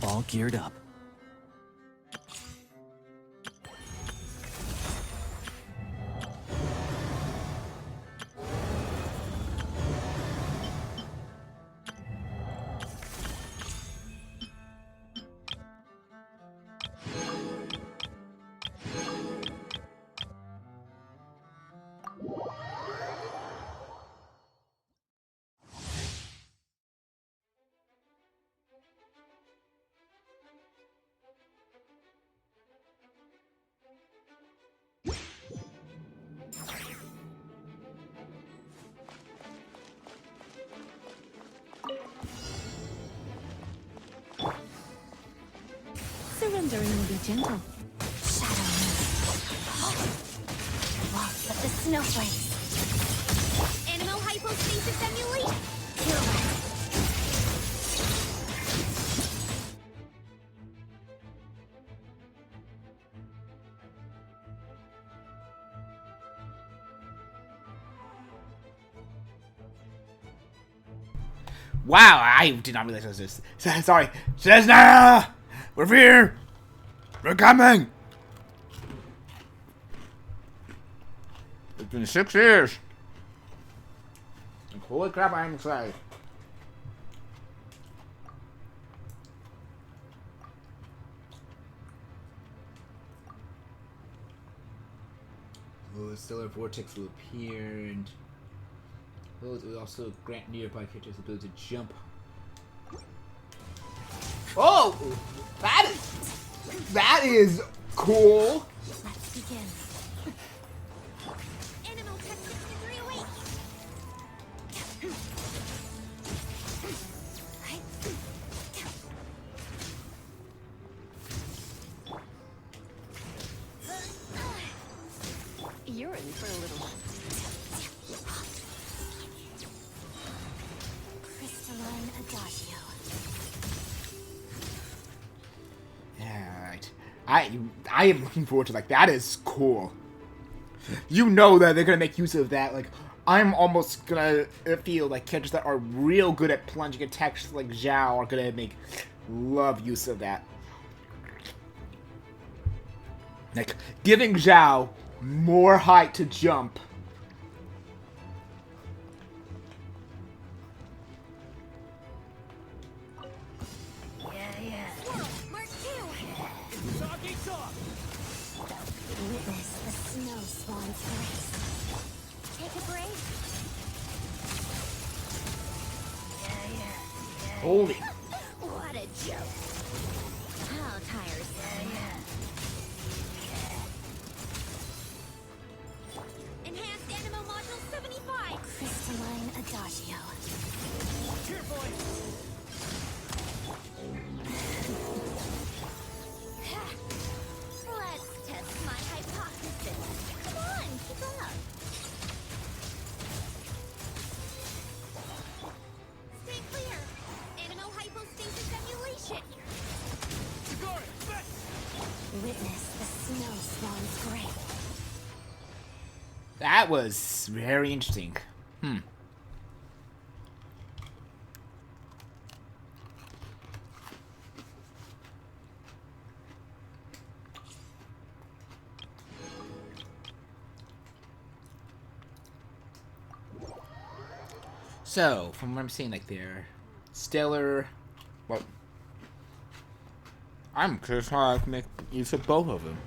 All geared up. Surrendering will be gentle. Shadow Waltz of the snowflakes. Animal hypostasis emulate. Kill it. Wow, I did not realize it was this. Sorry. Sneznhaya! We're here! We're coming! It's been 6 years. Holy crap, I'm excited. Oh, the stellar vortex will appear and it will also grant nearby characters the ability to jump. Oh! That is cool! Let's begin. Animal tech 63 awake. You're in for a little crystalline adagio. Yeah, right. I am looking forward to, like, that is cool. You know that they're gonna make use of that. Like, I'm almost gonna feel like characters that are real good at plunging attacks like Zhao are gonna love use of that. Like, giving Zhao more height to jump. Witness the snow swan's grace. Take a break. Holy. What a joke. How tiresome. Enhanced Animo Module 75. Crystalline Adagio. Here, boy. Let's test my hypothesis. Come on, keep up. Stay clear. Animal hypostasis emulation. Witness the snow swan's grave. That was very interesting. So, from what I'm seeing, like, they're stellar. Well, I'm curious how I can make use of both of them.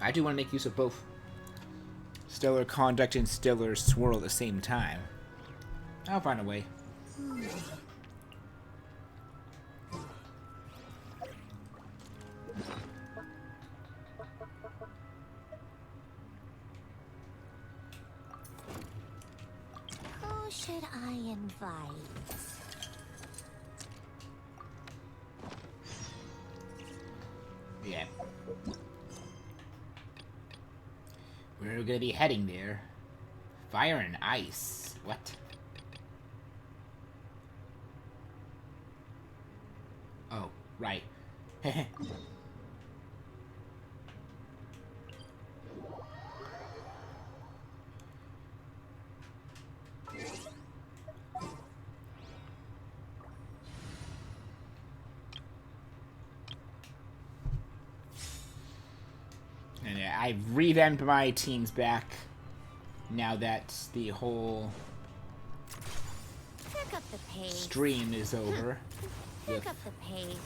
I do want to make use of both stellar conduct and stellar swirl at the same time. I'll find a way. Who should I invite? Yeah. We're gonna be heading there. Fire and ice. What? Oh, right. I've revamped my teams back now that the whole Pick up the pace. stream is over. Pick up the pace.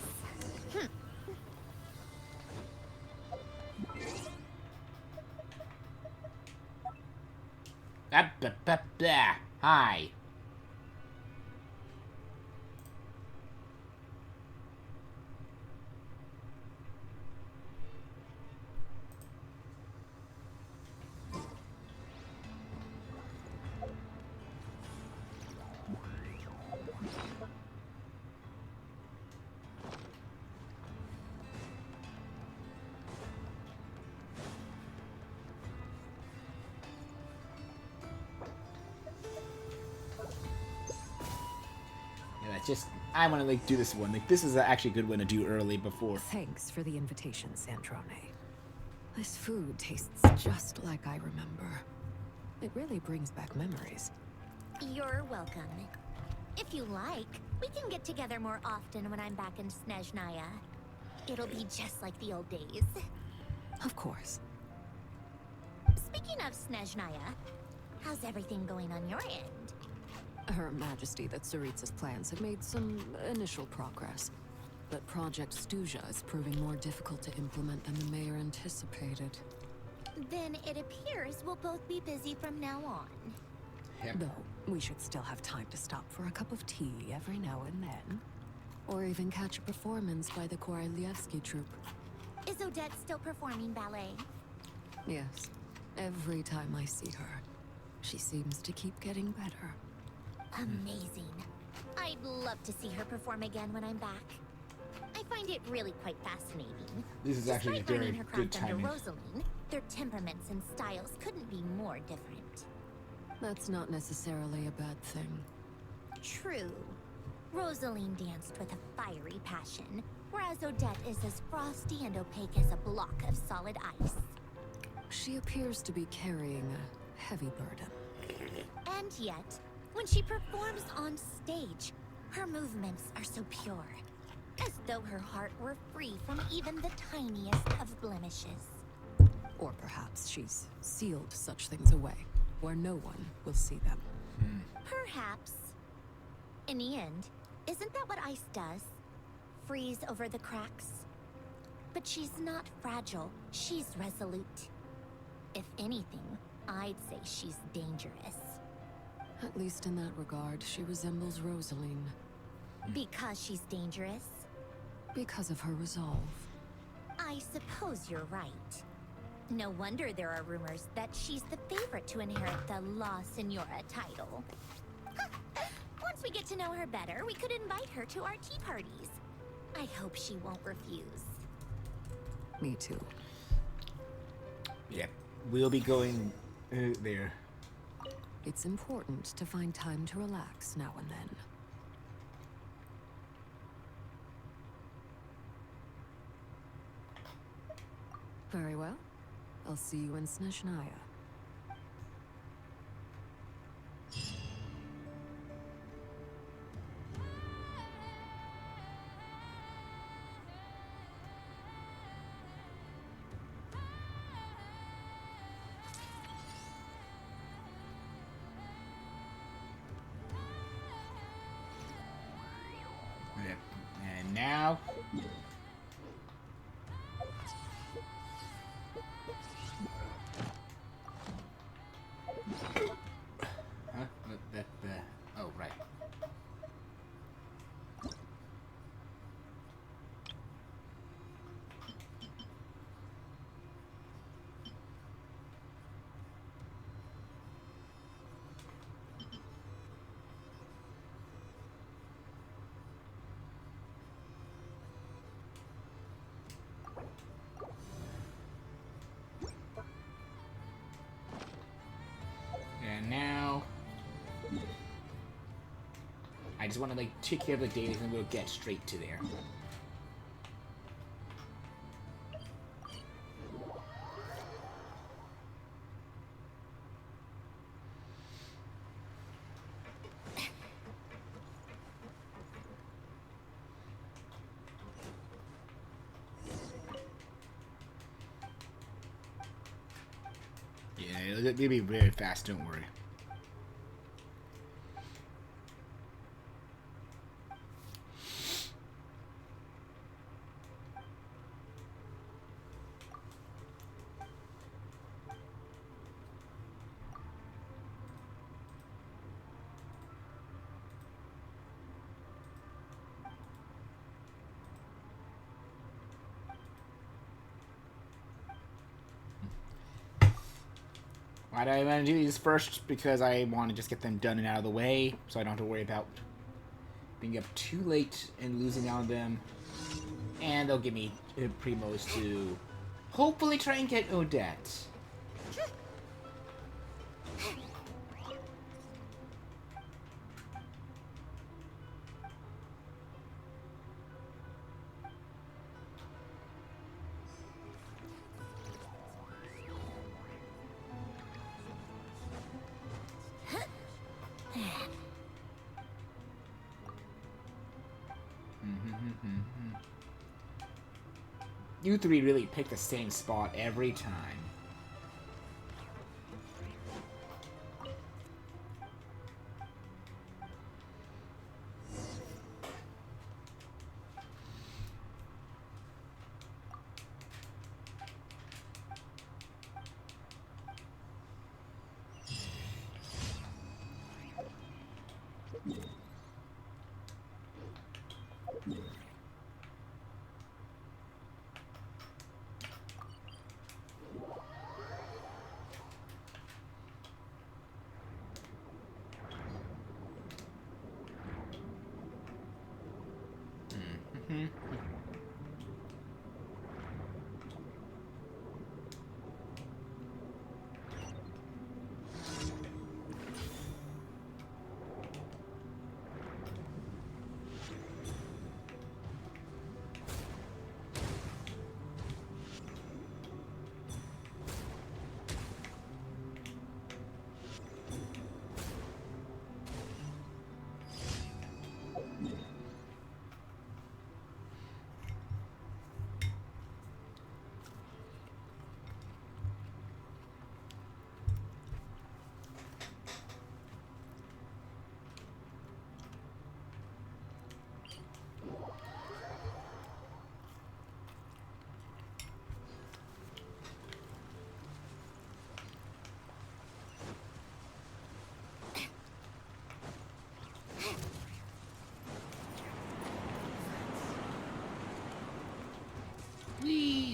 Hi. I want to like do this one. Like this is actually a good one to do early before. Thanks for the invitation, Sandrone. This food tastes just like I remember. It really brings back memories. You're welcome. If you like, we can get together more often when I'm back in Sneznhaya. It'll be just like the old days. Of course. Speaking of Sneznhaya, how's everything going on your end? Her Majesty the Tsaritsa's plans have made some initial progress. But Project Stuja is proving more difficult to implement than the mayor anticipated. Then it appears we'll both be busy from now on. Yep. Though, we should still have time to stop for a cup of tea every now and then. Or even catch a performance by the Korolievsky troupe. Is Odette still performing ballet? Yes. Every time I see her, she seems to keep getting better. Amazing. I'd love to see her perform again when I'm back. I find it really quite fascinating. This is actually a Despite very learning her good craft under timing. Rosaline, their temperaments and styles couldn't be more different. That's not necessarily a bad thing. True. Rosaline danced with a fiery passion, whereas Odette is as frosty and opaque as a block of solid ice. She appears to be carrying a heavy burden. And yet, when she performs on stage, her movements are so pure, as though her heart were free from even the tiniest of blemishes. Or perhaps she's sealed such things away, where no one will see them. Perhaps. In the end, isn't that what ice does? Freeze over the cracks? But she's not fragile, she's resolute. If anything, I'd say she's dangerous. At least in that regard, she resembles Rosaline. Because she's dangerous? Because of her resolve. I suppose you're right. No wonder there are rumors that she's the favorite to inherit the La Senora title. Once we get to know her better, we could invite her to our tea parties. I hope she won't refuse. Me too. Yeah, we'll be going there. It's important to find time to relax now and then. Very well. I'll see you in Sneznhaya. Yep. And now. Huh? Oh, right. And now, I just want to like take care of the data and we'll get straight to there. They'll be very fast, don't worry. Why do I want to do these first? Because I want to just get them done and out of the way, so I don't have to worry about being up too late and losing out on them. And they'll give me primos to hopefully try and get Odette. You three really pick the same spot every time.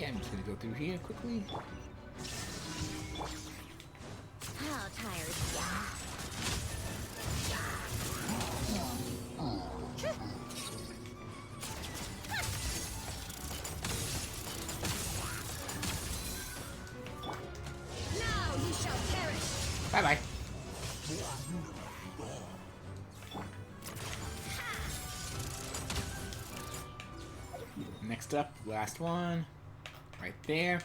I'm just gonna go through here quickly. How tired Now you shall perish. Bye bye. Next up, last one. Right there.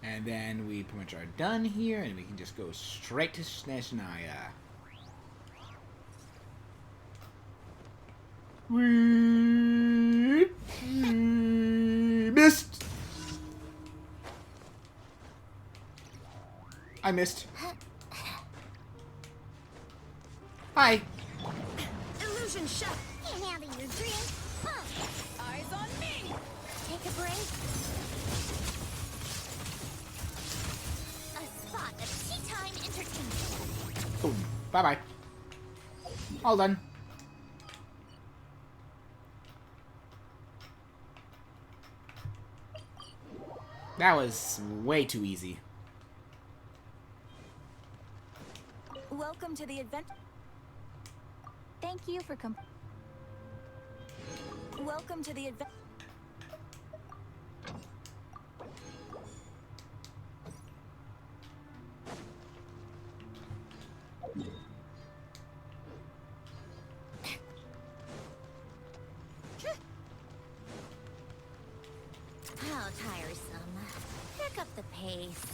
And then we pretty much are done here, and we can just go straight to Sneznhaya. We missed. I missed. Hi. Illusion shut. Can't handle your dreams. Eyes on me. Take a break. A spot of tea time entertainment. Boom. Bye bye. All done. That was way too easy. Welcome to the event. Thank you for Welcome to the event. How tiresome. Pick up the pace.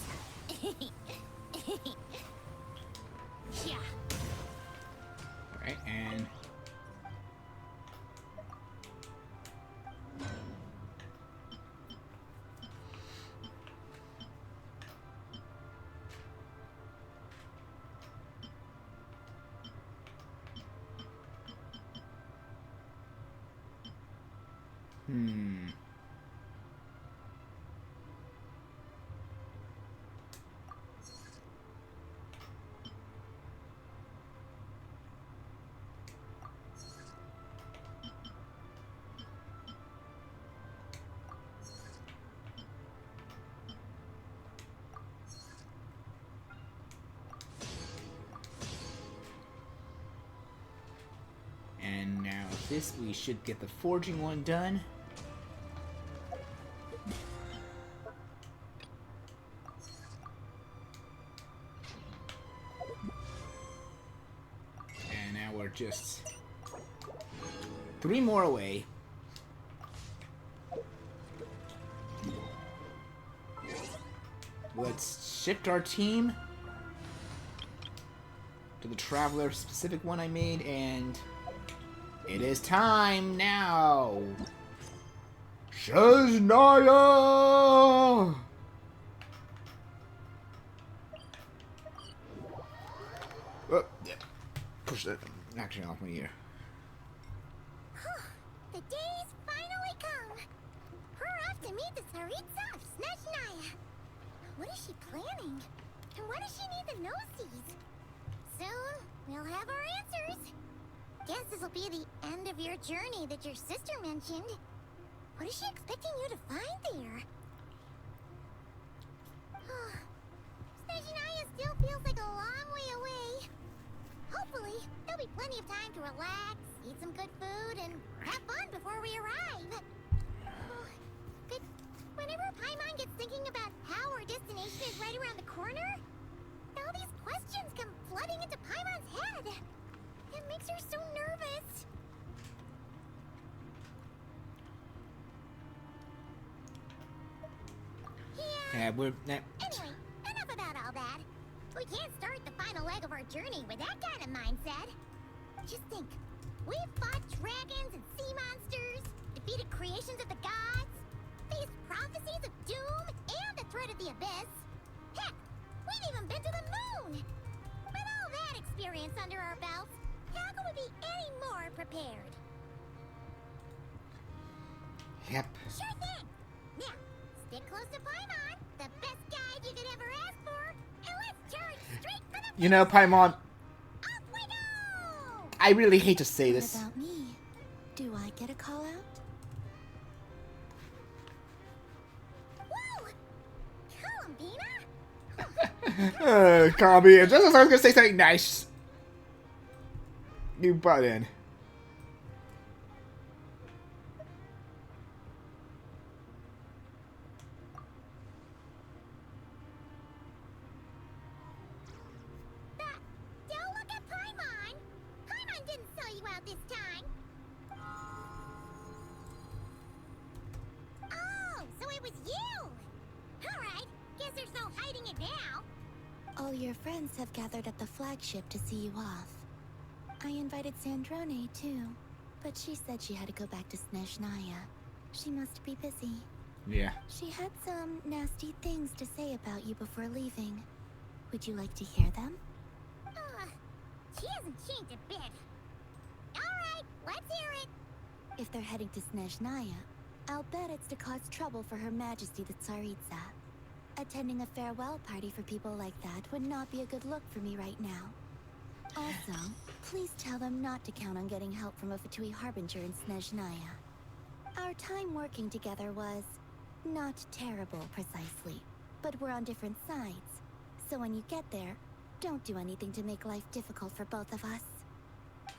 Hmm. And now this, we should get the forging one done. And now we're just 3 more away. Let's shift our team to the Traveler specific one I made, and it is time now! Sneznhaya! Oh, yeah. Push that action off my ear. The day's finally come. We're off to meet the Tsaritsa of Sneznhaya. What is she planning? And why does she need the gnosies? Soon, we'll have our answers. Guess this will be the end of your journey that your sister mentioned. What is she expecting you to find there? Sneznhaya still feels like a long way away. Hopefully, there'll be plenty of time to relax, eat some good food, and have fun before we arrive. But whenever Paimon gets thinking about how our destination is right around the corner, all these questions come flooding into Paimon's head. It makes her so nervous. Yeah, we're... Anyway, enough about all that. We can't start the final leg of our journey with that kind of mindset. Just think, we've fought dragons and sea monsters, defeated creations of the gods, faced prophecies of doom and the threat of the abyss. Heck, we've even been to the moon! With all that experience under our belts, how could we be any more prepared? Yep. Sure thing! Now, stick close to Paimon, the best guide you could ever ask for, and let's charge straight for the... You know, Paimon, Off we go! I really hate to say What this. about me? Do I get a call out? Whoa! Columbina? Colby, just as I was gonna say something nice, you butt in. Don't look at Paimon! Paimon didn't sell you out this time! Oh, so it was you! Alright, guess there's no hiding it now. All your friends have gathered at the flagship to see you off. I invited Sandrone too, but she said she had to go back to Sneznhaya. She must be busy. Yeah. She had some nasty things to say about you before leaving. Would you like to hear them? She hasn't changed a bit. Alright, let's hear it. If they're heading to Sneznhaya, I'll bet it's to cause trouble for Her Majesty the Tsaritsa. Attending a farewell party for people like that would not be a good look for me right now. Also, please tell them not to count on getting help from a Fatui Harbinger in Sneznhaya. Our time working together was not terrible precisely, but we're on different sides. So when you get there, don't do anything to make life difficult for both of us.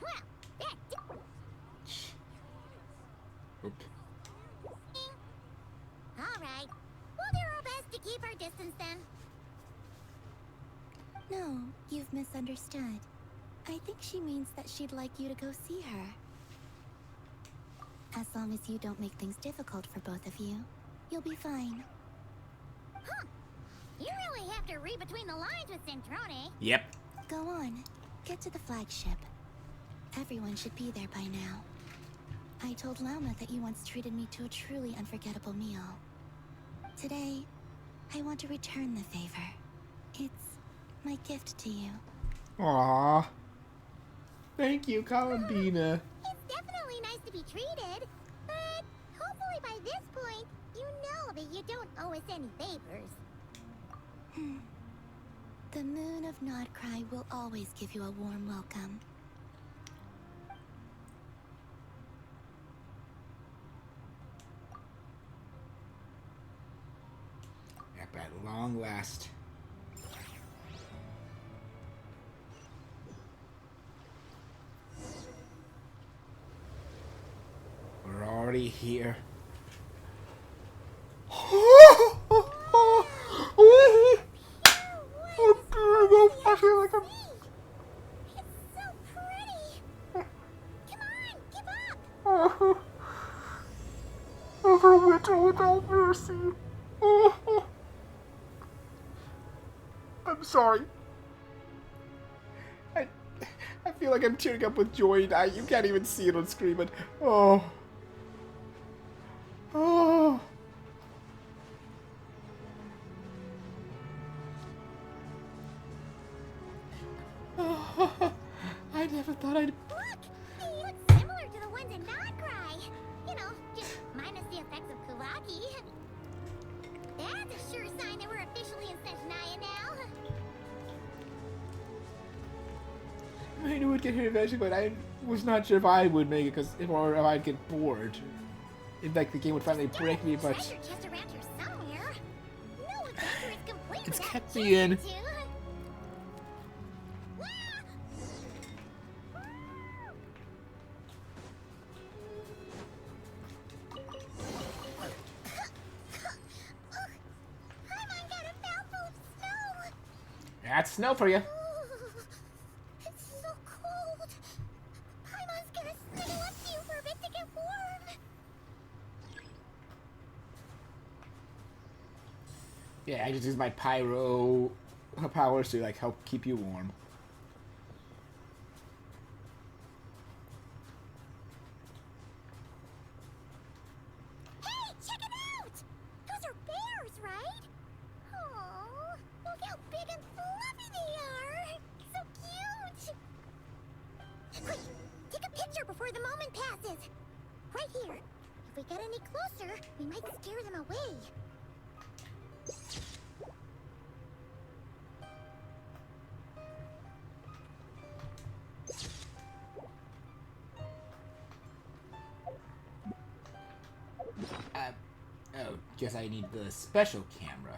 Well, that Oop. Alright, we'll do our best to keep our distance then. No, you've misunderstood. I think she means that she'd like you to go see her. As long as you don't make things difficult for both of you, you'll be fine. Huh. You really have to read between the lines with Centrone. Yep. Go on, get to the flagship. Everyone should be there by now. I told Lama that you once treated me to a truly unforgettable meal. Today, I want to return the favor. It's my gift to you. Aww. Thank you, Columbina. It's definitely nice to be treated, but hopefully this point, you know that you don't owe us any favors. The moon of Nodcry will always give you a warm welcome. At long last. We're already here. I feel like I'm... It's so pretty. Come on, give up. Over winter without mercy. I'm sorry. I feel like I'm tearing up with joy now. You can't even see it on screen, but oh. I never thought I'd... Look, they look similar to the ones in Nodcry. You know, just minus the effects of Kulaki. That's a sure sign that we're officially in Sneznhaya now. I knew we'd get here eventually, but I was not sure if I would make it, or if I'd get bored. In fact, the game would finally break me, but Treasure chest around here somewhere. No adventure is complete it's without kept a me in. chest or two. Paimon got a mouthful of snow. That's snow for you. It's so cold. Paimon's gonna snuggle up to you for a bit to get warm. Yeah, I just use my pyro powers to like help keep you warm. Hey, check it out! Those are bears, right? Oh, look how big and fluffy they are! So cute! Quick, take a picture before the moment passes. Right here. If we get any closer, we might scare them away. Oh, guess I need the special camera.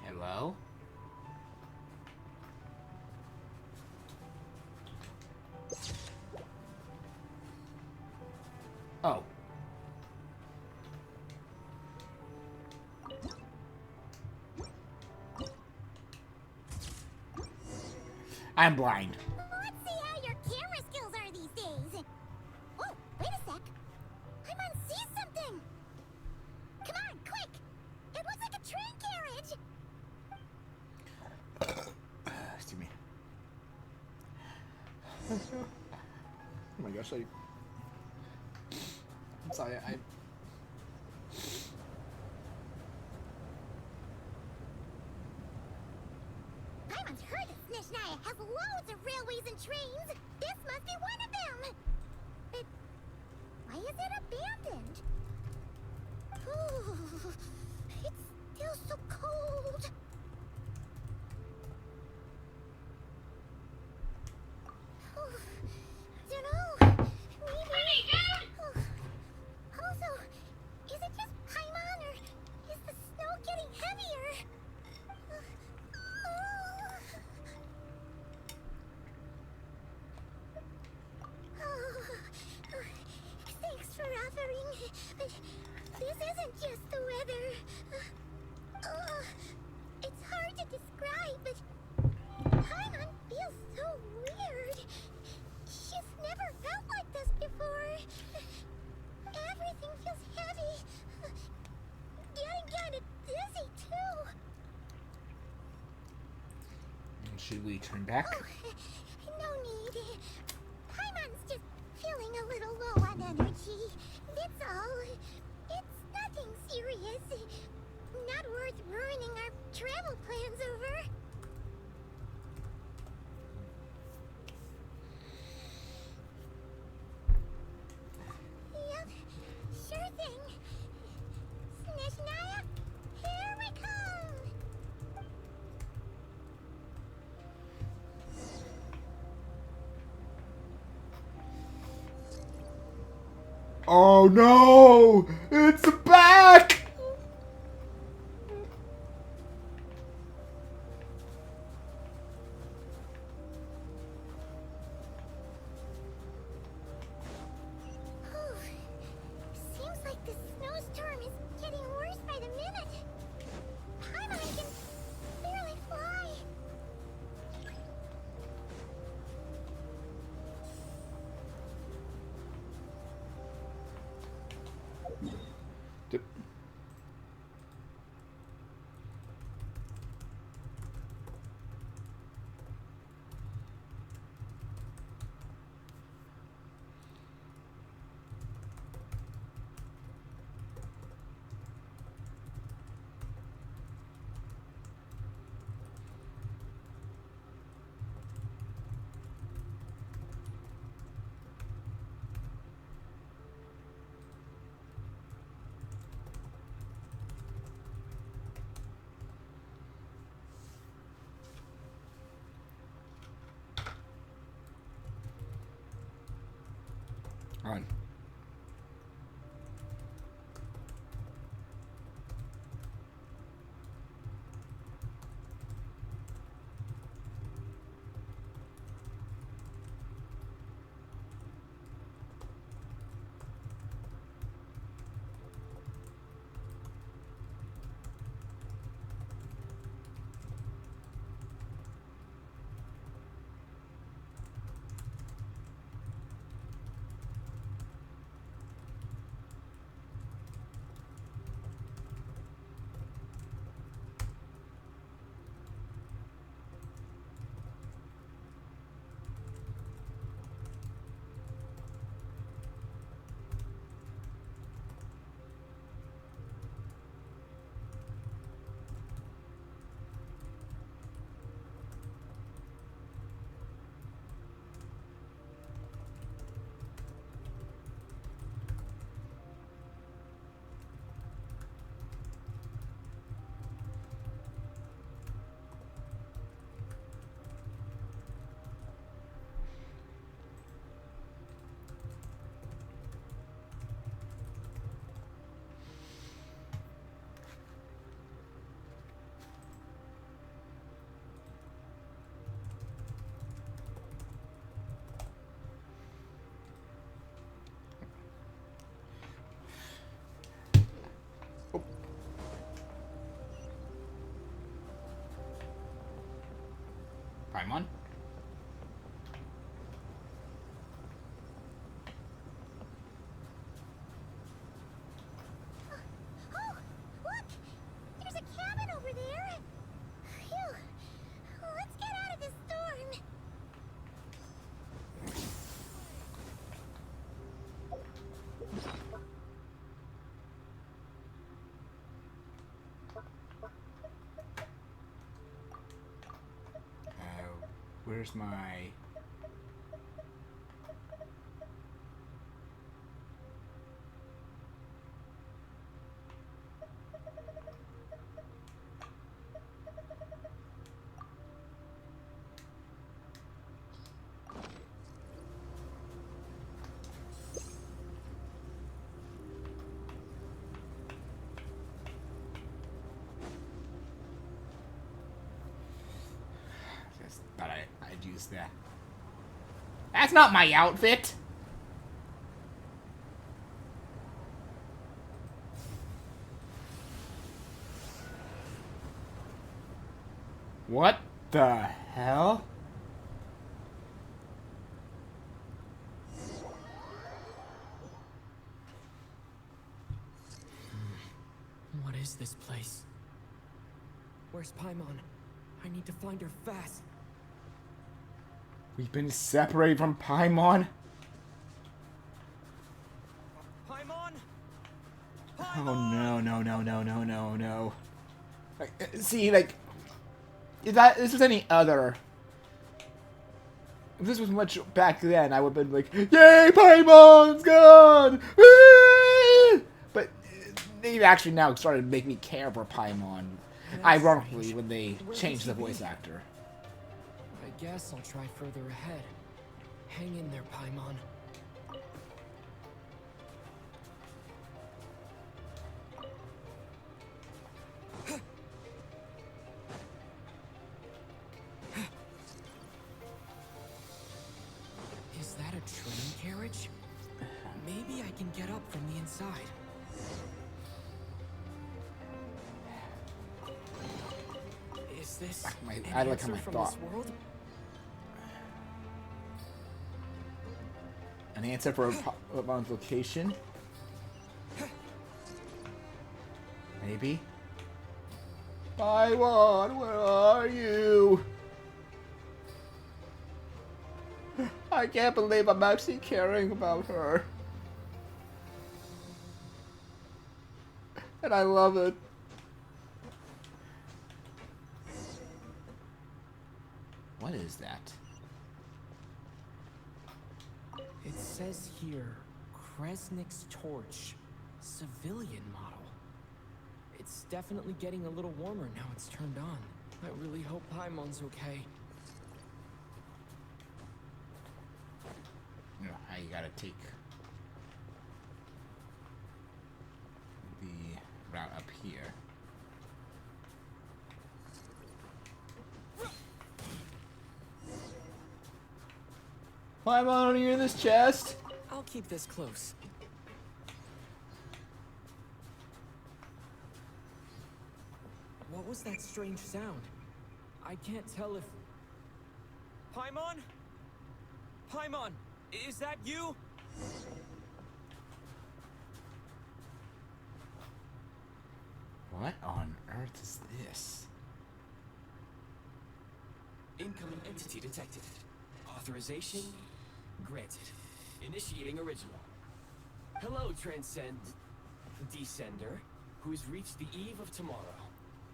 Hello? Oh. I'm blind. Let's see how your camera skills are these days. Oh, wait a sec. Paimon sees something. Come on, quick. It looks like a train carriage. Excuse me. Oh my gosh, I'm sorry, Paimon's heard that Sneznhaya has loads of railways and trains. This must be one of them. But why is it abandoned? Ooh, it's still so cold. I don't know. Maybe. Also, is it just Paimon or is the snow getting heavier? Should we turn back? Oh, no need. Paimon's just feeling a little low on energy. That's all. It's nothing serious. Not worth ruining our travel plans over. Yep, sure thing. Sneznhaya, here we come! Oh no! It's back! Seems like the snowstorm is getting worse by the minute. Paimon can barely fly. D- On. Paimon? Oh, look! There's a cabin over there. Phew. Let's get out of this storm. Where's my... Just thought I'd use that. That's not my outfit! What the hell? What is this place? Where's Paimon? I need to find her fast. We've been separated from Paimon. Paimon! Oh no, no, no, no, no, no, no. Like, see, like, if this was any other, if this was much back then, I would have been like, yay, Paimon's gone! Whee! But they've actually now started to make me care for Paimon. Ironically, when they changed the voice actor. I guess I'll try further ahead. Hang in there, Paimon. Is that a train carriage? Maybe I can get up from the inside. Is this I an like how answer my from thought. this world? An answer for Paimon's location? Maybe? Paimon, where are you? I can't believe I'm actually caring about her. And I love it. What is that? It says here, Kresnik's torch, civilian model. It's definitely getting a little warmer now it's turned on. I really hope Paimon's okay. You know how you gotta take the route up here. Paimon, are you in this chest? I'll keep this close. What was that strange sound? I can't tell if... Paimon? Paimon, is that you? What on earth is this? Incoming entity detected. Authorization granted. Initiating original. Hello, Descender, who's reached the eve of tomorrow.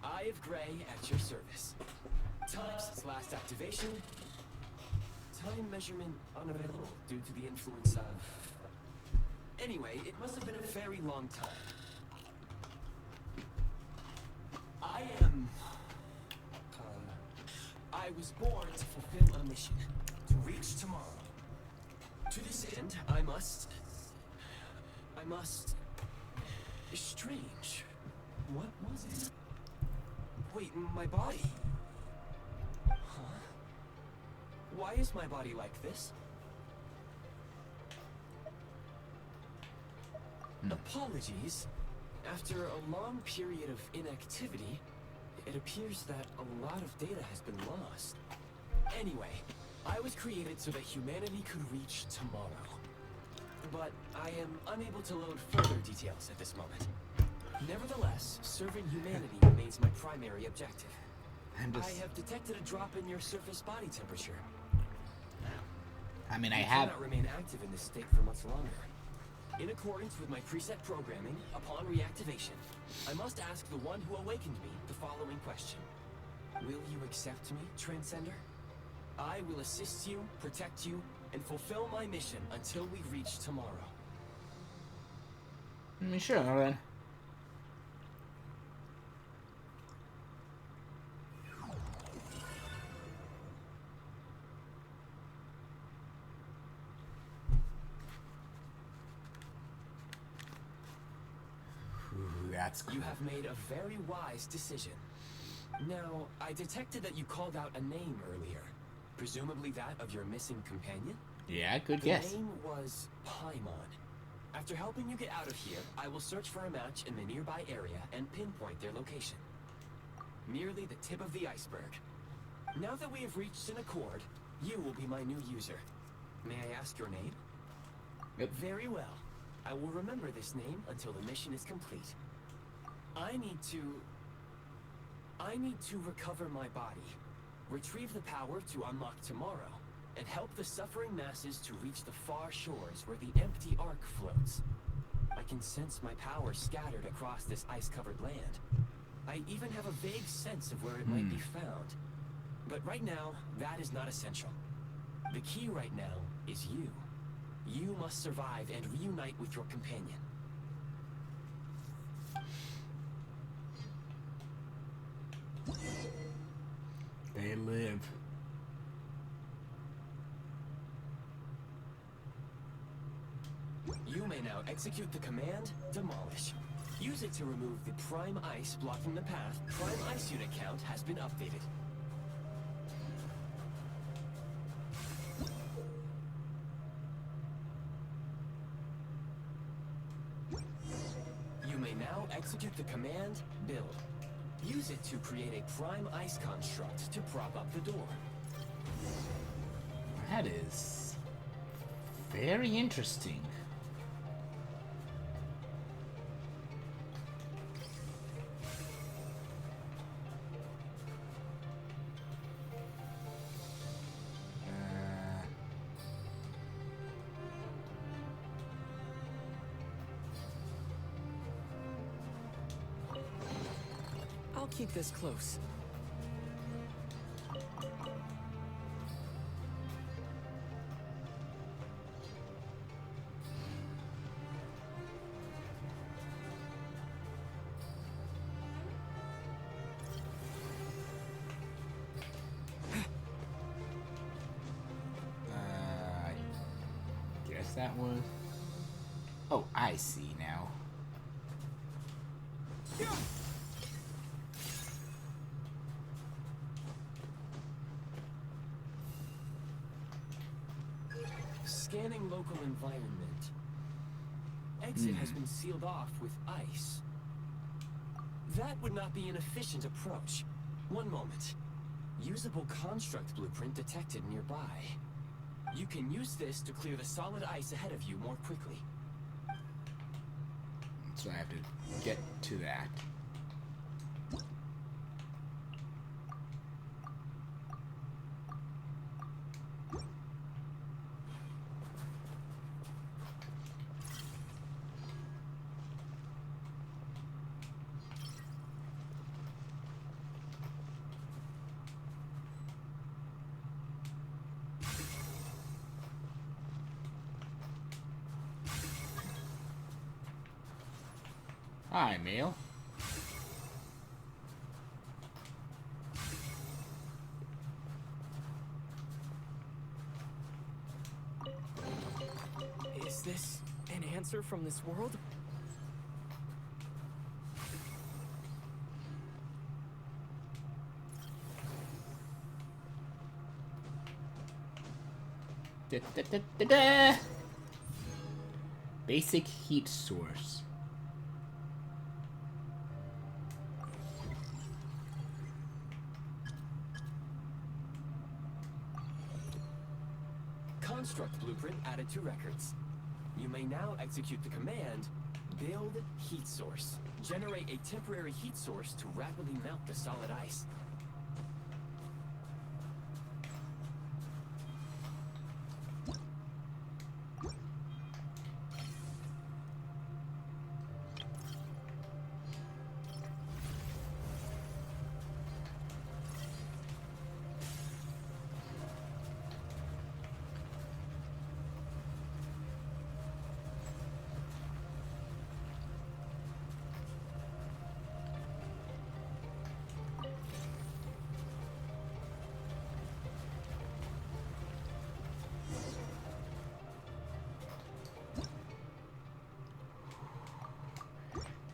Eye of Grey at your service. Time since last activation. Time measurement unavailable due to the influence of... Anyway, it must have been a very long time. I was born to fulfill a mission. To reach tomorrow. To this end, I must... Strange. What was it? Wait, my body? Huh? Why is my body like this? Apologies. After a long period of inactivity, it appears that a lot of data has been lost. Anyway, I was created so that humanity could reach tomorrow. But I am unable to load further details at this moment. Nevertheless, serving humanity remains my primary objective. I have detected a drop in your surface body temperature. I mean, You I have... cannot remain active in this state for much longer. In accordance with my preset programming, upon reactivation, I must ask the one who awakened me the following question. Will you accept me, Transcender? I will assist you, protect you, and fulfill my mission until we reach tomorrow. Sure, then. That's cool. You have made a very wise decision. Now, I detected that you called out a name earlier. Presumably that of your missing companion? Yeah, good The guess. name was Paimon. After helping you get out of here, I will search for a match in the nearby area and pinpoint their location. Merely the tip of the iceberg. Now that we have reached an accord, you will be my new user. May I ask your name? Yep. Very well. I will remember this name until the mission is complete. I need to recover my body. Retrieve the power to unlock tomorrow. and help the suffering masses to reach the far shores where the empty Ark floats. I can sense my power scattered across this ice-covered land. I even have a vague sense of where it might be found. But right now, that is not essential. The key right now is you. You must survive and reunite with your companion. They live. You may now execute the command, Demolish. Use it to remove the Prime Ice blocking the path. Prime Ice unit count has been updated. You may now execute the command, Build. Use it to create a Prime Ice construct to prop up the door. That is very interesting. I'll keep this close. I guess that was. Oh, I see now. Scanning local environment. Exit has been sealed off with ice. That would not be an efficient approach. One moment. Usable construct blueprint detected nearby. You can use this to clear the solid ice ahead of you more quickly. So I have to get to that. Hi, Mail. Is this an answer from this world? Da, da, da, da, da. Basic heat source. Construct blueprint added to records. You may now execute the command, Build Heat Source. Generate a temporary heat source to rapidly melt the solid ice.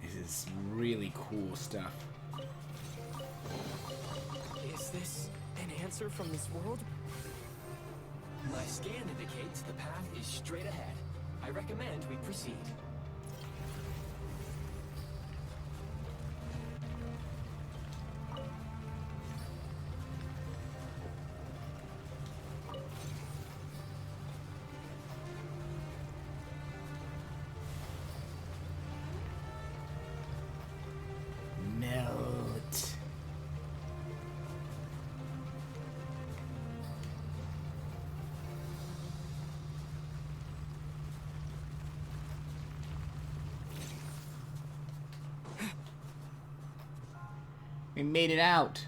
This is really cool stuff. Is this an answer from this world? My scan indicates the path is straight ahead. I recommend we proceed. Melt. We made it out.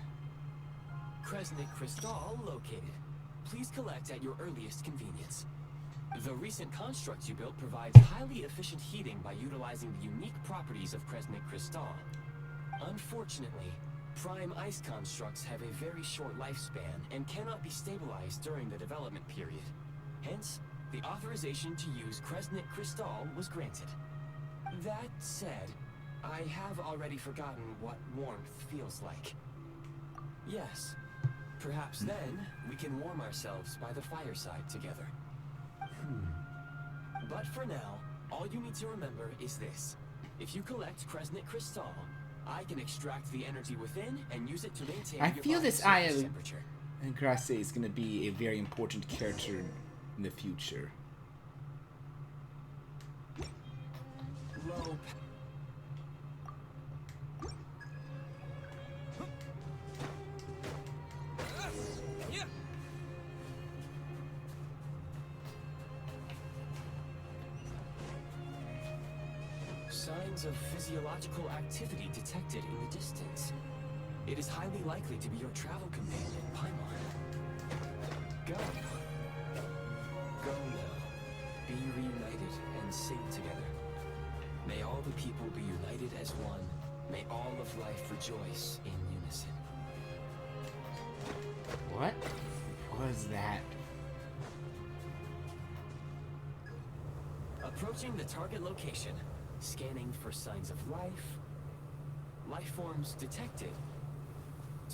Kresnik Crystal located. Please collect at your earliest convenience. The recent construct you built provides highly efficient heating by utilizing the unique properties of Kresnik Crystal. Unfortunately, prime ice constructs have a very short lifespan and cannot be stabilized during the development period. Hence, the authorization to use Kresnik Crystal was granted. That said, I have already forgotten what warmth feels like. Yes, perhaps then we can warm ourselves by the fireside together. But for now, all you need to remember is this. If you collect Kresnik Crystal, I can extract the energy within and use it to maintain I your feel body's this surface temperature. Grasse is going to be a very important character in the future. Low signs of physiological activity detected in the distance. It is highly likely to be your travel companion, Paimon. Go. Go now. Be reunited and sing together. May all the people be united as one. May all of life rejoice in unison. What was that? Approaching the target location. Scanning for signs of life. Life forms detected.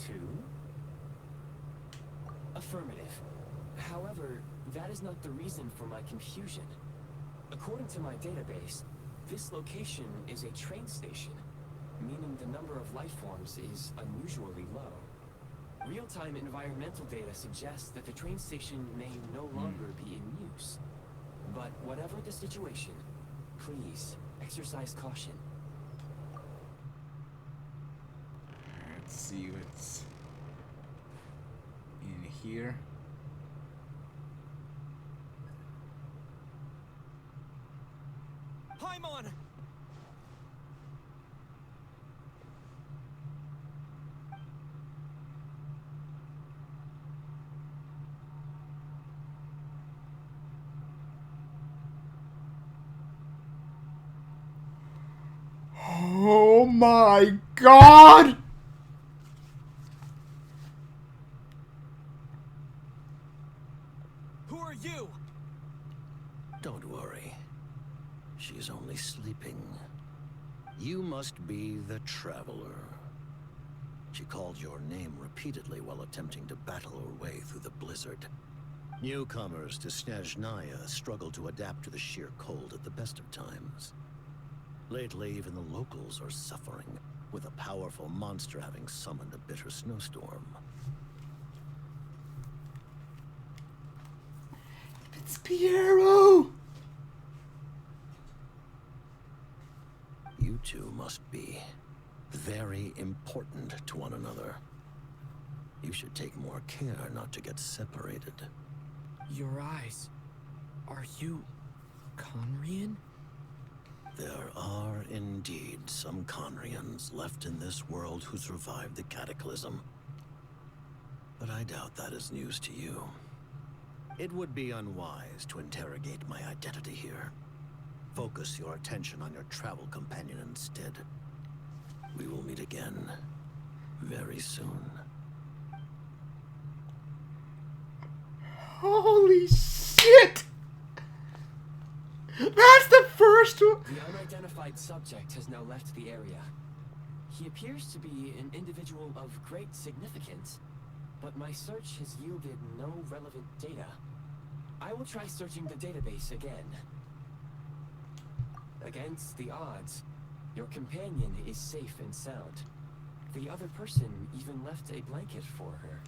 2. Affirmative. However, that is not the reason for my confusion. According to my database, this location is a train station, meaning the number of life forms is unusually low. Real-time environmental data suggests that the train station may no longer be in use. But whatever the situation, please exercise caution. Let's see what's in here. Paimon! Oh my god! Who are you? Don't worry. She's only sleeping. You must be the Traveler. She called your name repeatedly while attempting to battle her way through the blizzard. Newcomers to Sneznhaya struggle to adapt to the sheer cold at the best of times. Lately, even the locals are suffering, with a powerful monster having summoned a bitter snowstorm. It's Piero! You two must be very important to one another. You should take more care not to get separated. Your eyes. Are you Conrian? There are indeed some Conrians left in this world who survived the cataclysm. But I doubt that is news to you. It would be unwise to interrogate my identity here. Focus your attention on your travel companion instead. We will meet again very soon. Holy shit! That's the first one! The unidentified subject has now left the area. He appears to be an individual of great significance, but my search has yielded no relevant data. I will try searching the database again. Against the odds, your companion is safe and sound. The other person even left a blanket for her.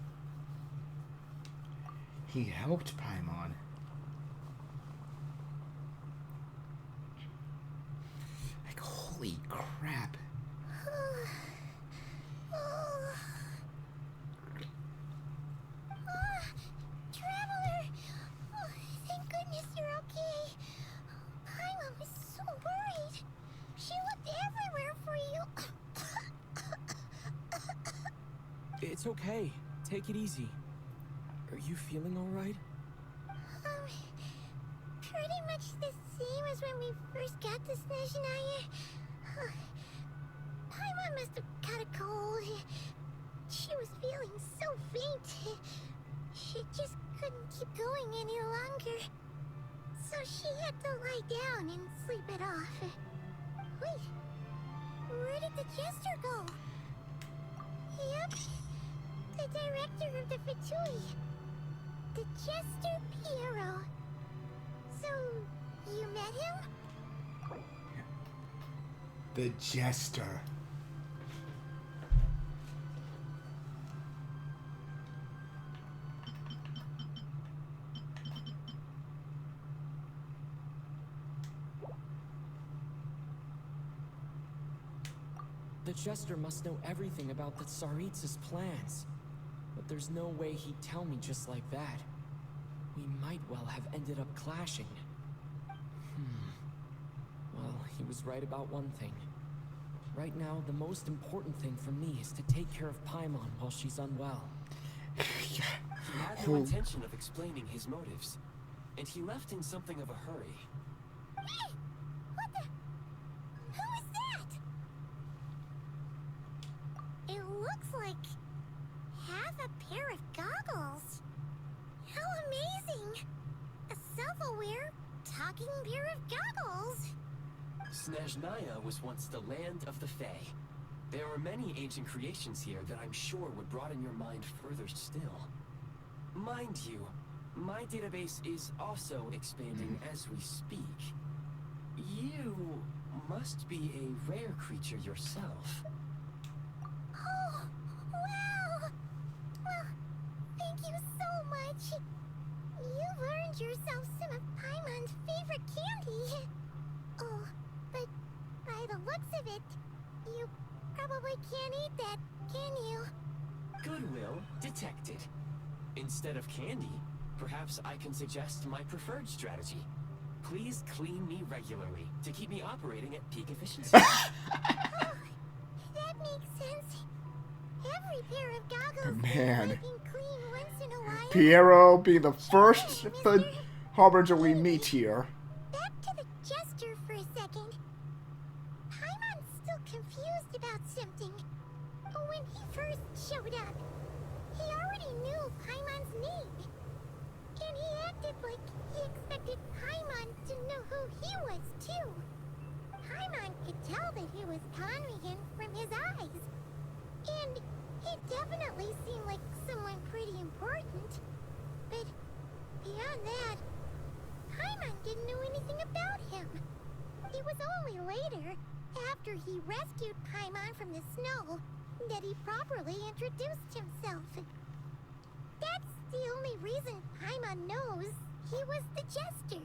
He helped Paimon. Like, holy crap. Traveler! Oh, thank goodness you're okay. Paimon was so worried. She looked everywhere for you. It's okay. Take it easy. Are you feeling alright? Pretty much the same as when we first got to Sneznhaya. Paimon must have caught a cold. She was feeling so faint. She just couldn't keep going any longer. So she had to lie down and sleep it off. Wait, where did the jester go? Yep, the director of the Fatui. The Jester Piero. So, you met him? The Jester. The Jester must know everything about the Tsaritsa's plans. But there's no way he'd tell me just like that. We might well have ended up clashing. Well, he was right about one thing. Right now, the most important thing for me is to take care of Paimon while she's unwell. He had no intention of explaining his motives, and he left in something of a hurry. Hey! What the? Who is that? It looks like half a pair of goggles. How amazing! A self-aware, talking pair of goggles. Sneznhaya was once the land of the Fae. There are many ancient creations here that I'm sure would broaden your mind further still. Mind you, my database is also expanding as we speak. You must be a rare creature yourself. Oh, wow! Well, thank you so much. You've earned yourself some of Paimon's favorite candy. Oh, but by the looks of it, you probably can't eat that, can you? Goodwill detected. Instead of candy, perhaps I can suggest my preferred strategy. Please clean me regularly to keep me operating at peak efficiency. Oh, that makes sense. Every pair of goggles Man. needs wiping clean once in a while. Piero being the first harbinger we meet here. Back to the jester for a second. Paimon's still confused about something. When he first showed up, he already knew Paimon's name. And he acted like he expected Paimon to know who he was, too. Paimon could tell that he was convinced from his eyes. And he definitely seemed like someone pretty important. But beyond that, Paimon didn't know anything about him. It was only later, after he rescued Paimon from the snow, that he properly introduced himself. That's the only reason Paimon knows he was the jester.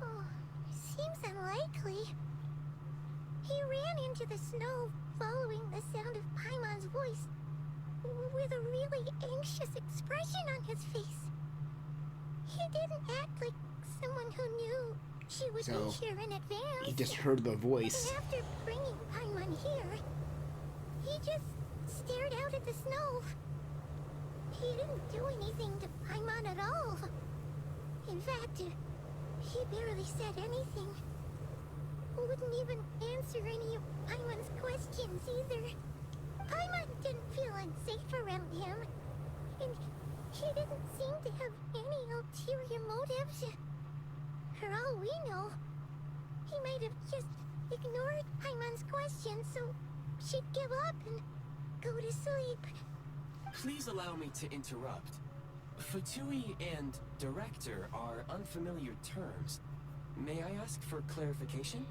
Oh, seems unlikely. He ran into the snow following the sound of Paimon's voice, with a really anxious expression on his face. He didn't act like someone who knew she would So, be here in advance. He just heard the voice. And after bringing Paimon here, he just stared out at the snow. He didn't do anything to Paimon at all. In fact, he barely said anything. Wouldn't even answer any of Paimon's questions either. Paimon didn't feel unsafe around him, and he didn't seem to have any ulterior motives. For all we know, he might have just ignored Paimon's questions so she'd give up and go to sleep. Please allow me to interrupt. Fatui and director are unfamiliar terms. May I ask for clarification?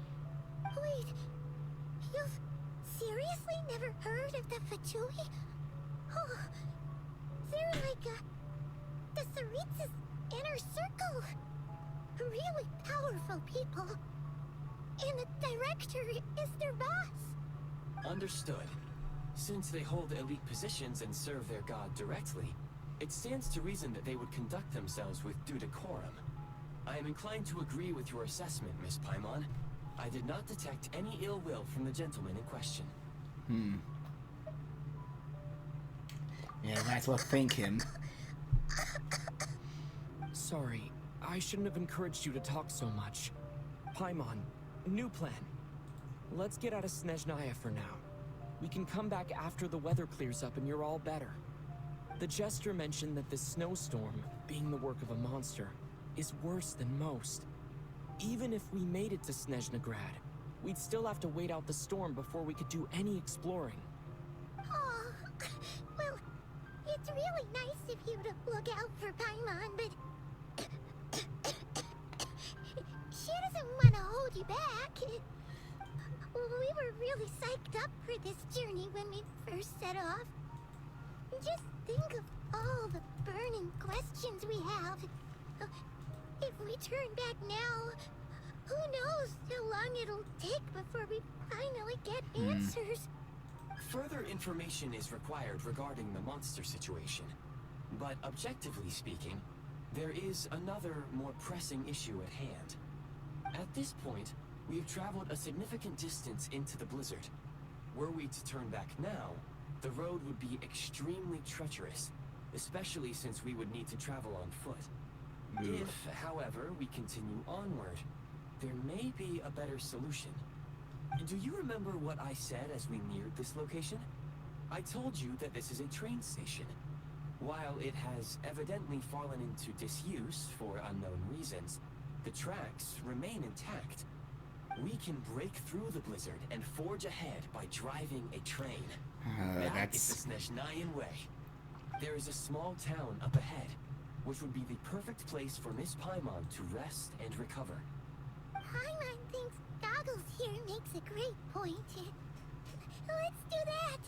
Wait, you've seriously never heard of the Fatui? Oh, they're like the Tsaritsa's inner circle. Really powerful people. And the director is their boss. Understood. Since they hold elite positions and serve their god directly, it stands to reason that they would conduct themselves with due decorum. I am inclined to agree with your assessment, Miss Paimon. I did not detect any ill will from the gentleman in question. Yeah, might as well thank him. Sorry, I shouldn't have encouraged you to talk so much. Paimon, new plan. Let's get out of Sneznhaya for now. We can come back after the weather clears up and you're all better. The Jester mentioned that this snowstorm, being the work of a monster, is worse than most. Even if we made it to Snezhnegrad, we'd still have to wait out the storm before we could do any exploring. Oh, well, it's really nice of you to look out for Paimon, but she doesn't want to hold you back. We were really psyched up for this journey when we first set off. Just think of all the burning questions we have. If we turn back now, who knows how long it'll take before we finally get answers. Further information is required regarding the monster situation. But objectively speaking, there is another, more pressing issue at hand. At this point, we have traveled a significant distance into the blizzard. Were we to turn back now, the road would be extremely treacherous, especially since we would need to travel on foot. If, however, we continue onward, there may be a better solution. Do you remember what I said as we neared this location? I told you that this is a train station. While it has evidently fallen into disuse for unknown reasons, the tracks remain intact. We can break through the blizzard and forge ahead by driving a train. That is the Sneznhayan way. There is a small town up ahead, which would be the perfect place for Miss Paimon to rest and recover. Paimon thinks Goggles here makes a great point. Let's do that.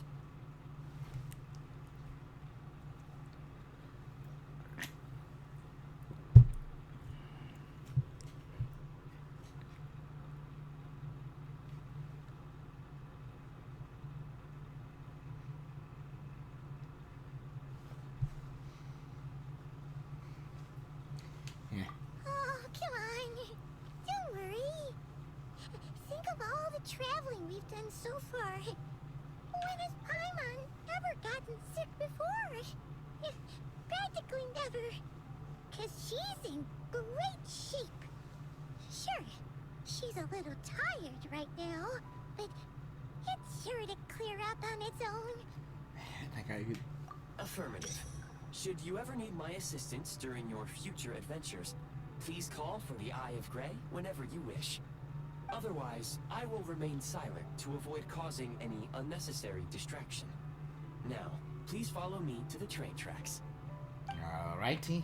Traveling we've done so far. When has Paimon ever gotten sick before? Practically never. 'Cause she's in great shape. Sure, she's a little tired right now, but it's sure to clear up on its own. Affirmative. Should you ever need my assistance during your future adventures, please call for the Eye of Grey whenever you wish. Otherwise, I will remain silent to avoid causing any unnecessary distraction. Now, please follow me to the train tracks. Alrighty.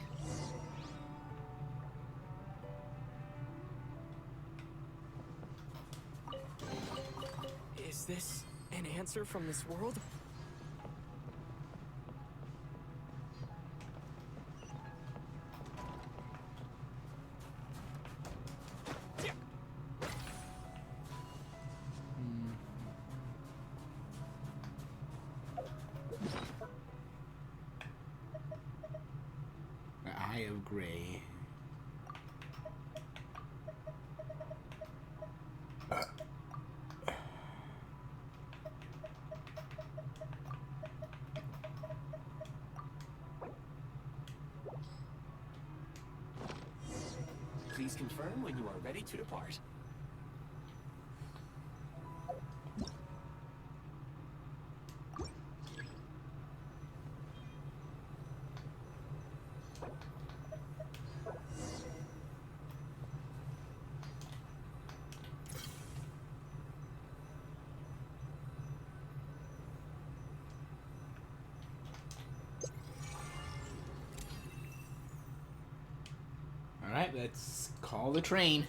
Is this an answer from this world? Gray. Please confirm when you are ready to depart. Alright, let's call the train.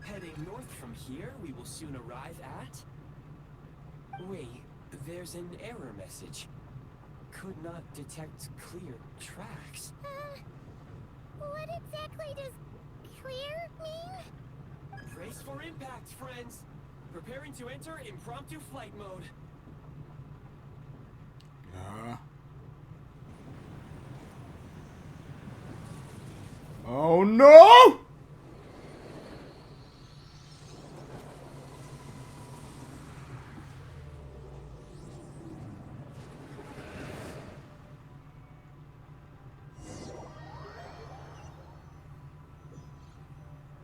Heading north from here, we will soon arrive at... Wait, there's an error message. Could not detect clear tracks. What exactly does clear mean? Brace for impact, friends! Preparing to enter impromptu flight mode. no!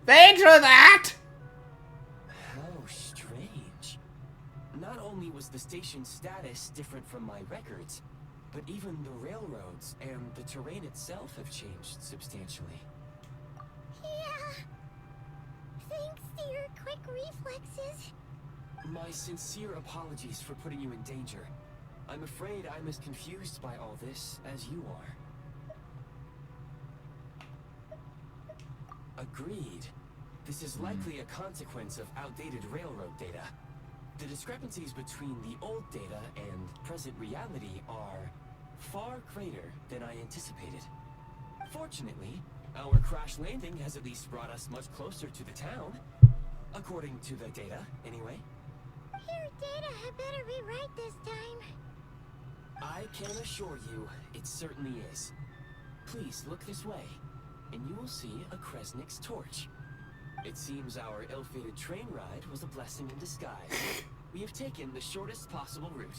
Thanks for that! How strange. Not only was the station's status different from my records, but even the railroads and the terrain itself have changed substantially. Yeah. Thanks to your quick reflexes. My sincere apologies for putting you in danger. I'm afraid I'm as confused by all this as you are. Agreed. This is likely a consequence of outdated railroad data. The discrepancies between the old data and present reality are far greater than I anticipated. Fortunately, our crash landing has at least brought us much closer to the town. According to the data, anyway. Your data had better be right this time. I can assure you, it certainly is. Please look this way, and you will see a Kresnik's torch. It seems our ill-fated train ride was a blessing in disguise. We have taken the shortest possible route.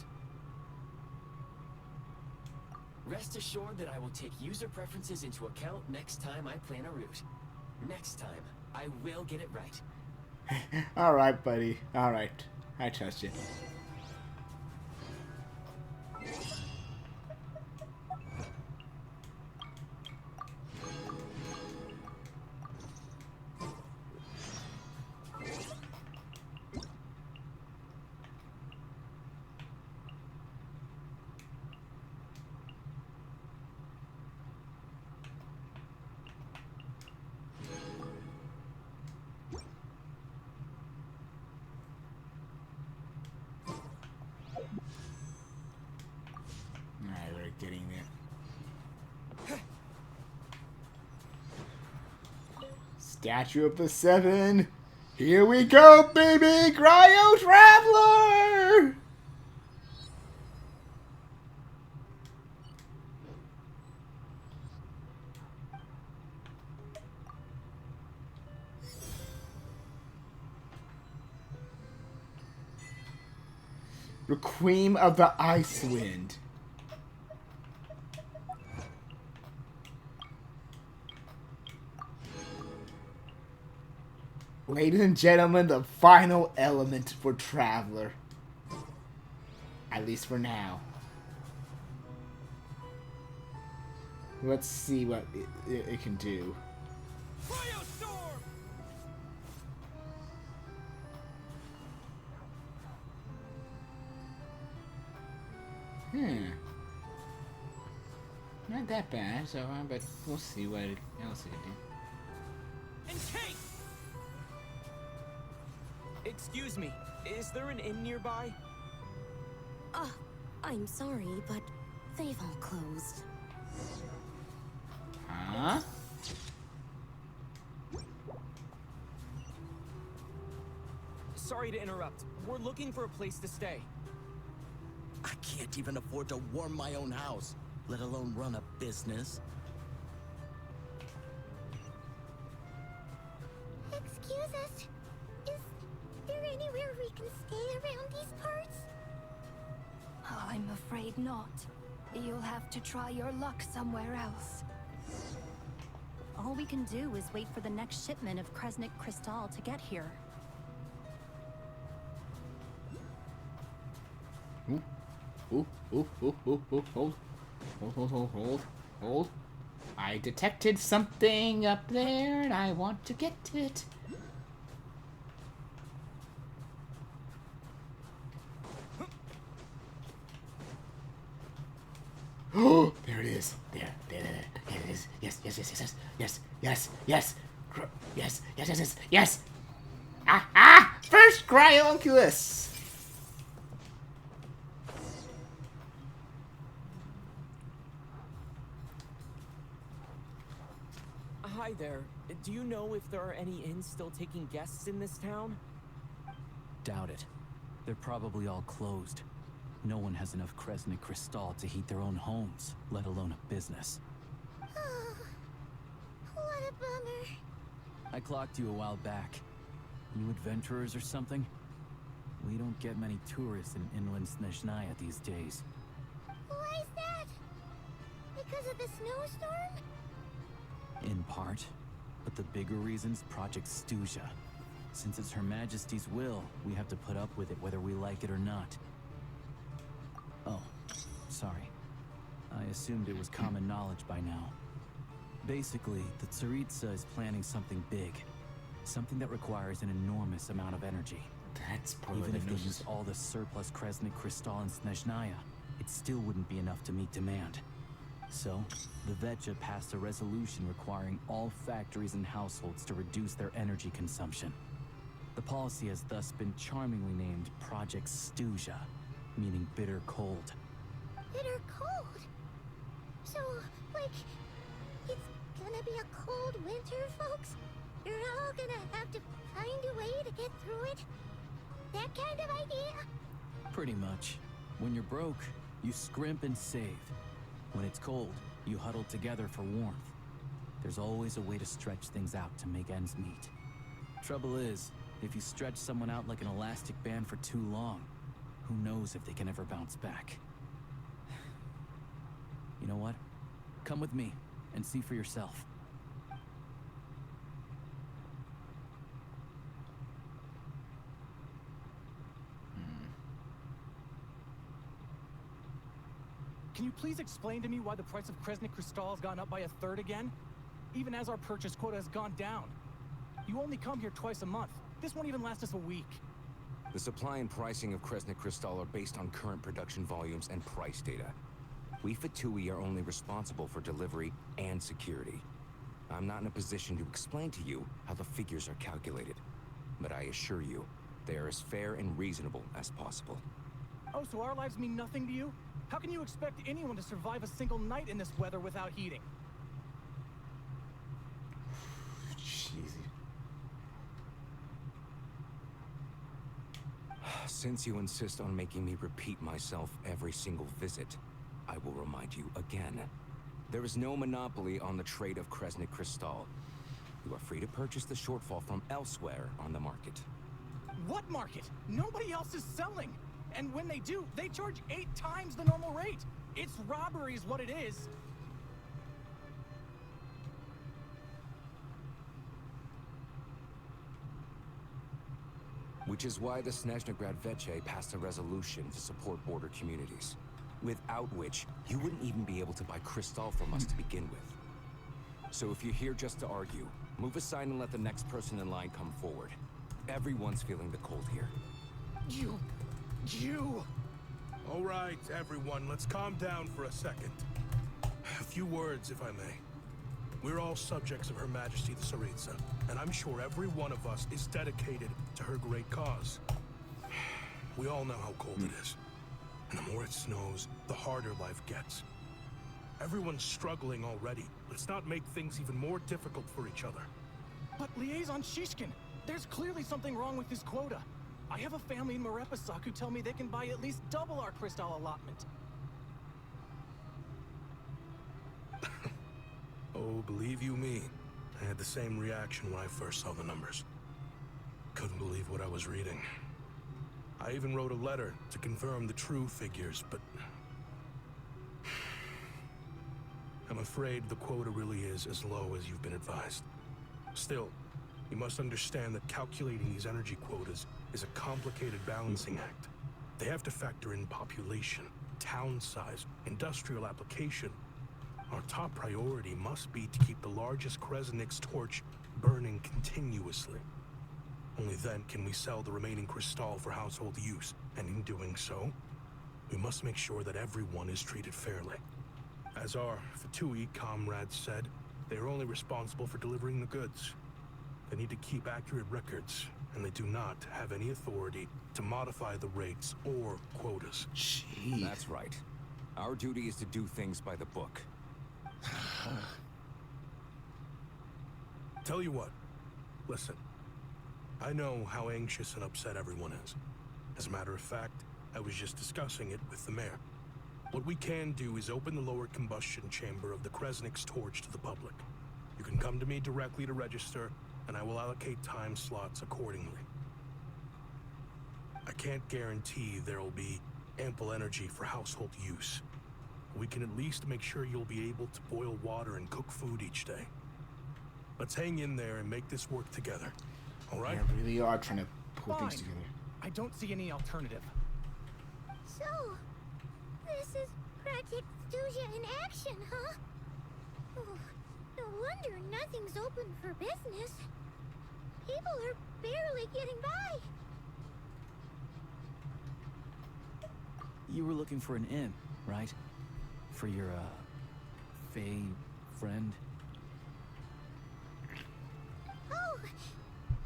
Rest assured that I will take user preferences into account next time I plan a route. Next time, I will get it right. Alright, buddy. Alright. I trust you. Alright, we're getting it. Statue of the Seven. Here we go, baby! Cryo Traveler! Requiem of the Ice Wind. Ladies and gentlemen, the final element for Traveler. At least for now. Let's see what it can do. Not that bad, so but we'll see what else it can do. Encase! Excuse me, is there an inn nearby? I'm sorry, but they've all closed. Huh? Sorry to interrupt. We're looking for a place to stay. I can't even afford to warm my own house, let alone run a business. Excuse us. Is there anywhere we can stay around these parts? I'm afraid not. You'll have to try your luck somewhere else. All we can do is wait for the next shipment of Kresnik Crystal to get here. Hold. I detected something up there and I want to get it. Oh, there it is. There it is. Yes. First Cryoculus. Hi there. Do you know if there are any inns still taking guests in this town? Doubt it. They're probably all closed. No one has enough Kresnik Crystal to heat their own homes, let alone a business. What Bummer. I clocked you a while back. You adventurers or something? We don't get many tourists in inland Sneznhaya these days. Why is that? Because of the snowstorm? In part. But the bigger reason's Project Stuja. Since it's Her Majesty's will, we have to put up with it whether we like it or not. Oh, sorry. I assumed it was common knowledge by now. Basically, the Tsaritsa is planning something big. Something that requires an enormous amount of energy. That's probably Even if they news. use all the surplus Kresnik Crystal in Sneznhaya, it still wouldn't be enough to meet demand. So, the Vetja passed a resolution requiring all factories and households to reduce their energy consumption. The policy has thus been charmingly named Project Stuja, meaning bitter cold. Bitter cold? So, like, it's gonna be a cold winter, folks? You're all gonna have to find a way to get through it? That kind of idea? Pretty much. When you're broke, you scrimp and save. When it's cold, you huddle together for warmth. There's always a way to stretch things out to make ends meet. Trouble is, if you stretch someone out like an elastic band for too long, who knows if they can ever bounce back. You know what? Come with me and see for yourself. Can you please explain to me why the price of Kresnik Crystal has gone up by 1/3 again? Even as our purchase quota has gone down. You only come here twice a month. This won't even last us a week. The supply and pricing of Kresnik Crystal are based on current production volumes and price data. We Fatui are only responsible for delivery and security. I'm not in a position to explain to you how the figures are calculated, but I assure you, they are as fair and reasonable as possible. Oh, so our lives mean nothing to you? How can you expect anyone to survive a single night in this weather without heating? Jeez. Since you insist on making me repeat myself every single visit, I will remind you again. There is no monopoly on the trade of Kresnik Crystal. You are free to purchase the shortfall from elsewhere on the market. What market? Nobody else is selling. And when they do, they charge 8 times the normal rate. It's robbery is what it is. Which is why the Snezhnegrad Veche passed a resolution to support border communities, without which you wouldn't even be able to buy crystal from us to begin with. So if you're here just to argue, move aside and let the next person in line come forward. Everyone's feeling the cold here. You... All right, everyone, let's calm down for a second. A few words, if I may. We're all subjects of Her Majesty the Tsaritsa, and I'm sure every one of us is dedicated to her great cause. We all know how cold it is. And the more it snows, the harder life gets. Everyone's struggling already. Let's not make things even more difficult for each other. But Liaison Shishkin, there's clearly something wrong with this quota. I have a family in Marepasak who tell me they can buy at least double our crystal allotment. Oh, believe you me, I had the same reaction when I first saw the numbers. Couldn't believe what I was reading. I even wrote a letter to confirm the true figures, but... I'm afraid the quota really is as low as you've been advised. Still, you must understand that calculating these energy quotas is a complicated balancing act. They have to factor in population, town size, industrial application. Our top priority must be to keep the largest Kresnik's torch burning continuously. Only then can we sell the remaining crystal for household use, and in doing so, we must make sure that everyone is treated fairly. As our Fatui comrades said, they are only responsible for delivering the goods. They need to keep accurate records, and they do not have any authority to modify the rates or quotas. Jeez. That's right. Our duty is to do things by the book. Tell you what, listen. I know how anxious and upset everyone is. As a matter of fact, I was just discussing it with the mayor. What we can do is open the lower combustion chamber of the Kresnik's torch to the public. You can come to me directly to register, and I will allocate time slots accordingly. I can't guarantee there will be ample energy for household use. We can at least make sure you'll be able to boil water and cook food each day. Let's hang in there and make this work together, all right? They really are trying to pull things Fine. together. I don't see any alternative. So, this is Project Stuja in action, huh? Oh, no wonder nothing's open for business. People are barely getting by. You were looking for an inn, right? For your, Fae friend? Oh,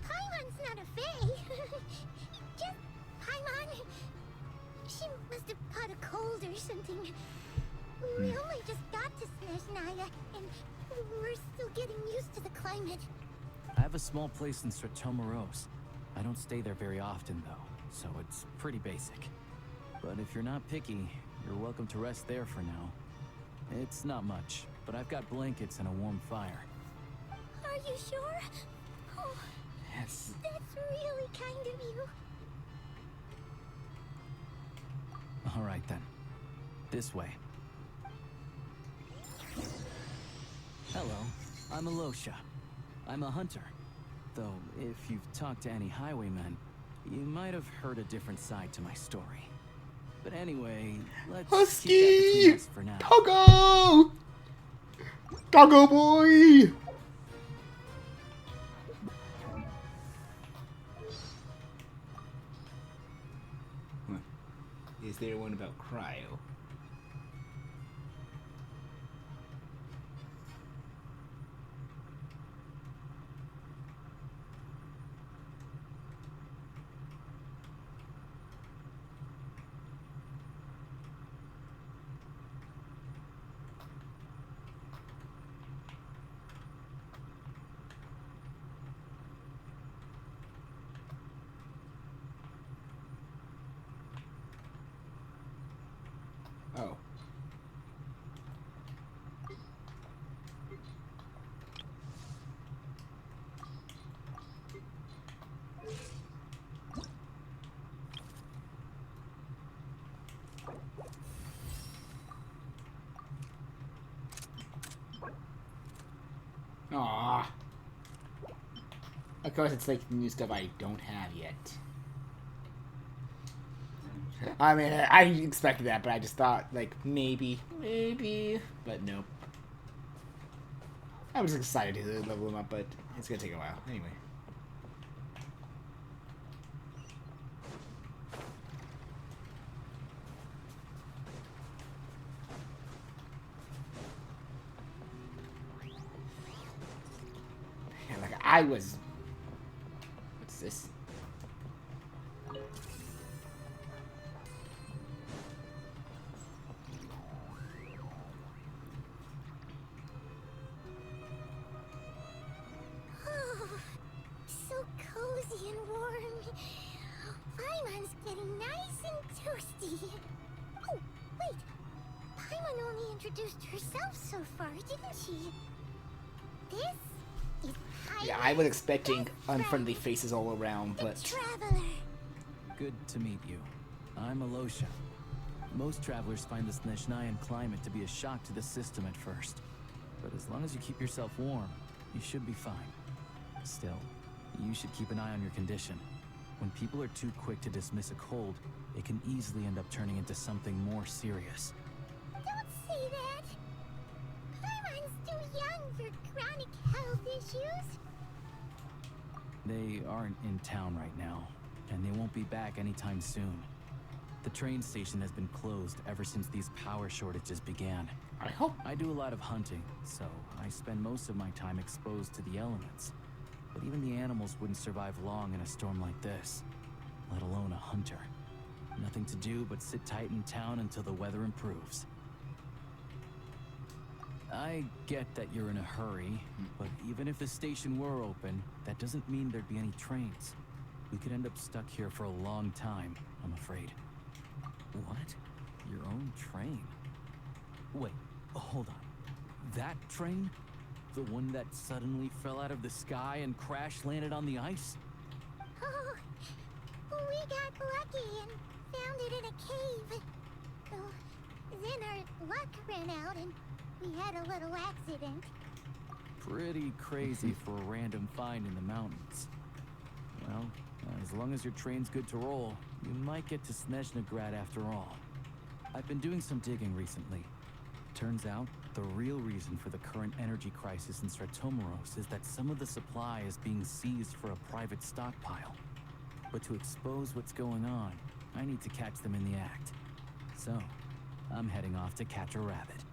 Paimon's not a fae. Just Paimon. She must have caught a cold or something. We only just got to Sneznhaya, and we're still getting used to the climate. I have a small place in Stratomaros. I don't stay there very often, though, so it's pretty basic. But if you're not picky, you're welcome to rest there for now. It's not much, but I've got blankets and a warm fire. Are you sure? Oh, Yes. that's really kind of you. All right, then. This way. Hello, I'm Alosha. I'm a hunter. Though, if you've talked to any highwaymen, you might have heard a different side to my story. But anyway, let's keep that between us for now. Doggo! Doggo boy! Is there one about cryo? Oh. Aww. Of course, it's like new stuff I don't have yet. I mean, I expected that, but I just thought, like, maybe, but nope. I was excited to level him up, but it's gonna take a while. Anyway. Yeah, like, I was... What's this? So cozy and warm. Paimon's getting nice and toasty. Oh, wait. Paimon only introduced herself so far, didn't she? This is Paimon's Yeah, I was expecting unfriendly faces all around, but... traveler. Good to meet you. I'm Alosha. Most travelers find the Sneznhayan climate to be a shock to the system at first. But as long as you keep yourself warm, you should be fine. Still, you should keep an eye on your condition. When people are too quick to dismiss a cold, it can easily end up turning into something more serious. Don't say that. Paimon's too young for chronic health issues. They aren't in town right now, and they won't be back anytime soon. The train station has been closed ever since these power shortages began. I hope. I do a lot of hunting, so I spend most of my time exposed to the elements. But even the animals wouldn't survive long in a storm like this, let alone a hunter. Nothing to do but sit tight in town until the weather improves. I get that you're in a hurry, but even if the station were open, that doesn't mean there'd be any trains. We could end up stuck here for a long time, I'm afraid. What? Your own train? Wait, hold on. That train? The one that suddenly fell out of the sky and crash landed on the ice? Oh, we got lucky and found it in a cave. Oh, then our luck ran out and we had a little accident. Pretty crazy for a random find in the mountains. Well, as long as your train's good to roll, you might get to Sneznhaya after all. I've been doing some digging recently. Turns out, the real reason for the current energy crisis in Stratomaros is that some of the supply is being seized for a private stockpile. But to expose what's going on, I need to catch them in the act. So, I'm heading off to catch a rabbit.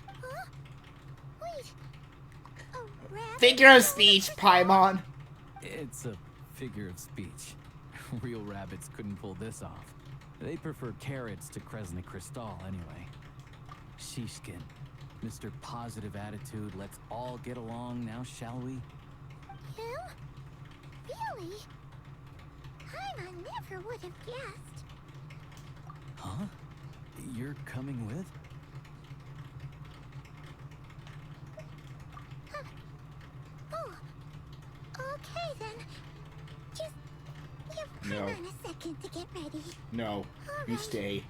Huh? Wait. A rabbit? Figure of speech, Paimon. It's a figure of speech. Real rabbits couldn't pull this off. They prefer carrots to Kresnik Crystal anyway. Shishkin, Mr. Positive Attitude, let's all get along now, shall we? Him? Really? I never would have guessed. Huh? You're coming with? Oh. Okay then. Just give No. Paimon a second to get ready. No, you Alright. stay.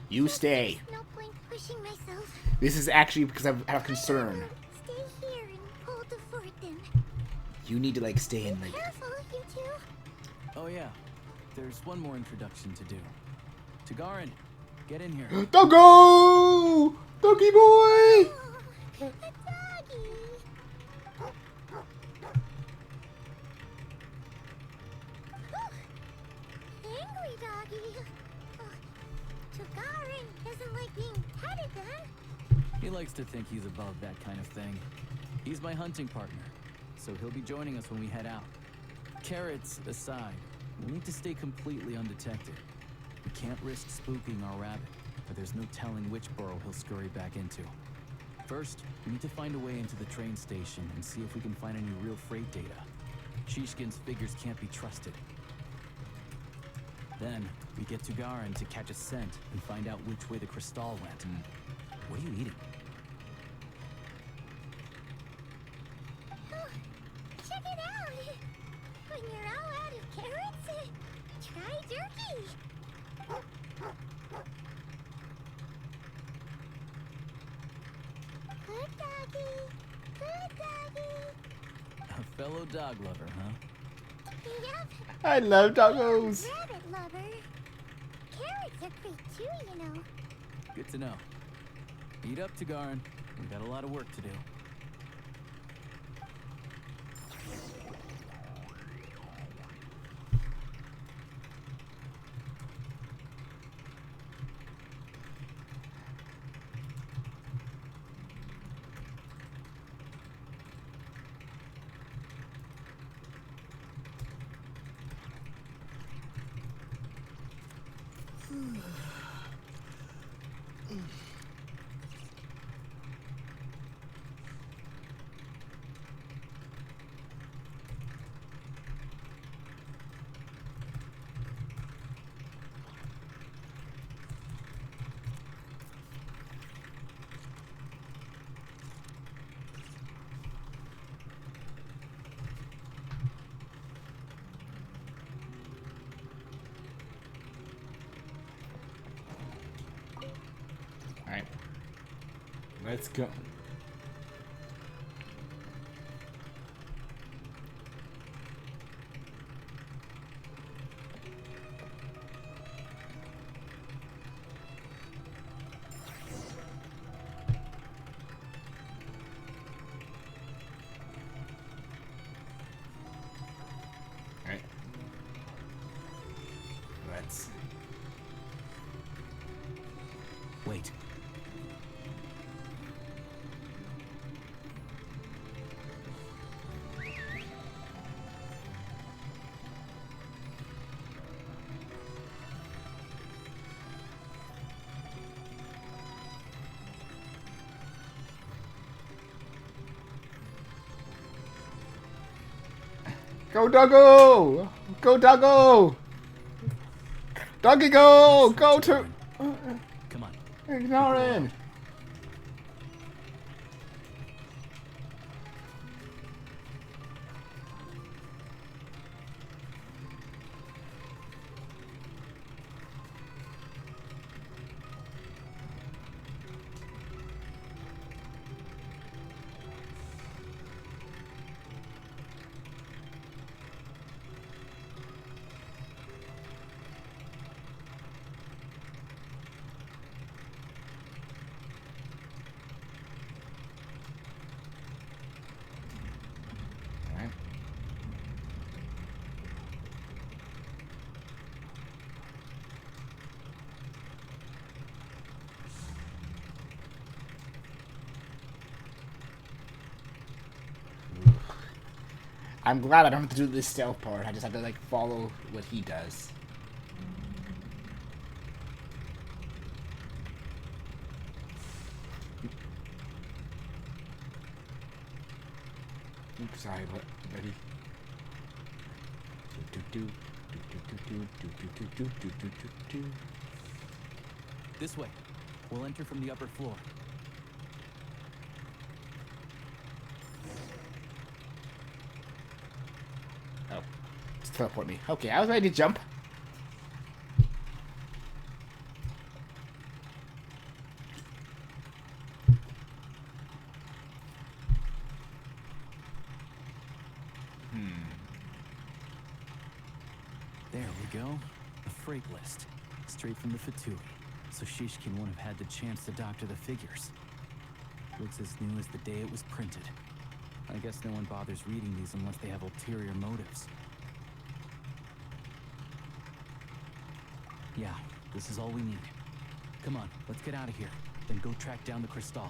You stay. No point pushing myself. This is actually because I have concern. Stay here and hold the fort then. You need to like stay in like. Careful, you two. Oh yeah, there's one more introduction to do. Tagarin, get in here. Doggo! Doggy boy! A doggy. Angry doggy. Tagarin doesn't like being petted then. He likes to think he's above that kind of thing. He's my hunting partner, so he'll be joining us when we head out. Carrots aside, we'll need to stay completely undetected. We can't risk spooking our rabbit, but there's no telling which burrow he'll scurry back into. First, we need to find a way into the train station and see if we can find any real freight data. Shishkin's figures can't be trusted. Then, we get to Garin to catch a scent and find out which way the crystal went. What are you eating? Oh, check it out. When you're all out of carrots, try jerky. Good doggy. Good doggy. A fellow dog lover, huh? Yep. I love doggos. Rabbit lover. Carrots are great too, you know. Good to know. Eat up, Tagarin. We've got a lot of work to do. Alright. Let's go. Alright. Let's. Wait. Go doggo! Go doggo! Doggy go! Go to. Come on. Ignore him. I'm glad I don't have to do this stealth part. I just have to, like, follow what he does. Oops, sorry, but ready. This way. We'll enter from the upper floor. Oh. Just teleport me. Okay, I was ready to jump. There we go. The freight list. Straight from the Fatui. So Shishkin won't have had the chance to doctor the figures. Looks as new as the day it was printed. I guess no one bothers reading these unless they have ulterior motives. Yeah, this is all we need. Come on, let's get out of here. Then go track down the Crystal.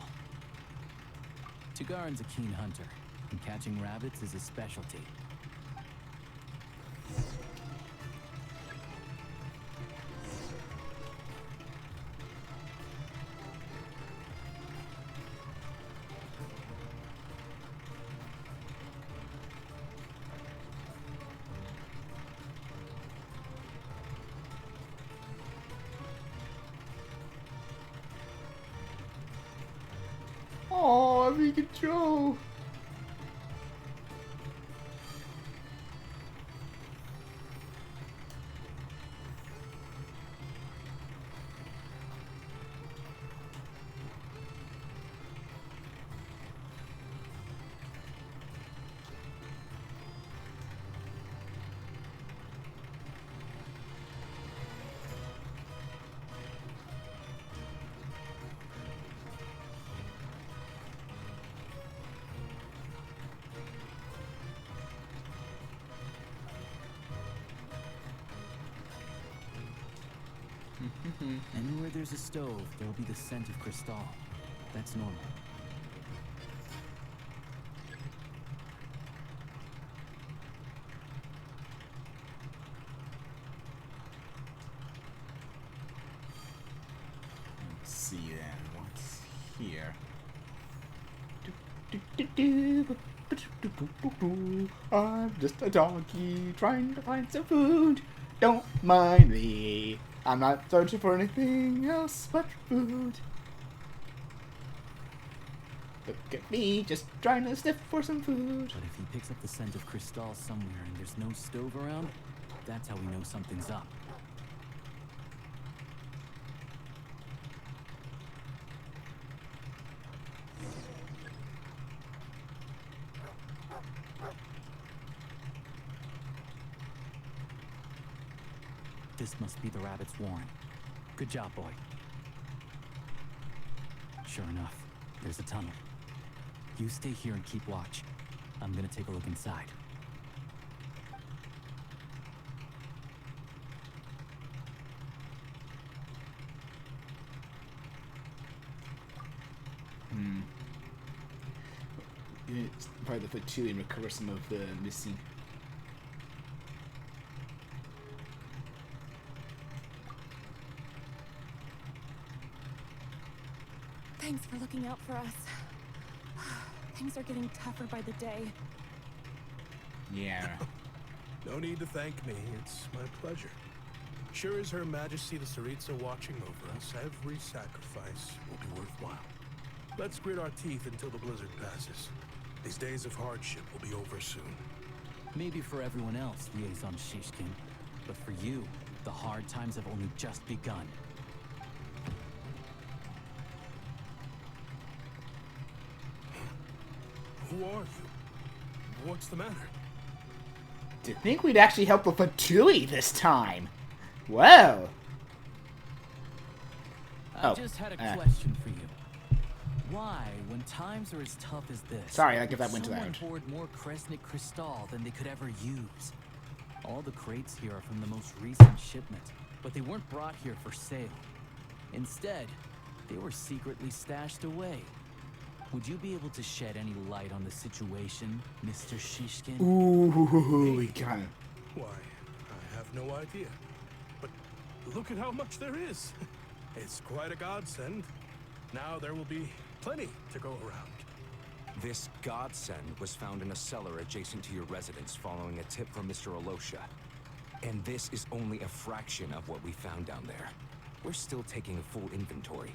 Tugarin's a keen hunter, and catching rabbits is his specialty. Oh, we control. Anywhere there's a stove, there'll be the scent of Crystal. That's normal. Let's see then. What's here? I'm just a donkey trying to find some food. Don't mind me. I'm not searching for anything else but food. Look at me, just trying to sniff for some food. But if he picks up the scent of Crystal somewhere and there's no stove around, that's how we know something's up. This must be the rabbit's warren. Good job, boy. Sure enough, there's a tunnel. You stay here and keep watch. I'm gonna take a look inside. It's probably the Fatui and recover some of the missing. Thanks for looking out for us. Things are getting tougher by the day. Yeah. No need to thank me. It's my pleasure. Sure as Her Majesty the Tsaritsa watching over us, every sacrifice will be worthwhile. Let's grit our teeth until the blizzard passes. These days of hardship will be over soon. Maybe for everyone else, Liaison Shishkin, but for you, the hard times have only just begun. Who are you? What's the matter? Did think we'd actually help the Fatui this time. Well. I just had a question for you. Why, when times are as tough as this, sorry, I give that one to someone that. hoard more Kresnik Crystal than they could ever use? All the crates here are from the most recent shipment, but they weren't brought here for sale. Instead, they were secretly stashed away. Would you be able to shed any light on the situation, Mr. Shishkin? Ooh, we got him. Why, I have no idea. But look at how much there is. It's quite a godsend. Now there will be plenty to go around. This godsend was found in a cellar adjacent to your residence following a tip from Mr. Alosha. And this is only a fraction of what we found down there. We're still taking a full inventory.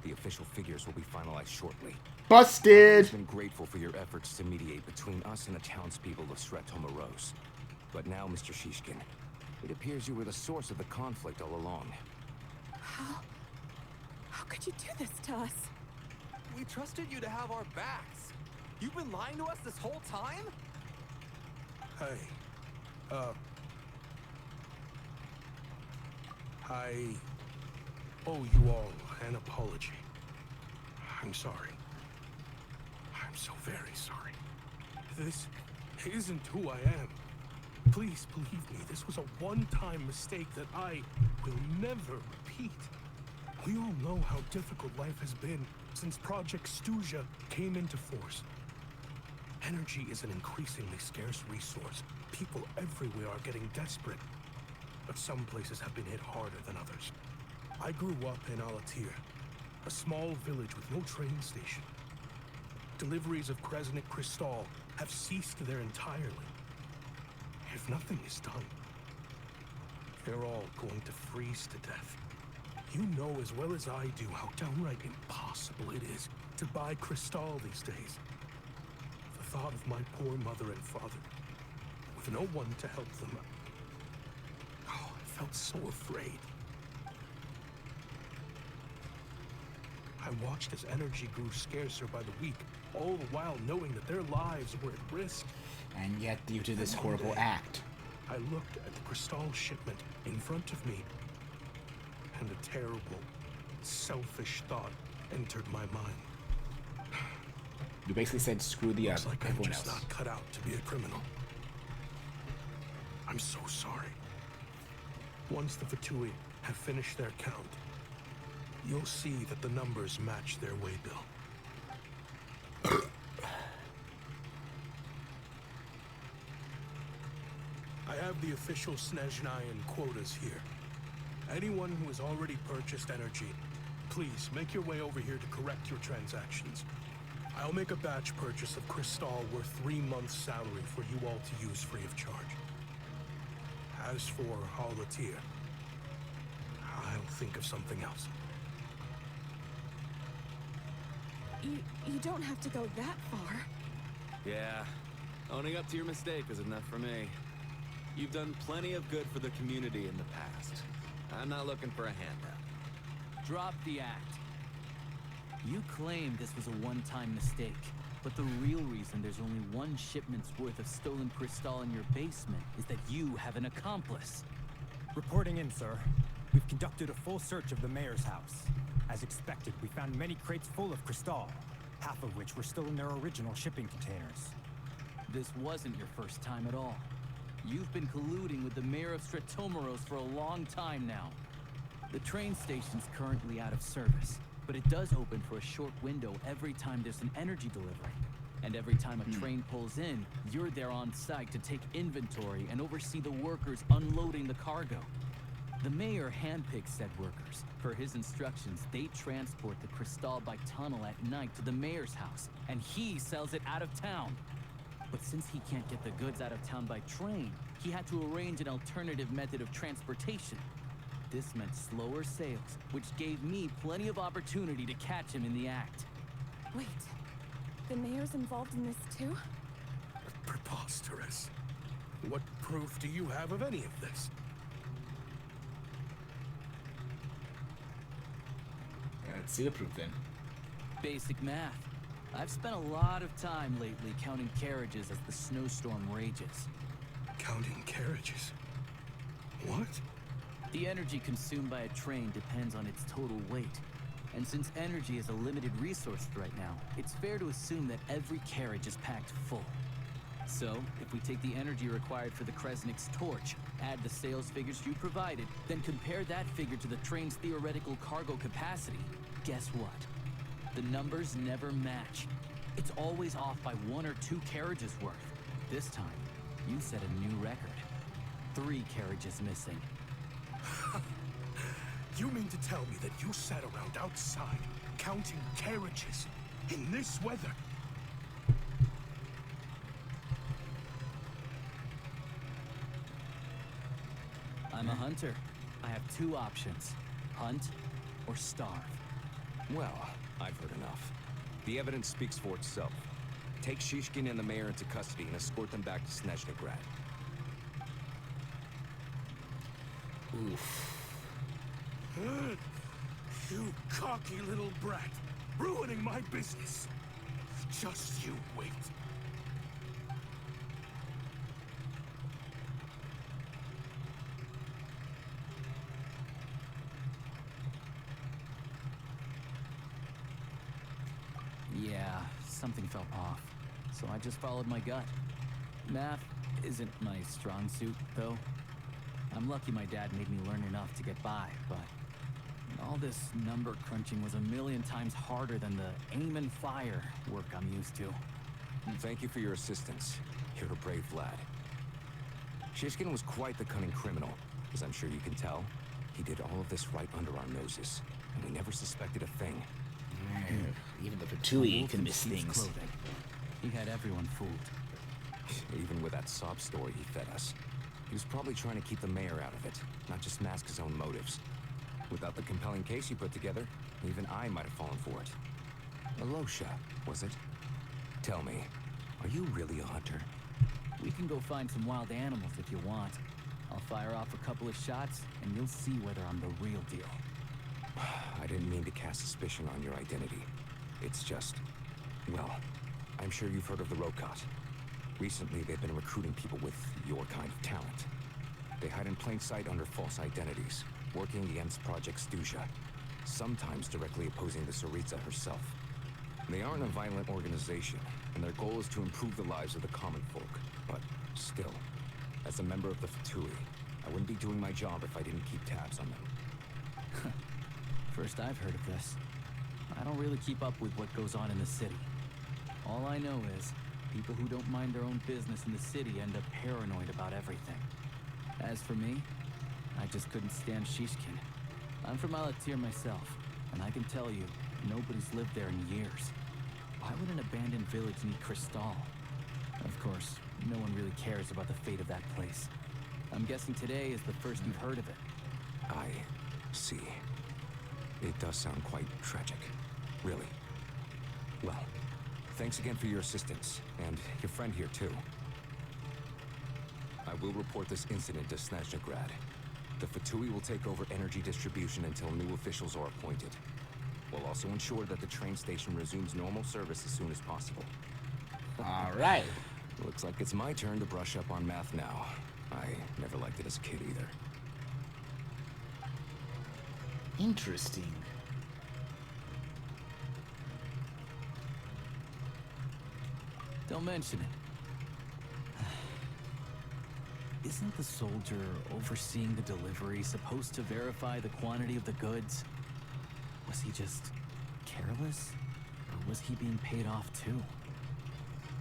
The official figures will be finalized shortly. Busted! I've been grateful for your efforts to mediate between us and the townspeople of Sretomorose. But now, Mr. Shishkin, it appears you were the source of the conflict all along. How could you do this to us? We trusted you to have our backs. You've been lying to us this whole time? Hey, I owe you all an apology. I'm sorry. I'm so very sorry. This isn't who I am. Please believe me, this was a one-time mistake that I will never repeat. We all know how difficult life has been since Project Stuja came into force. Energy is an increasingly scarce resource. People everywhere are getting desperate. But some places have been hit harder than others. I grew up in Alatir, a small village with no train station. Deliveries of Kresnik Crystal have ceased there entirely. If nothing is done, they're all going to freeze to death. You know as well as I do how downright impossible it is to buy Crystal these days. The thought of my poor mother and father, with no one to help them, oh, I felt so afraid. I watched as energy grew scarcer by the week, all the while knowing that their lives were at risk. And yet, due to this horrible act, I looked at the Crystal shipment in front of me, and a terrible, selfish thought entered my mind. you basically said, screw the Looks like I'm everyone just else. not cut out to be a criminal. I'm so sorry. Once the Fatui have finished their count, you'll see that the numbers match their waybill. I have the official Sneznhayan quotas here. Anyone who has already purchased energy, please make your way over here to correct your transactions. I'll make a batch purchase of Crystal worth 3 months' salary for you all to use free of charge. As for Alatir, I'll think of something else. You don't have to go that far. Yeah, owning up to your mistake is enough for me. You've done plenty of good for the community in the past. I'm not looking for a handout. Drop the act. You claim this was a one-time mistake, but the real reason there's only one shipment's worth of stolen crystal in your basement is that you have an accomplice. Reporting in, sir. We've conducted a full search of the mayor's house. As expected, we found many crates full of crystal, half of which were still in their original shipping containers. This wasn't your first time at all. You've been colluding with the mayor of Sretomorose for a long time now. The train station's currently out of service, but it does open for a short window every time there's an energy delivery. And every time a train pulls in, you're there on site to take inventory and oversee the workers unloading the cargo. The mayor handpicks said workers. Per his instructions, they transport the crystal by tunnel at night to the mayor's house, and he sells it out of town. But since he can't get the goods out of town by train, he had to arrange an alternative method of transportation. This meant slower sales, which gave me plenty of opportunity to catch him in the act. Wait, the mayor's involved in this too? Preposterous. What proof do you have of any of this? Let's see the proof then. Basic math. I've spent a lot of time lately counting carriages as the snowstorm rages. Counting carriages? What? The energy consumed by a train depends on its total weight. And since energy is a limited resource right now, it's fair to assume that every carriage is packed full. So, if we take the energy required for the Kresnik's torch, add the sales figures you provided, then compare that figure to the train's theoretical cargo capacity, guess what? The numbers never match. It's always off by 1 or 2 carriages worth. This time, you set a new record. 3 carriages missing. You mean to tell me that you sat around outside, counting carriages, in this weather? I'm a hunter. I have 2 options. Hunt or starve. Well, I've heard enough. The evidence speaks for itself. Take Shishkin and the mayor into custody and escort them back to Sneznhaya. Oof. You cocky little brat, ruining my business. Just you wait. Yeah, something felt off. So I just followed my gut. Math isn't my strong suit, though. I'm lucky my dad made me learn enough to get by, but all this number crunching was a million times harder than the aim and fire work I'm used to. Thank you for your assistance. You're a brave lad. Shishkin was quite the cunning criminal, as I'm sure you can tell. He did all of this right under our noses, and we never suspected a thing. Even the Fatui can miss things. Clothing. He had everyone fooled. Even with that sob story he fed us. He was probably trying to keep the mayor out of it, not just mask his own motives. Without the compelling case he put together, even I might have fallen for it. Alosha, was it? Tell me, are you really a hunter? We can go find some wild animals if you want. I'll fire off a couple of shots, and you'll see whether I'm the real deal. I didn't mean to cast suspicion on your identity. It's just... well, I'm sure you've heard of the Rokat. Recently, they've been recruiting people with your kind of talent. They hide in plain sight under false identities, working against Project Stuja, sometimes directly opposing the Tsaritsa herself. They aren't a violent organization, and their goal is to improve the lives of the common folk. But still, as a member of the Fatui, I wouldn't be doing my job if I didn't keep tabs on them. First I've heard of this. I don't really keep up with what goes on in the city. All I know is, people who don't mind their own business in the city end up paranoid about everything. As for me, I just couldn't stand Shishkin. I'm from Alatir myself, and I can tell you, nobody's lived there in years. Why would an abandoned village need Crystal? Of course, no one really cares about the fate of that place. I'm guessing today is the first you've heard of it. I see. It does sound quite tragic. Really. Well, thanks again for your assistance, and your friend here too. I will report this incident to Sneznhaya. The Fatui will take over energy distribution until new officials are appointed. We'll also ensure that the train station resumes normal service as soon as possible. All right. Looks like it's my turn to brush up on math now. I never liked it as a kid either. Interesting. Don't mention it. Isn't the soldier overseeing the delivery supposed to verify the quantity of the goods? Was he just careless? Or was he being paid off too?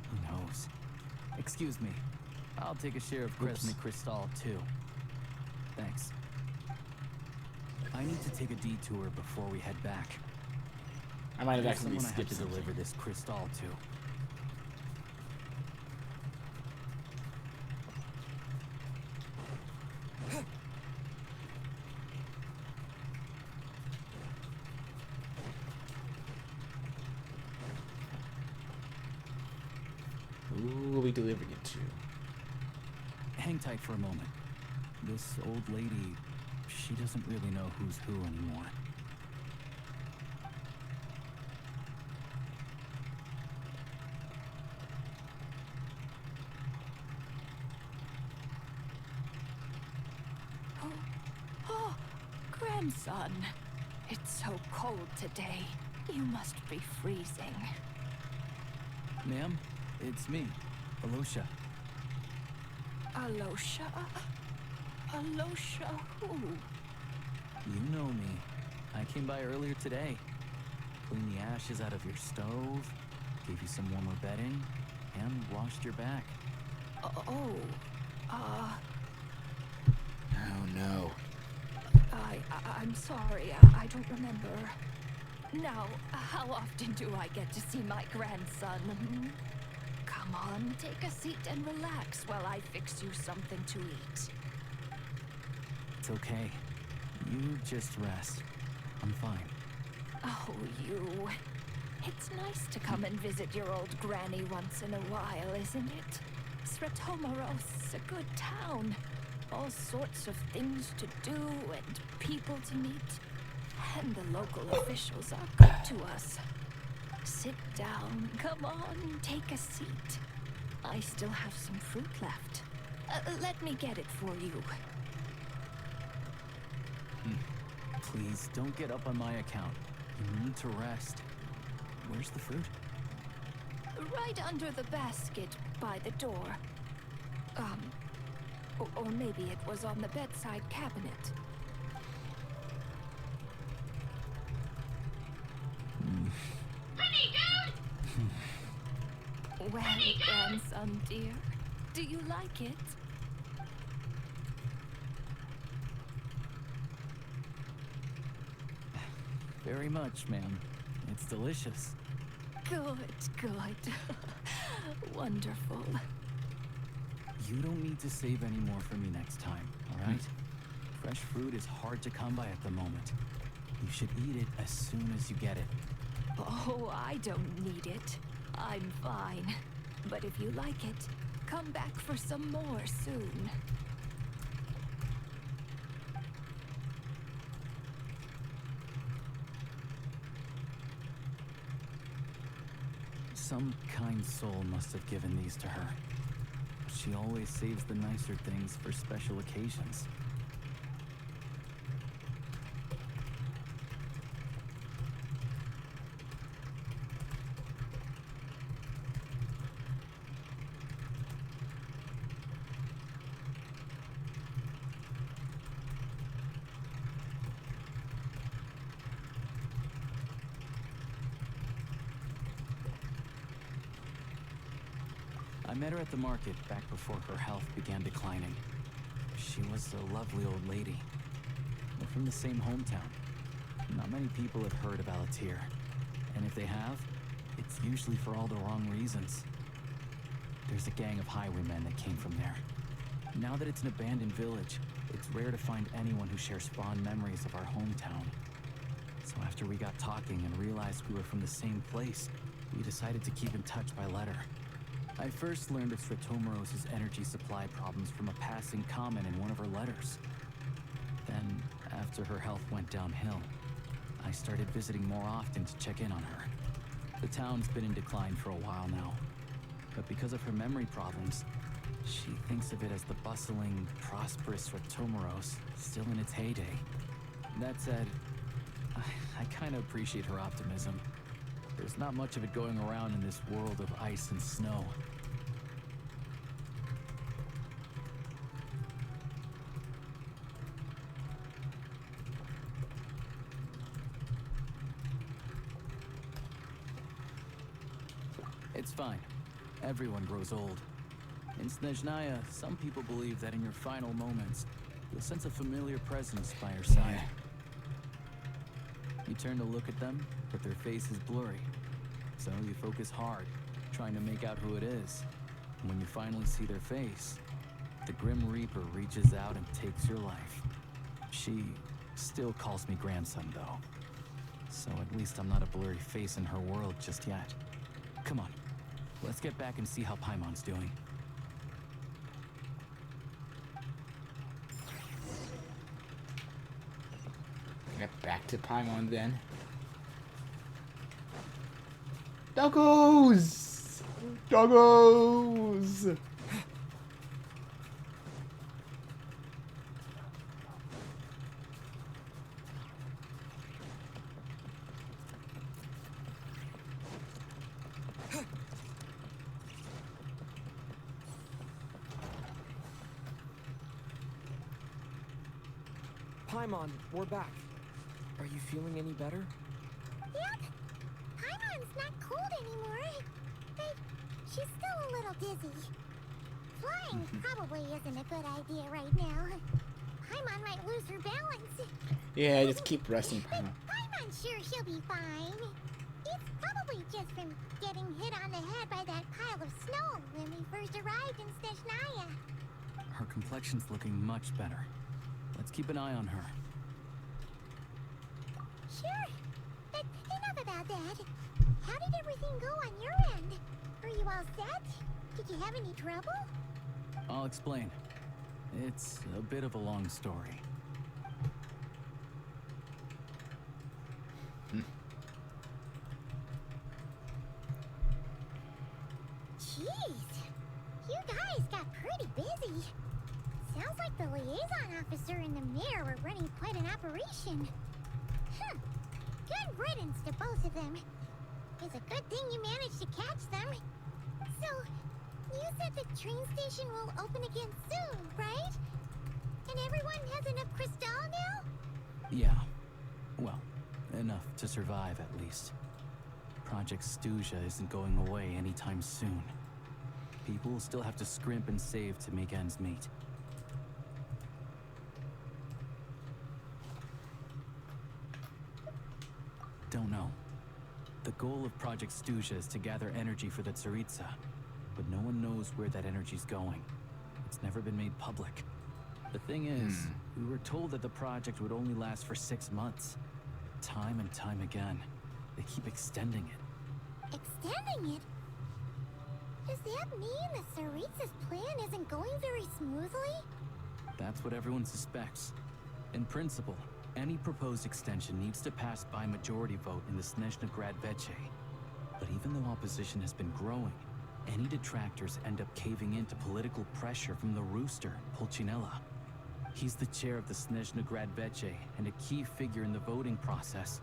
Who knows? Excuse me. I'll take a share of Kresnik Crystal too. Thanks. I need to take a detour before we head back. I might have There's accidentally someone I have skipped to deliver this crystal to. Who will we delivering it to? Hang tight for a moment. This old lady, she doesn't really know who's who anymore. Oh, grandson. It's so cold today. You must be freezing. Ma'am, it's me, Alosha. Alosha? Alosha who? You know me. I came by earlier today. cleaned the ashes out of your stove, gave you some warmer bedding, and washed your back. Oh no. I'm sorry, I don't remember. Now, how often do I get to see my grandson? Hmm? Come on, take a seat and relax while I fix you something to eat. It's okay. You just rest. I'm fine. Oh, you. It's nice to come and visit your old granny once in a while, isn't it? Sretomaros, a good town. All sorts of things to do and people to meet. And the local officials are good to us. Sit down, come on, take a seat. I still have some fruit left. Let me get it for you. Please, don't get up on my account. You need to rest. Where's the fruit? Right under the basket by the door. Or maybe it was on the bedside cabinet. Honey, dude! Well, grandson dear, do you like it? Very much, ma'am. It's delicious. Good, good. Wonderful. You don't need to save any more for me next time, all right? Fresh fruit is hard to come by at the moment. You should eat it as soon as you get it. Oh, I don't need it. I'm fine. But if you like it, come back for some more soon. Some kind soul must have given these to her. She always saves the nicer things for special occasions. I met her at the market back before her health began declining. She was a lovely old lady. We're from the same hometown. Not many people have heard of Alatir. And if they have, it's usually for all the wrong reasons. There's a gang of highwaymen that came from there. Now that it's an abandoned village, it's rare to find anyone who shares fond memories of our hometown. So after we got talking and realized we were from the same place, we decided to keep in touch by letter. I first learned of Sretomaros' energy supply problems from a passing comment in one of her letters. Then, after her health went downhill, I started visiting more often to check in on her. The town's been in decline for a while now, but because of her memory problems, she thinks of it as the bustling, prosperous Sretomaros still in its heyday. That said, I kind of appreciate her optimism. There's not much of it going around in this world of ice and snow. It's fine. Everyone grows old. In Sneznhaya, some people believe that in your final moments, you'll sense a familiar presence by your side. You turn to look at them, but their face is blurry. So you focus hard, trying to make out who it is. And when you finally see their face, the Grim Reaper reaches out and takes your life. She still calls me grandson, though. So at least I'm not a blurry face in her world just yet. Come on, let's get back and see how Paimon's doing. Get back to Paimon then. Doggos! Doggos! Paimon, we're back. Are you feeling any better? Yep, Paimon's not cold anymore, but she's still a little dizzy. Flying probably isn't a good idea right now. Paimon might lose her balance. Yeah, just keep resting, Paimon. Paimon's sure she'll be fine. It's probably just from getting hit on the head by that pile of snow when we first arrived in Sneznhaya. Her complexion's looking much better. Let's keep an eye on her. Sure, but enough about that. How did everything go on your end? Are you all set? Did you have any trouble? I'll explain. It's a bit of a long story. Jeez, you guys got pretty busy. Sounds like the liaison officer and the mayor were running quite an operation. Huh. Good riddance to both of them. It's a good thing you managed to catch them. So, you said the train station will open again soon, right? And everyone has enough crystal now? Yeah. Well, enough to survive at least. Project Stuja isn't going away anytime soon. People will still have to scrimp and save to make ends meet. Don't know. The goal of Project Stuja is to gather energy for the Tsaritsa, but no one knows where that energy's going. It's never been made public. The thing is, we were told that the project would only last for 6 months. Time and time again, they keep extending it. Extending it? Does that mean the Tsaritsa's plan isn't going very smoothly? That's what everyone suspects. In principle, any proposed extension needs to pass by majority vote in the Sneznhaya Veche. But even though opposition has been growing, any detractors end up caving into political pressure from the Rooster, Pulcinella. He's the chair of the Sneznhaya Veche and a key figure in the voting process.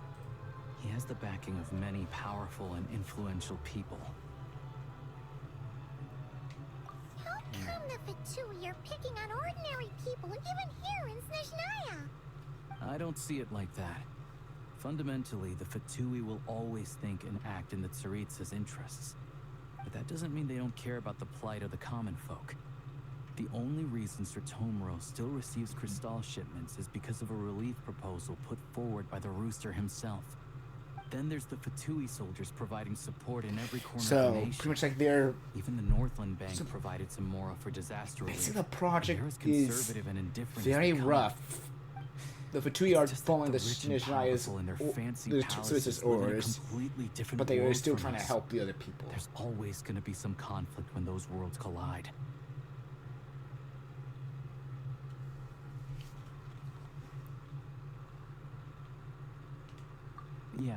He has the backing of many powerful and influential people. How come the Fatui are picking on ordinary people even here in Sneznhaya? I don't see it like that. Fundamentally, the Fatui will always think and act in the Tsaritsa's interests. But that doesn't mean they don't care about the plight of the common folk. The only reason Sretomaro still receives crystal shipments is because of a relief proposal put forward by the Rooster himself. Then there's the Fatui soldiers providing support in every corner of the nation. Pretty much like they're... Even the Northland Bank provided some mora for disaster relief. Basically the project They're as is conservative and indifferent very as they come. rough. The Fatui are following the Snezhnaya's orders, but they are still trying to help the other people. There's always going to be some conflict when those worlds collide. Yeah,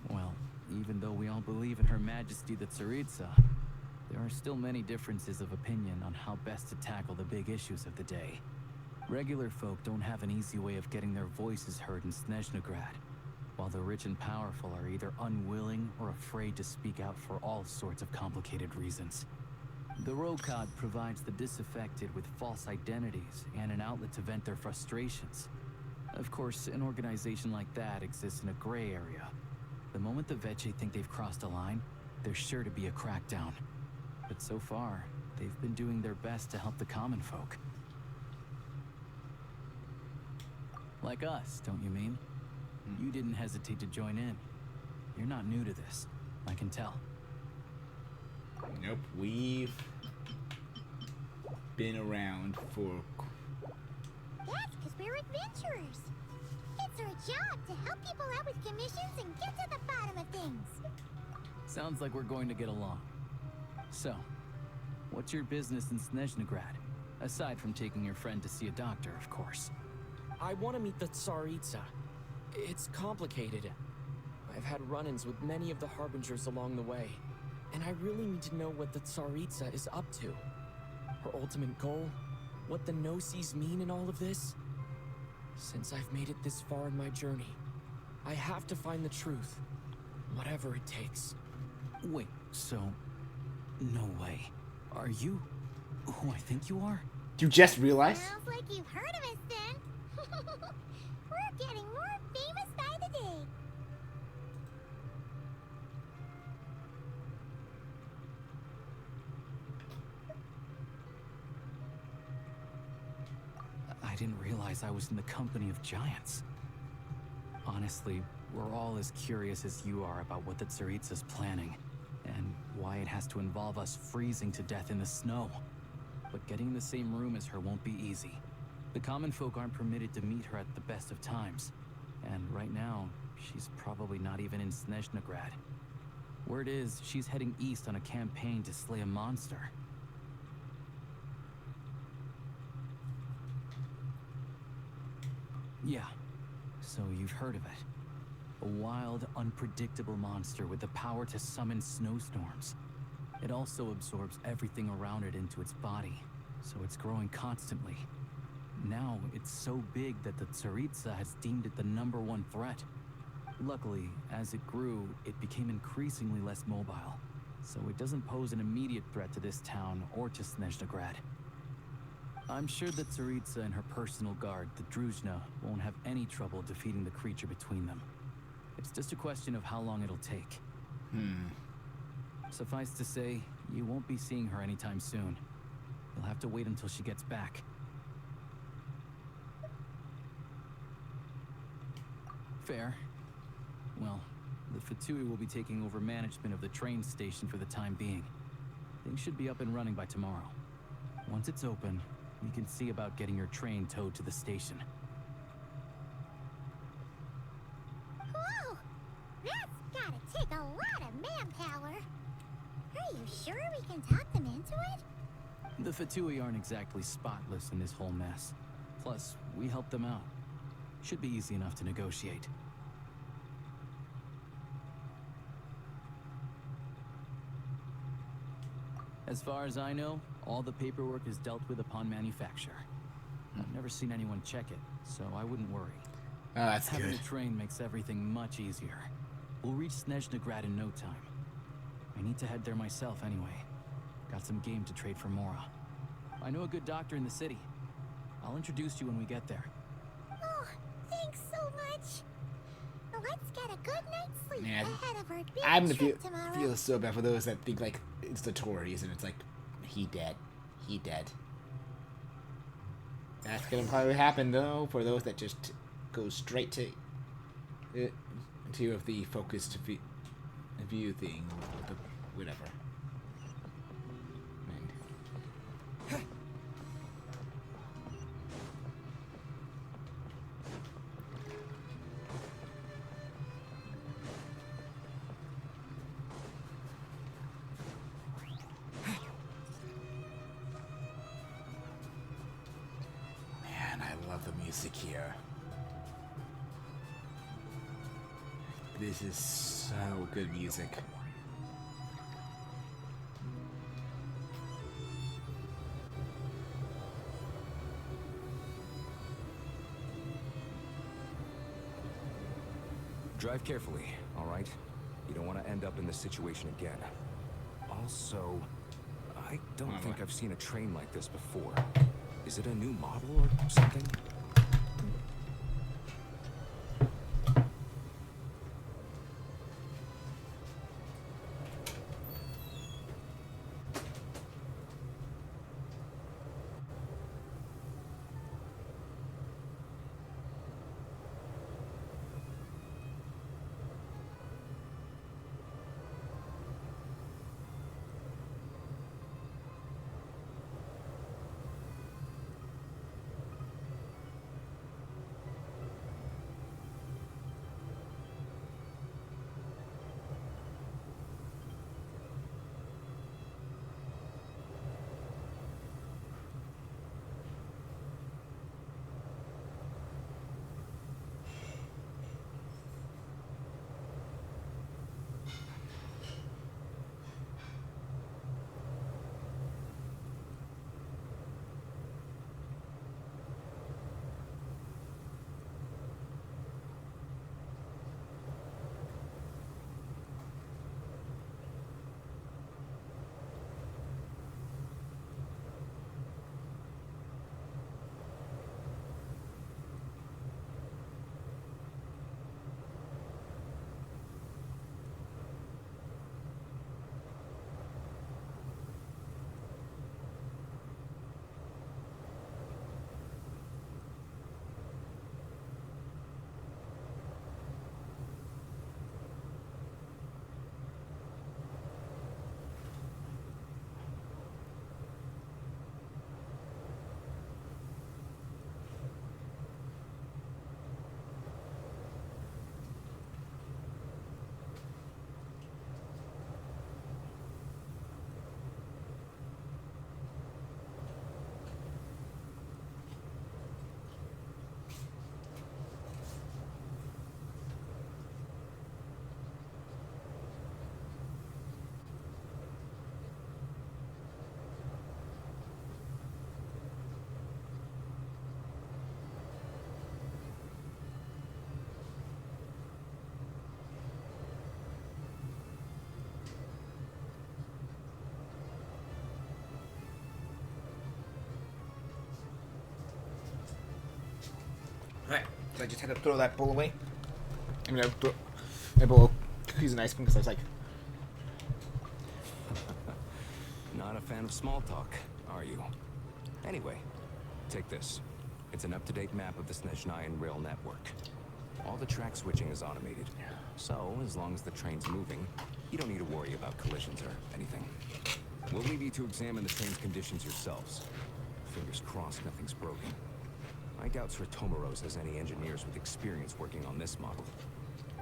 well, even though we all believe in Her Majesty the Tsaritsa, there are still many differences of opinion on how best to tackle the big issues of the day. Regular folk don't have an easy way of getting their voices heard in Sneznhaya, while the rich and powerful are either unwilling or afraid to speak out for all sorts of complicated reasons. The Rokad provides the disaffected with false identities and an outlet to vent their frustrations. Of course, an organization like that exists in a gray area. The moment the Veche think they've crossed a line, there's sure to be a crackdown. But so far, they've been doing their best to help the common folk. Like us, don't you mean? You didn't hesitate to join in. You're not new to this, I can tell. Nope, we've been around for... That's because we're adventurers. It's our job to help people out with commissions and get to the bottom of things. Sounds like we're going to get along. So, what's your business in Sneznhaya? Aside from taking your friend to see a doctor, of course. I want to meet the Tsaritsa. It's complicated. I've had run-ins with many of the Harbingers along the way, and I really need to know what the Tsaritsa is up to. Her ultimate goal, what the Gnosis mean in all of this. Since I've made it this far in my journey, I have to find the truth, whatever it takes. Wait, so... no way. Are you who I think you are? You just realized? Sounds like you've heard of us then. We're getting more famous by the day. didn't realize I was in the company of giants. Honestly, we're all as curious as you are about what the Tsaritsa's planning, and why it has to involve us freezing to death in the snow. But getting in the same room as her won't be easy. The common folk aren't permitted to meet her at the best of times, and right now, she's probably not even in Sneznhaya. Word is, she's heading east on a campaign to slay a monster. Yeah, so you've heard of it. A wild, unpredictable monster with the power to summon snowstorms. It also absorbs everything around it into its body, so it's growing constantly. Now, it's so big that the Tsaritsa has deemed it the #1 threat. Luckily, as it grew, it became increasingly less mobile, so it doesn't pose an immediate threat to this town or to Sneznhaya. I'm sure the Tsaritsa and her personal guard, the Druzhna, won't have any trouble defeating the creature between them. It's just a question of how long it'll take. Suffice to say, you won't be seeing her anytime soon. You'll have to wait until she gets back. Fair. Well, the Fatui will be taking over management of the train station for the time being. Things should be up and running by tomorrow. Once it's open, we can see about getting your train towed to the station. Whoa! That's gotta take a lot of manpower. Are you sure we can talk them into it? The Fatui aren't exactly spotless in this whole mess. Plus, we helped them out. Should be easy enough to negotiate. As far as I know, all the paperwork is dealt with upon manufacture. I've never seen anyone check it, so I wouldn't worry. Oh, that's Having good. a train makes everything much easier. We'll reach Sneznhaya in no time. I need to head there myself anyway. Got some game to trade for Mora. I know a good doctor in the city. I'll introduce you when we get there. Oh, thanks so much. Let's get a good night's sleep Man, ahead of our big I'm gonna trip tomorrow. feel so bad for those that think like it's the Tories and it's like he dead. That's gonna probably happen though for those that just go straight to the focused view thing or the whatever. Music here. This is so good music. Drive carefully, all right? You don't want to end up in this situation again. Also, I don't think I've seen a train like this before. Is it a new model or something? So I just had to throw that bowl away. I mean, that bowl of cookies and ice cream because I was like, Not a fan of small talk, are you? Anyway, take this. It's an up-to-date map of the Sneznhaya rail network. All the track switching is automated. So, as long as the train's moving, you don't need to worry about collisions or anything. We'll leave you to examine the train's conditions yourselves. Fingers crossed nothing's broken. I doubt Sratomaros has any engineers with experience working on this model.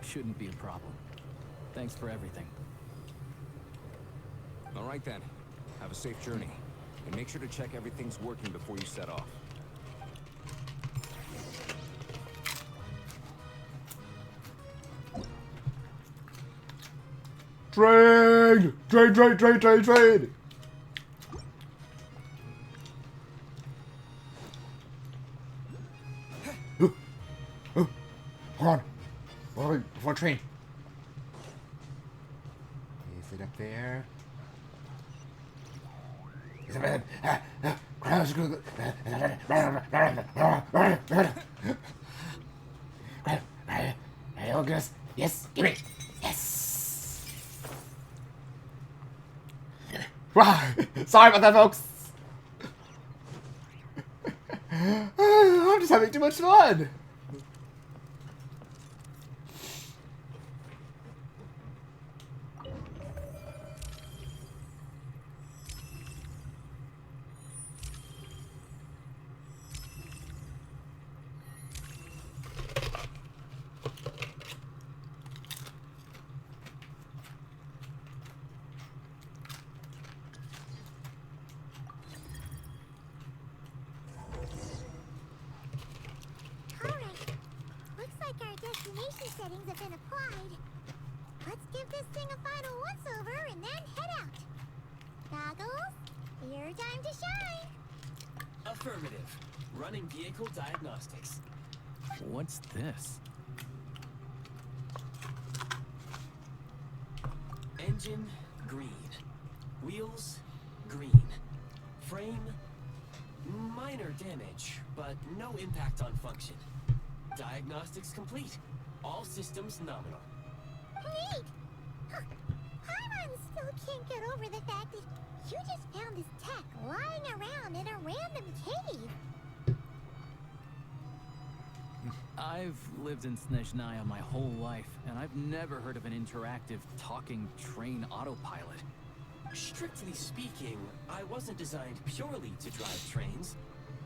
Shouldn't be a problem. Thanks for everything. All right then. Have a safe journey. And make sure to check everything's working before you set off. trade! Trade, trade, trade, trade, trade! Hold on. Before train. Is it up there? Is it bad? Yes, give me. Yes. Wow. Sorry about that, folks. I'm just having too much fun. Settings have been applied. Let's give this thing a final once-over and then head out. Goggles, your time to shine. Affirmative. Running vehicle diagnostics. What's this? Engine, green. Wheels, green. Frame, minor damage, but no impact on function. Diagnostics complete. All systems nominal. Neat! Huh. Paimon still can't get over the fact that you just found this tech lying around in a random cave. I've lived in Sneznhaya my whole life, and I've never heard of an interactive, talking train autopilot. Strictly speaking, I wasn't designed purely to drive trains.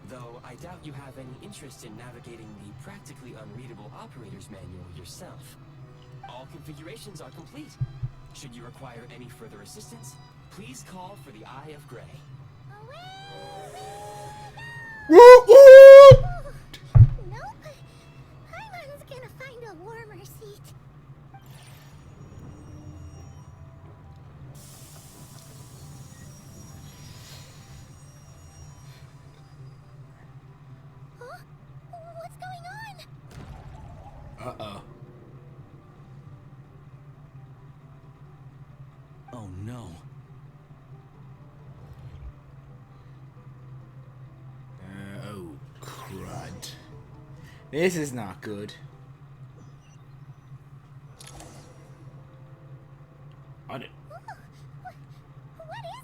Though I doubt you have any interest in navigating the practically unreadable operator's manual yourself. All configurations are complete. Should you require any further assistance, please call for the Eye of Grey. Whoop, whoop! Nope. Paimon's gonna find a warmer seat. What's going on? Uh-oh. Oh no. Oh, crud. This is not good. What is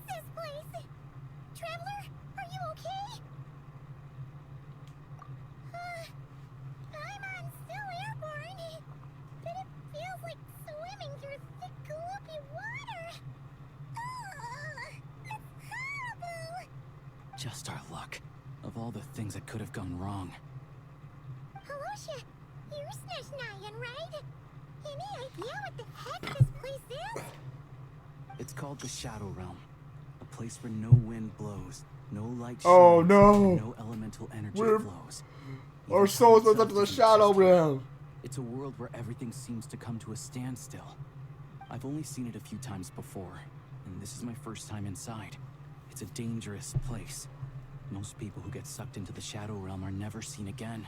this place? Traveler, are you okay? Paimon's still airborne, but it feels like swimming through thick, gloopy water. It's horrible. Just our luck. Of all the things that could have gone wrong. Halosha, you're Sneznhayan, right? Any idea what the heck this place is? It's called the Shadow Realm. A place where no wind blows, no light shines, Oh no! and no elemental energy flows. Our souls went up to the Shadow Realm. It's a world where everything seems to come to a standstill. I've only seen it a few times before, and this is my first time inside. It's a dangerous place. Most people who get sucked into the Shadow Realm are never seen again.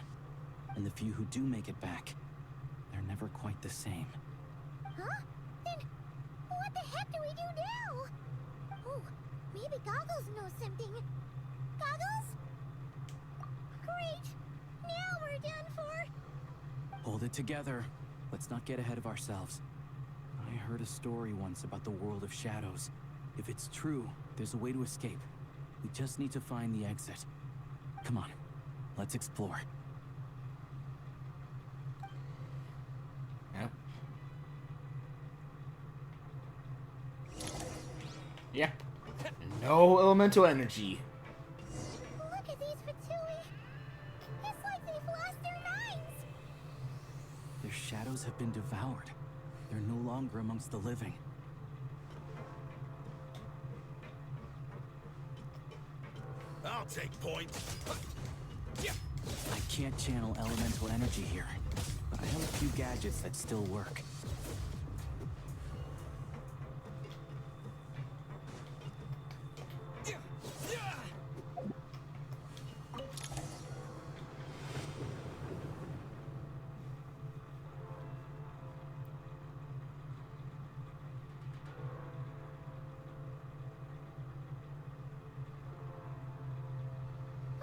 And the few who do make it back, they're never quite the same. Huh? Then what the heck do we do now? Oh, maybe Goggles knows something. Goggles? Great! Now we're done for! Hold it together. Let's not get ahead of ourselves. I heard a story once about the world of shadows. If it's true, there's a way to escape. We just need to find the exit. Come on, let's explore. Yep. Yeah. No elemental energy. Look at these Fatui. It's like they've lost their minds. Their shadows have been devoured. They're no longer amongst the living. I'll take points. I can't channel elemental energy here, but I have a few gadgets that still work.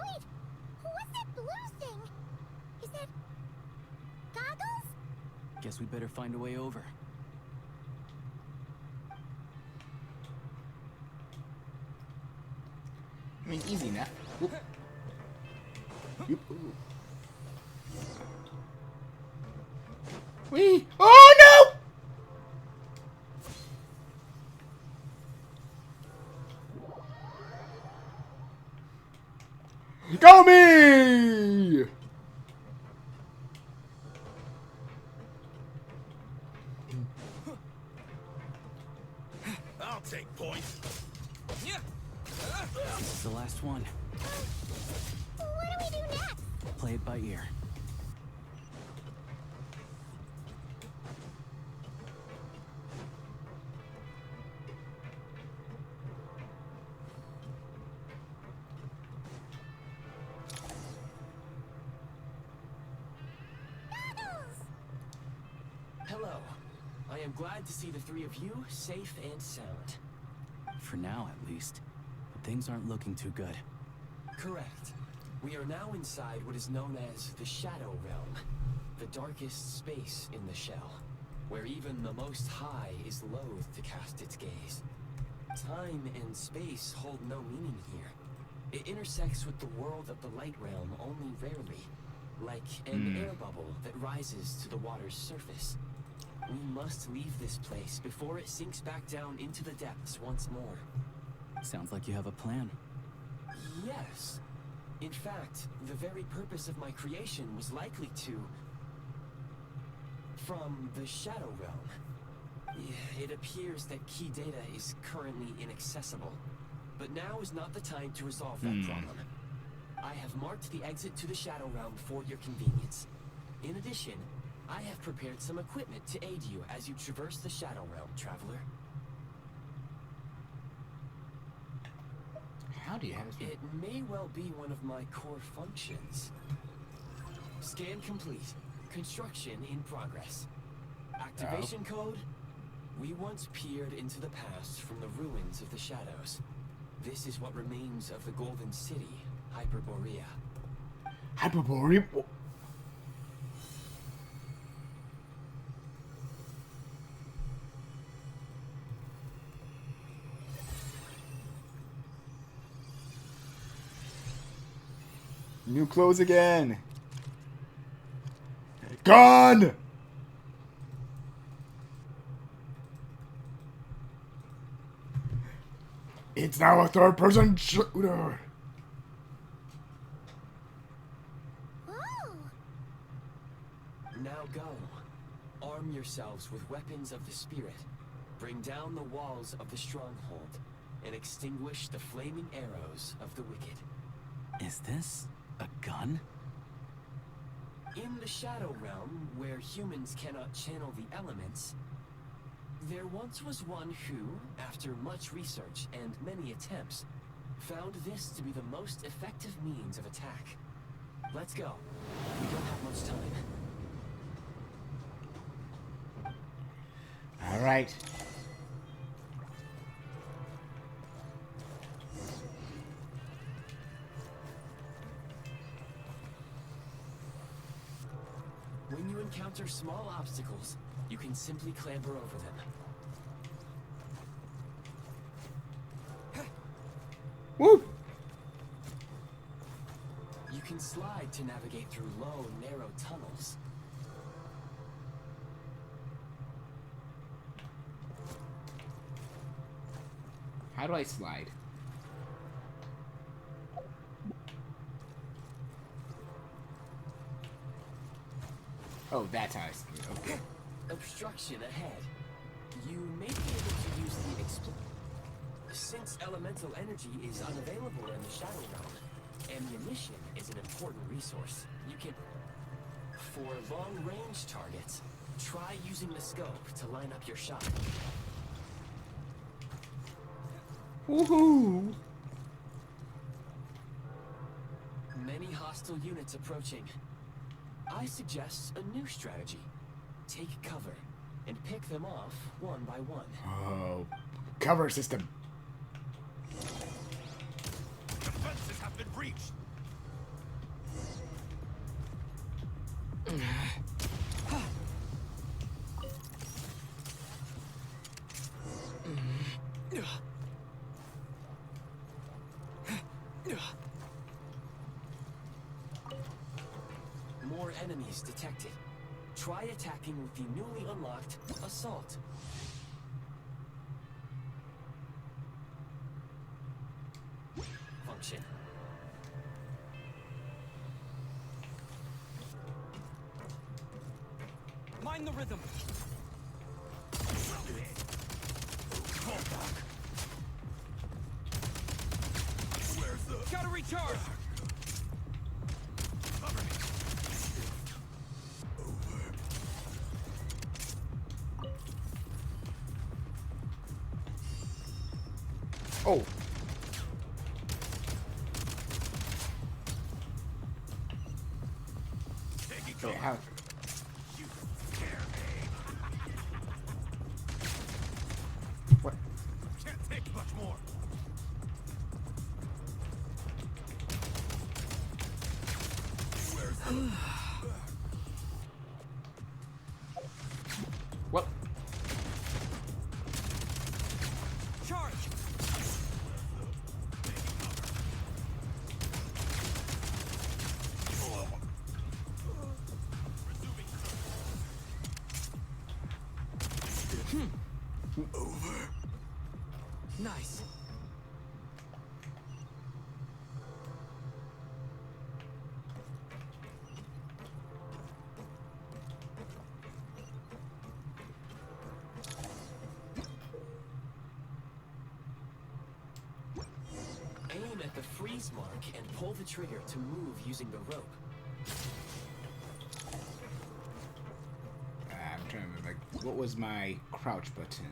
Wait, what's that blue thing? Is that goggles? Guess we better find a way over. I mean, easy enough. Whoop. Whoop. Wee! Oh no! Go me! I'll take points. This is the last one. What do we do next? Play it by ear. Hello. I am glad to see the three of you safe and sound. For now, at least. But things aren't looking too good. Correct. We are now inside what is known as the Shadow Realm, the darkest space in the shell, where even the Most High is loath to cast its gaze. Time and space hold no meaning here. It intersects with the world of the Light Realm only rarely, like an air bubble that rises to the water's surface. We must leave this place before it sinks back down into the depths once more. Sounds like you have a plan. Yes. In fact, the very purpose of my creation was likely to... from the Shadow Realm. It appears that key data is currently inaccessible, but now is not the time to resolve that problem. I have marked the exit to the Shadow Realm for your convenience. In addition, I have prepared some equipment to aid you as you traverse the Shadow Realm, traveler. How do you have It may well be one of my core functions. Scan complete. Construction in progress. Activation code? We once peered into the past from the ruins of the shadows. This is what remains of the Golden City, Hyperborea. Hyperborea? New clothes again. Gone! It's now a third-person shooter. Now go. Arm yourselves with weapons of the spirit. Bring down the walls of the stronghold and extinguish the flaming arrows of the wicked. Is this a gun? In the Shadow Realm, where humans cannot channel the elements, there once was one who, after much research and many attempts, found this to be the most effective means of attack. Let's go. We don't have much time. All right. When you encounter small obstacles, you can simply clamber over them. Woo! You can slide to navigate through low, narrow tunnels. How do I slide? Oh, that's how I slide. Okay. Obstruction ahead. You may be able to use the Since elemental energy is unavailable in the Shadow Realm, ammunition is an important resource. You can... For long-range targets, try using the scope to line up your shot. Woohoo! Many hostile units approaching. I suggest a new strategy. Take cover and pick them off one by one. Oh, cover system. Defenses have been breached. More enemies detected. Try attacking with the newly unlocked Assault. Function. Mind the rhythm. Where's the... Gotta recharge! Oh. Wait, how? What? Can't take much more. Where's the... What? Charge! Over. Nice. Aim at the freeze mark and pull the trigger to move using the rope. I'm trying to remember, like, what was my crouch button?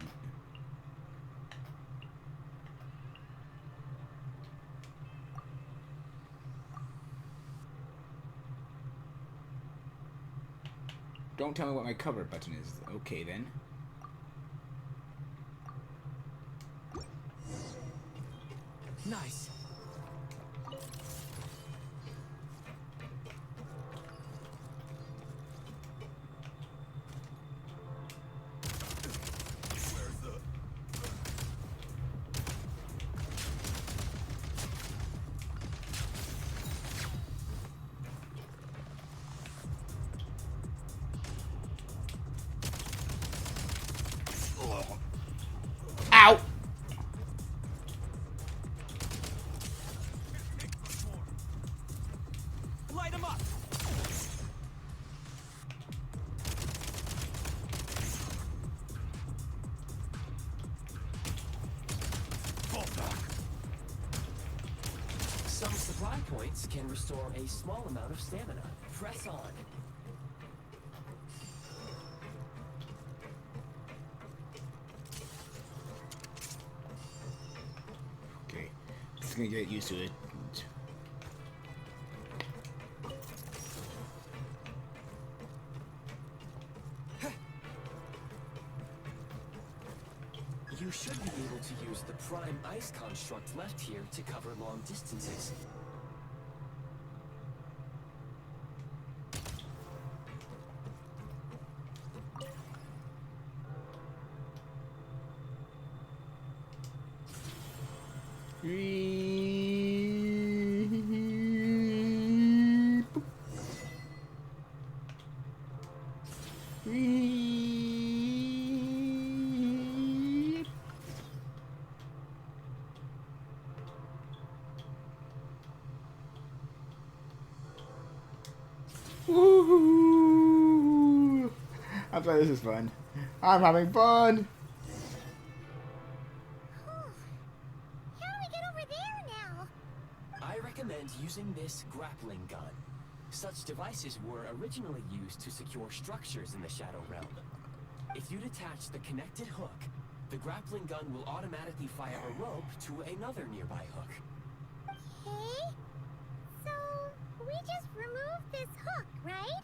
Don't tell me what my cover button is. Okay, then. Nice. Where's the... Ow! Light him up! Some supply points can restore a small amount of stamina. Press on. Okay, just gonna get used to it. You should be able to use the prime ice construct left here to cover long distances. Woohoo! I'm sorry, this is fun. I'm having fun! How do we get over there now? I recommend using this grappling gun. Such devices were originally used to secure structures in the Shadow Realm. If you detach the connected hook, the grappling gun will automatically fire a rope to another nearby hook. Okay. So, we just remove this hook, right?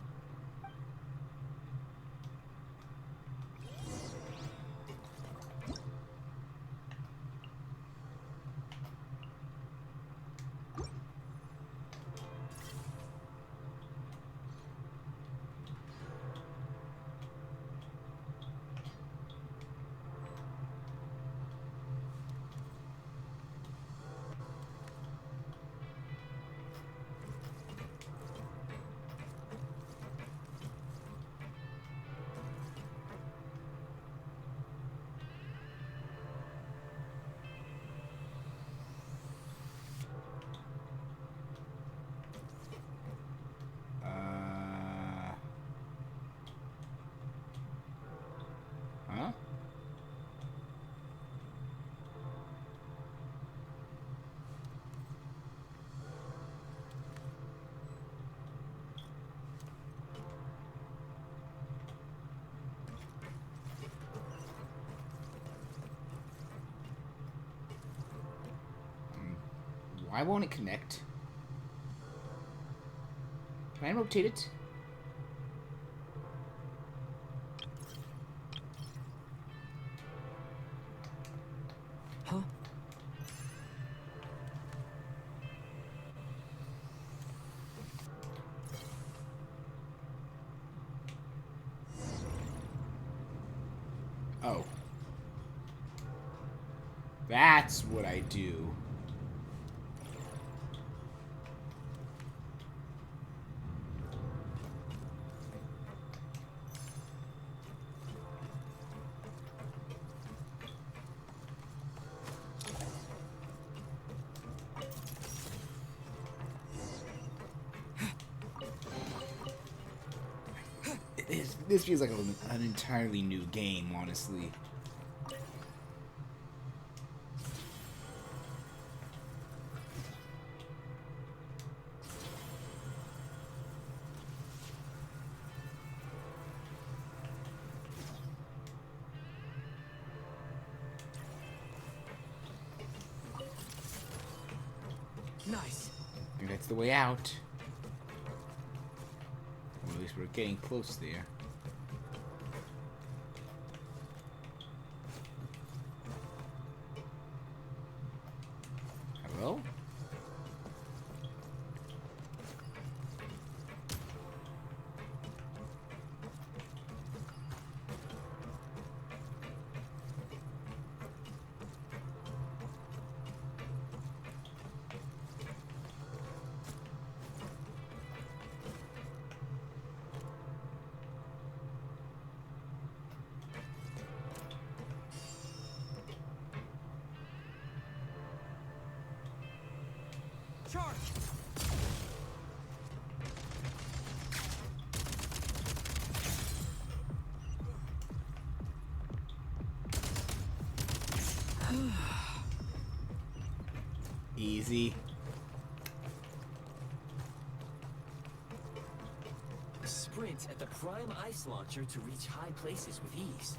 Huh? Why won't it connect? Can I rotate it? Huh? Oh. That's what I do. This feels like an entirely new game, honestly. Nice. I think that's the way out. Or at least we're getting close there. Hello? Charge! Easy. Sprint at the prime ice launcher to reach high places with ease.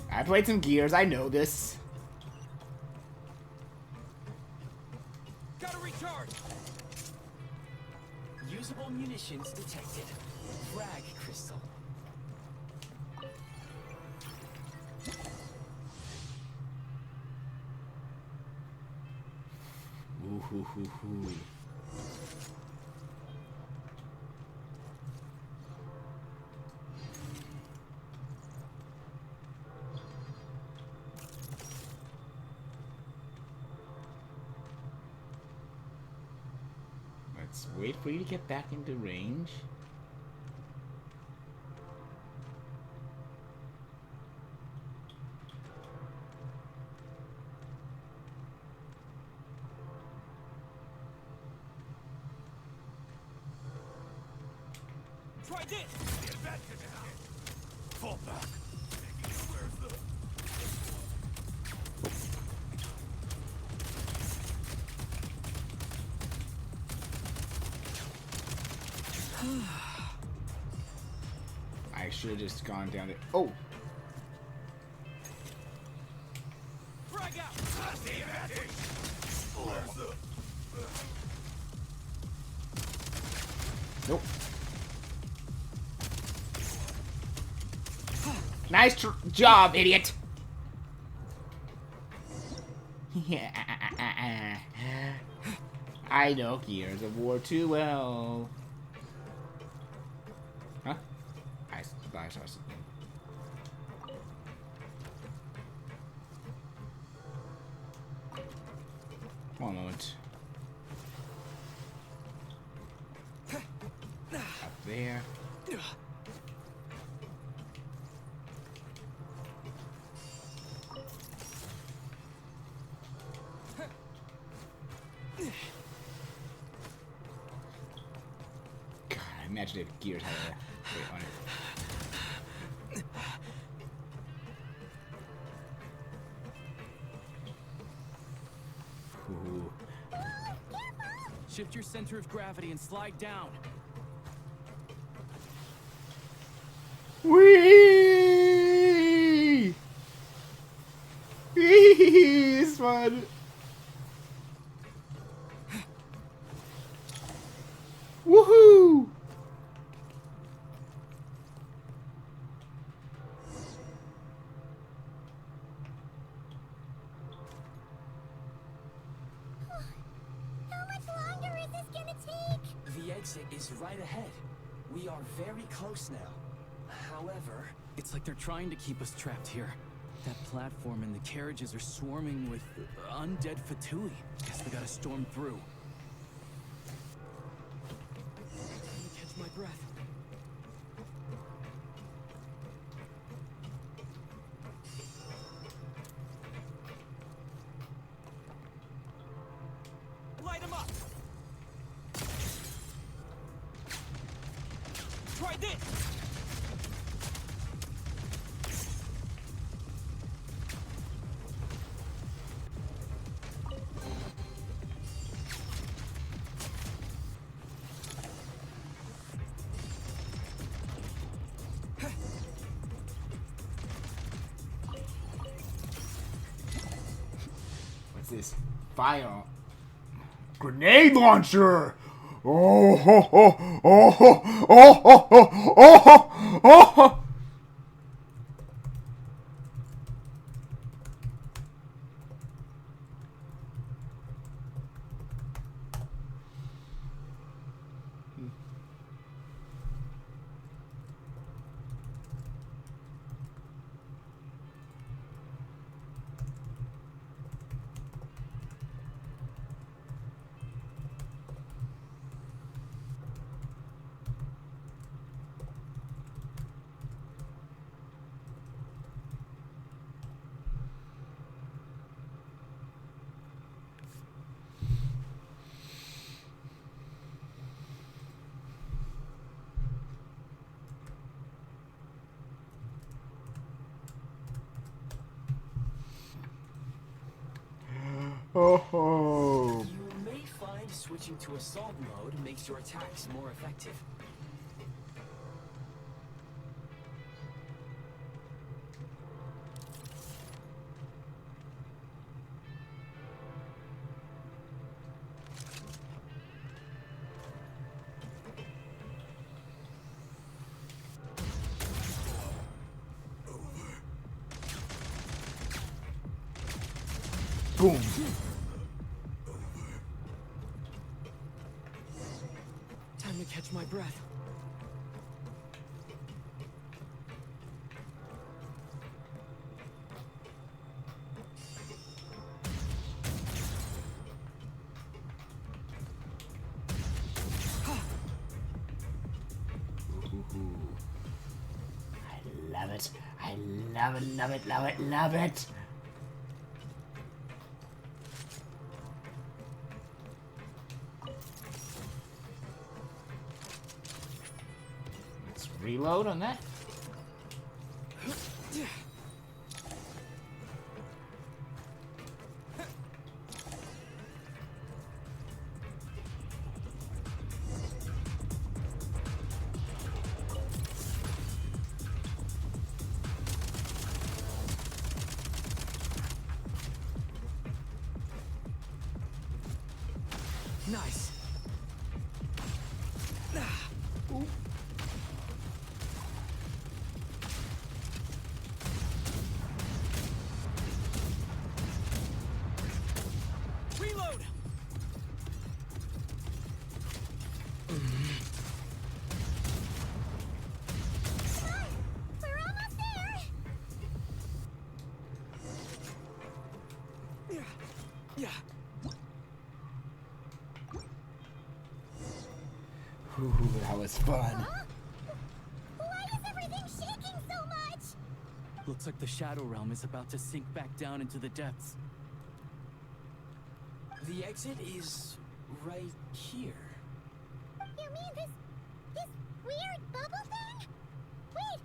I played some Gears, I know this. Gotta recharge! Usable munitions detected. Frag crystal. hoo, hoo, hoo. Let's wait for you to get back into range. Try this! Fall back. I should have just gone down there. Oh! Frag out! Nope. Nice job, idiot! Yeah. I know Gears of War too well. Huh? I saw something. One moment. Up there. God, imagine if Gears had a wait on it. Ooh. Shift your center of gravity and slide down. Whee! Whee! It's fun. Woohoo! How much longer is this gonna take? The exit is right ahead. We are very close now. However... It's like they're trying to keep us trapped here. That platform and the carriages are swarming with undead Fatui. Guess we gotta storm through. Let me catch my breath. Light him up! Try this! What's this? Fire. Grenade launcher! Oh ho ho oh ho oh ho oh ho oh ho! Oh. You may find switching to assault mode makes your attacks more effective. Boom. breath. I love it. I love it, love it, love it, love it. Let's reload on that. Nice. Ooh. Reload. We're almost there. Yeah. Ooh, that was fun. Why is everything shaking so much? Looks like the Shadow Realm is about to sink back down into the depths. The exit is right here. You mean this weird bubble thing? Wait,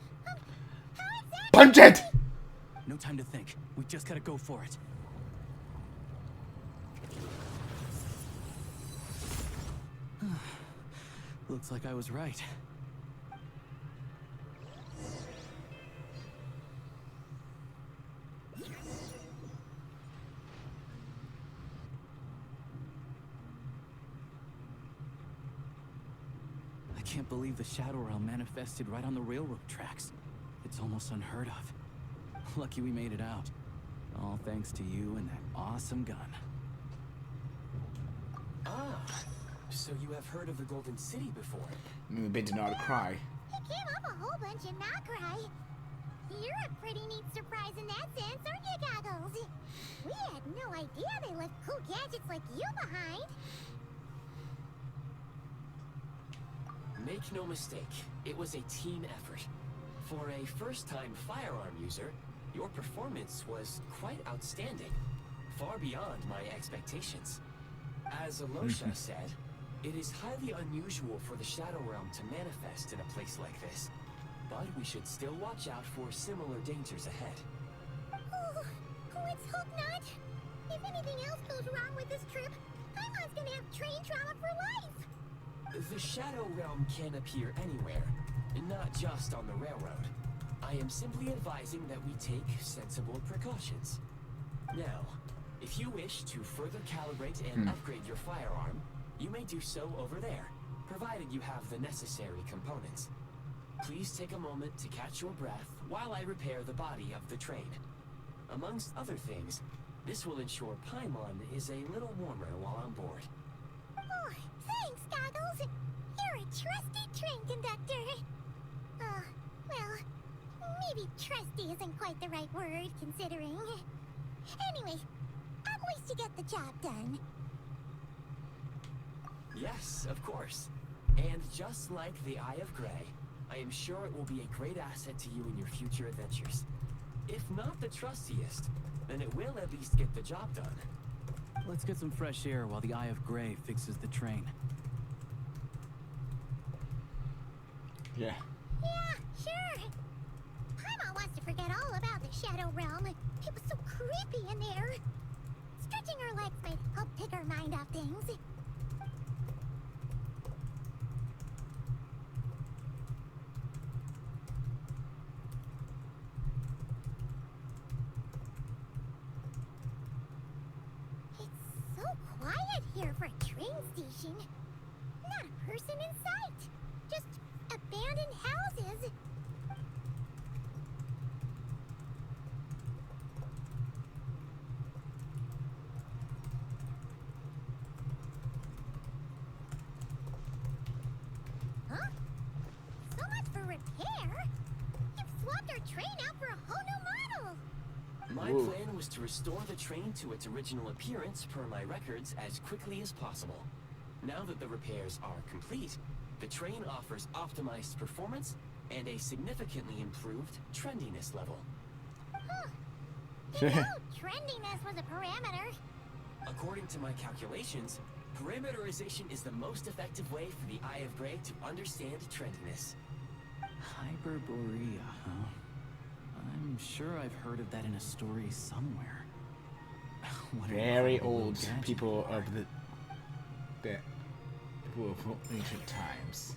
how exactly? Punch it! No time to think. We just gotta go for it. Looks like I was right. I can't believe the Shadow Realm manifested right on the railroad tracks. It's almost unheard of. Lucky we made it out. All thanks to you and that awesome gun. Ah, so you have heard of the Golden City before? Moonbin did not cry. It came up a whole bunch in Nacry. You're a pretty neat surprise in that sense, aren't you, Goggles? We had no idea they left cool gadgets like you behind. Make no mistake, it was a team effort. For a first-time firearm user, your performance was quite outstanding, far beyond my expectations. As Alosha said, it is highly unusual for the Shadow Realm to manifest in a place like this, but we should still watch out for similar dangers ahead. Oh, let's hope not. If anything else goes wrong with this trip, Paimon's gonna have train trauma for life. The Shadow Realm can appear anywhere, not just on the railroad. I am simply advising that we take sensible precautions. Now, if you wish to further calibrate and upgrade your firearm, you may do so over there, provided you have the necessary components. Please take a moment to catch your breath while I repair the body of the train. Amongst other things, this will ensure Paimon is a little warmer while on board. Oh, thanks, Goggles. You're a trusty train conductor. Well, maybe trusty isn't quite the right word, considering. Anyway, at least you get the job done. Yes, of course. And just like the Eye of Grey, I am sure it will be a great asset to you in your future adventures. If not the trustiest, then it will at least get the job done. Let's get some fresh air while the Eye of Grey fixes the train. Yeah. Yeah, sure. Paimon wants to forget all about the Shadow Realm. It was so creepy in there. Stretching our legs might help take our mind off things. It's so quiet here for a train station. Not a person in sight. Just abandoned houses. Huh? My plan was to restore the train to its original appearance per my records as quickly as possible. Now that the repairs are complete, the train offers optimized performance and a significantly improved trendiness level. Didn't know trendiness was a parameter. According to my calculations, parameterization is the most effective way for the Eye of Grey to understand trendiness. Hyperborea, huh? I'm sure I've heard of that in a story somewhere. What an Very incredible old gadget. people of the people of ancient times.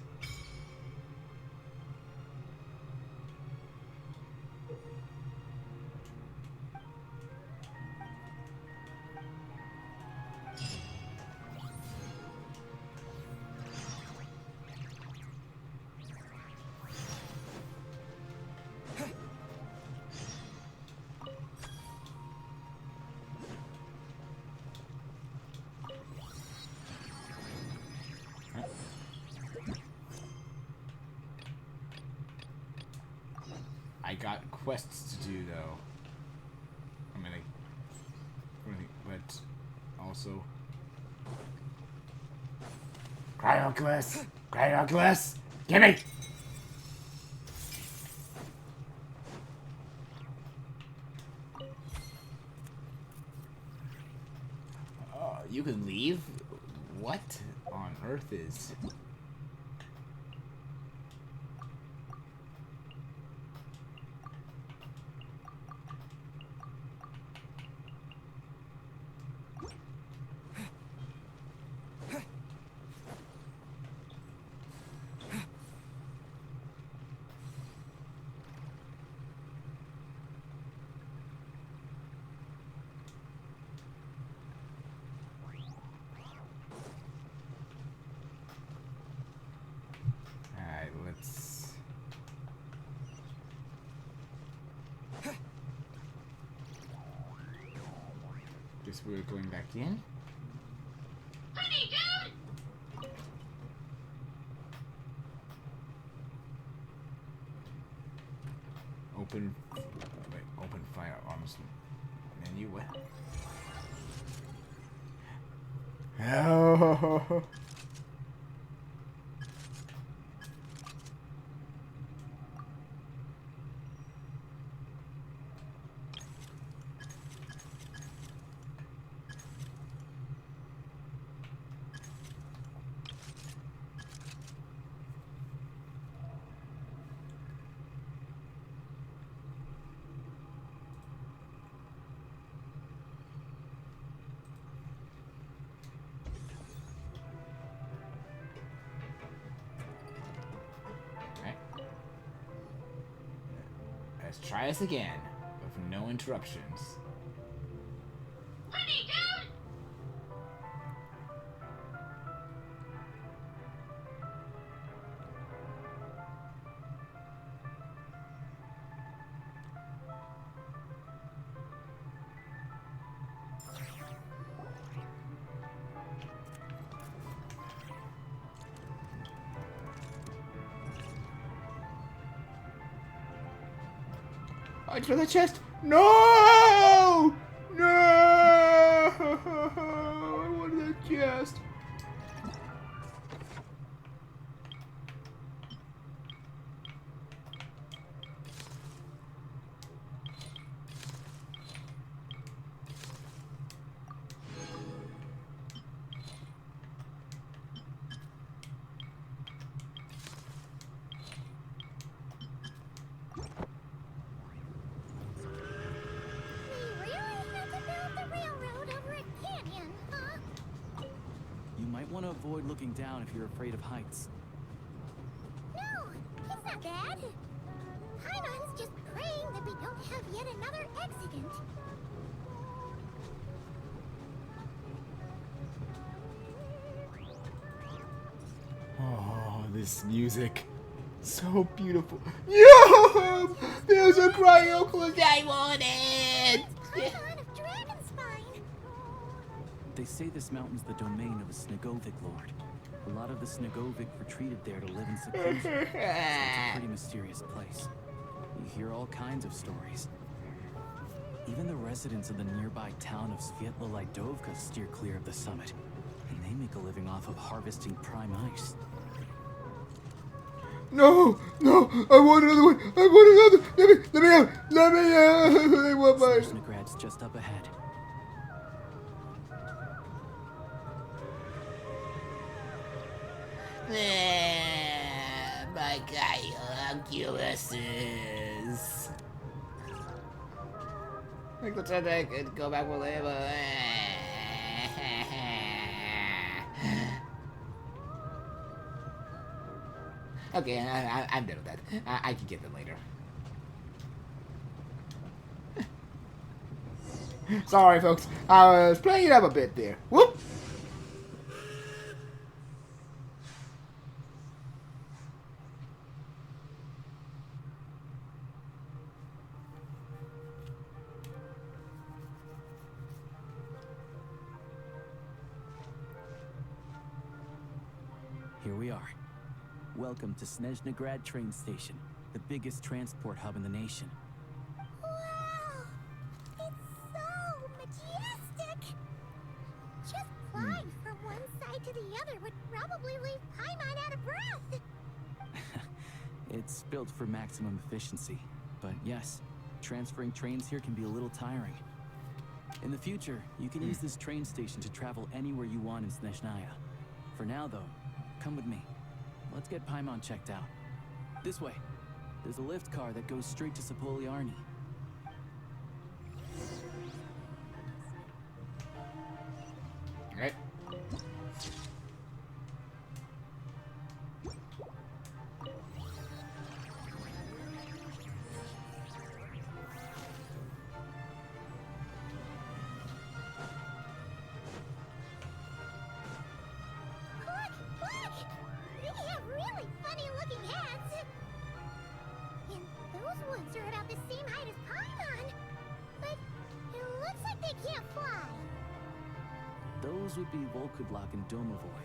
I got quests to do though. I mean, but also Cryoglass! Cryoglass! Gimme! You can leave? What on earth is... Alright, let's... Guess we're going back in? Honey, dude! Open... Wait, open fire arms menu, what? Oh. Let's try this again, with no interruptions. Honey, dude! I threw the chest. No! No! I wanted the chest. You might want to avoid looking down if you're afraid of heights. No, it's not bad. Paimon's just praying that we don't have yet another accident. Oh, this music. So beautiful. Yo! There's a cryoclass I wanted! Paimon of Dragonspine. They say this mountain's the domain of a Snegovic lord. A lot of the Snegovic retreated there to live in seclusion. So it's a pretty mysterious place. You hear all kinds of stories. Even the residents of the nearby town of Svietlo-Lidovka steer clear of the summit, and they make a living off of harvesting prime ice. No, no, I want another one. I want another. Let me out. Let me out. I want mine. Sneznhayad's just up ahead. My calculuses. Like the time I could go back with labor. Okay, I'm done with that. I can get them later. Sorry, folks. I was playing it up a bit there. Whoop! Here we are. Welcome to Sneznhaya train station, the biggest transport hub in the nation. Wow! It's so majestic! Just flying from one side to the other would probably leave Paimon out of breath! It's built for maximum efficiency, but yes, transferring trains here can be a little tiring. In the future, you can use this train station to travel anywhere you want in Sneznhaya. For now, though, come with me. Let's get Paimon checked out. This way. There's a lift car that goes straight to Sapoliarni. Alright. Ones are about the same height as Paimon, but it looks like they can't fly. Those would be Volkudlak and Domovoy.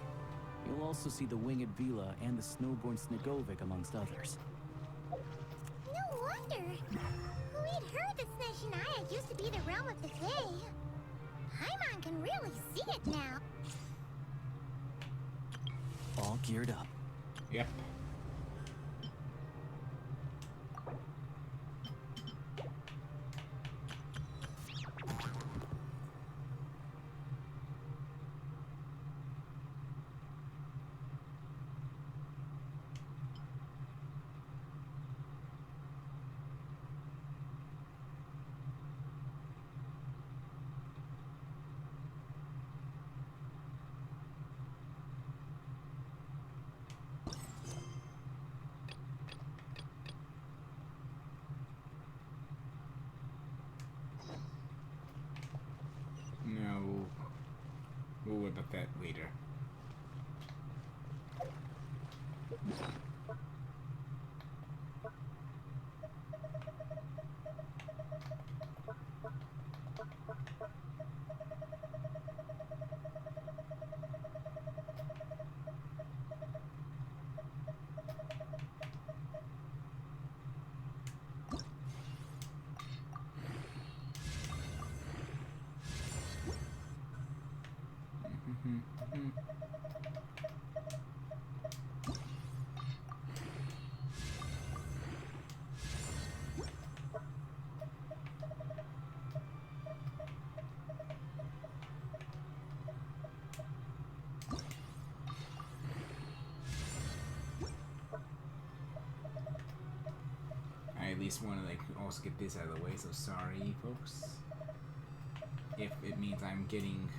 You'll also see the winged Vila and the snowborn Snegovic, amongst others. No wonder. We'd heard that Sneznhaya used to be the realm of the Fae. Paimon can really see it now. All geared up. Yep. No. We'll worry about that later. I at least want to like also get this out of the way, so sorry folks if it means I'm getting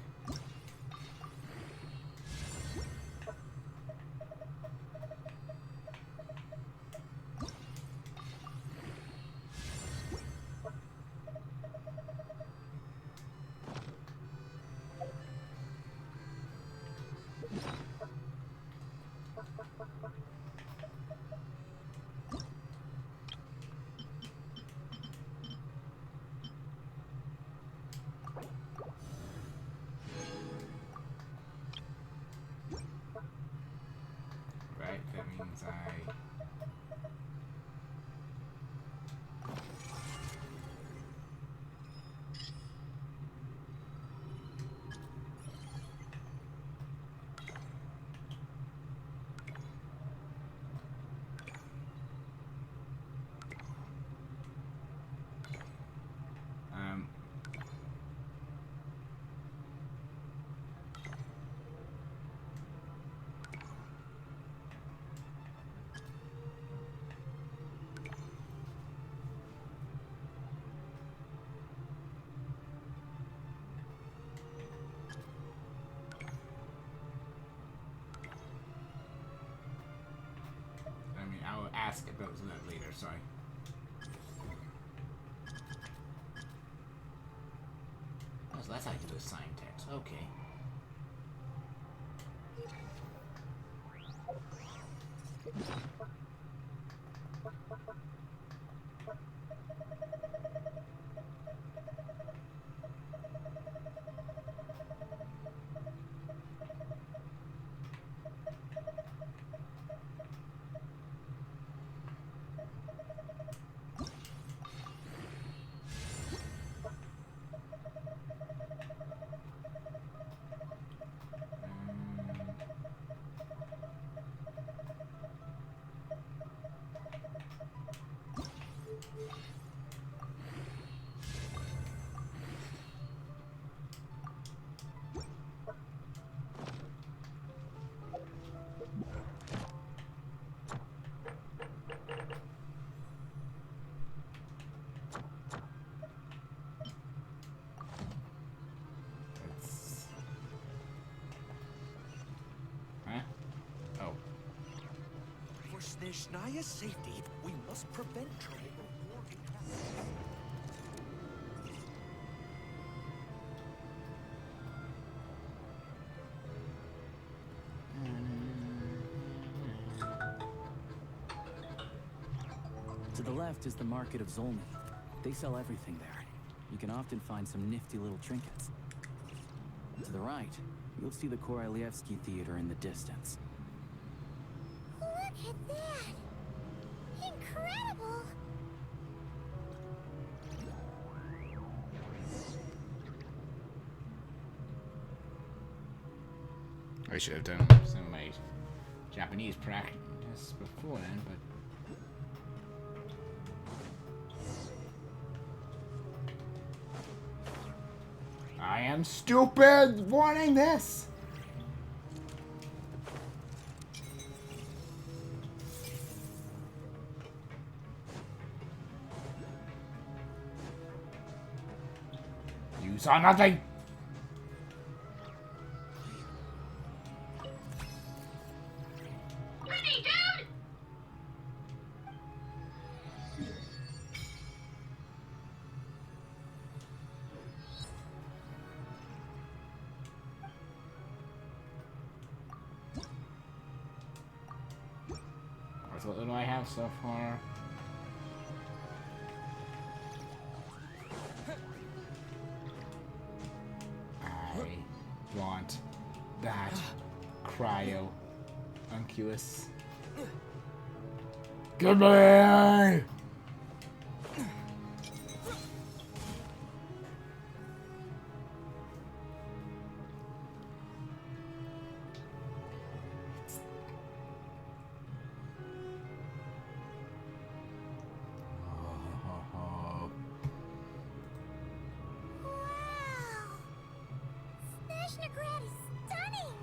ask about that later, sorry. Oh, so that's how you do a sign text. Okay. For Snezhnaya's safety, we must prevent trouble from warping traffic. To the left is the Market of Zolny. They sell everything there. You can often find some nifty little trinkets. To the right, you'll see the Korolievsky Theater in the distance. Look at that! Incredible! I should have done some of my Japanese practice before then, but... I am stupid wanting this! You saw nothing! Ready, dude! What little I have so far. I want that cryo unculus. Give me! Snezhnagrad is stunning!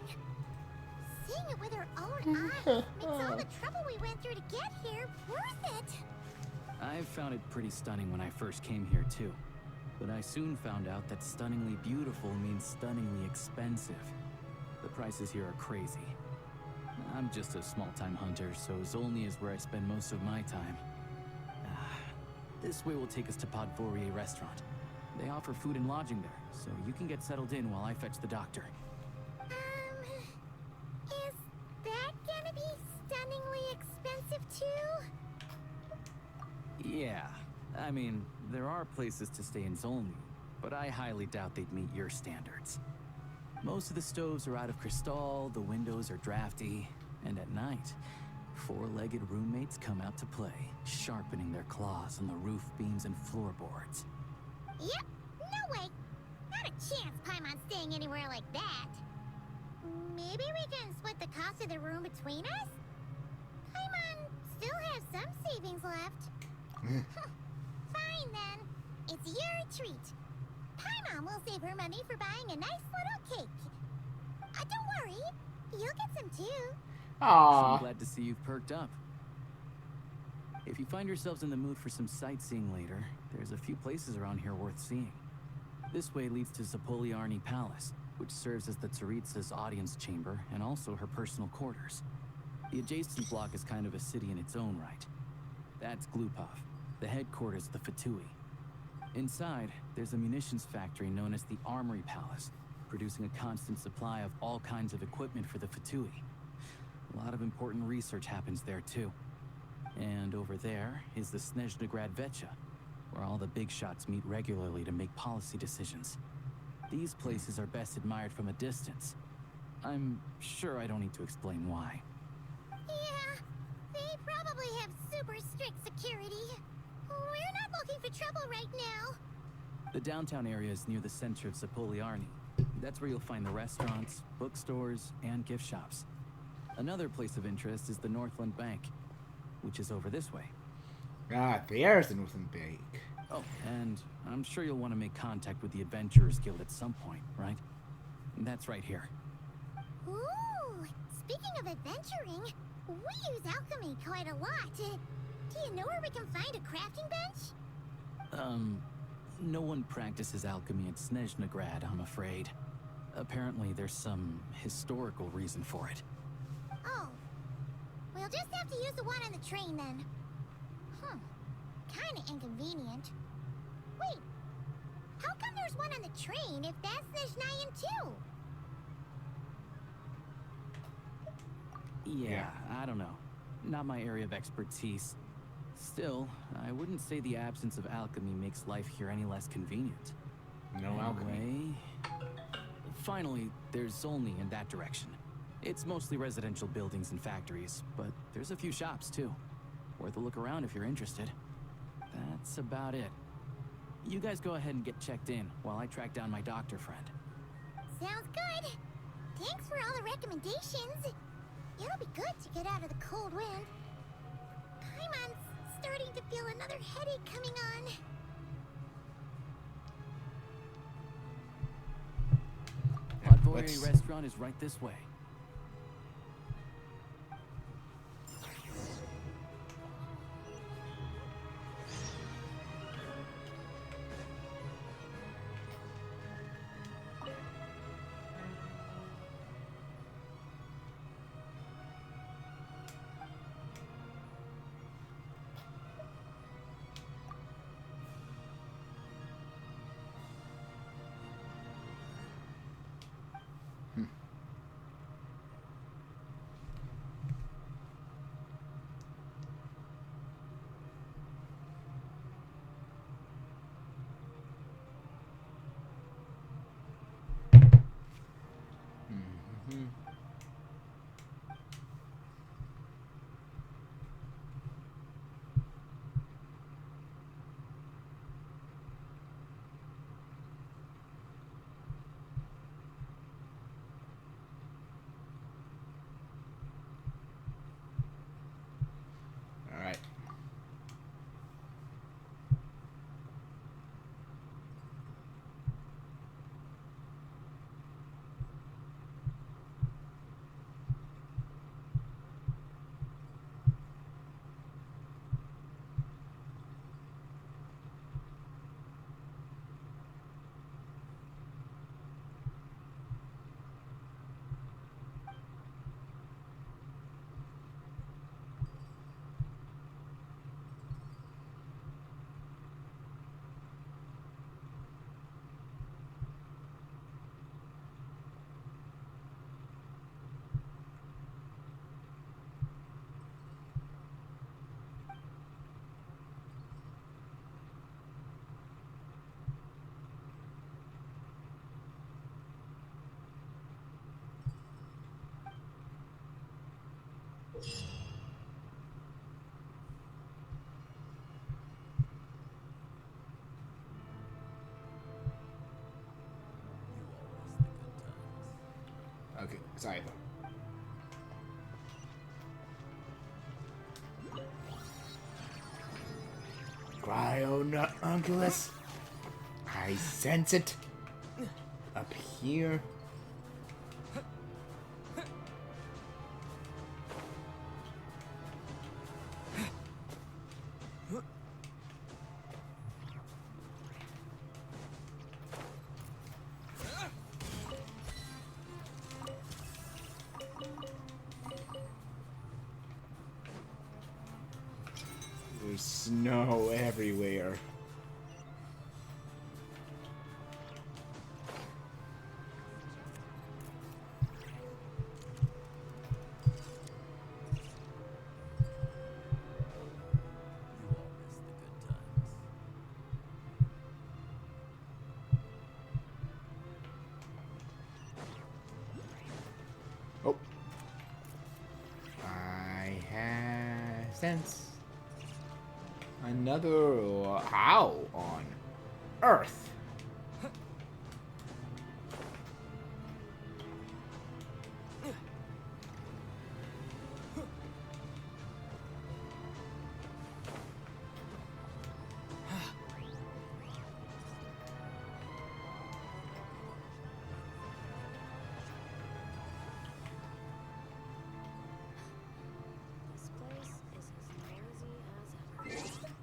Seeing it with our own eyes makes all the trouble we went through to get here worth it! I found it pretty stunning when I first came here too. But I soon found out that stunningly beautiful means stunningly expensive. The prices here are crazy. I'm just a small-time hunter, so Zolny is where I spend most of my time. This way will take us to Podvorier Restaurant. They offer food and lodging there, so you can get settled in while I fetch the doctor. Is that gonna be stunningly expensive too? Yeah, I mean, there are places to stay in Zolny, but I highly doubt they'd meet your standards. Most of the stoves are out of crystal, the windows are drafty, and at night, four-legged roommates come out to play, sharpening their claws on the roof beams and floorboards. Yep, no way! Not a chance Paimon's staying anywhere like that. Maybe we can split the cost of the room between us? Paimon still has some savings left. Fine then, it's your treat. Paimon will save her money for buying a nice little cake. Don't worry, you'll get some too. I'm glad to see you've perked up. If you find yourselves in the mood for some sightseeing later, there's a few places around here worth seeing. This way leads to Zapoliarny Palace, which serves as the Tsaritsa's audience chamber and also her personal quarters. The adjacent block is kind of a city in its own right. That's Glupov, the headquarters of the Fatui. Inside, there's a munitions factory known as the Armory Palace, producing a constant supply of all kinds of equipment for the Fatui. A lot of important research happens there, too. And over there is the Sneznhaya Vecha, where all the big shots meet regularly to make policy decisions. These places are best admired from a distance. I'm sure I don't need to explain why. Yeah, they probably have super strict security. We're not looking for trouble right now. The downtown area is near the center of Zapoliarny. That's where you'll find the restaurants, bookstores, and gift shops. Another place of interest is the Northland Bank, which is over this way. Ah, there's the Northland Bank. Oh, and I'm sure you'll want to make contact with the Adventurers Guild at some point, right? That's right here. Ooh, speaking of adventuring, we use alchemy quite a lot. Do you know where we can find a crafting bench? No one practices alchemy at Sneznhaya, I'm afraid. Apparently there's some historical reason for it. Oh, we'll just have to use the one on the train then. Kinda inconvenient. Wait, how come there's one on the train if that's Sneznhayan too? Yeah, I don't know. Not my area of expertise. Still, I wouldn't say the absence of alchemy makes life here any less convenient. No alchemy. Finally, there's Zolny in that direction. It's mostly residential buildings and factories, but there's a few shops too. Worth a look around if you're interested. That's about it. You guys go ahead and get checked in while I track down my doctor friend. Sounds good. Thanks for all the recommendations. It'll be good to get out of the cold wind. I'm starting to feel another headache coming on. Latvoye restaurant is right this way. Alright. Okay, sorry though. Cryo-Unculus. I sense it. Up here. There's snow everywhere. Oh. I have sense. Another how on Earth? This place is as noisy as ever.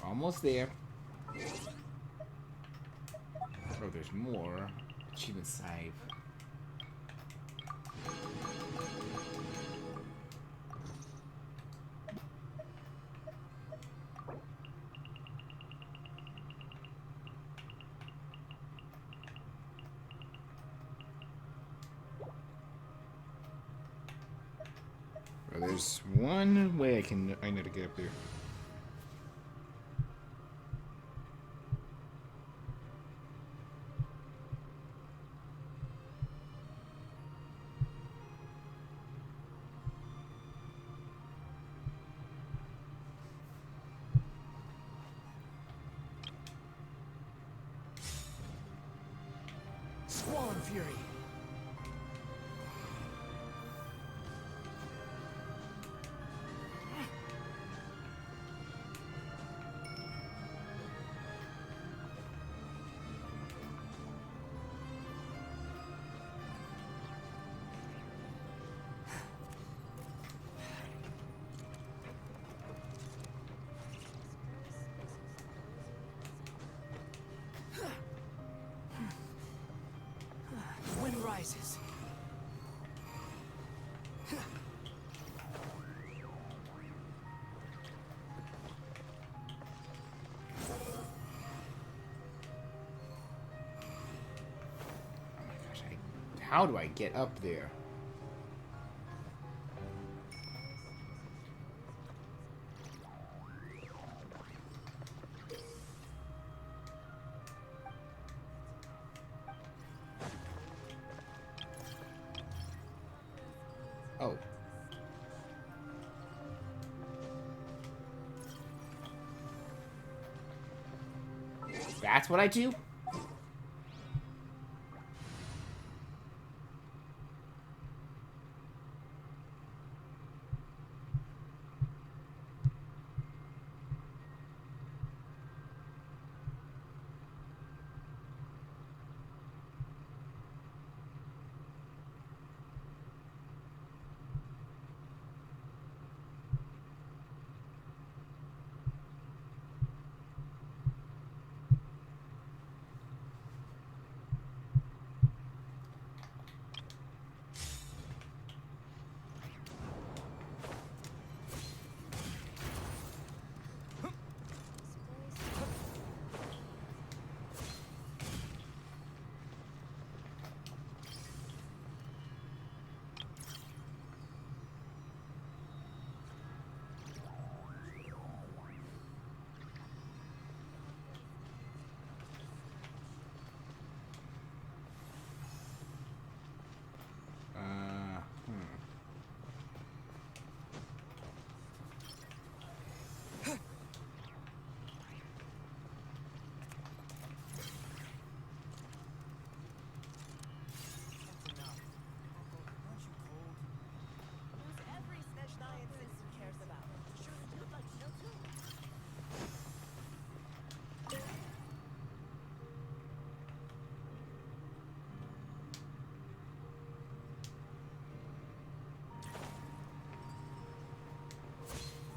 Almost there. Oh, there's more. Achievement save. Well, there's one way I know to get up there. Squall and Fury. The wind rises. How do I get up there? Oh. That's what I do?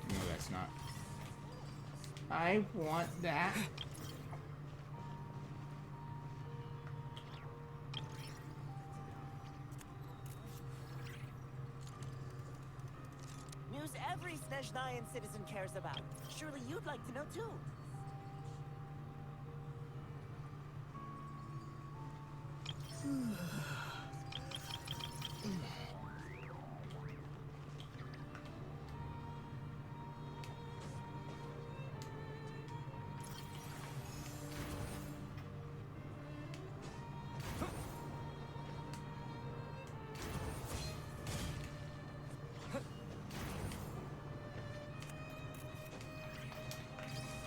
No, that's not. I want that. every Sneznhayan citizen cares about. Surely you'd like to know too.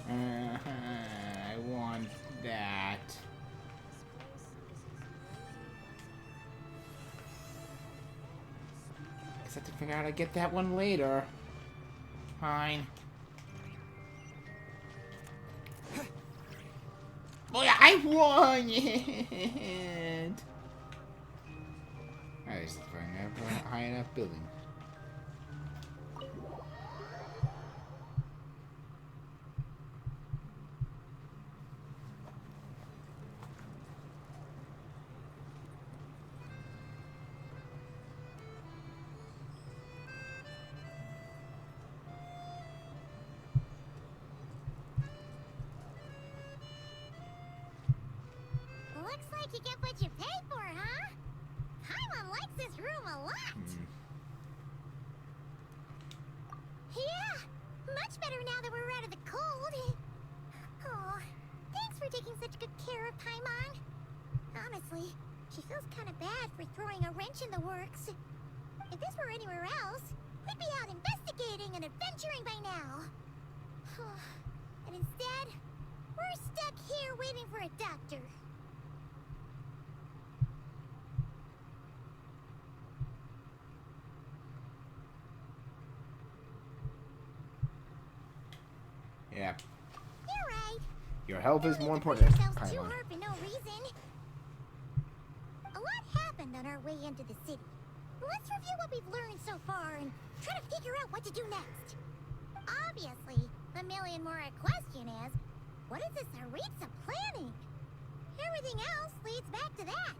I want that. Guess I have to figure out how to get that one later. Fine. Boy, I won it! I just find a high enough building. Looks like you get what you pay for, huh? Paimon likes this room a lot. Yeah, much better now that we're out of the cold. Oh, thanks for taking such good care of Paimon. Honestly, she feels kind of bad for throwing a wrench in the works. If this were anywhere else, we'd be out investigating and adventuring by now. And instead, we're stuck here waiting for a doctor. Yeah. You're right. Your health is more important. Too Paimon. hard for no reason. A lot happened on our way into the city. Let's review what we've learned so far and try to figure out what to do next. Obviously, the million-more question is, what is this Tsaritsa planning? Everything else leads back to that.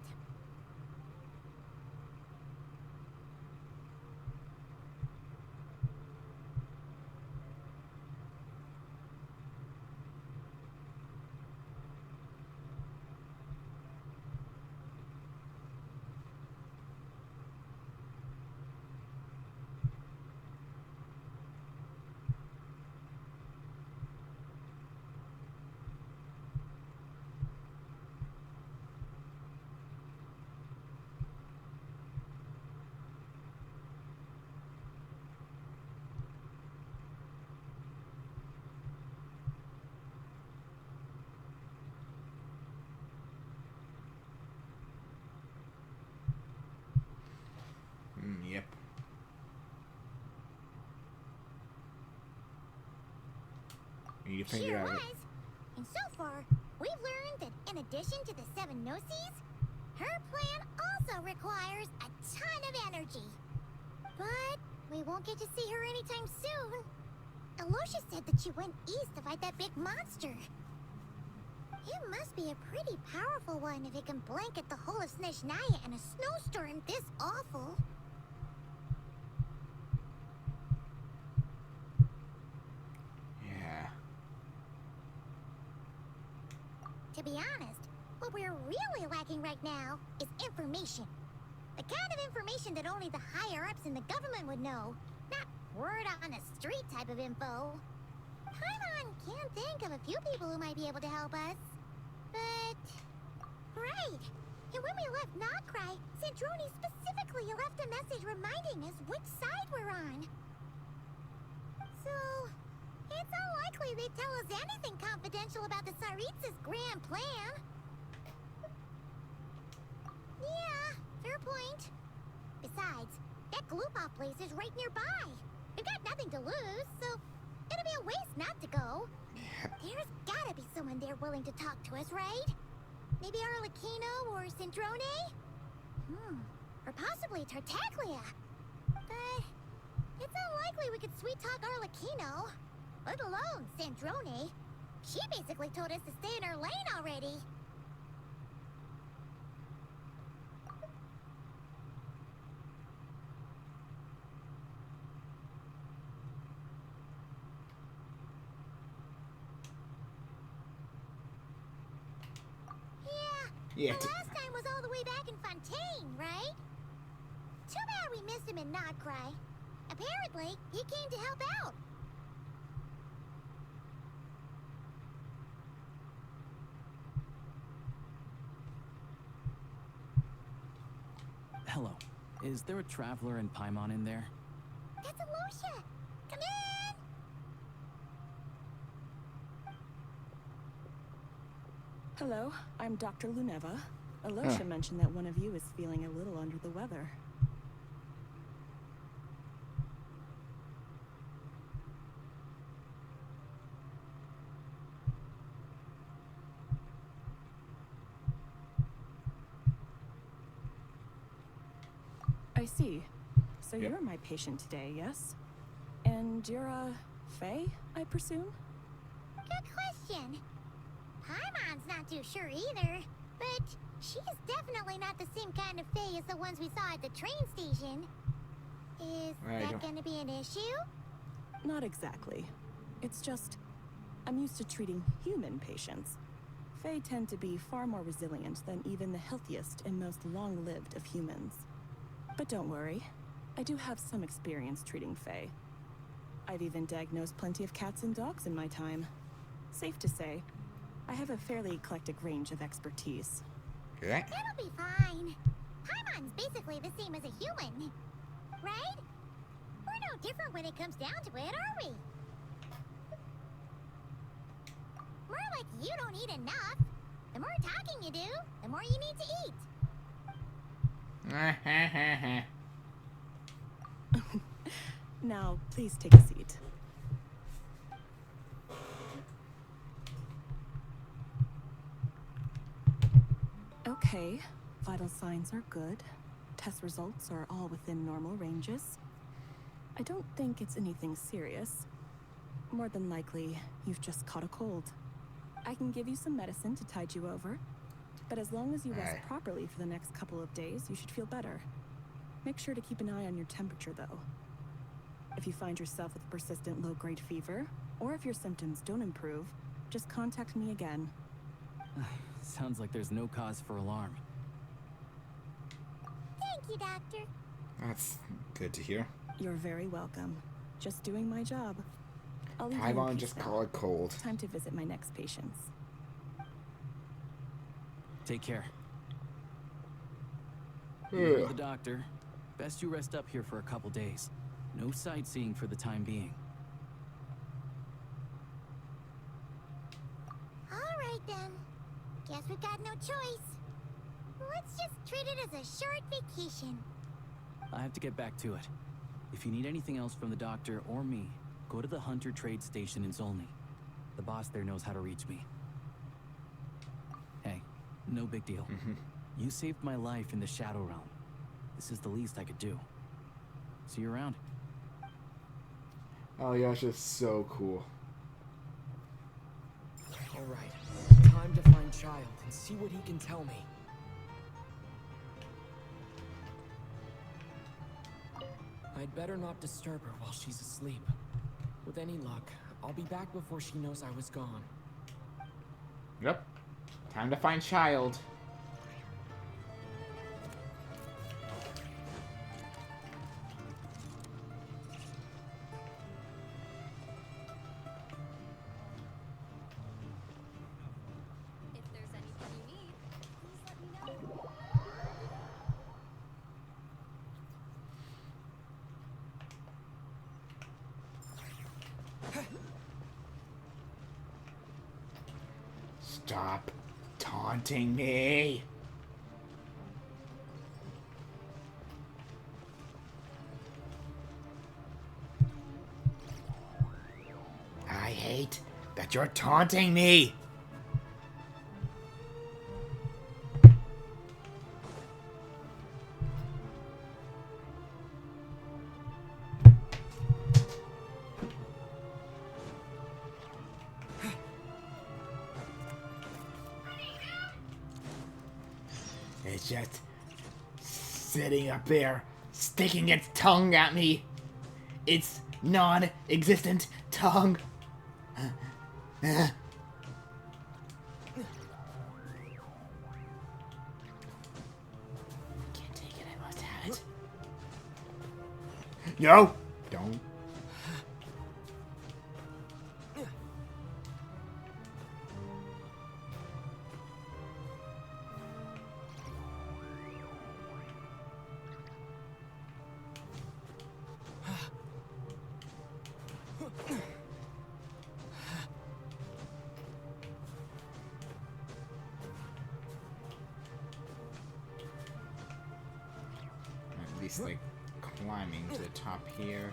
Yep. You figure Sure out. was. And so far, we've learned that in addition to the 7 Gnosis, her plan also requires a ton of energy. But we won't get to see her anytime soon. Alosha said that she went east to fight that big monster. It must be a pretty powerful one if it can blanket the whole of Sneznhaya in a snowstorm this awful. Yeah. To be honest, what we're really lacking right now is information. The kind of information that only the higher-ups in the government would know. Not word on the street type of info. Paimon can think of a few people who might be able to help us. But... Right! And when we left Nokrai, Sandrone specifically left a message reminding us which side we're on. So... it's unlikely they'd tell us anything confidential about the Tsaritsa's grand plan. Yeah, fair point. Besides, that Gloopov place is right nearby. We've got nothing to lose, so it'd be a waste not to go. There's gotta be someone there willing to talk to us, right? Maybe Arlecchino or Sandrone? Or possibly Tartaglia. But it's unlikely we could sweet-talk Arlecchino. Let alone Sandrone. She basically told us to stay in her lane already. Yeah. The last time was all the way back in Fontaine, right? Too bad we missed him in Notcry. Apparently, he came to help out. Hello. Is there a traveler in Paimon in there? That's Alosha! Come in! Hello, I'm Dr. Luneva. Alosha mentioned that one of you is feeling a little under the weather. I see. So you're my patient today, yes? And you're Faye, I presume? Good question. Paimon's not too sure either, but she's definitely not the same kind of Fae as the ones we saw at the train station. Is that gonna be an issue? Not exactly. It's just, I'm used to treating human patients. Fae tend to be far more resilient than even the healthiest and most long-lived of humans. But don't worry, I do have some experience treating Fae. I've even diagnosed plenty of cats and dogs in my time. Safe to say, I have a fairly eclectic range of expertise. Okay. That'll be fine. Paimon's basically the same as a human, right? We're no different when it comes down to it, are we? More like you don't eat enough. The more talking you do, the more you need to eat. Now, please take a seat. Okay, vital signs are good. Test results are all within normal ranges. I don't think it's anything serious. More than likely, you've just caught a cold. I can give you some medicine to tide you over, but as long as you rest properly for the next couple of days, you should feel better. Make sure to keep an eye on your temperature, though. If you find yourself with persistent low-grade fever, or if your symptoms don't improve, just contact me again. Sounds like there's no cause for alarm. Thank you, Doctor. That's good to hear. You're very welcome. Just doing my job. I'll leave you in Paimon peace just now. call it cold. Time to visit my next patients. Take care. Ugh. You're the doctor. Best you rest up here for a couple days. No sightseeing for the time being. All right, then. Guess we got no choice. Let's just treat it as a short vacation. I have to get back to it. If you need anything else from the doctor or me, go to the Hunter Trade Station in Zolny. The boss there knows how to reach me. Hey, no big deal. You saved my life in the Shadow Realm. This is the least I could do. See you around. Oh, Yasha's so cool. Alright, time to find Child and see what he can tell me. I'd better not disturb her while she's asleep. With any luck, I'll be back before she knows I was gone. Yep. Time to find Child. If there's anything you need, please let me know. Stop taunting me. I hate that you're taunting me. It's just sitting up there, sticking its tongue at me. Its non-existent tongue. it. No! Don't. At least, like, climbing to the top here.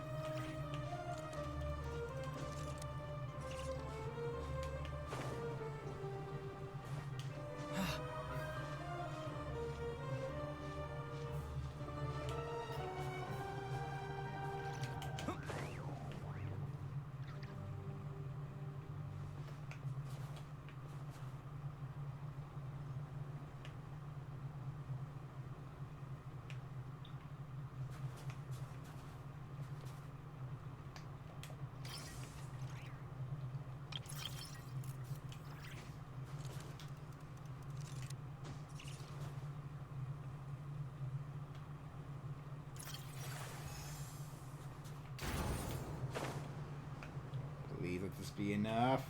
Please let this be enough.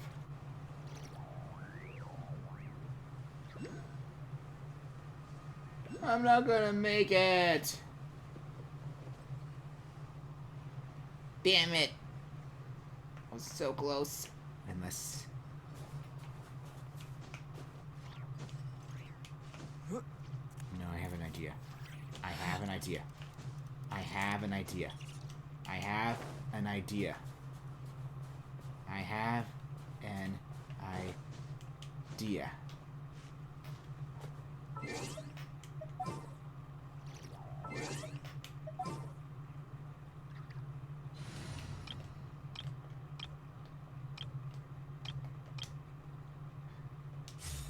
I'm not gonna make it. Damn it. I was so close. Unless... No, I have an idea. I have an idea. I have an idea. I have an idea. I have an idea.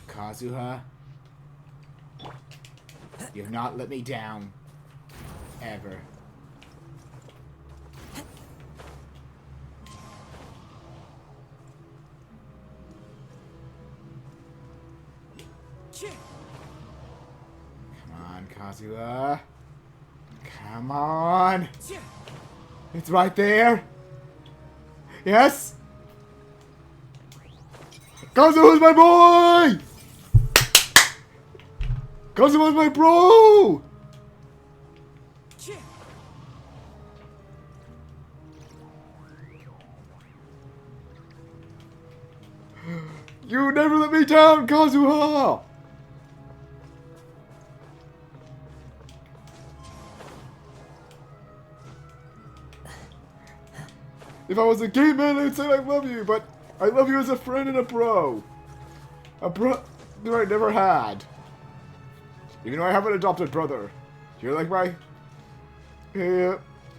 Kazuha, you have not let me down. Ever. Come on, Kazuha. Come on. It's right there. Yes. Kazuha's my boy. Kazuha's my bro. You never let me down, Kazuha! If I was a gay man, I'd say I love you, but I love you as a friend and a bro. A bro that I never had. Even though I have an adopted brother. You're like my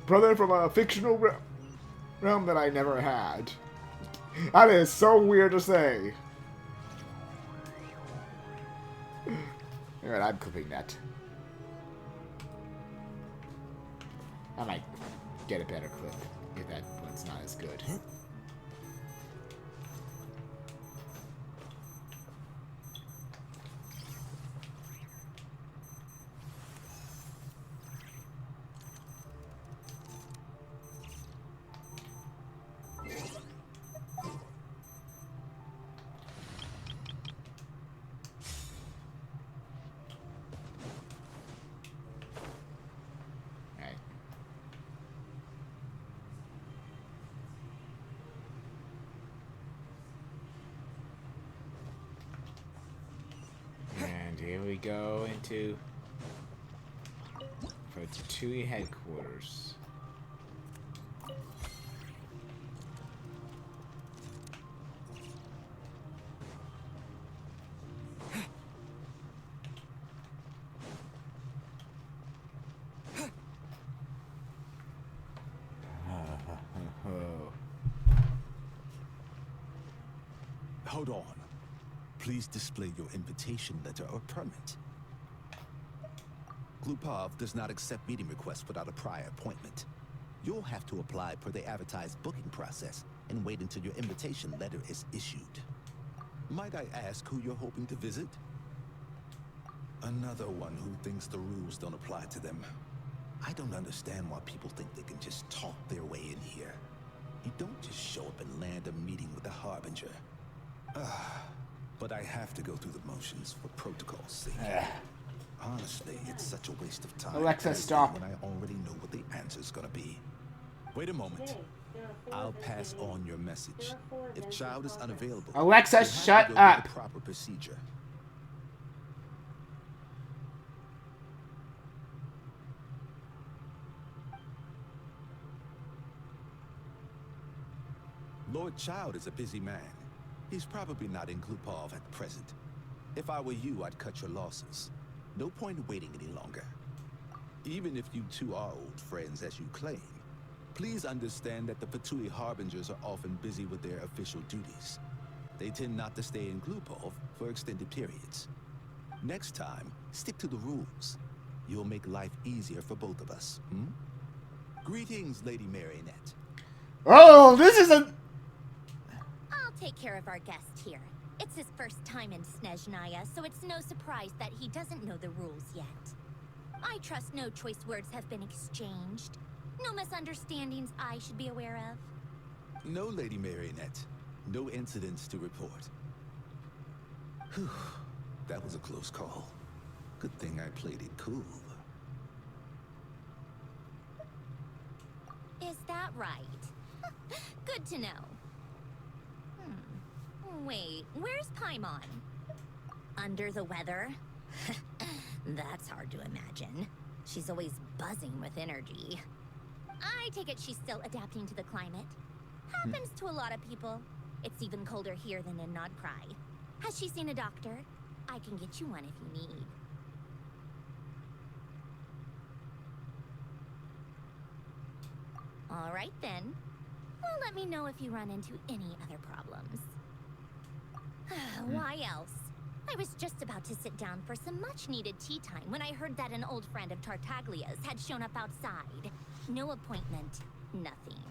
brother from a fictional realm that I never had. That is so weird to say. Alright, I'm clipping that. I might get a better clip if that one's not as good. Here we go into Ratatouille headquarters. Hold on. Please display your invitation letter or permit. Glupov does not accept meeting requests without a prior appointment. You'll have to apply per the advertised booking process and wait until your invitation letter is issued. Might I ask who you're hoping to visit? Another one who thinks the rules don't apply to them. I don't understand why people think they can just talk their way in here. You don't just show up and land a meeting with the Harbinger. But I have to go through the motions for protocol's sake. Honestly, it's such a waste of time. Alexa, stop. When I already know what the answer's gonna be. Wait a moment. I'll pass on your message. If Child is unavailable, Alexa, you'll have to shut go up. through the proper procedure. Lord Child is a busy man. He's probably not in Glupov at present. If I were you, I'd cut your losses. No point in waiting any longer. Even if you two are old friends as you claim, please understand that the Fatui Harbingers are often busy with their official duties. They tend not to stay in Glupov for extended periods. Next time, stick to the rules. You'll make life easier for both of us, hmm? Greetings, Lady Marionette. Oh, this is a... I'll take care of our guest here. It's his first time in Sneznhaya, so it's no surprise that he doesn't know the rules yet. I trust no choice words have been exchanged. No misunderstandings I should be aware of. No, Lady Marionette. No incidents to report. Whew. That was a close call. Good thing I played it cool. Is that right? Good to know. Wait, where's Paimon? Under the weather? That's hard to imagine. She's always buzzing with energy. I take it she's still adapting to the climate. Happens to a lot of people. It's even colder here than in Nodcry. Has she seen a doctor? I can get you one if you need. All right then. Well, let me know if you run into any other problems. Why else? I was just about to sit down for some much-needed tea time when I heard that an old friend of Tartaglia's had shown up outside. No appointment, nothing.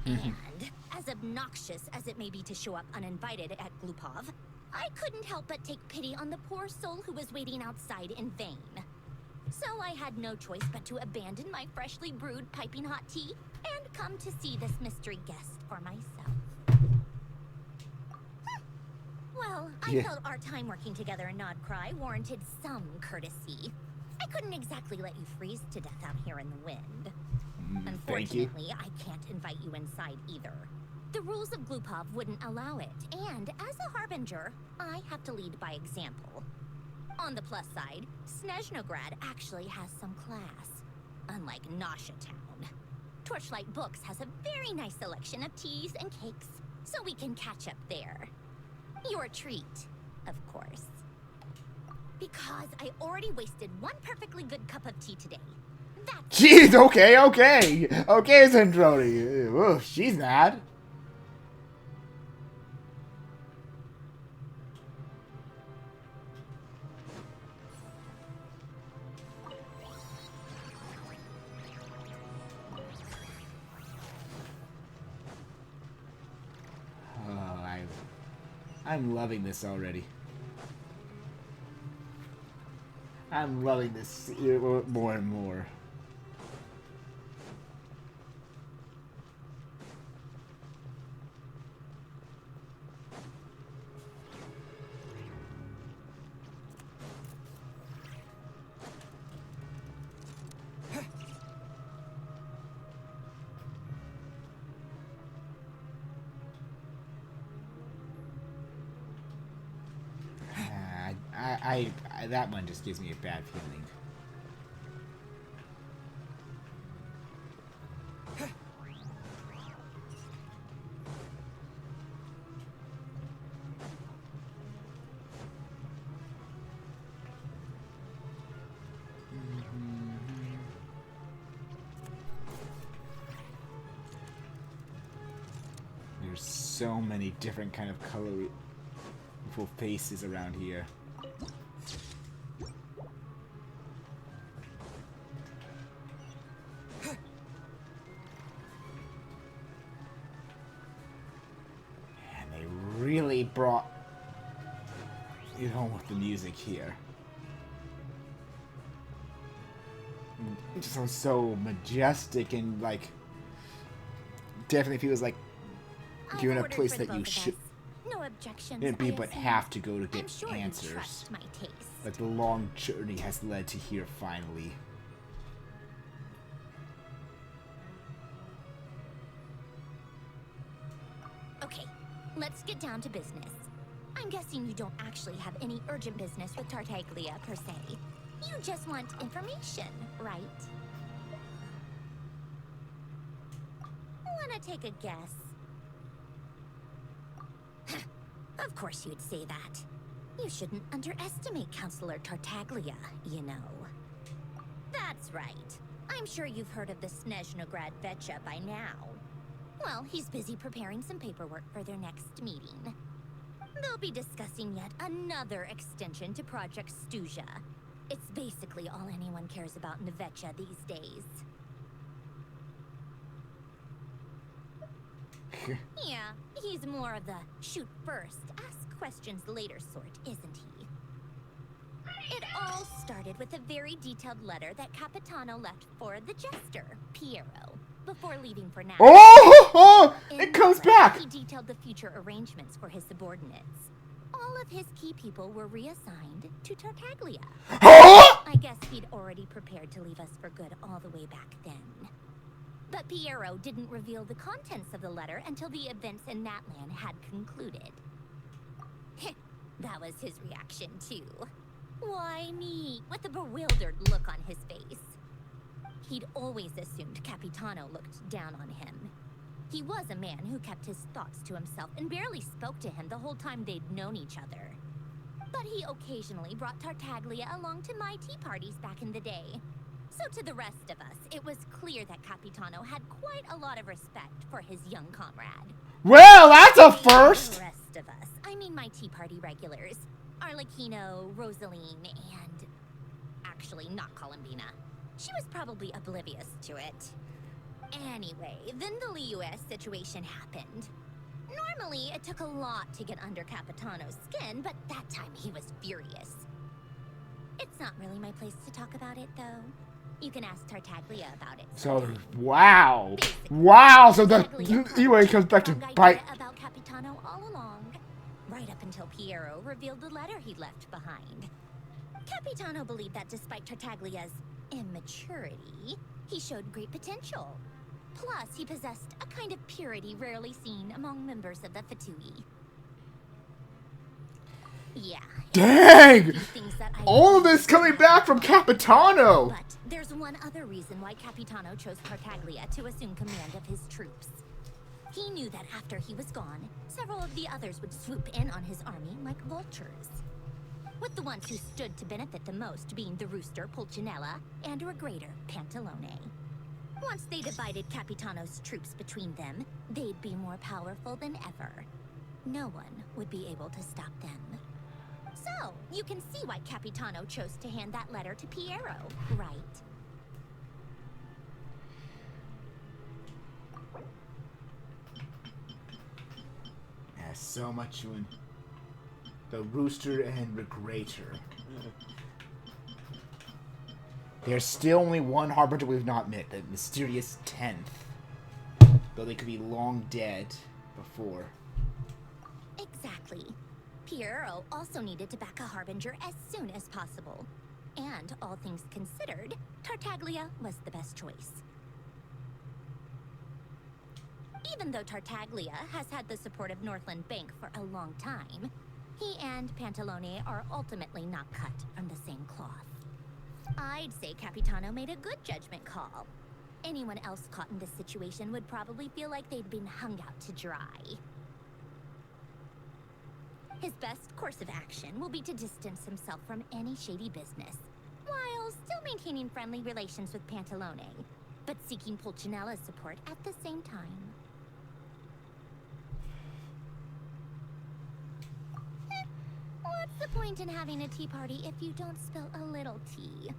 And, as obnoxious as it may be to show up uninvited at Glupov, I couldn't help but take pity on the poor soul who was waiting outside in vain. So I had no choice but to abandon my freshly brewed piping hot tea and come to see this mystery guest for myself. Well, I felt our time working together in Nodcry warranted some courtesy. I couldn't exactly let you freeze to death out here in the wind. Unfortunately, I can't invite you inside either. The rules of Glupov wouldn't allow it, and as a Harbinger, I have to lead by example. On the plus side, Sneznhograd actually has some class, unlike Nasha Town. Torchlight Books has a very nice selection of teas and cakes, so we can catch up there. Your treat, of course. Because I already wasted one perfectly good cup of tea today. Jeez, okay. Okay, Zentroni. Ooh, she's mad. I'm loving this already. I'm loving this more and more. That one just gives me a bad feeling. There's so many different kind of colorful faces around here. Really brought it home with the music here. It just sounds so majestic and like definitely feels like you're in a place that you should No objections. it be I but assume. have to go to I'm get sure you answers. trust my taste. Like the long journey has led to here finally. Okay, let's get down to business. I'm guessing you don't actually have any urgent business with Tartaglia per se. You just want information, right? Wanna take a guess? Of course you'd say that. You shouldn't underestimate Counselor Tartaglia, you know. That's right. I'm sure you've heard of the Sneznhaya Vetcha by now. Well, he's busy preparing some paperwork for their next meeting. They'll be discussing yet another extension to Project Stuja. It's basically all anyone cares about in the Vetcha these days. Yeah, he's more of the shoot first, ask questions later sort, isn't he? It all started with a very detailed letter that Capitano left for the jester, Piero, before leaving for now. Oh! It comes back! He detailed the future arrangements for his subordinates. All of his key people were reassigned to Tartaglia. I guess he'd already prepared to leave us for good all the way back then. But Piero didn't reveal the contents of the letter until the events in Natlan had concluded. That was his reaction, too. Why me? With a bewildered look on his face. He'd always assumed Capitano looked down on him. He was a man who kept his thoughts to himself and barely spoke to him the whole time they'd known each other. But he occasionally brought Tartaglia along to my tea parties back in the day. So to the rest of us, it was clear that Capitano had quite a lot of respect for his young comrade. Well, that's a first! The rest of us, I mean my tea party regulars. Arlecchino, Rosaline, and... actually, not Columbina. She was probably oblivious to it. Anyway, then the Liues situation happened. Normally, it took a lot to get under Capitano's skin, but that time he was furious. It's not really my place to talk about it, though. You can ask Tartaglia about it. So, wow. Wow, so the anyway, it comes back to bite. About Capitano all along, right up until Piero revealed the letter he'd left behind. Capitano believed that despite Tartaglia's immaturity, he showed great potential. Plus, he possessed a kind of purity rarely seen among members of the Fatui. Yeah. Dang! All of this coming back from Capitano! But there's one other reason why Capitano chose Tartaglia to assume command of his troops. He knew that after he was gone, several of the others would swoop in on his army like vultures. With the ones who stood to benefit the most being the Rooster, Pulcinella, and Regrator, Pantalone. Once they divided Capitano's troops between them, they'd be more powerful than ever. No one would be able to stop them. So, you can see why Capitano chose to hand that letter to Piero, right? Yeah, so much in the Rooster and Regrator. There's still only one Harbinger we've not met, the mysterious 10th. Though they could be long dead before. Exactly. Piero also needed to back a Harbinger as soon as possible. And, all things considered, Tartaglia was the best choice. Even though Tartaglia has had the support of Northland Bank for a long time, he and Pantalone are ultimately not cut from the same cloth. I'd say Capitano made a good judgment call. Anyone else caught in this situation would probably feel like they'd been hung out to dry. His best course of action will be to distance himself from any shady business, while still maintaining friendly relations with Pantalone, but seeking Pulcinella's support at the same time. What's the point in having a tea party if you don't spill a little tea?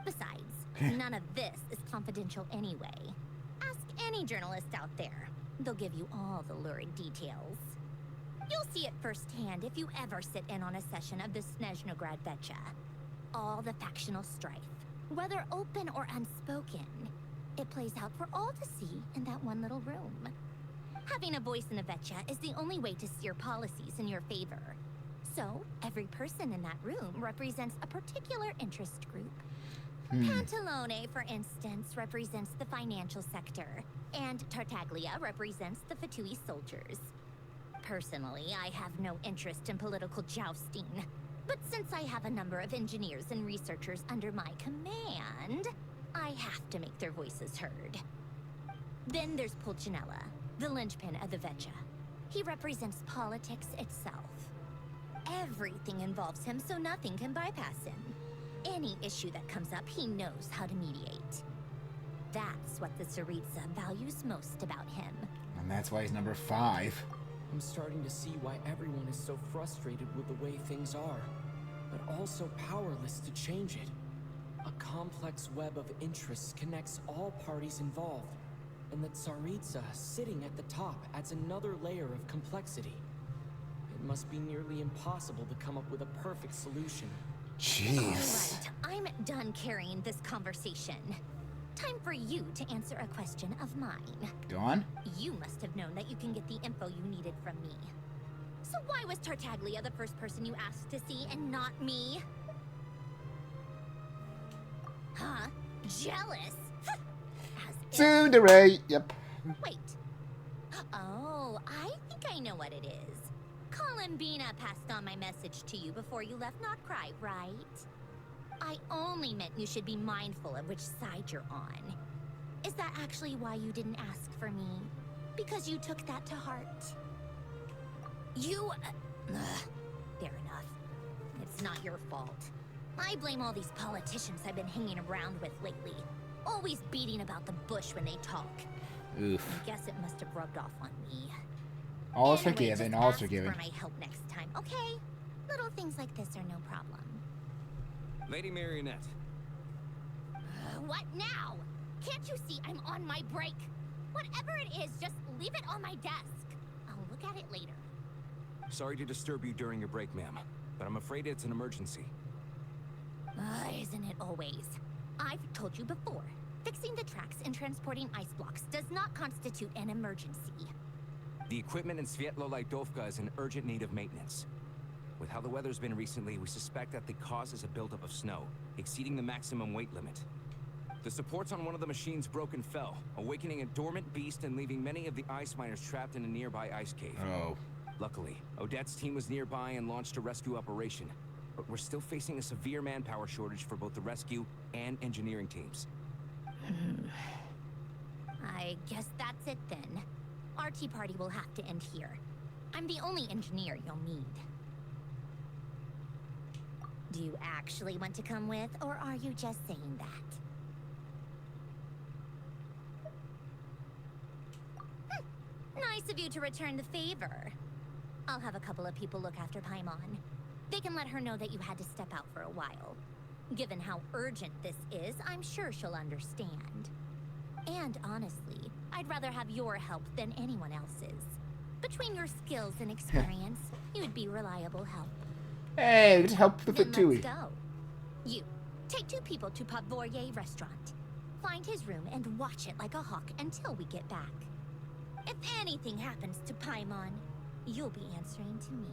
Besides, none of this is confidential anyway. Ask any journalist out there. They'll give you all the lurid details. You'll see it firsthand if you ever sit in on a session of the Sneznhaya Vetcha. All the factional strife, Whether open or unspoken, it plays out for all to see in that one little room. Having a voice in the Vetcha is the only way to steer policies in your favor. So, every person in that room represents a particular interest group. Pantalone, for instance, represents the financial sector, and Tartaglia represents the Fatui soldiers. Personally, I have no interest in political jousting. But since I have a number of engineers and researchers under my command, I have to make their voices heard. Then there's Pulcinella, the linchpin of the Vetcha. He represents politics itself. Everything involves him, so nothing can bypass him. Any issue that comes up, he knows how to mediate. That's what the Tsaritsa values most about him. And that's why he's number 5. I'm starting to see why everyone is so frustrated with the way things are, but also powerless to change it. A complex web of interests connects all parties involved, and the Tsaritsa sitting at the top adds another layer of complexity. It must be nearly impossible to come up with a perfect solution. Jeez. All right, I'm done carrying this conversation. Time for you to answer a question of mine. Go on. You must have known that you can get the info you needed from me. So why was Tartaglia the first person you asked to see and not me? Huh? Jealous? Tsundere, yep. Wait. Oh, I think I know what it is. Columbina passed on my message to you before you left Notcry, right? I only meant you should be mindful of which side you're on. Is that actually why you didn't ask for me? Because you took that to heart? You... fair enough. It's not your fault. I blame all these politicians I've been hanging around with lately. Always beating about the bush when they talk. Oof. I guess it must have rubbed off on me. All is Anyway, forgiven, just all is ask forgiven. for my help next time, okay? Little things like this are no problem. Lady Marionette. What now? Can't you see I'm on my break? Whatever it is, just leave it on my desk. I'll look at it later. Sorry to disturb you during your break, ma'am, but I'm afraid it's an emergency. Isn't it always? I've told you before. Fixing the tracks and transporting ice blocks does not constitute an emergency. The equipment in Svietlolaidovka is in urgent need of maintenance. With how the weather's been recently, we suspect that the cause is a buildup of snow, exceeding the maximum weight limit. The supports on one of the machines broke and fell, awakening a dormant beast and leaving many of the ice miners trapped in a nearby ice cave. Oh. Luckily, Odette's team was nearby and launched a rescue operation, but we're still facing a severe manpower shortage for both the rescue and engineering teams. I guess that's it then. Our tea party will have to end here. I'm the only engineer you'll need. Do you actually want to come with, or are you just saying that? Nice of you to return the favor. I'll have a couple of people look after Paimon. They can let her know that you had to step out for a while. Given how urgent this is, I'm sure she'll understand. And honestly, I'd rather have your help than anyone else's. Between your skills and experience, you'd be reliable help. Hey, we just helped with Then it too. let's go. You, take 2 people to Podvorye restaurant. Find his room and watch it like a hawk until we get back. If anything happens to Paimon, you'll be answering to me.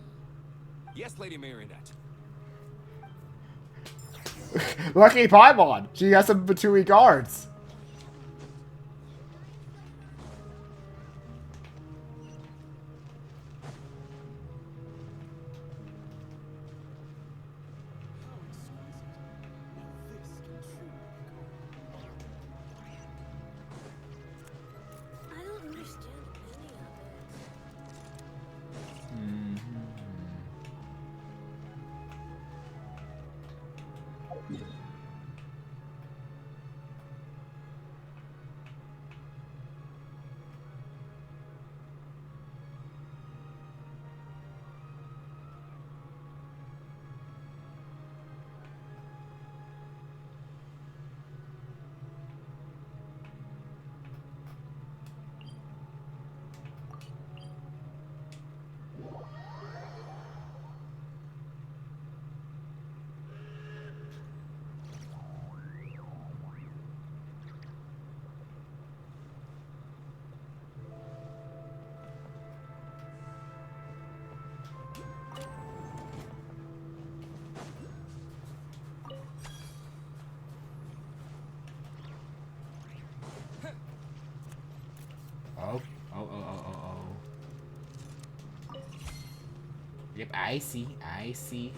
Yes, Lady Marionette. Lucky Paimon. She has some Batui guards. I don't understand any of it. I see. I see.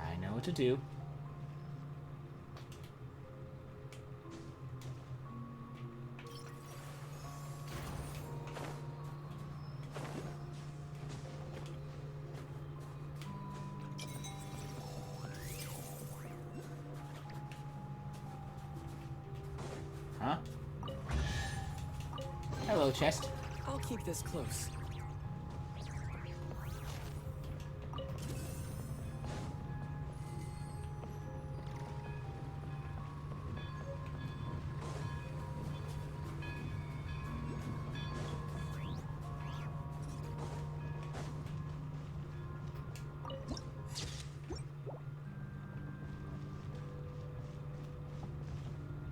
I know what to do. Huh? Hello, chest. I'll keep this close.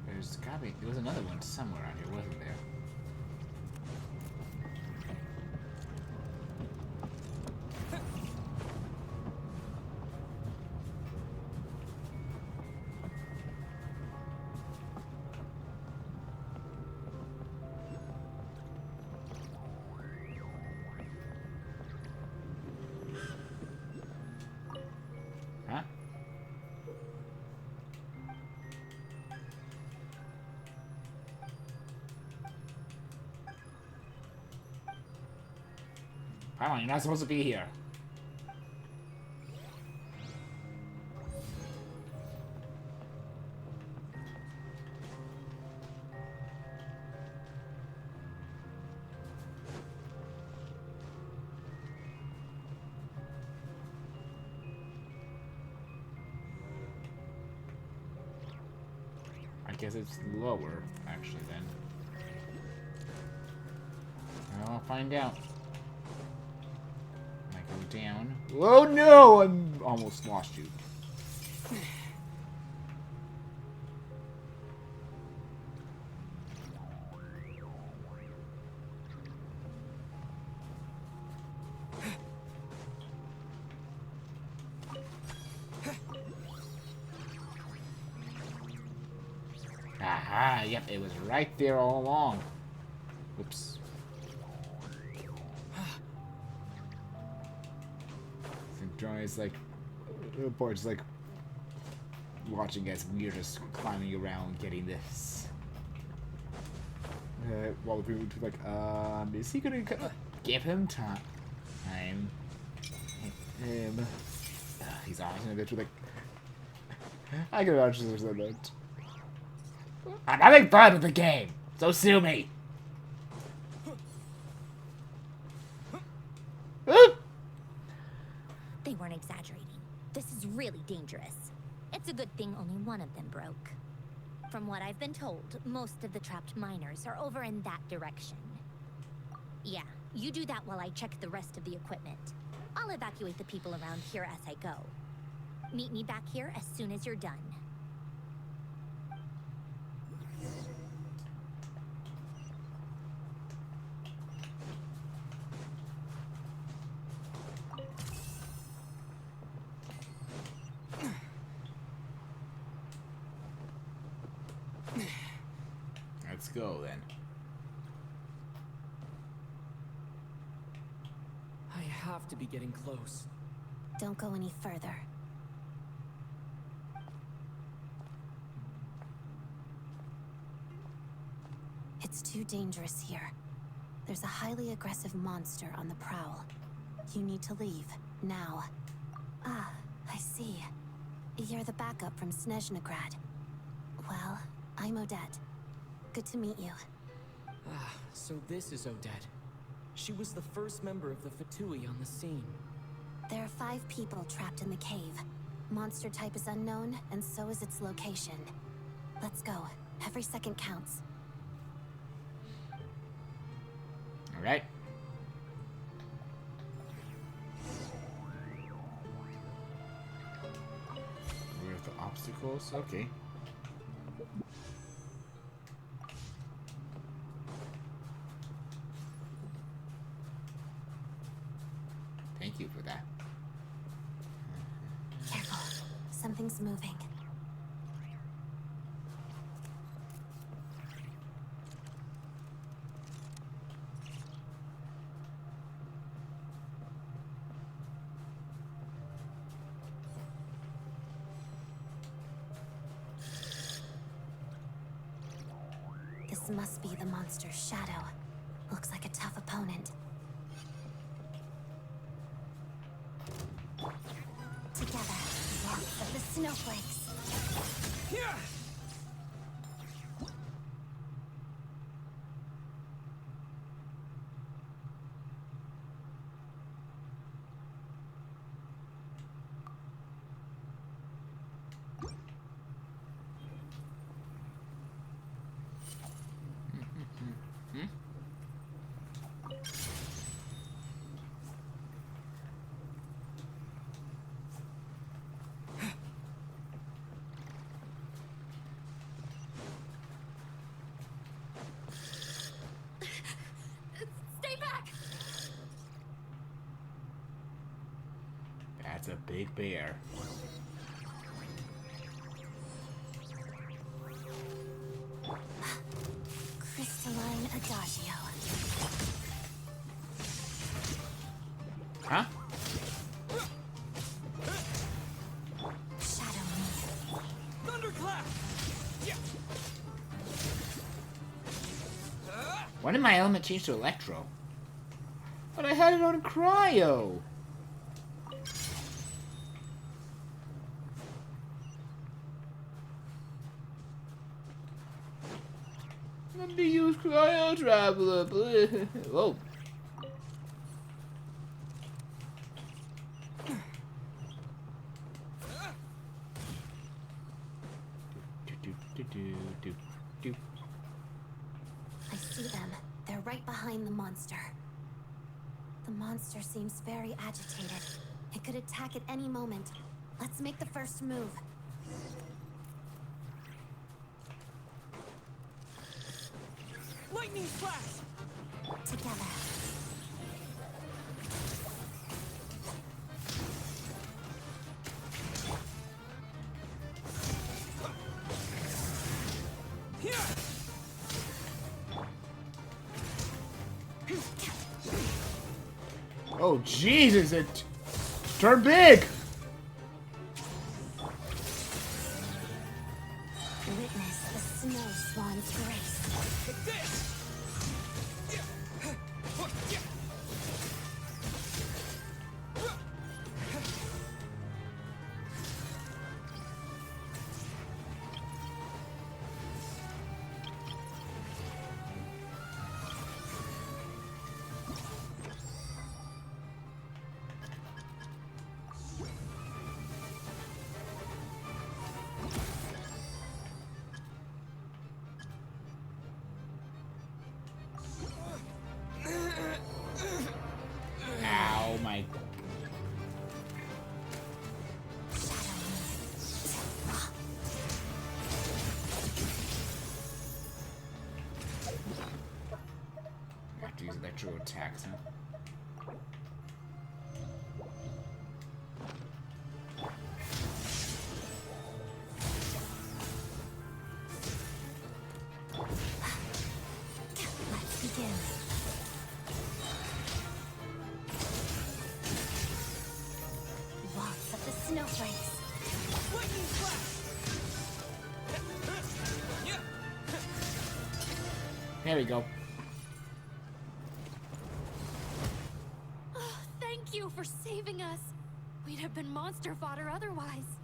There's gotta be. There was another one somewhere around here, wasn't there? Huh? Come on, you're not supposed to be here. I guess it's lower, actually, then. Well, I'll find out. I go down. Oh no! I almost lost you. Aha, yep, it was right there all along. Whoops. Johnny's like, Bart's like watching as we're just climbing around getting this. While the people like, is he gonna give him time? He's honest in a bit like, I can imagine there's no note. I'm having fun with the game, so sue me. They weren't exaggerating. This is really dangerous. It's a good thing only one of them broke. From what I've been told, most of the trapped miners are over in that direction. Yeah, you do that while I check the rest of the equipment. I'll evacuate the people around here as I go. Meet me back here as soon as you're done. Let's go then. I have to be getting close. Don't go any further. It's too dangerous here. There's a highly aggressive monster on the prowl. You need to leave, now. Ah, I see. You're the backup from Sneznhaya. Well, I'm Odette. Good to meet you. Ah, so this is Odette. She was the first member of the Fatui on the scene. There are 5 people trapped in the cave. Monster type is unknown, and so is its location. Let's go. Every second counts. Alright. Where's the obstacles? Okay. Thank you for that. Careful. Something's moving. This must be the monster's shadow. Looks like a tough opponent. Together, lots of the snowflakes. Yeah! Stay back! That's a big bear. Crystalline Adagio. Huh? Shadow me. Thunderclap! Yeah. When did my element change to electro? But I had it on cryo. Let me use cryo traveler. Whoa. I see them. They're right behind the monster. The monster seems very agitated. It could attack at any moment. Let's make the first move. Lightning flash! Together. Oh Jesus! It turned big. Witness the snow swan's grace. Ow, my. I have to use electro attacks, huh? Let's begin. Waltz of the snowflakes. Lightning flash! There we go. Oh, thank you for saving us. We'd have been monster fodder otherwise.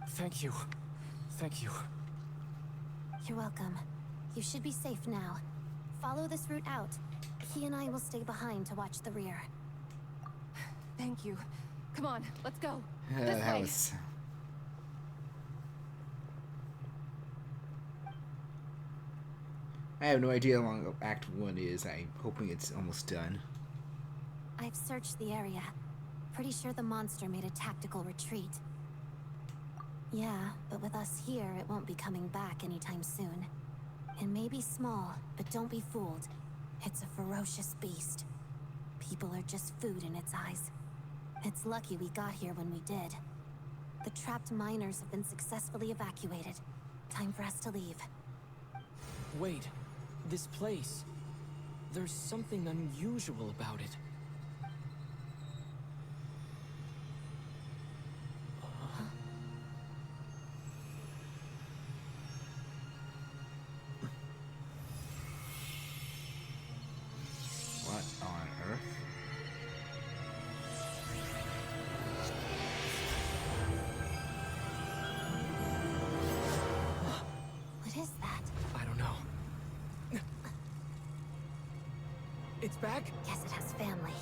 Thank you. Thank you. You're welcome. You should be safe now. Follow this route out. He and I will stay behind to watch the rear. Thank you. Come on, let's go. That was. I have no idea how long Act 1 is. I'm hoping it's almost done. I've searched the area. Pretty sure the monster made a tactical retreat. Yeah, but with us here, it won't be coming back anytime soon. It may be small, but don't be fooled. It's a ferocious beast. People are just food in its eyes. It's lucky we got here when we did. The trapped miners have been successfully evacuated. Time for us to leave. Wait, this place. There's something unusual about it. It's back? Guess it has family.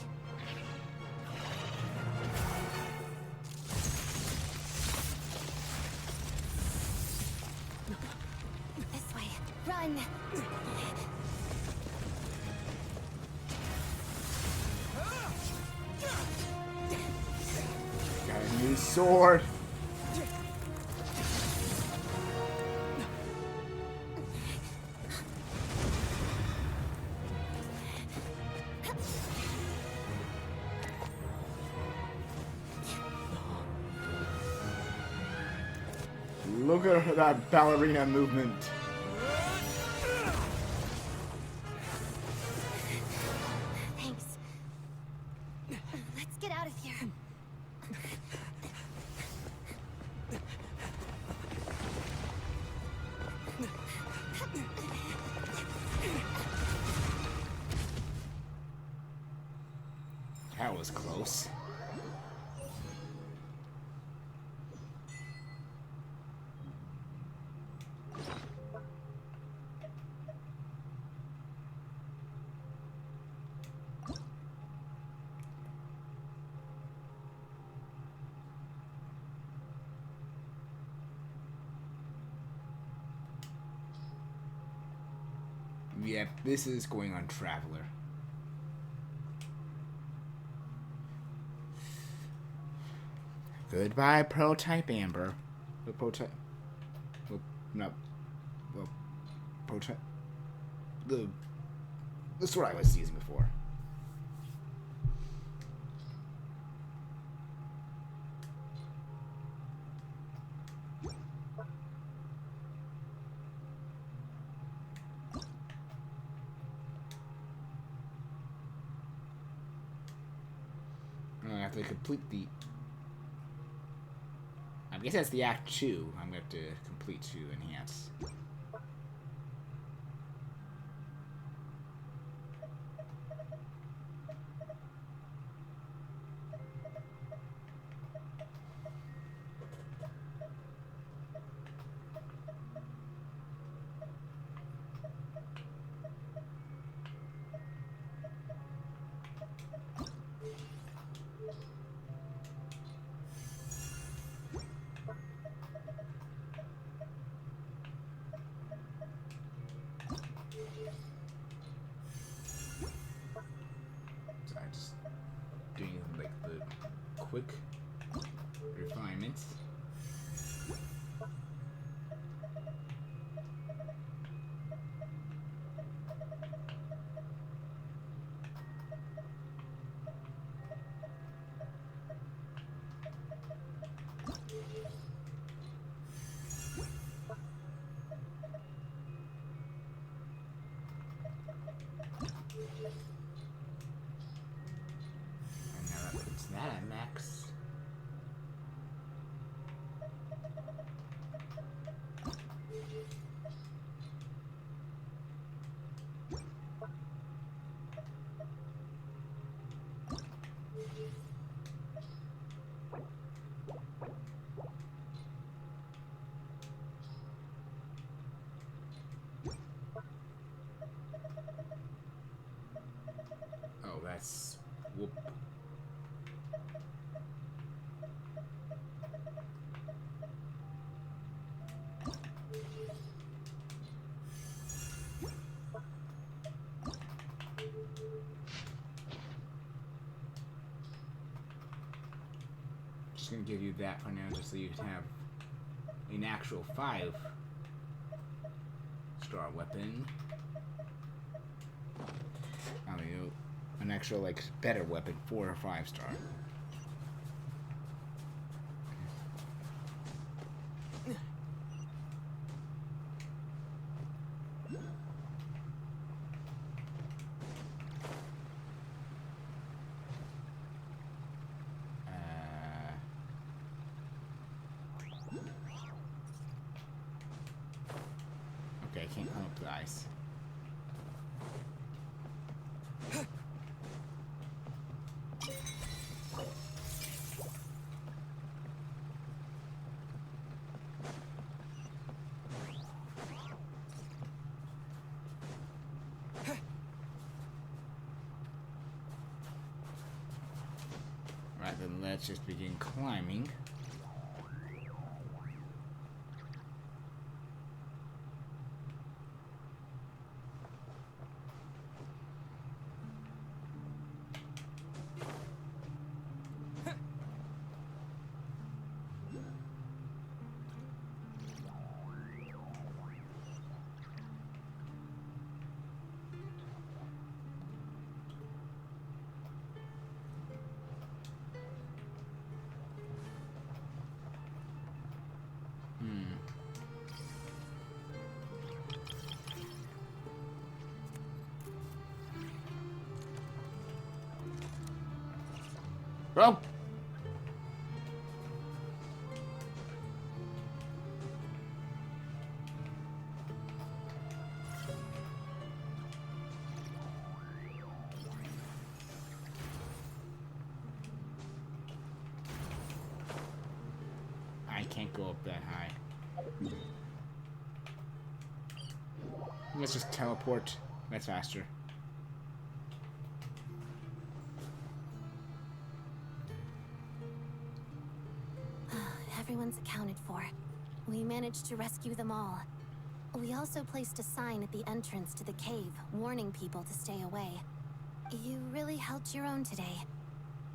This way. Run! Got a new sword. Look at that ballerina movement. Thanks. Let's get out of here. That was close. Yep, this is going on Traveler. Goodbye, Prototype Amber. The Prototype. Well, no. Well, Prototype. The sword I was using before. I have to complete the... I guess that's the Act 2. I'm going to have to complete to enhance. Quick refinements. And now that puts that at max. Oh, that's... Whoop. Just gonna give you that for now, just so you can have an actual 5-star weapon. I mean, an actual, like, better weapon, 4 or 5-star. Okay, I can't climb up the ice. Alright, then let's just begin climbing. Bro. I can't go up that high. Let's just teleport. That's faster. Everyone's accounted for. We managed to rescue them all. We also placed a sign at the entrance to the cave, warning people to stay away. You really held your own today.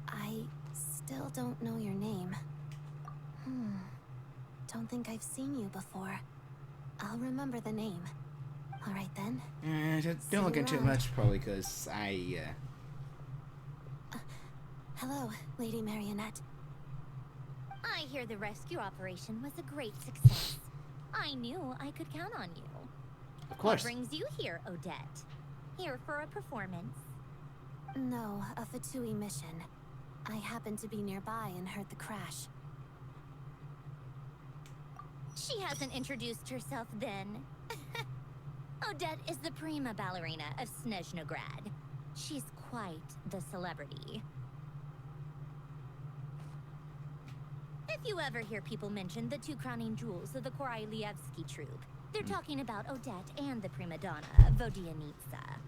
I still don't know your name. Don't think I've seen you before. I'll remember the name. All right then. Don't look into it much, probably, because hello, Lady Marionette. I hear the rescue operation was a great success. I knew I could count on you. Of course. What brings you here, Odette? Here for a performance? No, a Fatui mission. I happened to be nearby and heard the crash. She hasn't introduced herself then. Odette is the prima ballerina of Sneznhaya. She's quite the celebrity. If you ever hear people mention the two crowning jewels of the Korolievsky troupe, they're talking about Odette and the prima donna, Vodyanitsa.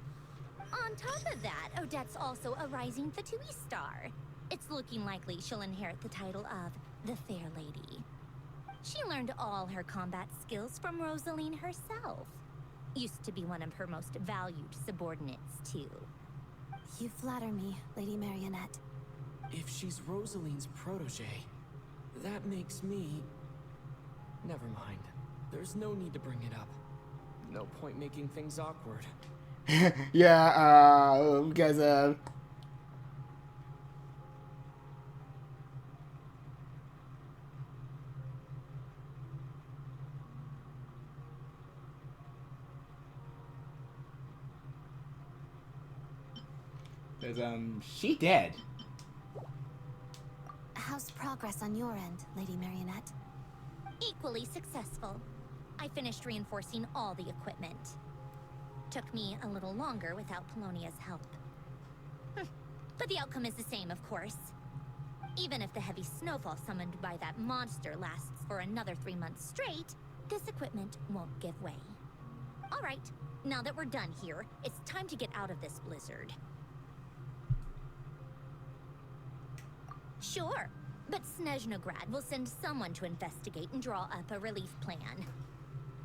On top of that, Odette's also a rising Fatui star. It's looking likely she'll inherit the title of the Fair Lady. She learned all her combat skills from Rosaline herself. Used to be one of her most valued subordinates, too. You flatter me, Lady Marionette. If she's Rosaline's protege, that makes me... Never mind. There's no need to bring it up. No point making things awkward. Yeah, because, she dead. How's progress on your end, Lady Marionette? Equally successful. I finished reinforcing all the equipment. Took me a little longer without Polonia's help. But the outcome is the same, of course. Even if the heavy snowfall summoned by that monster lasts for another 3 months straight, this equipment won't give way. All right, now that we're done here, it's time to get out of this blizzard. Sure, but Sneznhaya will send someone to investigate and draw up a relief plan.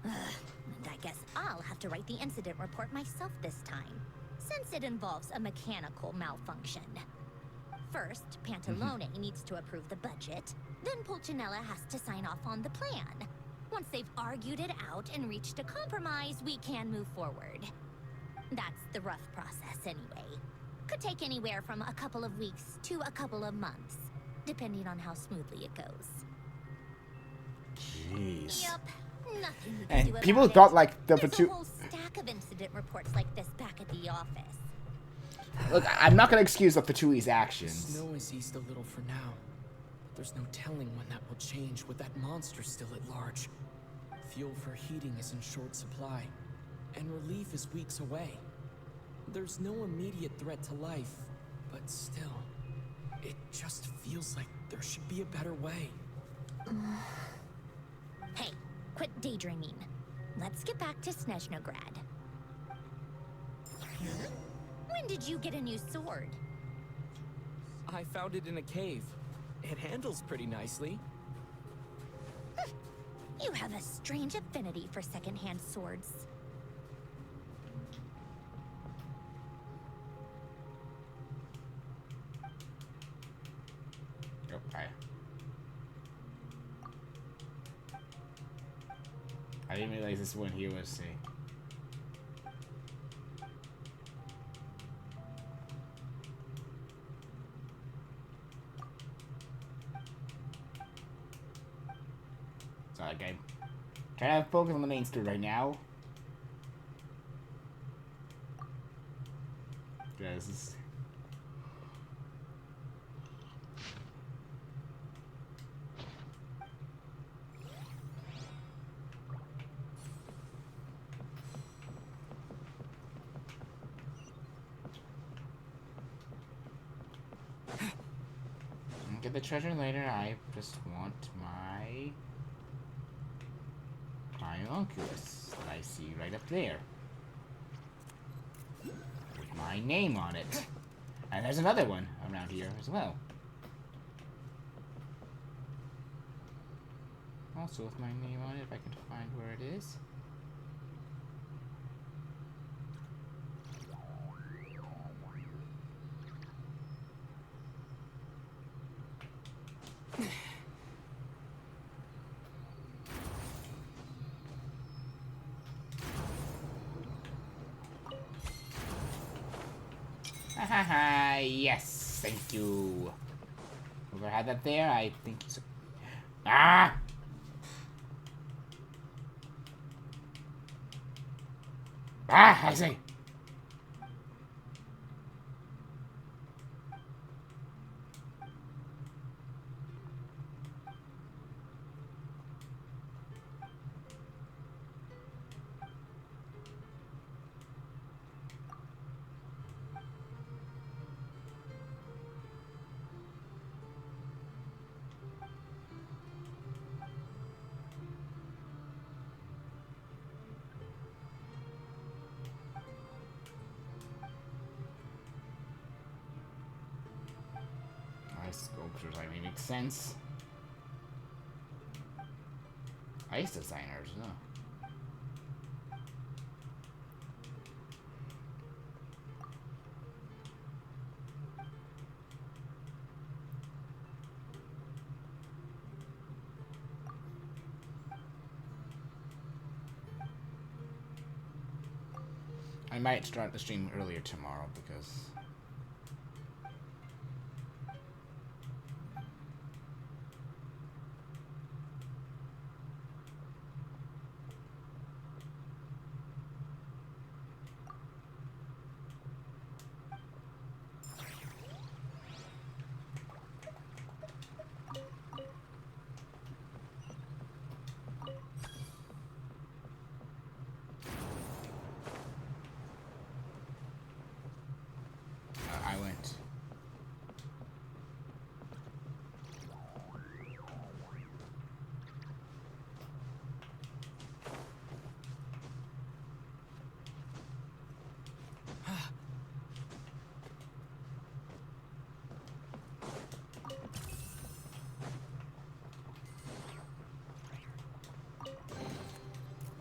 And I guess I'll have to write the incident report myself this time, since it involves a mechanical malfunction. First, Pantalone needs to approve the budget, then Pulcinella has to sign off on the plan. Once they've argued it out and reached a compromise, we can move forward. That's the rough process anyway. Could take anywhere from a couple of weeks to a couple of months, depending on how smoothly it goes. Jeez. Yep, nothing we can And do about people it. thought like the There's Fatui. a whole stack of incident reports like this back at the office. Look, I'm not gonna excuse the Fatui's actions. Snow is eased a little for now. There's no telling when that will change with that monster still at large. Fuel for heating is in short supply, and relief is weeks away. There's no immediate threat to life, but still, it just feels like there should be a better way. Hey, quit daydreaming. Let's get back to Sneznhaya. When did you get a new sword? I found it in a cave, It handles pretty nicely. You have a strange affinity for secondhand swords. Okay. I didn't realize this one here was see. So okay. Trying to focus on the main story right now. Yeah, this is get the treasure later. I just want my Homunculus that I see right up there with my name on it. And there's another one around here as well. Also with my name on it, if I can find where it is. Yes, thank you. Whoever had that there, I think it's... Ah! Ah, I see. Sculptures, I mean, makes sense. Ice designers, no. I might start the stream earlier tomorrow because I went.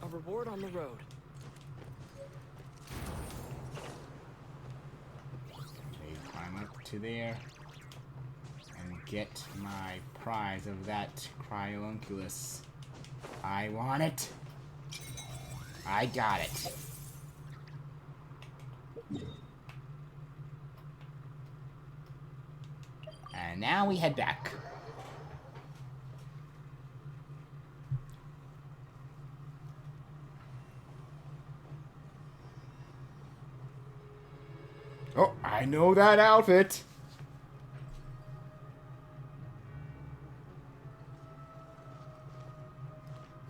A reward on the road. Climb up to there and get my prize of that Homunculus. I want it. I got it. And now we head back. Oh, I know that outfit.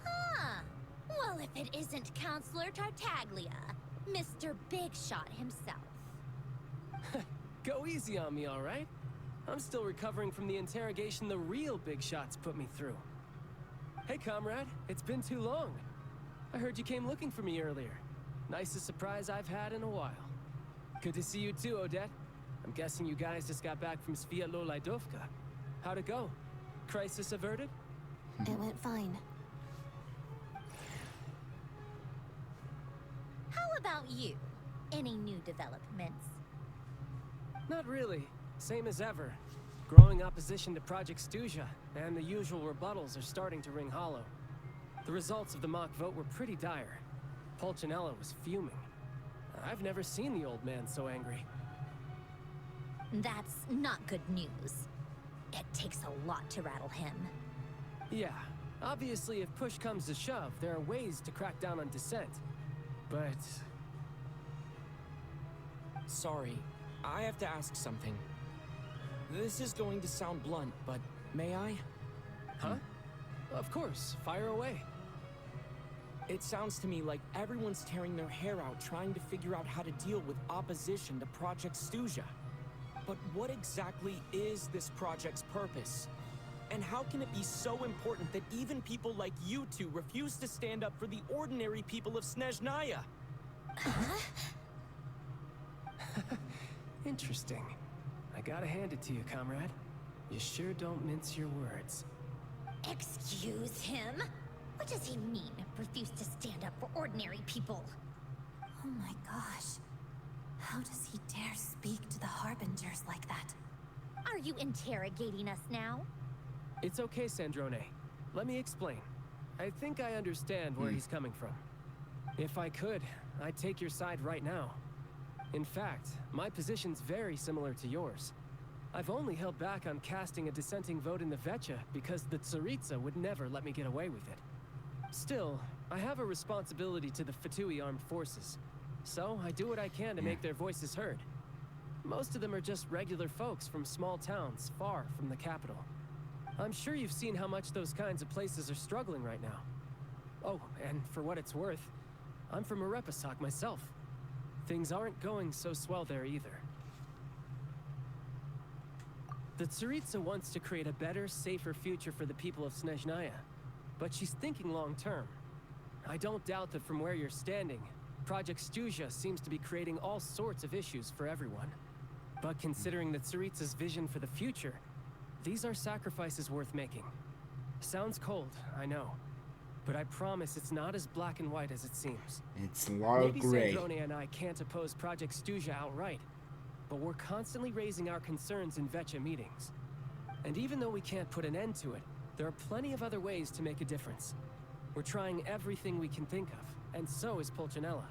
Huh. Well, if it isn't Counselor Tartaglia, Mr. Big Shot himself. Go easy on me, all right? I'm still recovering from the interrogation the real big shots put me through. Hey, comrade, it's been too long. I heard you came looking for me earlier. Nicest surprise I've had in a while. Good to see you too, Odette. I'm guessing you guys just got back from Sviatlo Lajdovka. How'd it go? Crisis averted? It went fine. How about you? Any new developments? Not really. Same as ever. Growing opposition to Project Stuja, and the usual rebuttals are starting to ring hollow. The results of the mock vote were pretty dire. Pulcinella was fuming. I've never seen the old man so angry. That's not good news. It takes a lot to rattle him. Yeah, obviously if push comes to shove, there are ways to crack down on dissent. But... Sorry, I have to ask something. This is going to sound blunt, but may I? Huh? Of course, fire away. It sounds to me like everyone's tearing their hair out trying to figure out how to deal with opposition to Project Stuja. But what exactly is this project's purpose? And how can it be so important that even people like you two refuse to stand up for the ordinary people of Sneznhaya? Interesting. I gotta hand it to you, comrade. You sure don't mince your words. Excuse him? What does he mean, refuse to stand up for ordinary people? Oh my gosh. How does he dare speak to the Harbingers like that? Are you interrogating us now? It's okay, Sandrone. Let me explain. I think I understand where he's coming from. If I could, I'd take your side right now. In fact, my position's very similar to yours. I've only held back on casting a dissenting vote in the Vecha because the Tsaritsa would never let me get away with it. Still, I have a responsibility to the Fatui armed forces, so I do what I can to make their voices heard. Most of them are just regular folks from small towns far from the capital. I'm sure you've seen how much those kinds of places are struggling right now. Oh, and for what it's worth, I'm from Arepasak myself. Things aren't going so swell there either. The Tsaritsa wants to create a better, safer future for the people of Sneznhaya, but she's thinking long-term. I don't doubt that from where you're standing, Project Stuja seems to be creating all sorts of issues for everyone. But considering the Tsaritsa's vision for the future, these are sacrifices worth making. Sounds cold, I know. But I promise it's not as black and white as it seems. It's a lot of gray. Maybe Sandrone and I can't oppose Project Stuja outright, but we're constantly raising our concerns in Vecha meetings. And even though we can't put an end to it, there are plenty of other ways to make a difference. We're trying everything we can think of, and so is Pulcinella.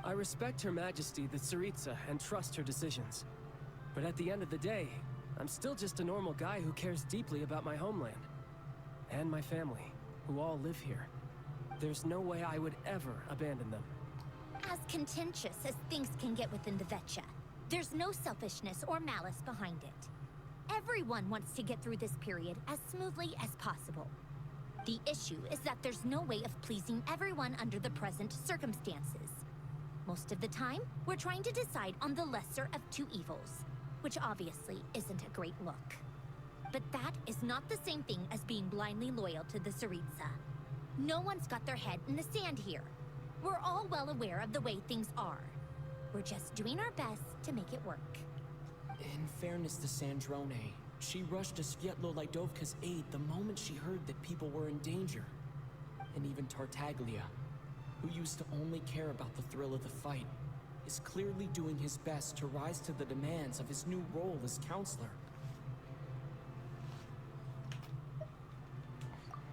I respect Her Majesty, the Tsaritsa, and trust her decisions. But at the end of the day, I'm still just a normal guy who cares deeply about my homeland. And my family, who all live here. There's no way I would ever abandon them. As contentious as things can get within the Vecha, there's no selfishness or malice behind it. Everyone wants to get through this period as smoothly as possible. The issue is that there's no way of pleasing everyone under the present circumstances. Most of the time, we're trying to decide on the lesser of two evils, which obviously isn't a great look. But that is not the same thing as being blindly loyal to the Tsaritsa. No one's got their head in the sand here. We're all well aware of the way things are. We're just doing our best to make it work. In fairness to Sandrone, she rushed to Svietlo Lidovka's aid the moment she heard that people were in danger. And even Tartaglia, who used to only care about the thrill of the fight, is clearly doing his best to rise to the demands of his new role as counselor.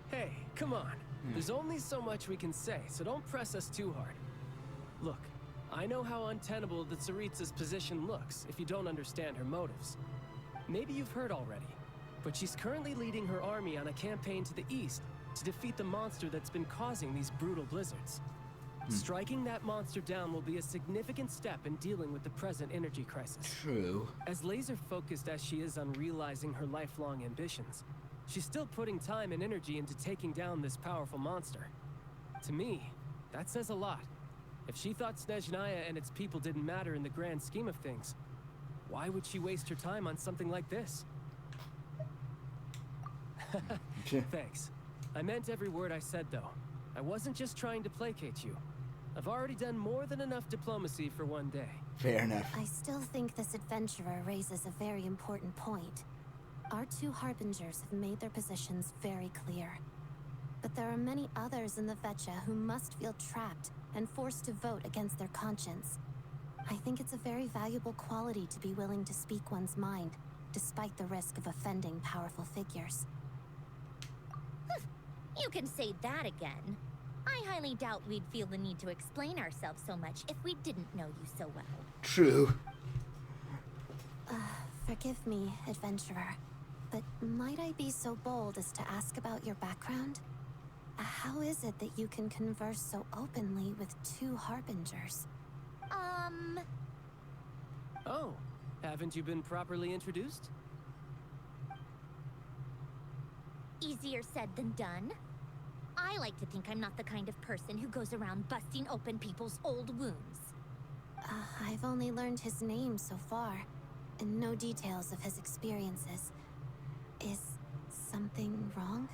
Hey, come on. There's only so much we can say, so don't press us too hard. Look, I know how untenable the Tsaritsa's position looks if you don't understand her motives. Maybe you've heard already, but she's currently leading her army on a campaign to the east to defeat the monster that's been causing these brutal blizzards. Striking that monster down will be a significant step in dealing with the present energy crisis. True. As laser-focused as she is on realizing her lifelong ambitions, she's still putting time and energy into taking down this powerful monster. To me, that says a lot. If she thought Sneznhaya and its people didn't matter in the grand scheme of things, why would she waste her time on something like this? Thanks. I meant every word I said, though. I wasn't just trying to placate you. I've already done more than enough diplomacy for one day. Fair enough. I still think this adventurer raises a very important point. Our two harbingers have made their positions very clear. But there are many others in the Vecha who must feel trapped and forced to vote against their conscience. I think it's a very valuable quality to be willing to speak one's mind, despite the risk of offending powerful figures. You can say that again. I highly doubt we'd feel the need to explain ourselves so much if we didn't know you so well. True. Forgive me, adventurer, but might I be so bold as to ask about your background? How is it that you can converse so openly with two harbingers? Oh, haven't you been properly introduced? Easier said than done. I like to think I'm not the kind of person who goes around busting open people's old wounds. I've only learned his name so far, and no details of his experiences. Is something wrong?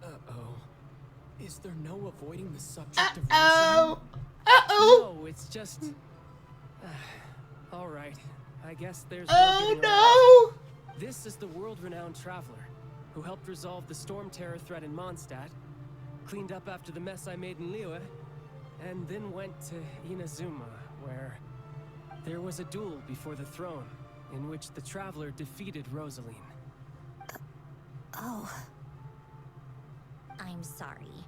Uh-oh. Is there no avoiding the subject of Uh-oh! racism? Uh-oh! No, it's just... all right. I guess there's Oh, no getting around. This is the world-renowned traveler who helped resolve the storm terror threat in Mondstadt, cleaned up after the mess I made in Liyue, and then went to Inazuma, where there was a duel before the throne, in which the traveler defeated Rosaline. Oh. I'm sorry.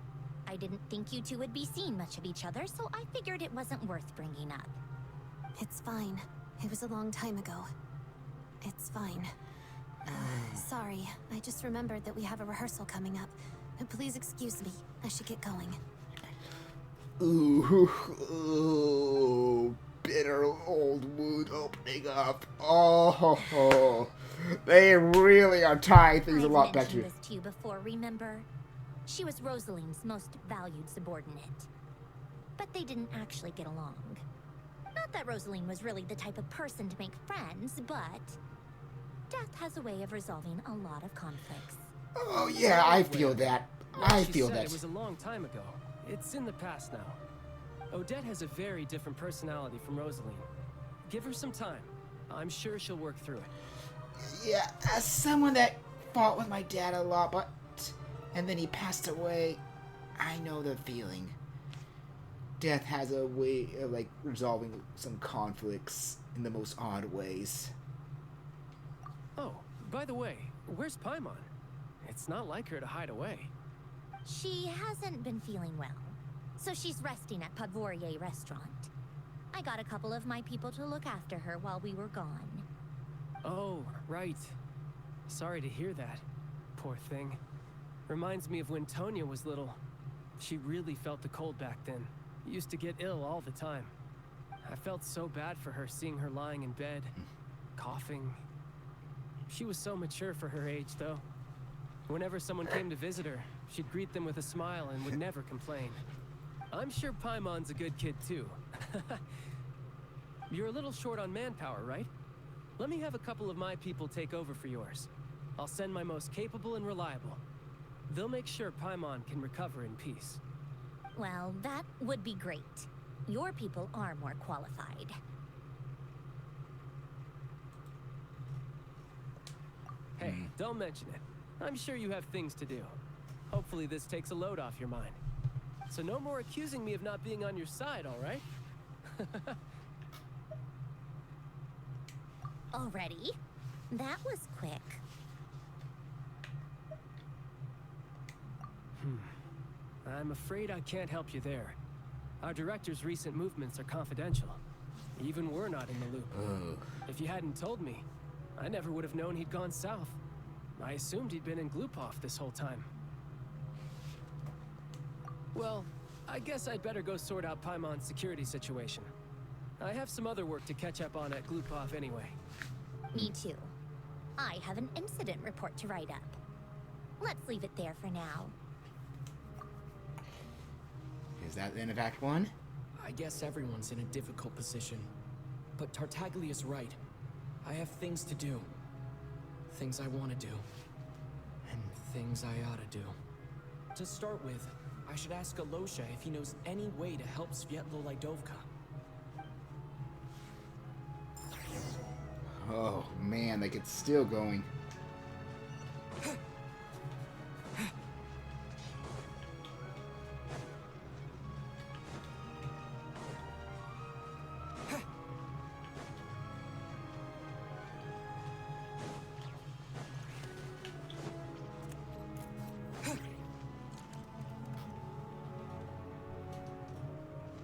I didn't think you two would be seeing much of each other, so I figured it wasn't worth bringing up. It's fine. It was a long time ago. It's fine. Sorry, I just remembered that we have a rehearsal coming up. Please excuse me. I should get going. Ooh, bitter old wound opening up. Oh, they really are tying things a lot I've better. mentioned this to you before, remember? She was Rosaline's most valued subordinate. But they didn't actually get along. Not that Rosaline was really the type of person to make friends, but death has a way of resolving a lot of conflicts. Oh yeah, I feel that. I feel that. It was a long time ago. It's in the past now. Odette has a very different personality from Rosaline. Give her some time. I'm sure she'll work through it. Yeah, as someone that fought with my dad a lot, and then he passed away, I know the feeling. Death has a way of, like, resolving some conflicts in the most odd ways. Oh, by the way, where's Paimon? It's not like her to hide away. She hasn't been feeling well, so she's resting at Podvorier restaurant. I got a couple of my people to look after her while we were gone. Oh, right. Sorry to hear that. Poor thing. Reminds me of when Tonya was little. She really felt the cold back then. Used to get ill all the time. I felt so bad for her seeing her lying in bed, coughing. She was so mature for her age, though. Whenever someone came to visit her, she'd greet them with a smile and would never complain. I'm sure Paimon's a good kid, too. You're a little short on manpower, right? Let me have a couple of my people take over for yours. I'll send my most capable and reliable. They'll make sure Paimon can recover in peace. Well, that would be great. Your people are more qualified. Hey, don't mention it. I'm sure you have things to do. Hopefully this takes a load off your mind. So no more accusing me of not being on your side, all right? Already? That was quick. I'm afraid I can't help you there. Our director's recent movements are confidential. Even we're not in the loop. If you hadn't told me, I never would have known he'd gone south. I assumed he'd been in Glupov this whole time. Well, I guess I'd better go sort out Paimon's security situation. I have some other work to catch up on at Glupov anyway. Me too. I have an incident report to write up. Let's leave it there for now. Is that the end of Act 1? I guess everyone's in a difficult position. But Tartaglia's right. I have things to do. Things I want to do. And things I ought to do. To start with, I should ask Alosha if he knows any way to help Svietlo Lydovka. Oh man, like it's still going.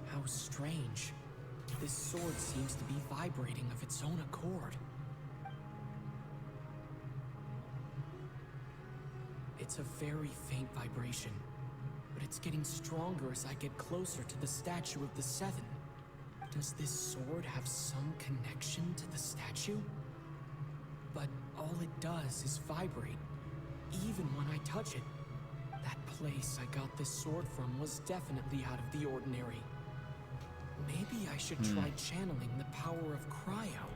How strange. This sword seems to be vibrating of its own accord. It's a very faint vibration, but it's getting stronger as I get closer to the statue of the Seven. Does this sword have some connection to the statue? But all it does is vibrate, even when I touch it. That place I got this sword from was definitely out of the ordinary. Maybe I should try channeling the power of cryo.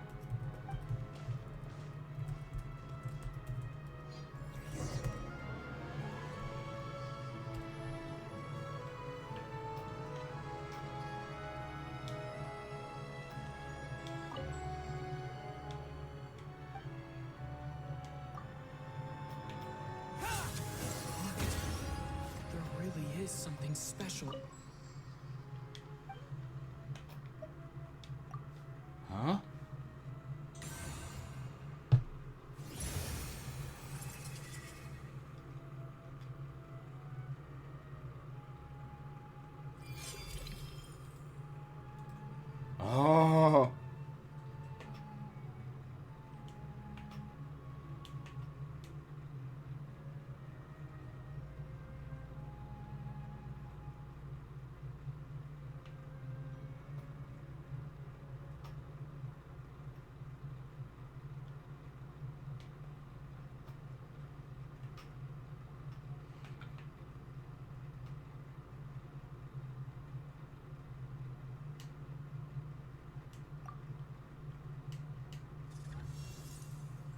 There really is something special. Huh? Oh.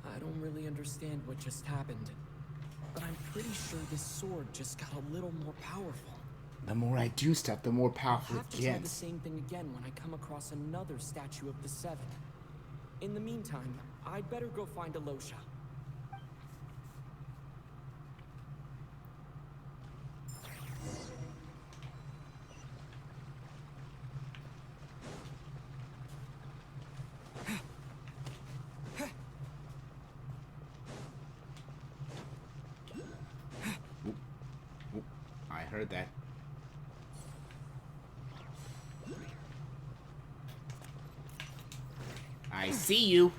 I don't really understand what just happened, but I'm pretty sure this sword just got a little more powerful. The more I do stuff, the more powerful I'll have it to try the gets. same thing again when I come across another statue of the Seven. In the meantime, I'd better go find Alosha. I heard that. I see you.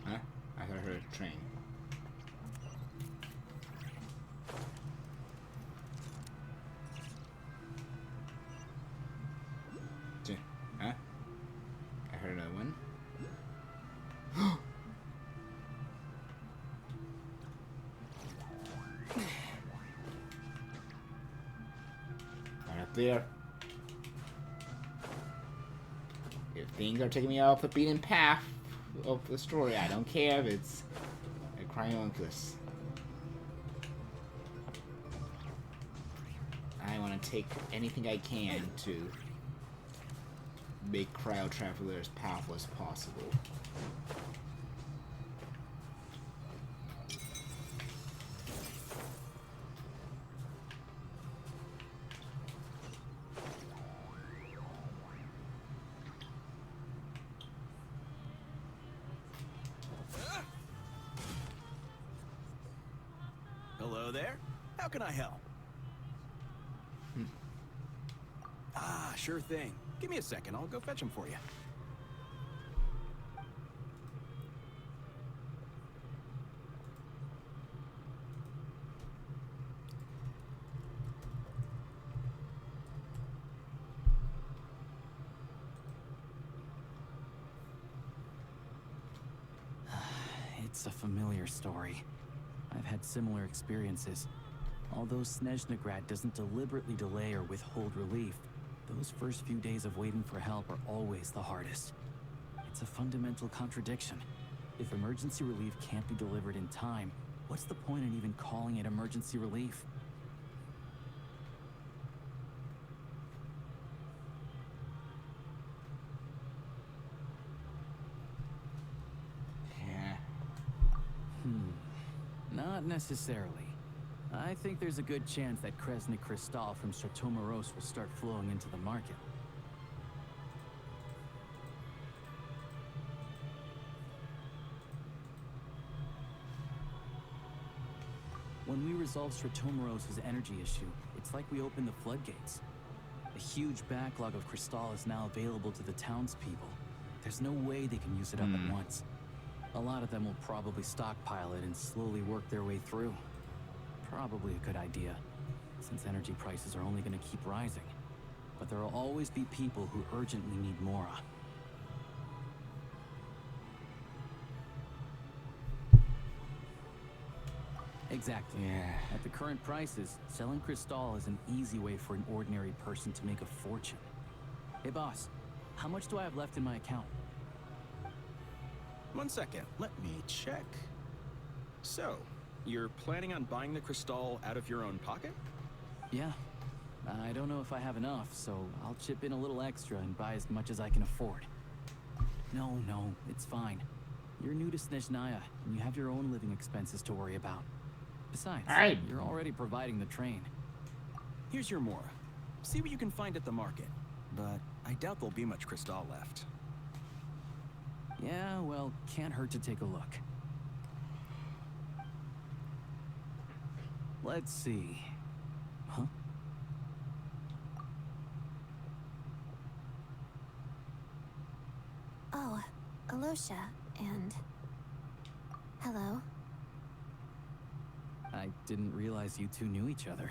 Huh? I thought I heard a train. Huh? I heard another one. Right up there. If things are taking me off the beaten path of the story, I don't care if it's a Cryonicus. I want to take anything I can to make Cryo Traveler as powerful as possible. Hello there. How can I help? Ah, sure thing. Give me a second. I'll go fetch him for you. It's a familiar story. I've had similar experiences. Although Sneznhaya doesn't deliberately delay or withhold relief, those first few days of waiting for help are always the hardest. It's a fundamental contradiction. If emergency relief can't be delivered in time, What's the point in even calling it emergency relief? Yeah. Not necessarily. I think there's a good chance that Kresnik Crystal from Chateau Morose will start flowing into the market. When we resolve Chateau Morose's energy issue, it's like we open the floodgates. A huge backlog of Crystal is now available to the townspeople. There's no way they can use it up at once. A lot of them will probably stockpile it and slowly work their way through. Probably a good idea, since energy prices are only going to keep rising. But there will always be people who urgently need Mora. Exactly. Yeah. At the current prices, selling Crystal is an easy way for an ordinary person to make a fortune. Hey boss, how much do I have left in my account? 1 second, let me check. So, you're planning on buying the Crystal out of your own pocket? Yeah. I don't know if I have enough, so I'll chip in a little extra and buy as much as I can afford. No, it's fine. You're new to Sneznhaya, and you have your own living expenses to worry about. Besides, you're already providing the train. Here's your Mora. See what you can find at the market, but I doubt there'll be much Crystal left. Yeah, well, can't hurt to take a look. Let's see. Huh? Oh, Alosha, and... Hello? I didn't realize you two knew each other.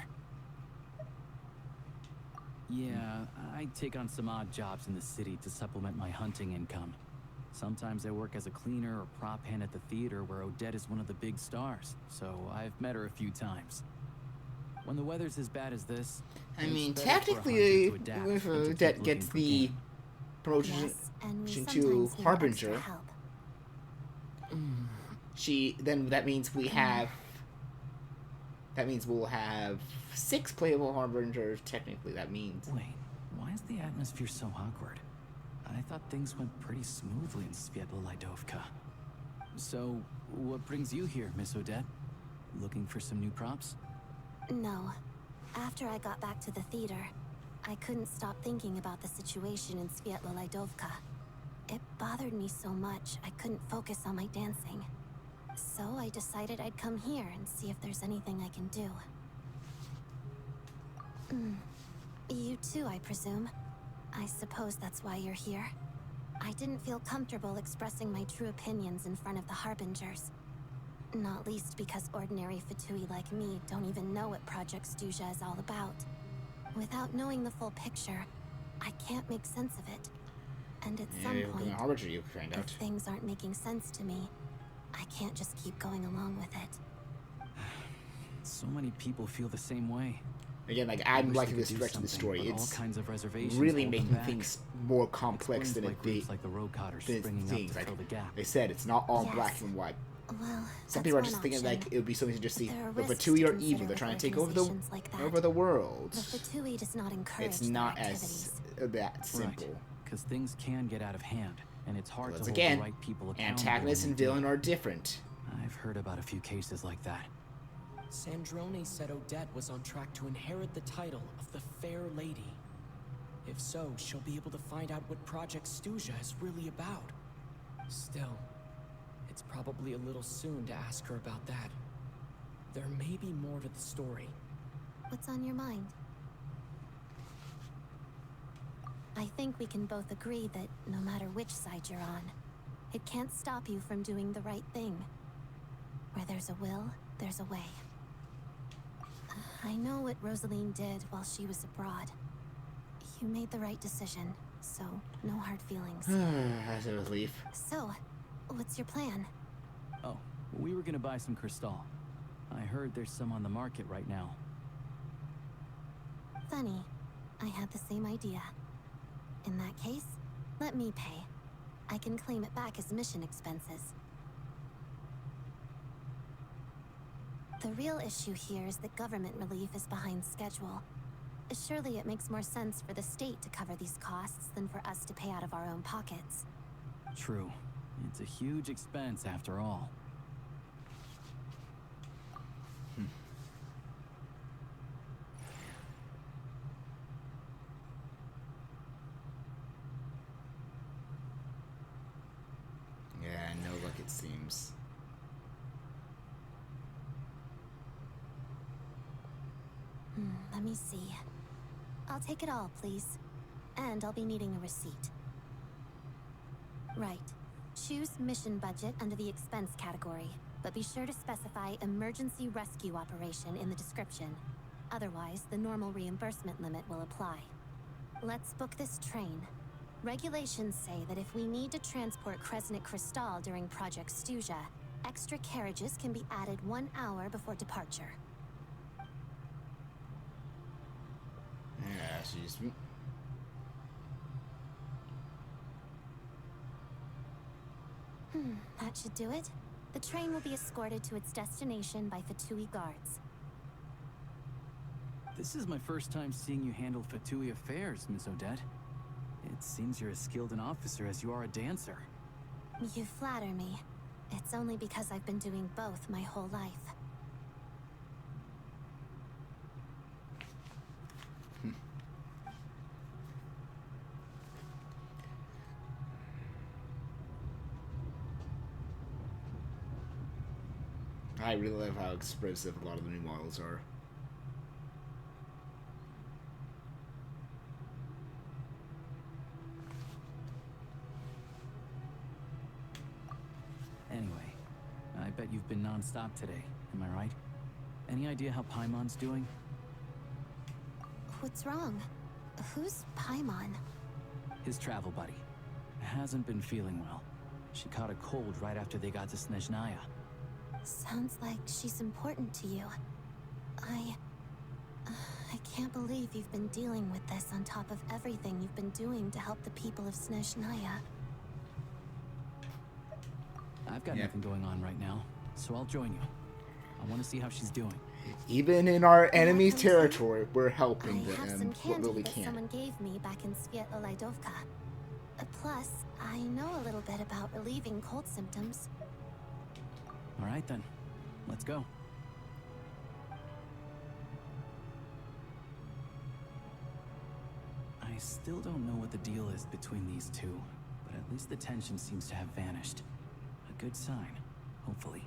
Yeah, I take on some odd jobs in the city to supplement my hunting income. Sometimes I work as a cleaner or prop hand at the theater where Odette is one of the big stars, so I've met her a few times. When the weather's as bad as this, I mean, it's better for a hunter technically, to adapt if than to keep Odette looking gets for the game. promotion Yes, and we to sometimes need Harbinger, extra help. then that means we'll have 6 playable Harbingers. Technically, that means. Wait, why is the atmosphere so awkward? I thought things went pretty smoothly in Svietla Lidovka. So, what brings you here, Miss Odette? Looking for some new props? No. After I got back to the theater, I couldn't stop thinking about the situation in Svietla Lidovka. It bothered me so much, I couldn't focus on my dancing. So I decided I'd come here and see if there's anything I can do. You too, I presume. I suppose that's why you're here. I didn't feel comfortable expressing my true opinions in front of the Harbingers. Not least because ordinary Fatui like me don't even know what Project Stuja is all about. Without knowing the full picture, I can't make sense of it. And at some point, Harbinger, you find if out. things aren't making sense to me, I can't just keep going along with it. So many people feel the same way. Again, like I I'm wish liking they this could do direction of the something, story. but all It's kinds of reservations really hold them making back. things more complex Explains than why it be. groups like the Road Cotters Than springing up things to like fill the gap. they said, it's not all Yes. black and white. Well, Some that's people are one just thinking option. like it would be something to just see. There are The risks Fatui to are consider evil. They're with trying to take over the organizations like that. world. The Fatui does not encourage It's not their as activities. that simple. Because things can get out of hand, and it's hard Once to again, hold the right people accountable. antagonist when and they do. villain are different. I've heard about a few cases like that. Sandrone said Odette was on track to inherit the title of the Fair Lady. If so, she'll be able to find out what Project Stuja is really about. Still, it's probably a little soon to ask her about that. There may be more to the story. What's on your mind? I think we can both agree that no matter which side you're on, it can't stop you from doing the right thing. Where there's a will, there's a way. I know what Rosaline did while she was abroad. You made the right decision, so no hard feelings. As a relief. So, what's your plan? Oh, we were gonna buy some Crystal. I heard there's some on the market right now. Funny. I had the same idea. In that case, let me pay. I can claim it back as mission expenses. The real issue here is that government relief is behind schedule. Surely it makes more sense for the state to cover these costs than for us to pay out of our own pockets. True. It's a huge expense after all. Yeah, no luck it seems. Let me see. I'll take it all, please. And I'll be needing a receipt. Right. Choose mission budget under the expense category, but be sure to specify emergency rescue operation in the description. Otherwise, the normal reimbursement limit will apply. Let's book this train. Regulations say that if we need to transport Kresnik Crystal during Project Stuja, extra carriages can be added 1 hour before departure. Yeah, excuse me. That should do it. The train will be escorted to its destination by Fatui guards. This is my first time seeing you handle Fatui affairs, Miss Odette. It seems you're as skilled an officer as you are a dancer. You flatter me. It's only because I've been doing both my whole life. I really love how expressive a lot of the new models are. Anyway, I bet you've been non-stop today, am I right? Any idea how Paimon's doing? What's wrong? Who's Paimon? His travel buddy. Hasn't been feeling well. She caught a cold right after they got to Sneznhaya. Sounds like she's important to you. I can't believe you've been dealing with this on top of everything you've been doing to help the people of Sneznhaya. I've got nothing going on right now, so I'll join you. I want to see how she's doing. Even in our enemy's territory, we're helping I have some them what candy little we that can. someone gave me back in Svietolaidovka. Plus, I know a little bit about relieving cold symptoms. All right then, let's go. I still don't know what the deal is between these two, but at least the tension seems to have vanished. A good sign, hopefully.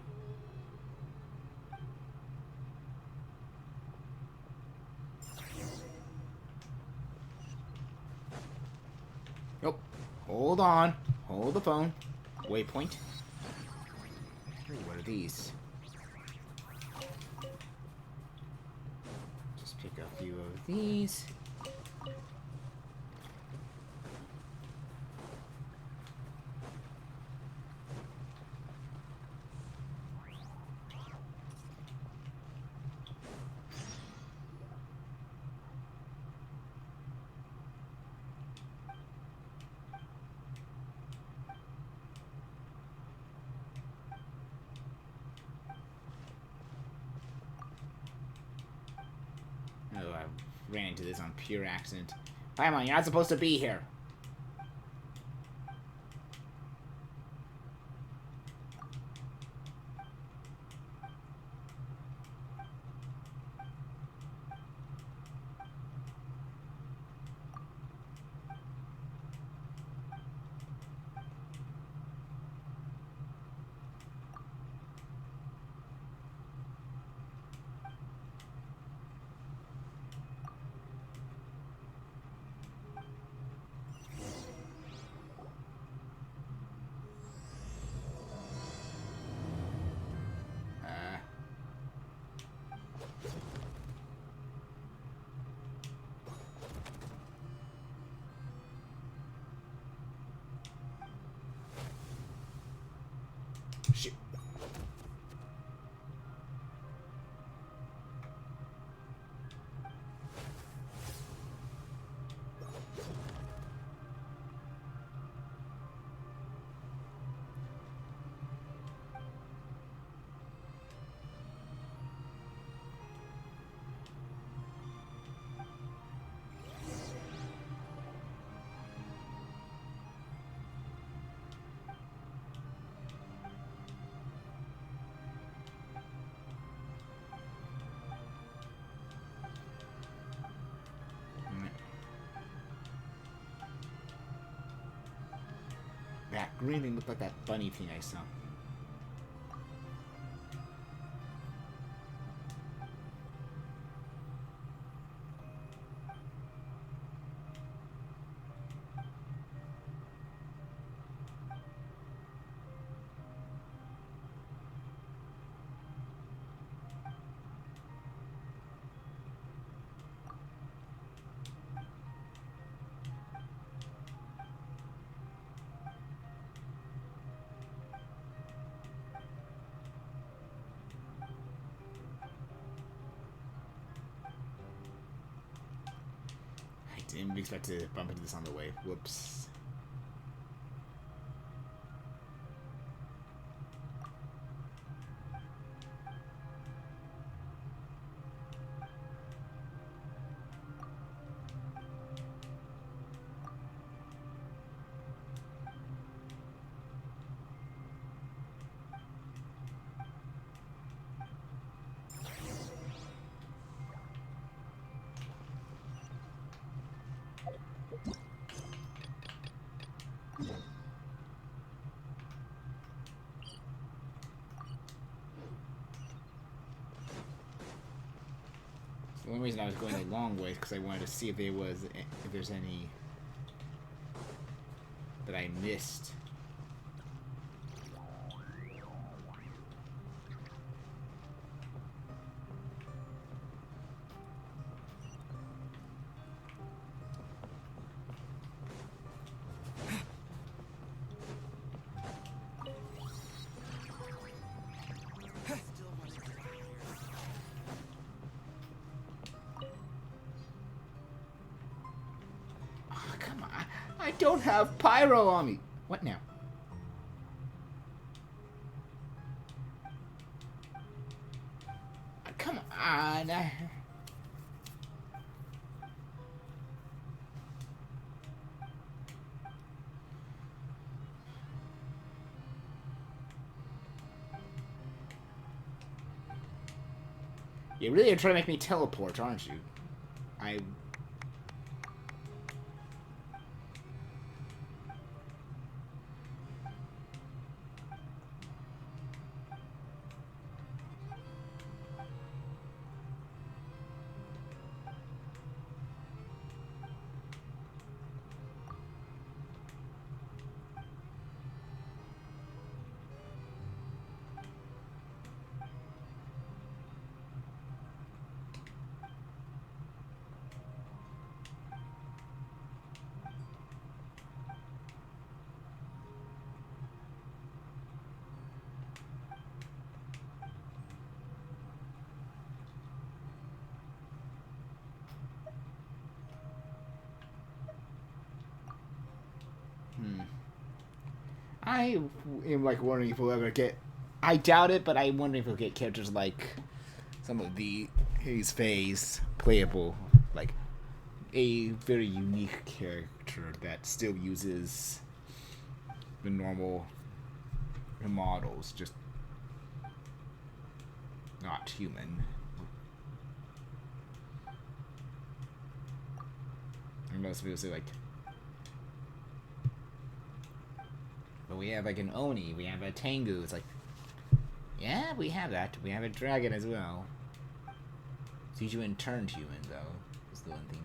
Nope. Hold on. Hold the phone. Waypoint. Hey, what are these? Just pick a few of these. Oh, I ran into this on pure accident. Paimon, you're not supposed to be here. that green thing looked like that bunny thing I saw. Didn't expect to bump into this on the way. Whoops. The only reason I was going a long way is because I wanted to see if there's any that I missed. I don't have pyro on me. What now? Come on. You really are trying to make me teleport, aren't you? I am like wondering if we'll ever get. I doubt it, but I'm wondering if we'll get characters like some of his phase playable, like a very unique character that still uses the normal models, just not human. And most people say like, but we have like an Oni, we have a Tengu. It's like, yeah, we have that. We have a dragon as well. Sijuan turned human though, is the one thing.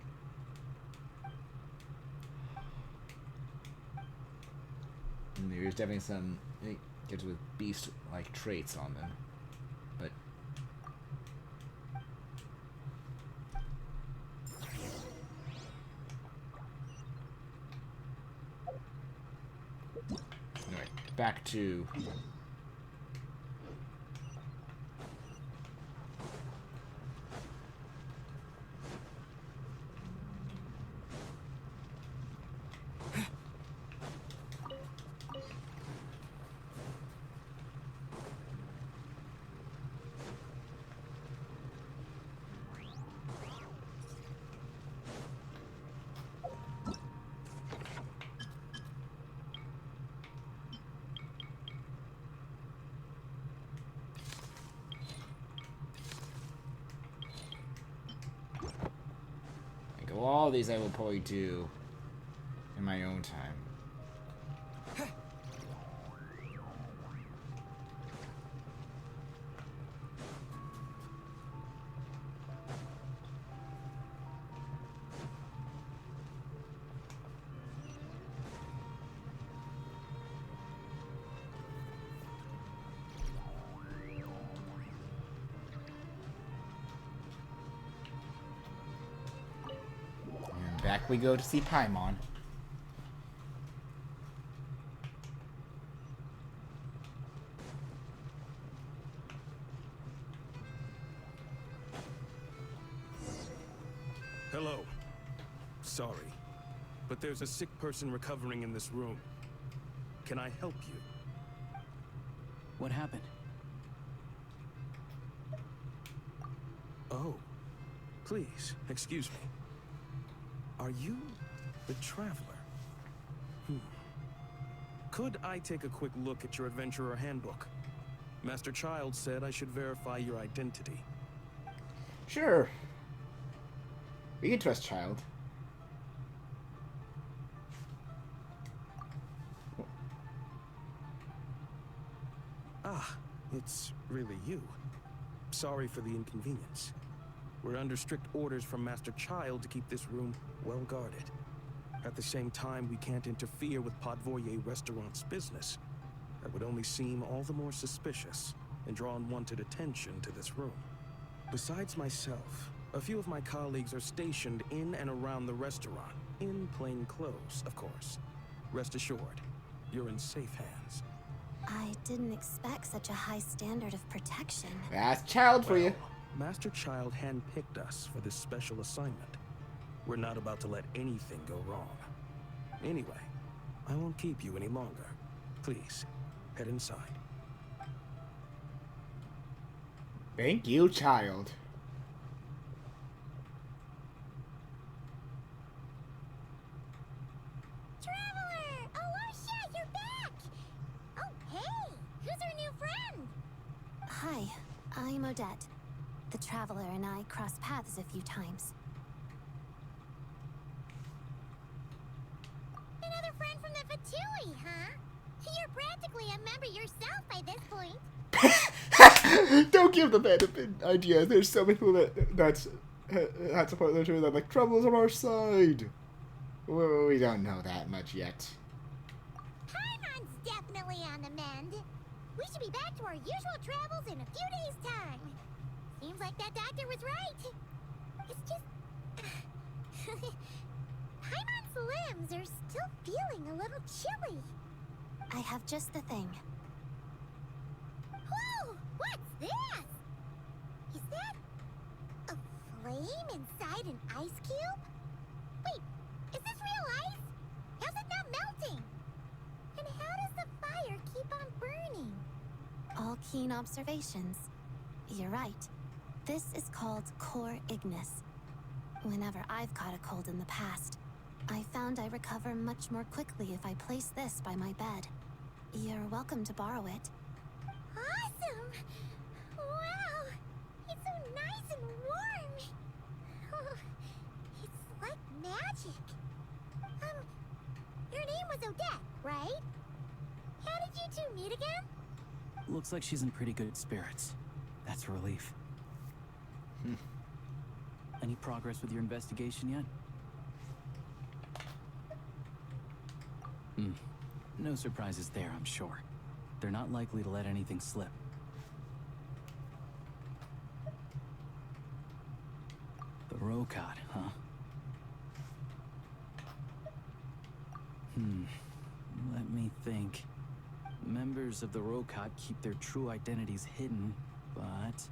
And there's definitely some kids with beast-like traits on them, but anyway, back to all these I will probably do in my own time. Back we go to see Paimon. Hello. Sorry, but there's a sick person recovering in this room. Can I help you? What happened? Oh, please, excuse me. Are you the Traveler? Could I take a quick look at your Adventurer Handbook? Master Child said I should verify your identity. Sure. We can trust Child. Ah, it's really you. Sorry for the inconvenience. We're under strict orders from Master Child to keep this room well guarded. At the same time, we can't interfere with Podvoye Restaurant's business. That would only seem all the more suspicious and draw unwanted attention to this room. Besides myself, a few of my colleagues are stationed in and around the restaurant, in plain clothes, of course. Rest assured, you're in safe hands. I didn't expect such a high standard of protection. That's Child for you. Master Child handpicked us for this special assignment. We're not about to let anything go wrong. Anyway, I won't keep you any longer. Please, head inside. Thank you, Child. Traveler! Alosha, you're back! Oh, hey! Who's our new friend? Hi, I'm Odette. The Traveler and I crossed paths a few times. Another friend from the Fatui, huh? You're practically a member yourself by this point. Don't give the bad idea. There's so many people that's support literature that like Trouble's on our side. Well, we don't know that much yet. Paimon's definitely on the mend. We should be back to our usual travels in a few days' time. Seems like that doctor was right. It's just... Paimon's limbs are still feeling a little chilly. I have just the thing. Whoa! What's this? Is that a flame inside an ice cube? Wait, is this real ice? How's it not melting? And how does the fire keep on burning? All keen observations. You're right. This is called core ignis. Whenever I've caught a cold in the past, I found I recover much more quickly if I place this by my bed. You're welcome to borrow it. Awesome! Wow! It's so nice and warm! Oh, it's like magic. Your name was Odette, right? How did you two meet again? Looks like she's in pretty good spirits. That's a relief. Any progress with your investigation yet? No surprises there, I'm sure. They're not likely to let anything slip. The Rokad, huh? Let me think. Members of the Rokad keep their true identities hidden, but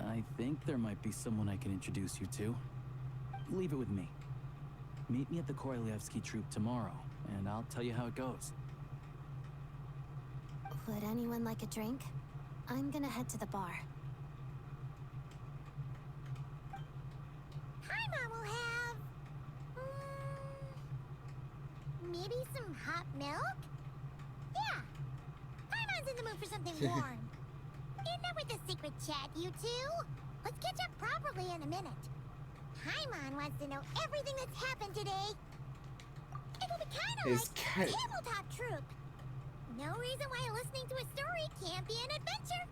I think there might be someone I can introduce you to. Leave it with me. Meet me at the Korolyevsky Troop tomorrow, and I'll tell you how it goes. Would anyone like a drink? I'm gonna head to the bar. Paimon will have... maybe some hot milk? Yeah. Paimon's in the mood for something warm. Enough with the secret chat, you two. Let's catch up properly in a minute. Paimon wants to know everything that's happened today. It'll be kind of like tabletop troop. No reason why listening to a story can't be an adventure.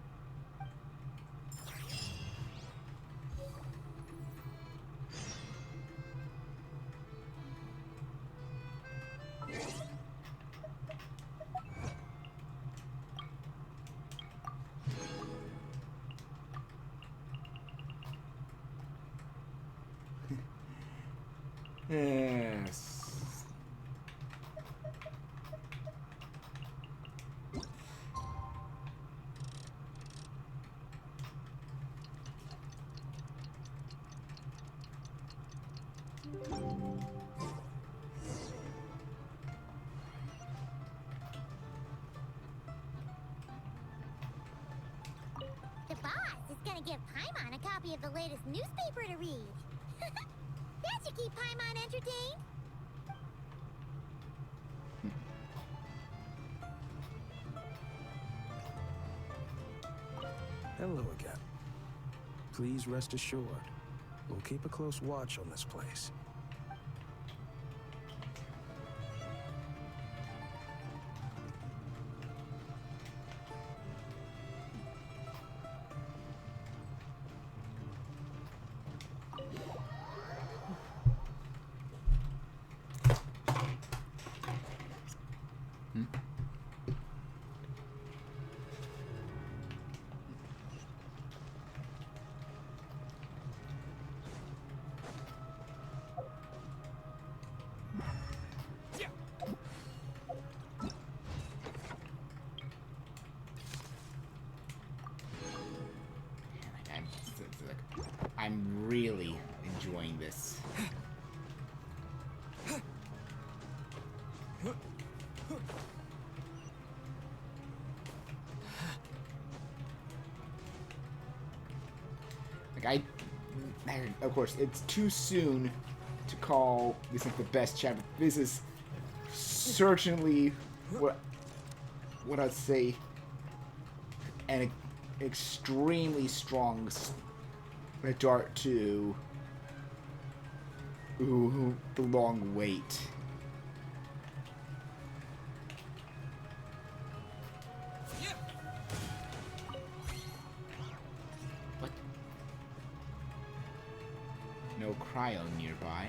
Yes. The boss is gonna give Paimon a copy of the latest newspaper to read. That should keep Paimon entertained. Hello again. Please rest assured, we'll keep a close watch on this place. I'm really enjoying this. Like of course, it's too soon to call this like the best chapter. This is certainly what I'd say an extremely strong start to the long wait. What? No cryo nearby.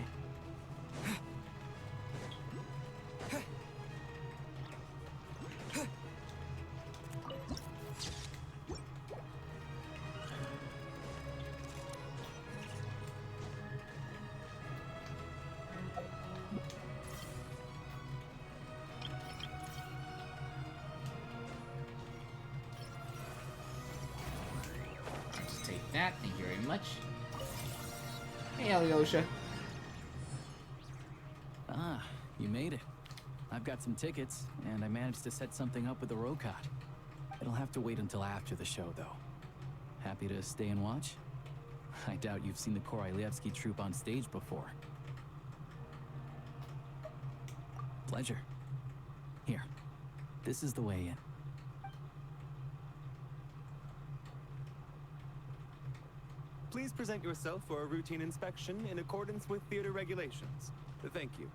That, thank you very much. Hey, Alyosha. Ah, you made it. I've got some tickets, and I managed to set something up with the Rokot. It'll have to wait until after the show, though. Happy to stay and watch? I doubt you've seen the Korolyevsky troupe on stage before. Pleasure. Here, this is the way in. Please present yourself for a routine inspection in accordance with theater regulations. Thank you.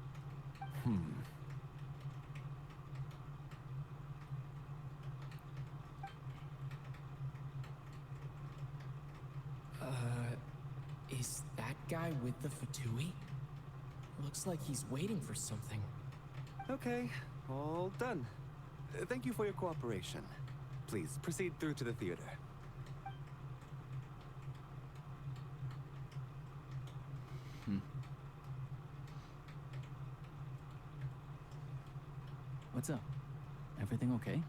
Is that guy with the Fatui? Looks like he's waiting for something. Okay, all done. Thank you for your cooperation. Please proceed through to the theater. What's up? Everything okay?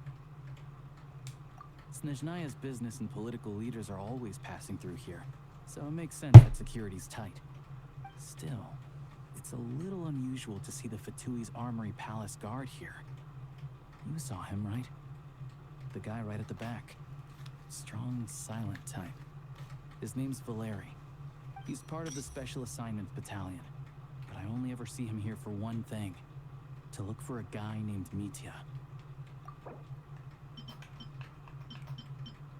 Sneznhaya's business and political leaders are always passing through here, so it makes sense that security's tight. Still, it's a little unusual to see the Fatui's Armory Palace guard here. You saw him, right? The guy right at the back. Strong, silent type. His name's Valeri. He's part of the Special Assignments Battalion, but I only ever see him here for one thing. To look for a guy named Mitya.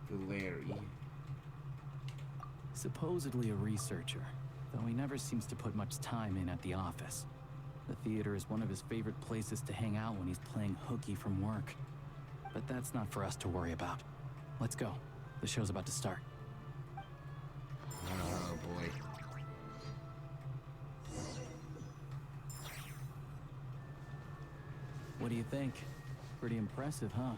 Valeri. Supposedly a researcher, though he never seems to put much time in at the office. The theater is one of his favorite places to hang out when he's playing hooky from work. But that's not for us to worry about. Let's go. The show's about to start. Oh boy. What do you think? Pretty impressive, huh?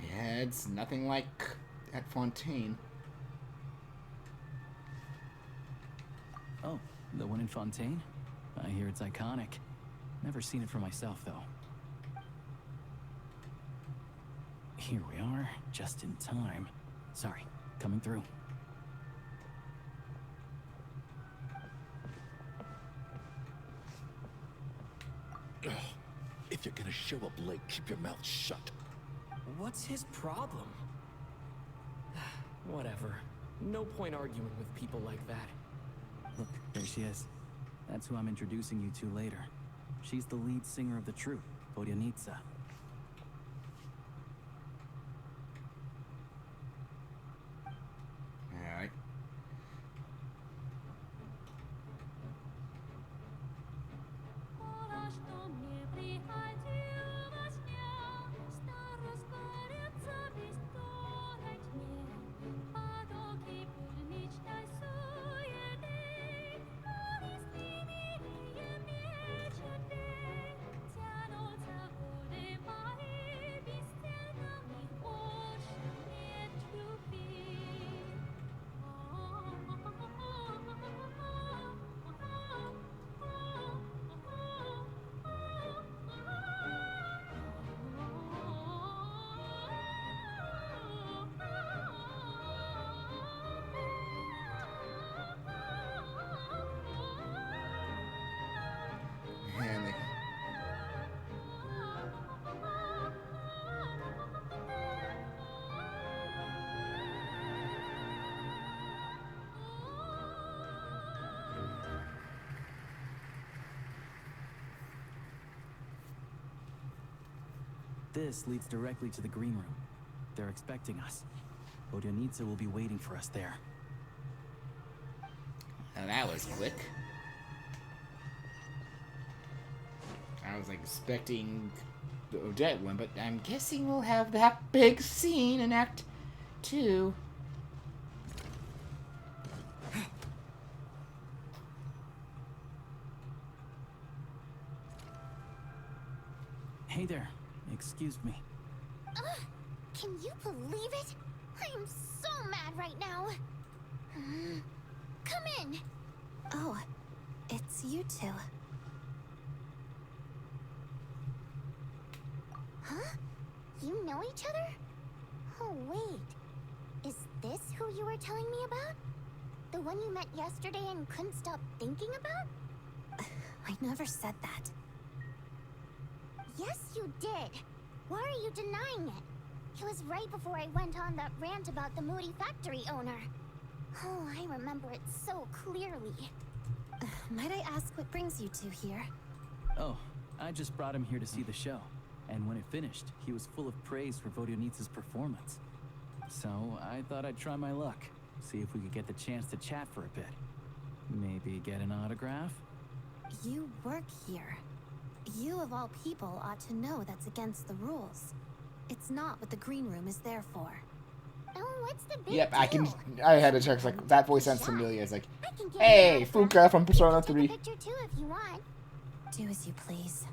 Yeah, it's nothing like at Fontaine. Oh, the one in Fontaine? I hear it's iconic. Never seen it for myself, though. Here we are, just in time. Sorry, coming through. If you're gonna show up late, keep your mouth shut. What's his problem? Whatever. No point arguing with people like that. Look, there she is. That's who I'm introducing you to later. She's the lead singer of the troupe, Vodyanitsa. Alright. This leads directly to the green room. They're expecting us. Vodyanitsa will be waiting for us there. Now that was quick. I was like expecting the Odette one, but I'm guessing we'll have that big scene in Act 2. Hey there. Excuse me. Can you believe it? I am so mad right now. Come in. Oh, it's you two. Huh? You know each other? Oh, wait. Is this who you were telling me about? The one you met yesterday and couldn't stop thinking about? I never said that. Yes, you did. Why are you denying it? It was right before I went on that rant about the moody factory owner. Oh, I remember it so clearly. Might I ask what brings you two here? Oh, I just brought him here to see the show. And when it finished, he was full of praise for Vodyanitsa's performance. So I thought I'd try my luck. See if we could get the chance to chat for a bit. Maybe get an autograph? You work here. You, of all people, ought to know that's against the rules. It's not what the green room is there for. Oh, what's the big Yep, deal? I had to check, like, that voice sounds familiar. It's like, hey, Fuka from Persona 3. Take a picture too if you want. Do as you please.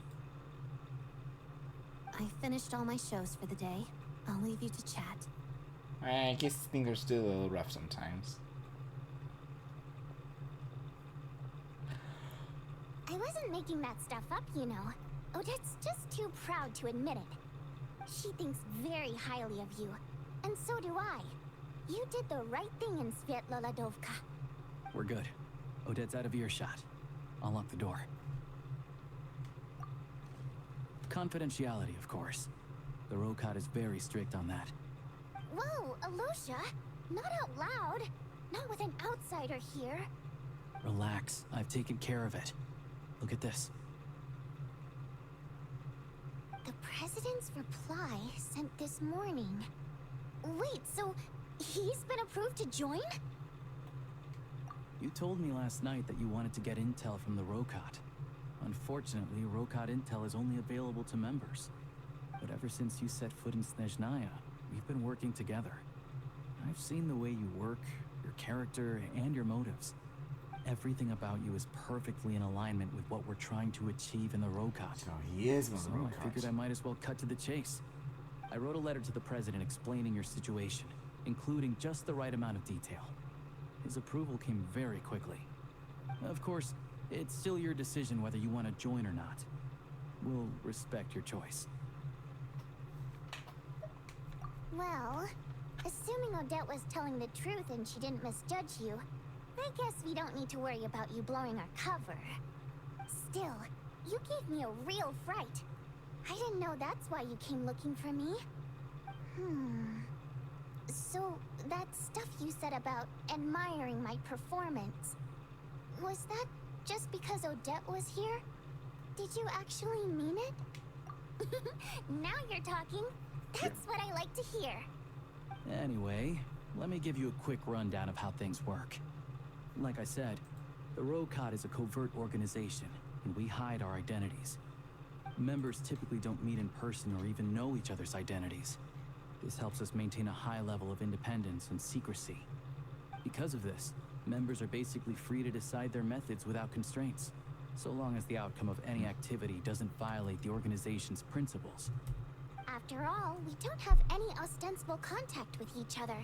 I finished all my shows for the day. I'll leave you to chat. I guess things are still a little rough sometimes. I wasn't making that stuff up, you know. Odette's just too proud to admit it. She thinks very highly of you, and so do I. You did the right thing in Svietloladovka. We're good. Odette's out of earshot. I'll lock the door. Confidentiality, of course. The Rokot is very strict on that. Whoa, Alosha! Not out loud! Not with an outsider here! Relax. I've taken care of it. Look at this. The president's reply sent this morning. Wait, so he's been approved to join? You told me last night that you wanted to get intel from the Rokot. Unfortunately, Rokot intel is only available to members. But ever since you set foot in Sneznhaya, we've been working together. I've seen the way you work, your character, and your motives. Everything about you is perfectly in alignment with what we're trying to achieve in the Rokot. So he is one of the So Rokot. I figured I might as well cut to the chase. I wrote a letter to the president explaining your situation, including just the right amount of detail. His approval came very quickly. Of course, it's still your decision whether you want to join or not. We'll respect your choice. Well, assuming Odette was telling the truth and she didn't misjudge you, I guess we don't need to worry about you blowing our cover. Still, you gave me a real fright. I didn't know that's why you came looking for me. So, that stuff you said about admiring my performance, was that just because Odette was here? Did you actually mean it? Now you're talking. That's what I like to hear. Anyway, let me give you a quick rundown of how things work. Like I said, the Rokot is a covert organization, and we hide our identities. Members typically don't meet in person or even know each other's identities. This helps us maintain a high level of independence and secrecy. Because of this, members are basically free to decide their methods without constraints, so long as the outcome of any activity doesn't violate the organization's principles. After all, we don't have any ostensible contact with each other.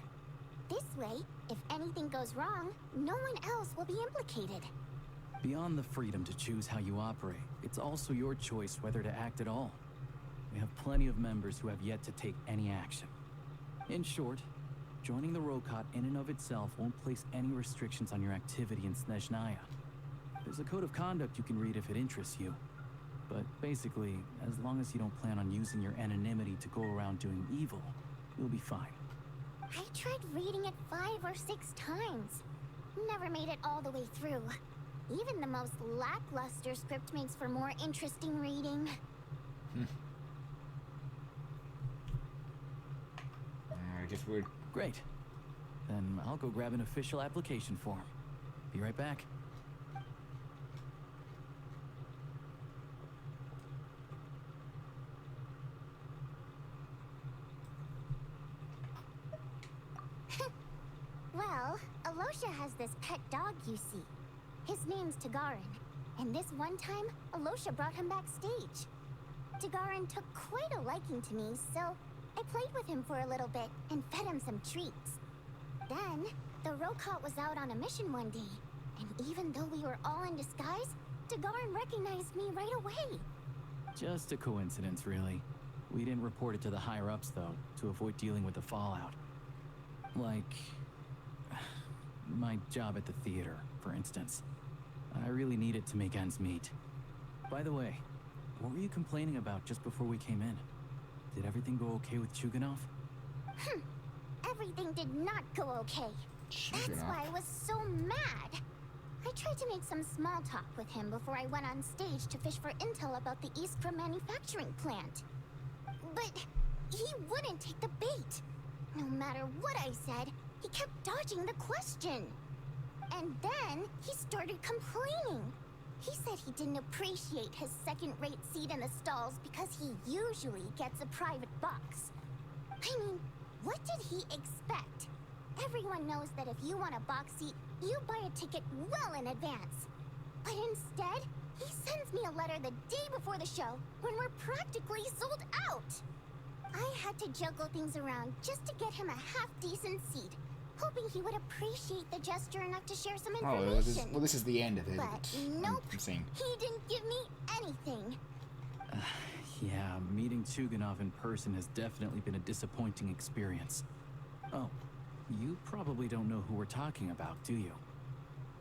This way, if anything goes wrong, no one else will be implicated. Beyond the freedom to choose how you operate, it's also your choice whether to act at all. We have plenty of members who have yet to take any action. In short, joining the Rokot in and of itself won't place any restrictions on your activity in Sneznhaya. There's a code of conduct you can read if it interests you. But basically, as long as you don't plan on using your anonymity to go around doing evil, you'll be fine. I tried reading it 5 or 6 times. Never made it all the way through. Even the most lackluster script makes for more interesting reading. I guess we're... Great. Then I'll go grab an official application form. Be right back. Well, Alosha has this pet dog, you see. His name's Tagarin, and this one time, Alosha brought him backstage. Tagarin took quite a liking to me, so I played with him for a little bit and fed him some treats. Then, the Rokot was out on a mission one day, and even though we were all in disguise, Tagarin recognized me right away. Just a coincidence, really. We didn't report it to the higher-ups, though, to avoid dealing with the fallout. Like... my job at the theater, for instance. I really needed to make ends meet. By the way, what were you complaining about just before we came in? Did everything go okay with Chuganov? Everything did not go okay. That's why I was so mad. I tried to make some small talk with him before I went on stage to fish for intel about the Iskra manufacturing plant. But he wouldn't take the bait. No matter what I said, he kept dodging the question. And then he started complaining. He said he didn't appreciate his second-rate seat in the stalls because he usually gets a private box. I mean, what did he expect? Everyone knows that if you want a box seat, you buy a ticket well in advance. But instead, he sends me a letter the day before the show when we're practically sold out. I had to juggle things around just to get him a half-decent seat, hoping he would appreciate the gesture enough to share some information. Well, this is the end of it. But nope, I'm saying. he didn't give me anything. Yeah, meeting Chuganov in person has definitely been a disappointing experience. Oh, you probably don't know who we're talking about, do you?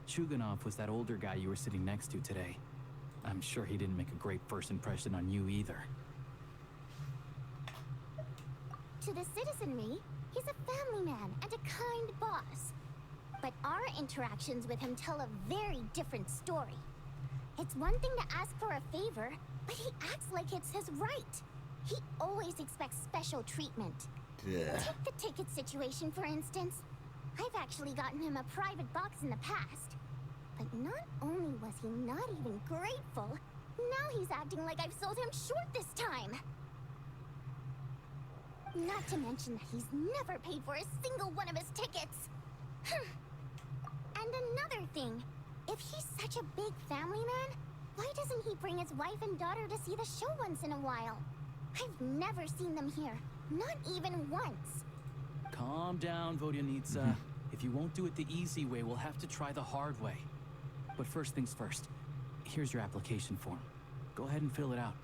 Chuganov was that older guy you were sitting next to today. I'm sure he didn't make a great first impression on you either. To the citizenry, he's a family man and a kind boss. But our interactions with him tell a very different story. It's one thing to ask for a favor, but he acts like it's his right. He always expects special treatment. Yeah. Take the ticket situation, for instance. I've actually gotten him a private box in the past. But not only was he not even grateful, now he's acting like I've sold him short this time. Not to mention that he's never paid for a single one of his tickets. And another thing, if he's such a big family man, why doesn't he bring his wife and daughter to see the show once in a while? I've never seen them here, not even once. Calm down, Vodyanitsa. If you won't do it the easy way, we'll have to try the hard way. But first things first, here's your application form. Go ahead and fill it out.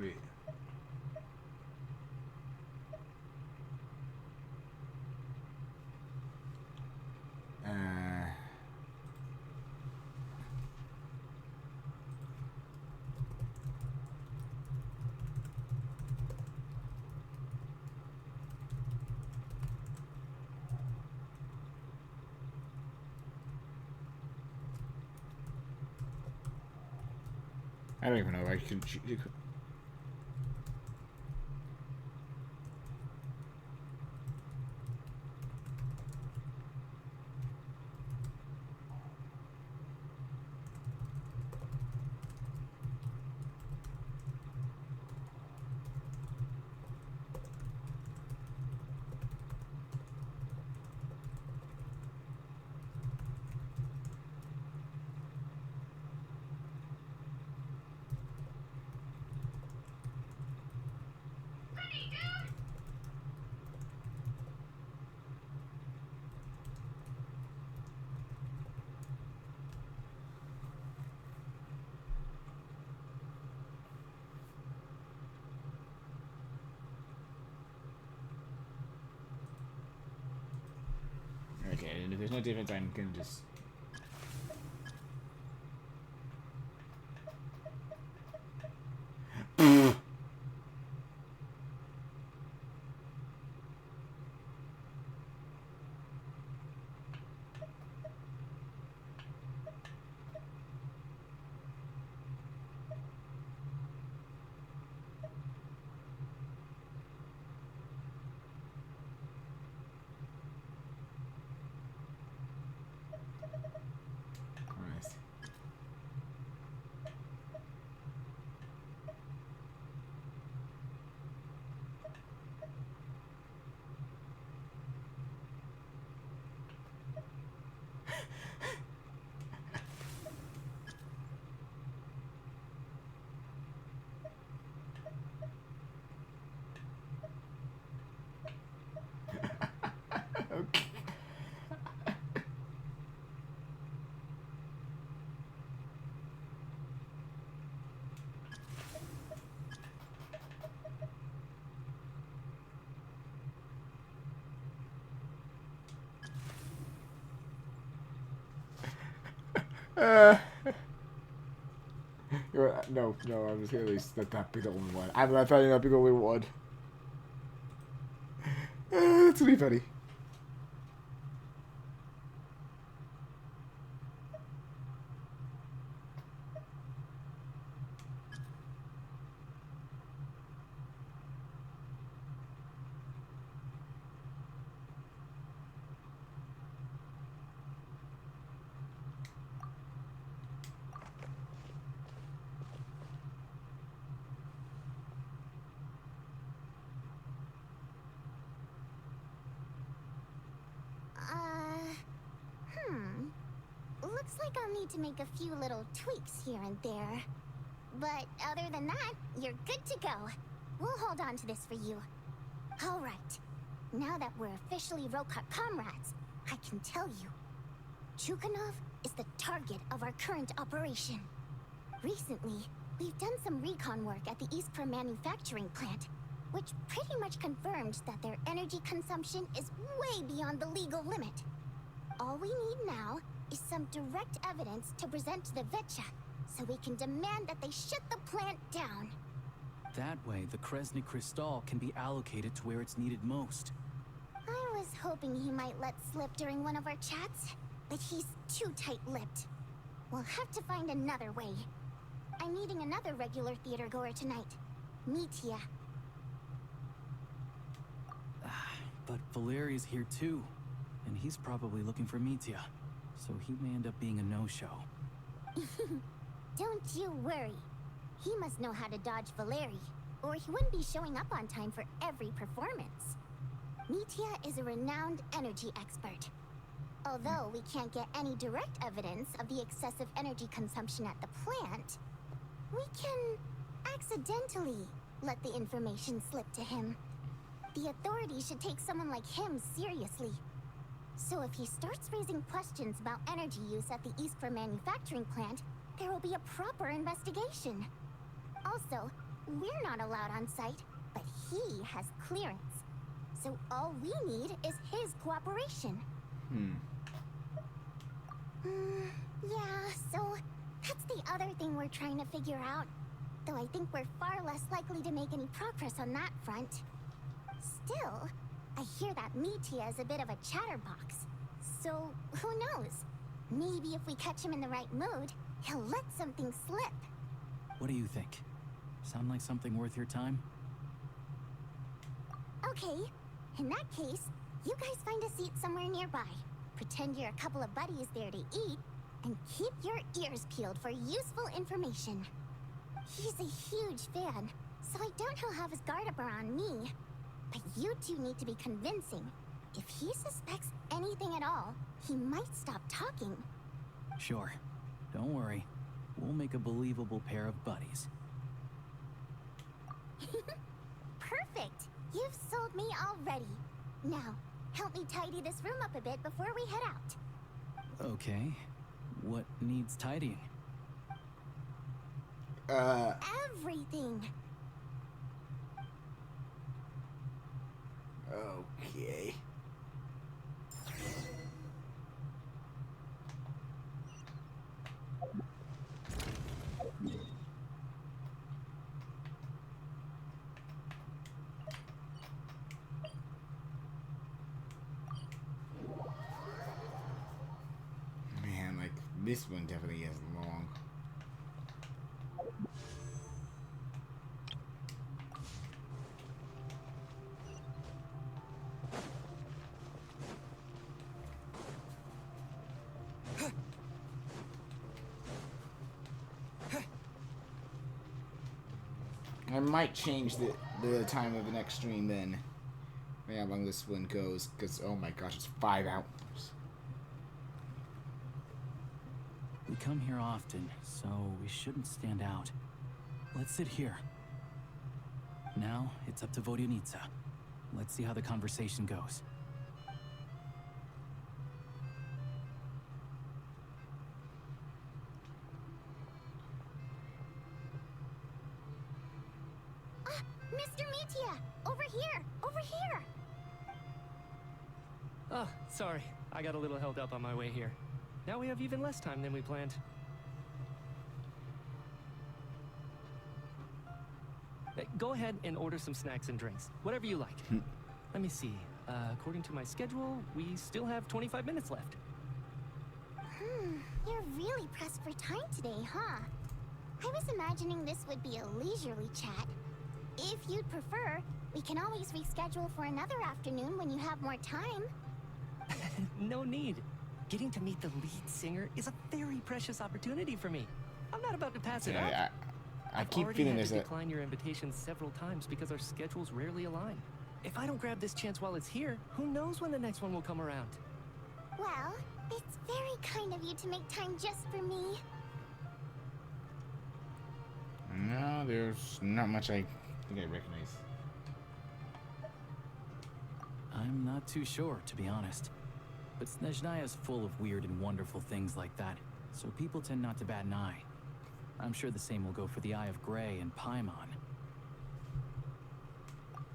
Wait. I don't even know. I can. Okay, and if there's no difference, I'm gonna just. Okay. No, I was gonna let that be the only one. I'm not trying to be the only one. It's really funny. Looks like I'll need to make a few little tweaks here and there. But other than that, you're good to go. We'll hold on to this for you. All right. Now that we're officially Rokar comrades, I can tell you. Chukhanov is the target of our current operation. Recently, we've done some recon work at the Eastpro manufacturing plant, which pretty much confirmed that their energy consumption is way beyond the legal limit. All we need now is some direct evidence to present to the Vetcha, so we can demand that they shut the plant down. That way, the Kresny Crystal can be allocated to where it's needed most. I was hoping he might let slip during one of our chats, but he's too tight-lipped. We'll have to find another way. I'm meeting another regular theater goer tonight, Mitya. But Valeria's here too, and he's probably looking for Mitya, so he may end up being a no-show. Don't you worry. He must know how to dodge Valeri, or he wouldn't be showing up on time for every performance. Mitya Metia is a renowned energy expert. Although we can't get any direct evidence of the excessive energy consumption at the plant, we can accidentally let the information slip to him. The authorities should take someone like him seriously. So if he starts raising questions about energy use at the Iskra manufacturing plant, there will be a proper investigation. Also, we're not allowed on site, but he has clearance. So all we need is his cooperation. Yeah, so that's the other thing we're trying to figure out. Though I think we're far less likely to make any progress on that front. Still, I hear that Metia is a bit of a chatterbox. So, who knows? Maybe if we catch him in the right mood, he'll let something slip. What do you think? Sound like something worth your time? Okay, in that case, you guys find a seat somewhere nearby. Pretend you're a couple of buddies there to eat, and keep your ears peeled for useful information. He's a huge fan, so I doubt he'll have his guard up around me. But you two need to be convincing. If he suspects anything at all, he might stop talking. Sure. Don't worry. We'll make a believable pair of buddies. Perfect! You've sold me already. Now, help me tidy this room up a bit before we head out. Okay. What needs tidying? Everything! Okay. Man, like, this one definitely is long. I might change the time of the next stream then. Yeah, how long this one goes, because oh my gosh, it's 5 hours. We come here often, so we shouldn't stand out. Let's sit here. Now, it's up to Vodyanica. Let's see how the conversation goes. Mr. Metia! Over here! Over here! Oh, sorry. I got a little held up on my way here. Now we have even less time than we planned. Go ahead and order some snacks and drinks. Whatever you like. Let me see. According to my schedule, we still have 25 minutes left. You're really pressed for time today, huh? I was imagining this would be a leisurely chat. If you'd prefer, we can always reschedule for another afternoon when you have more time. No need. Getting to meet the lead singer is a very precious opportunity for me. I'm not about to pass it up. I keep I've feeling already there's had a... to decline your invitation several times because our schedules rarely align. If I don't grab this chance while it's here, who knows when the next one will come around? Well, it's very kind of you to make time just for me. No, there's not much I think I recognize. I'm not too sure, to be honest. But Sneznhaya is full of weird and wonderful things like that, so people tend not to bat an eye. I'm sure the same will go for the Eye of Grey and Paimon.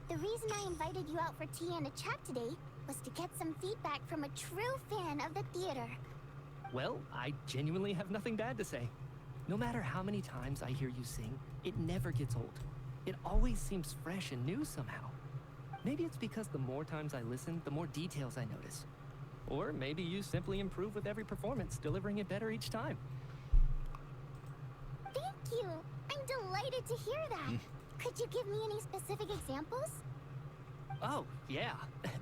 The reason I invited you out for tea and a chat today was to get some feedback from a true fan of the theater. Well, I genuinely have nothing bad to say. No matter how many times I hear you sing, it never gets old. It always seems fresh and new somehow. Maybe it's because the more times I listen, the more details I notice. Or maybe you simply improve with every performance, delivering it better each time. Thank you! I'm delighted to hear that. Could you give me any specific examples? Oh, yeah.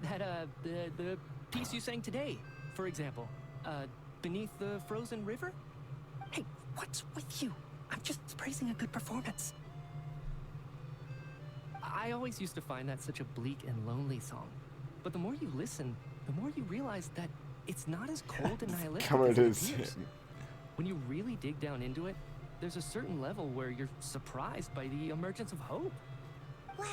That, the piece you sang today, for example. Beneath the Frozen River? Hey, what's with you? I'm just praising a good performance. I always used to find that such a bleak and lonely song. But the more you listen, the more you realize that it's not as cold and nihilistic Come as it it is. appears. When you really dig down into it, there's a certain level where you're surprised by the emergence of hope. Wow,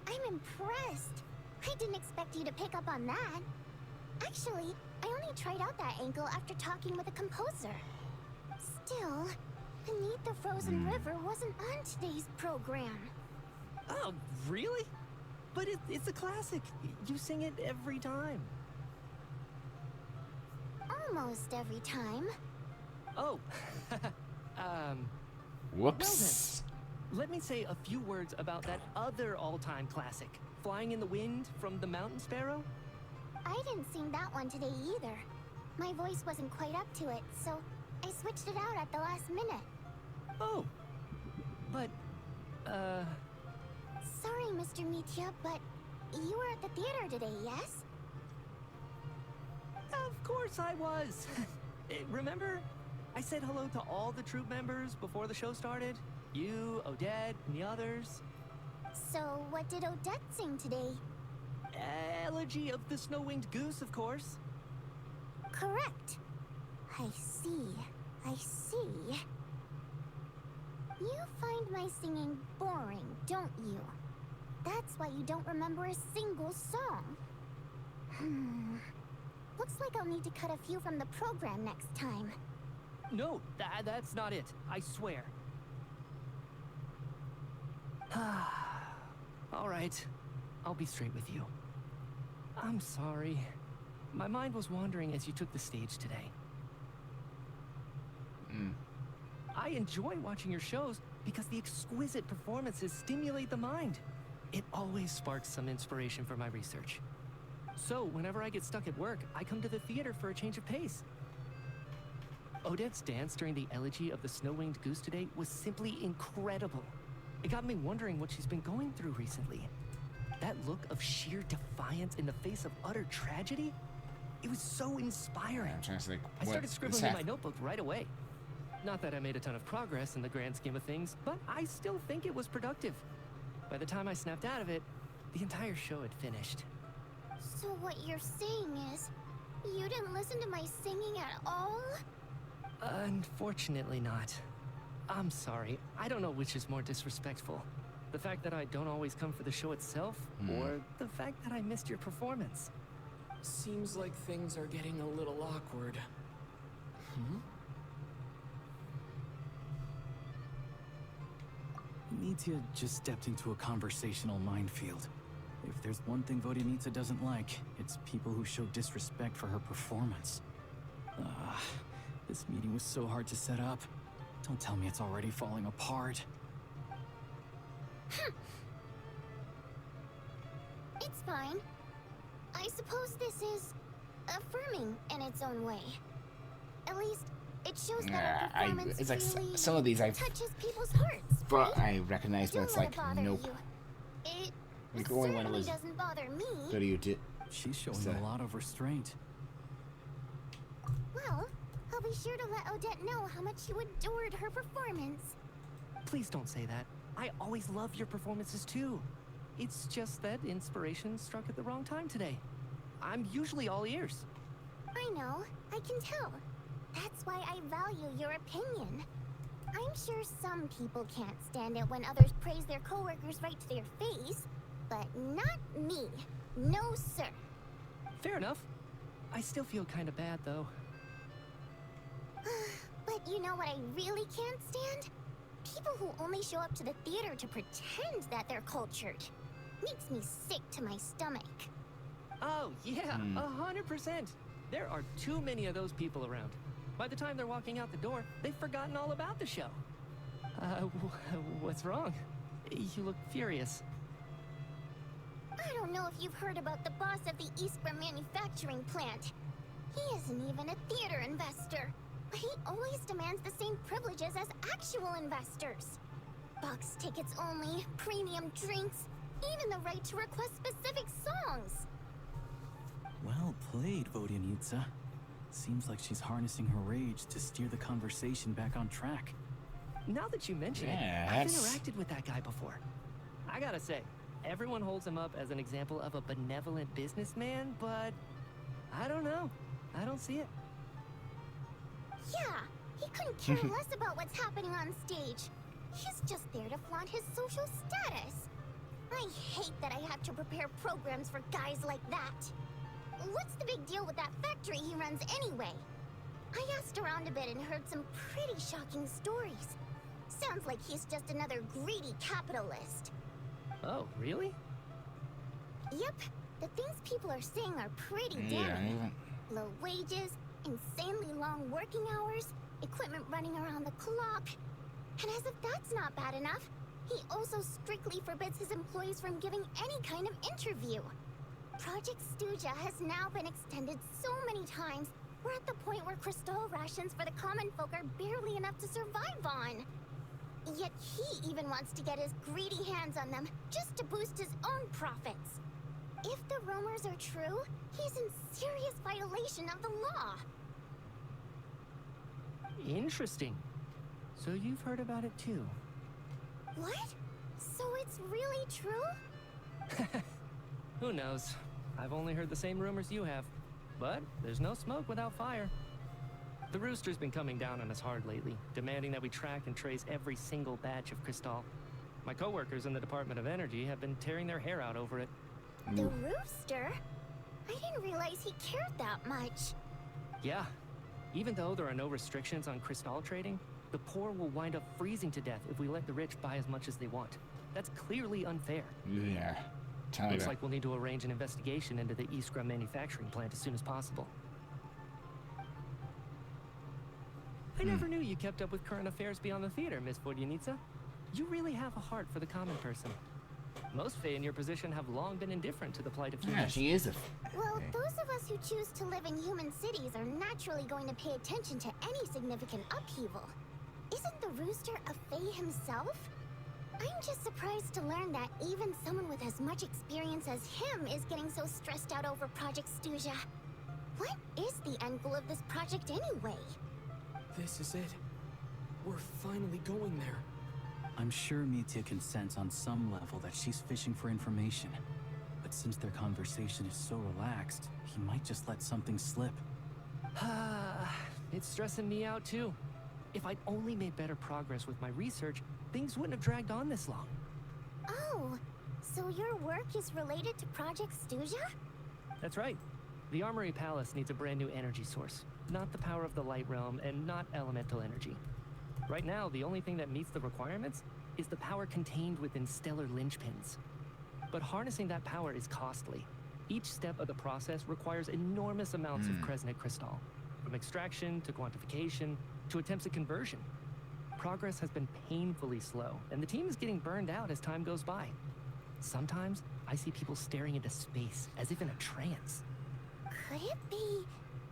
I'm impressed. I didn't expect you to pick up on that. Actually, I only tried out that angle after talking with a composer. Still, Beneath the Frozen River wasn't on today's program. Oh, really? But it's a classic. You sing it every time. Almost every time. Oh, Whoops. Well then, let me say a few words about that other all-time classic, Flying in the Wind from the Mountain Sparrow. I didn't sing that one today either. My voice wasn't quite up to it, so I switched it out at the last minute. Oh, but, Sorry, Mr. Mitya, but you were at the theater today, yes? Of course I was. Remember? I said hello to all the troupe members before the show started. You, Odette, and the others. So, what did Odette sing today? Elegy of the Snow-Winged Goose, of course. Correct. I see. I see. You find my singing boring, don't you? That's why you don't remember a single song. Looks like I'll need to cut a few from the program next time. No, that's not it. I swear. All right. I'll be straight with you. I'm sorry. My mind was wandering as you took the stage today. I enjoy watching your shows because the exquisite performances stimulate the mind. It always sparks some inspiration for my research. So, whenever I get stuck at work, I come to the theater for a change of pace. Odette's dance during the elegy of the Snow-Winged Goose today was simply incredible. It got me wondering what she's been going through recently. That look of sheer defiance in the face of utter tragedy? It was so inspiring. I'm trying to think, I started what scribbling is in my notebook right away. Not that I made a ton of progress in the grand scheme of things, but I still think it was productive. By the time I snapped out of it, the entire show had finished. So what you're saying is, you didn't listen to my singing at all? Unfortunately not. I'm sorry. I don't know which is more disrespectful. The fact that I don't always come for the show itself, or the fact that I missed your performance. Seems like things are getting a little awkward. Nitya just stepped into a conversational minefield. If there's one thing Vodyanitsa doesn't like, it's people who show disrespect for her performance. This meeting was so hard to set up. Don't tell me it's already falling apart. It's fine. I suppose this is affirming in its own way. At least, it shows that our performance it's like really some of these touches people's hearts, but right? I recognize, but Don't it's let like, it bother nope. you. It Like the only one certainly was doesn't bother me. good you did. She's showing a lot of restraint. Well, I'll be sure to let Odette know how much you adored her performance. Please don't say that. I always love your performances too. It's just that inspiration struck at the wrong time today. I'm usually all ears. I know, I can tell. That's why I value your opinion. I'm sure some people can't stand it when others praise their coworkers right to their face, but not me. No, sir. Fair enough. I still feel kind of bad though. But you know what I really can't stand? People who only show up to the theater to pretend that they're cultured. Makes me sick to my stomach. Oh, yeah, 100%. There are too many of those people around. By the time they're walking out the door, they've forgotten all about the show. What's wrong? You look furious. I don't know if you've heard about the boss of the Eastborough manufacturing plant. He isn't even a theater investor, but he always demands the same privileges as actual investors. Box tickets only, premium drinks, even the right to request specific songs. Well played, Vodyanitsa. Seems like she's harnessing her rage to steer the conversation back on track. Now that you mention it, I've interacted with that guy before. I gotta say, Everyone holds him up as an example of a benevolent businessman, but I don't know. I don't see it. Yeah, he couldn't care less about what's happening on stage. He's just there to flaunt his social status. I hate that I have to prepare programs for guys like that. What's the big deal with that factory he runs anyway? I asked around a bit and heard some pretty shocking stories. Sounds like he's just another greedy capitalist. Oh, really? Yep, the things people are saying are pretty damning. Low wages, insanely long working hours, equipment running around the clock. And as if that's not bad enough, he also strictly forbids his employees from giving any kind of interview. Project Stuja has now been extended so many times, we're at the point where crystal rations for the common folk are barely enough to survive on. Yet he even wants to get his greedy hands on them just to boost his own profits. If the rumors are true, he's in serious violation of the law. Interesting. So you've heard about it too? What? So it's really true? Who knows? I've only heard the same rumors you have. But there's no smoke without fire. The Rooster's been coming down on us hard lately, demanding that we track and trace every single batch of Crystal. My coworkers in the Department of Energy have been tearing their hair out over it. The Rooster? I didn't realize he cared that much. Yeah. Even though there are no restrictions on Crystal trading, the poor will wind up freezing to death if we let the rich buy as much as they want. That's clearly unfair. Yeah. Looks like we'll need to arrange an investigation into the Iskra manufacturing plant as soon as possible. I never knew you kept up with current affairs beyond the theater, Miss Vodyanica. You really have a heart for the common person. Most Fae in your position have long been indifferent to the plight of humans. Yeah, she is a Well, those of us who choose to live in human cities are naturally going to pay attention to any significant upheaval. Isn't the Rooster a Fae himself? I'm just surprised to learn that even someone with as much experience as him is getting so stressed out over Project Stuja. What is the end goal of this project anyway? This is it. We're finally going there. I'm sure Mitya can sense on some level that she's fishing for information. But since their conversation is so relaxed, he might just let something slip. It's stressing me out too. If I'd only made better progress with my research, things wouldn't have dragged on this long. Oh, so your work is related to Project Stuja? That's right. The Armory Palace needs a brand new energy source. Not the power of the Light Realm and not elemental energy. Right now, the only thing that meets the requirements is the power contained within stellar linchpins. But harnessing that power is costly. Each step of the process requires enormous amounts of Kresnik crystal, from extraction to quantification to attempts at conversion. Progress has been painfully slow, and the team is getting burned out as time goes by. Sometimes, I see people staring into space as if in a trance. Could it be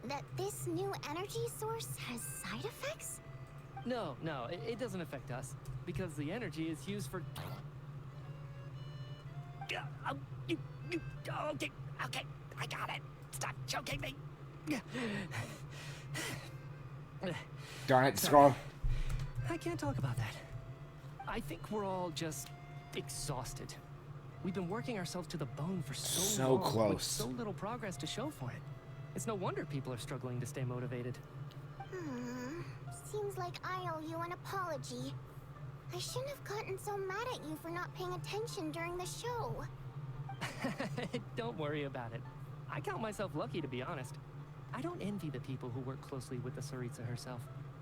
that this new energy source has side effects? No, it doesn't affect us, because the energy is used for... Okay, I got it. Stop choking me. Darn it, Skull. I can't talk about that. I think we're all just exhausted. We've been working ourselves to the bone for so long, close. with so little progress to show for it. It's no wonder people are struggling to stay motivated. Seems like I owe you an apology. I shouldn't have gotten so mad at you for not paying attention during the show. Don't worry about it. I count myself lucky, to be honest. I don't envy the people who work closely with the Tsaritsa herself.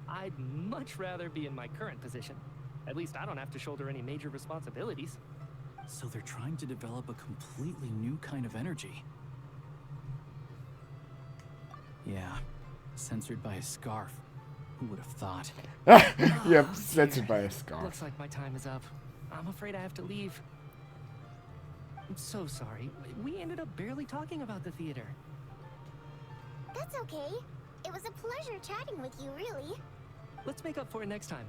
I'd much rather be in my current position. At least I don't have to shoulder any major responsibilities. So they're trying to develop a completely new kind of energy. Yeah, censored by a scarf. Who would have thought? Yep, censored by a scarf. Looks like my time is up. I'm afraid I have to leave. I'm so sorry. We ended up barely talking about the theater. That's okay. It was a pleasure chatting with you, really. Let's make up for it next time.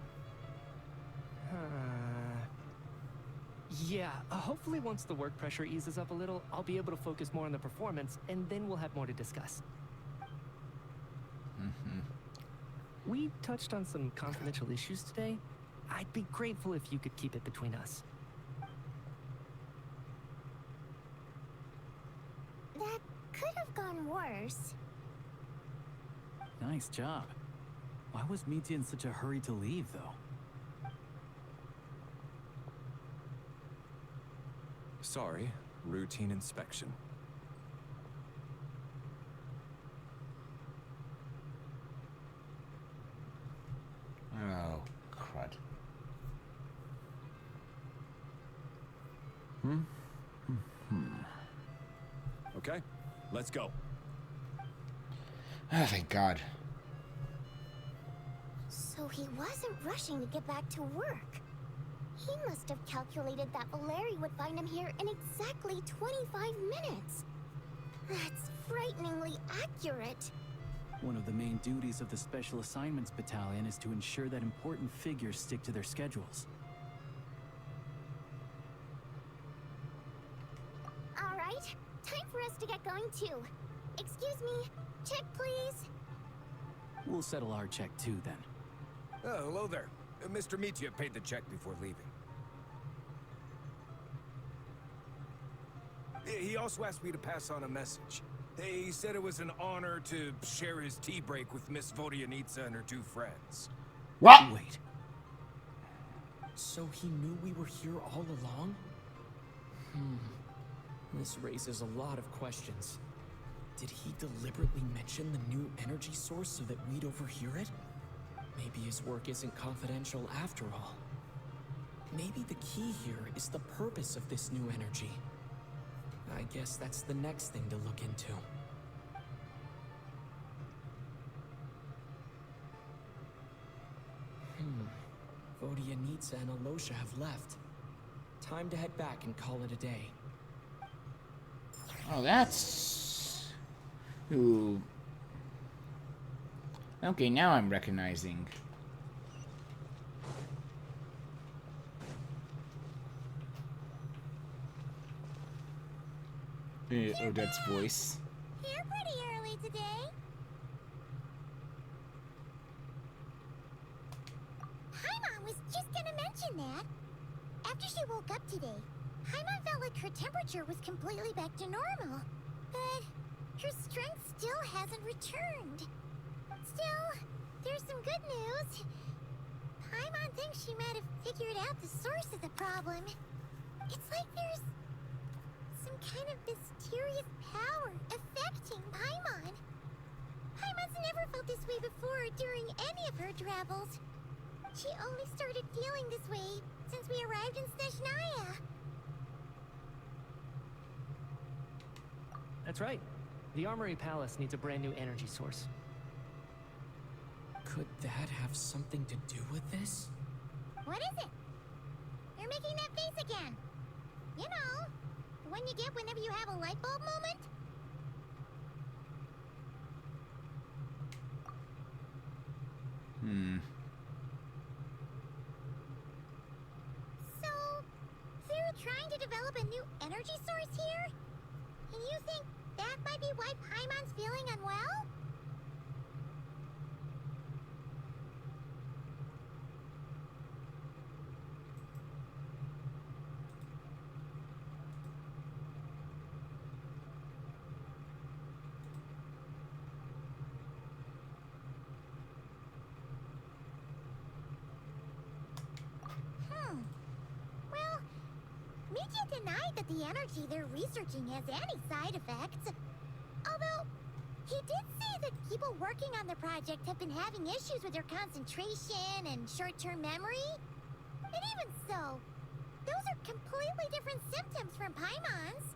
Yeah, hopefully once the work pressure eases up a little, I'll be able to focus more on the performance, and then we'll have more to discuss. We touched on some confidential issues today. I'd be grateful if you could keep it between us. gone worse. Nice job. Why was Mitya in such a hurry to leave, though? Sorry, routine inspection. Oh, crud. Okay, let's go. Oh, thank God. So he wasn't rushing to get back to work. He must have calculated that Valeri would find him here in exactly 25 minutes. That's frighteningly accurate. One of the main duties of the Special Assignments Battalion is to ensure that important figures stick to their schedules. All right, time for us to get going too. Excuse me, check please. We'll settle our check too, then. Oh, hello there. Mr. Mitya paid the check before leaving. He also asked me to pass on a message. He said it was an honor to share his tea break with Miss Vodyanitsa and her two friends. What? Wait. So he knew we were here all along? This raises a lot of questions. Did he deliberately mention the new energy source so that we'd overhear it? Maybe his work isn't confidential after all. Maybe the key here is the purpose of this new energy. I guess that's the next thing to look into. Vodyanitsa and Alosha have left. Time to head back and call it a day. Oh, that's... Ooh. Okay, now I'm recognizing. Odette's voice. Here pretty early today. Paimon was just gonna mention that. After she woke up today, Paimon felt like her temperature was completely back to normal. But her strength still hasn't returned. Still, there's some good news. Paimon thinks she might have figured out the source of the problem. It's like there's some kind of mysterious power affecting Paimon. Paimon's never felt this way before during any of her travels. She only started feeling this way since we arrived in Sneznhaya. That's right. The Armory Palace needs a brand new energy source. Could that have something to do with this? What is it? You're making that face again. You know, the one you get whenever you have a light bulb moment? So, they're trying to develop a new energy source here? And you think that might be why Paimon's feeling unwell? Well, Mitya denied that the energy they're researching has any side effects. Although, he did say that people working on the project have been having issues with their concentration and short-term memory. And even so, those are completely different symptoms from Paimon's.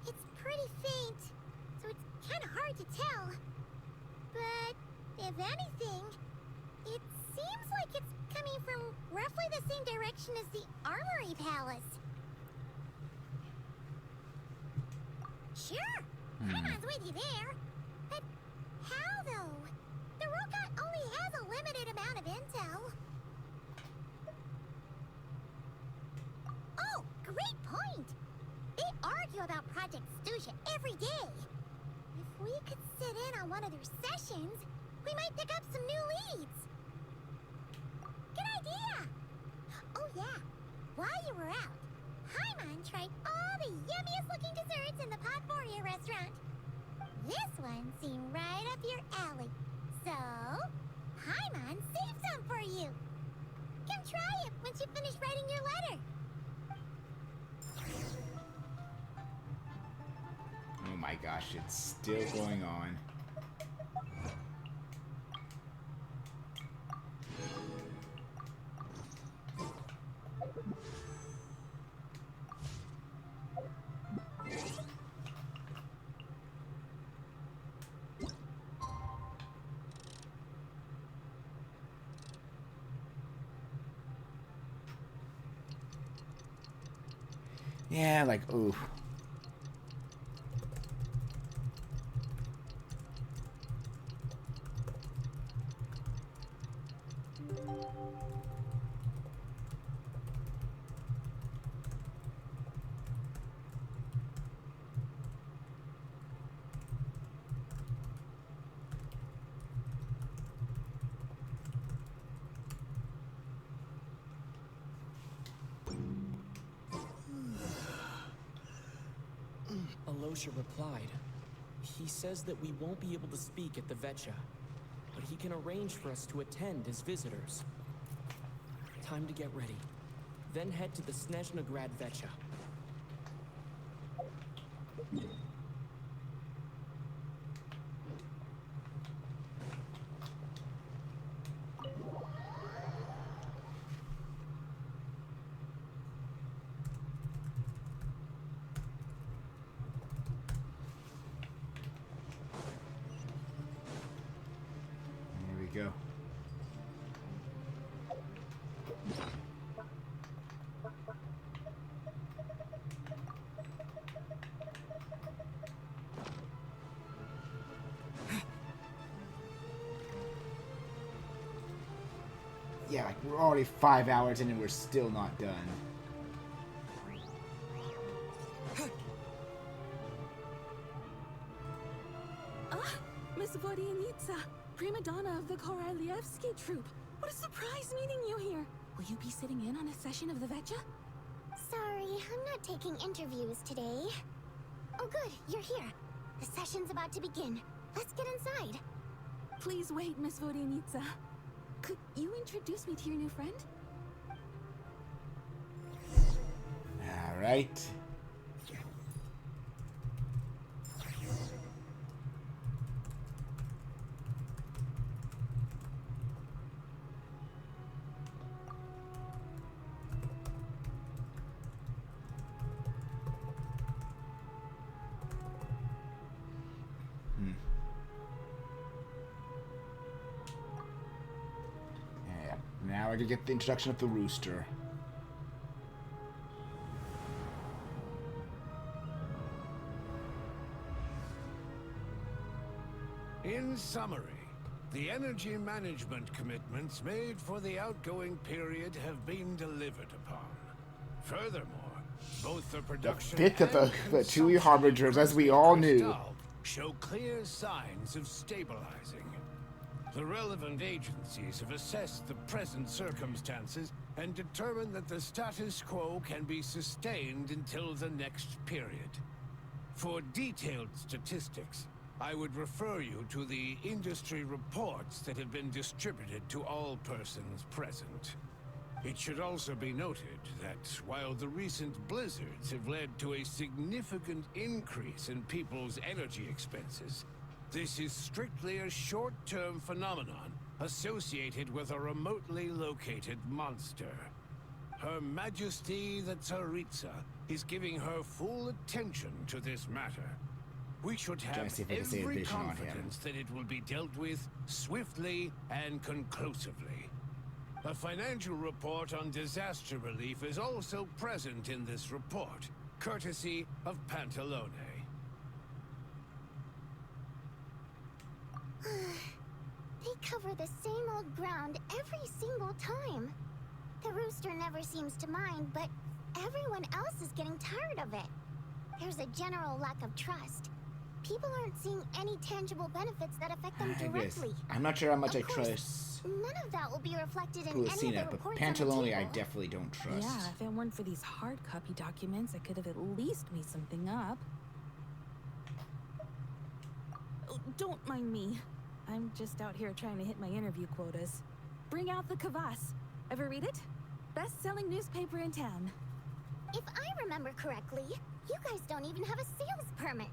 It's pretty faint, so it's kind of hard to tell. But, if anything, it seems like it's coming from roughly the same direction as the Armory Palace. Sure, Paimon's with you there. But how, though? The Rokat only has a limited amount of intel. Oh, great point! They argue about Project Stuja every day. If we could sit in on one of their sessions, we might pick up some new leads. Good idea! Oh yeah, While you were out, Paimon tried all the yummiest looking desserts in the Podforia restaurant. This one seemed right up your alley. So, Paimon saved some for you. Come try it once you finish writing your letter. Oh my gosh, it's still going on. Yeah, like, oof. Alosha replied. He says that we won't be able to speak at the Vetcha, but he can arrange for us to attend as visitors. Time to get ready. Then head to the Sneznhaya Vetcha. Here we go. Yeah, like we're already 5 hours in and we're still not done. Miss Vodyanitsa, prima donna of the Korolievsky troupe. What a surprise meeting you here. Will you be sitting in on a session of the Vetcha? Sorry, I'm not taking interviews today. Oh good, you're here. The session's about to begin. Let's get inside. Please wait, Miss Vodyanitsa. Could you introduce me to your new friend? All right. Yeah, now I can get the introduction of the rooster. In summary, the energy management commitments made for the outgoing period have been delivered upon. Furthermore, both the The production fifth of and the two consumption harbingers, as we of all knew. crystal show clear signs of stabilizing. The relevant agencies have assessed the present circumstances and determined that the status quo can be sustained until the next period. For detailed statistics, I would refer you to the industry reports that have been distributed to all persons present. It should also be noted that while the recent blizzards have led to a significant increase in people's energy expenses, this is strictly a short-term phenomenon associated with a remotely located monster. Her Majesty the Tsaritsa is giving her full attention to this matter. We should Trying have to see if I can see a every vision on him. confidence that it will be dealt with swiftly and conclusively. A financial report on disaster relief is also present in this report, courtesy of Pantalone. They cover the same old ground every single time. The rooster never seems to mind, but everyone else is getting tired of it. There's a general lack of trust. People aren't seeing any tangible benefits that affect them I guess. directly. I'm not sure how much Of I course, trust none of that will be reflected in any of the Lucina, but reports on the Pantalone I table. definitely don't trust. Yeah, if it weren't for these hard copy documents, I could have at least made something up. Oh, don't mind me. I'm just out here trying to hit my interview quotas. Bring out the kvass. Ever read it? Best-selling newspaper in town. If I remember correctly, you guys don't even have a sales permit.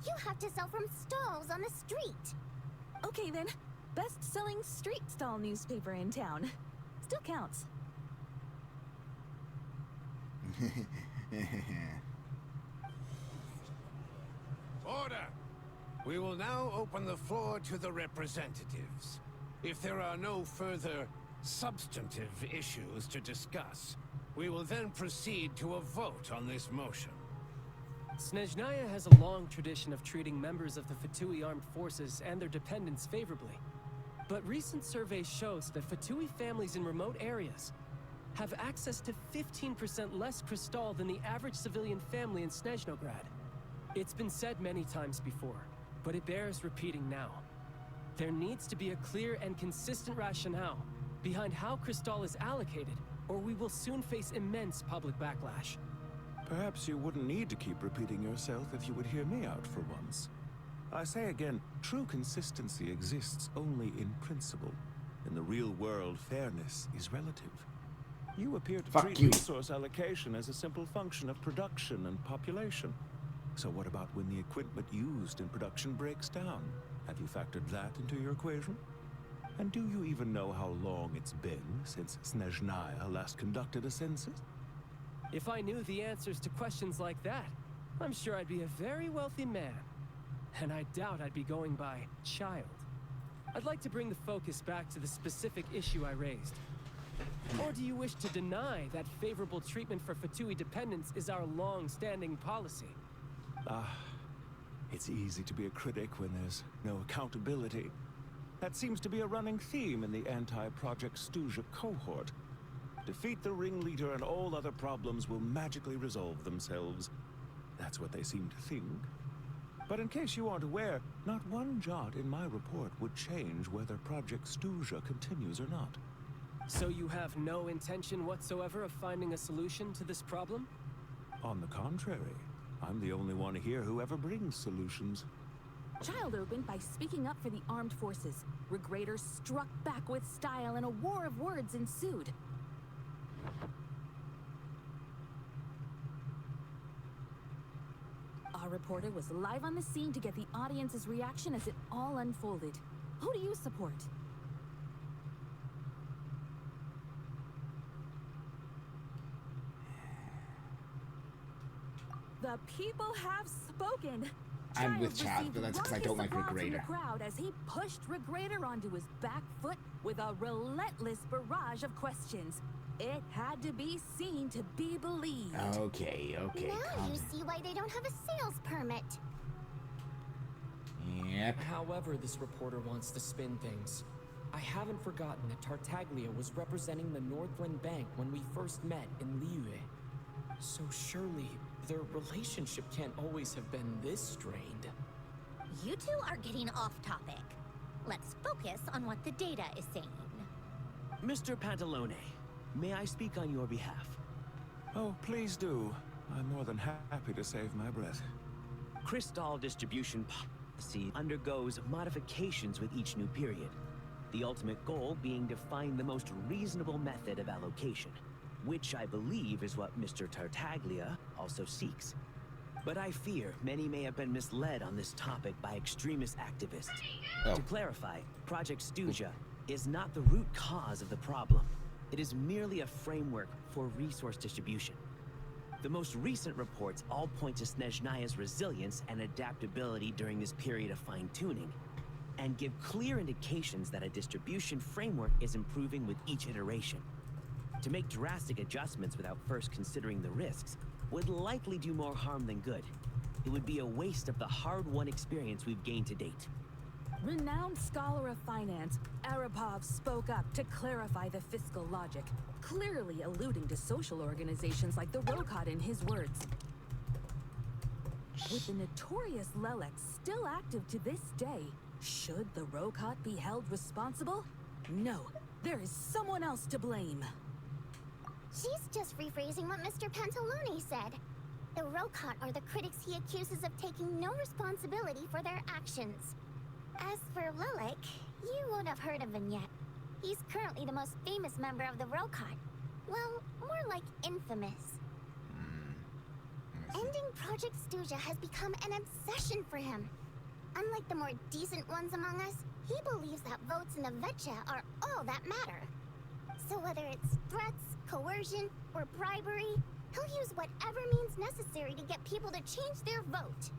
You have to sell from stalls on the street. Okay then, best-selling street stall newspaper in town. Still counts. Order! We will now open the floor to the representatives. If there are no further substantive issues to discuss, we will then proceed to a vote on this motion. Sneznhaya has a long tradition of treating members of the Fatui armed forces and their dependents favorably. But recent surveys shows that Fatui families in remote areas have access to 15% less crystal than the average civilian family in Sneznograd. It's been said many times before, but it bears repeating now. There needs to be a clear and consistent rationale behind how crystal is allocated, or we will soon face immense public backlash. Perhaps you wouldn't need to keep repeating yourself if you would hear me out for once. I say again, true consistency exists only in principle. In the real world, fairness is relative. You appear to treat resource allocation as a simple function of production and population. So what about when the equipment used in production breaks down? Have you factored that into your equation? And do you even know how long it's been since Sneznhaya last conducted a census? If I knew the answers to questions like that, I'm sure I'd be a very wealthy man. And I doubt I'd be going by child. I'd like to bring the focus back to the specific issue I raised. Or do you wish to deny that favorable treatment for Fatui dependents is our long-standing policy? It's easy to be a critic when there's no accountability. That seems to be a running theme in the anti-Project Stuja cohort. Defeat the ringleader and all other problems will magically resolve themselves. That's what they seem to think. But in case you aren't aware, not one jot in my report would change whether Project Stuja continues or not. So you have no intention whatsoever of finding a solution to this problem? On the contrary, I'm the only one here who ever brings solutions. Child opened by speaking up for the armed forces. Regrader struck back with style and a war of words ensued. Our reporter was live on the scene to get the audience's reaction as it all unfolded. Who do you support? The people have spoken. I'm with Chad, but that's because I don't like Raucous applause from Regrader. the crowd as he pushed Regrader onto his back foot with a relentless barrage of questions. It had to be seen to be believed. Okay. Now you see why they don't have a sales permit. Yep. However this reporter wants to spin things, I haven't forgotten that Tartaglia was representing the Northland Bank when we first met in Liyue. So surely their relationship can't always have been this strained. You two are getting off topic. Let's focus on what the data is saying. Mr. Pantalone, may I speak on your behalf? Oh, please do. I'm more than happy to save my breath. Crystal distribution policy undergoes modifications with each new period. The ultimate goal being to find the most reasonable method of allocation, which I believe is what Mr. Tartaglia also seeks. But I fear many may have been misled on this topic by extremist activists. To clarify, Project Stuja is not the root cause of the problem. It is merely a framework for resource distribution. The most recent reports all point to Sneznhaya's resilience and adaptability during this period of fine-tuning, and give clear indications that a distribution framework is improving with each iteration. To make drastic adjustments without first considering the risks would likely do more harm than good. It would be a waste of the hard-won experience we've gained to date. Renowned scholar of finance, Arapov spoke up to clarify the fiscal logic, clearly alluding to social organizations like the Rokot in his words. With the notorious Lelek still active to this day, should the Rokot be held responsible? No, there is someone else to blame. She's just rephrasing what Mr. Pantalone said. The Rokot are the critics he accuses of taking no responsibility for their actions. As for Lilac, you won't have heard of him yet. He's currently the most famous member of the Rokot. Well, more like infamous. Ending Project Stuja has become an obsession for him. Unlike the more decent ones among us, he believes that votes in the Vetcha are all that matter. So whether it's threats, coercion, or bribery, he'll use whatever means necessary to get people to change their vote.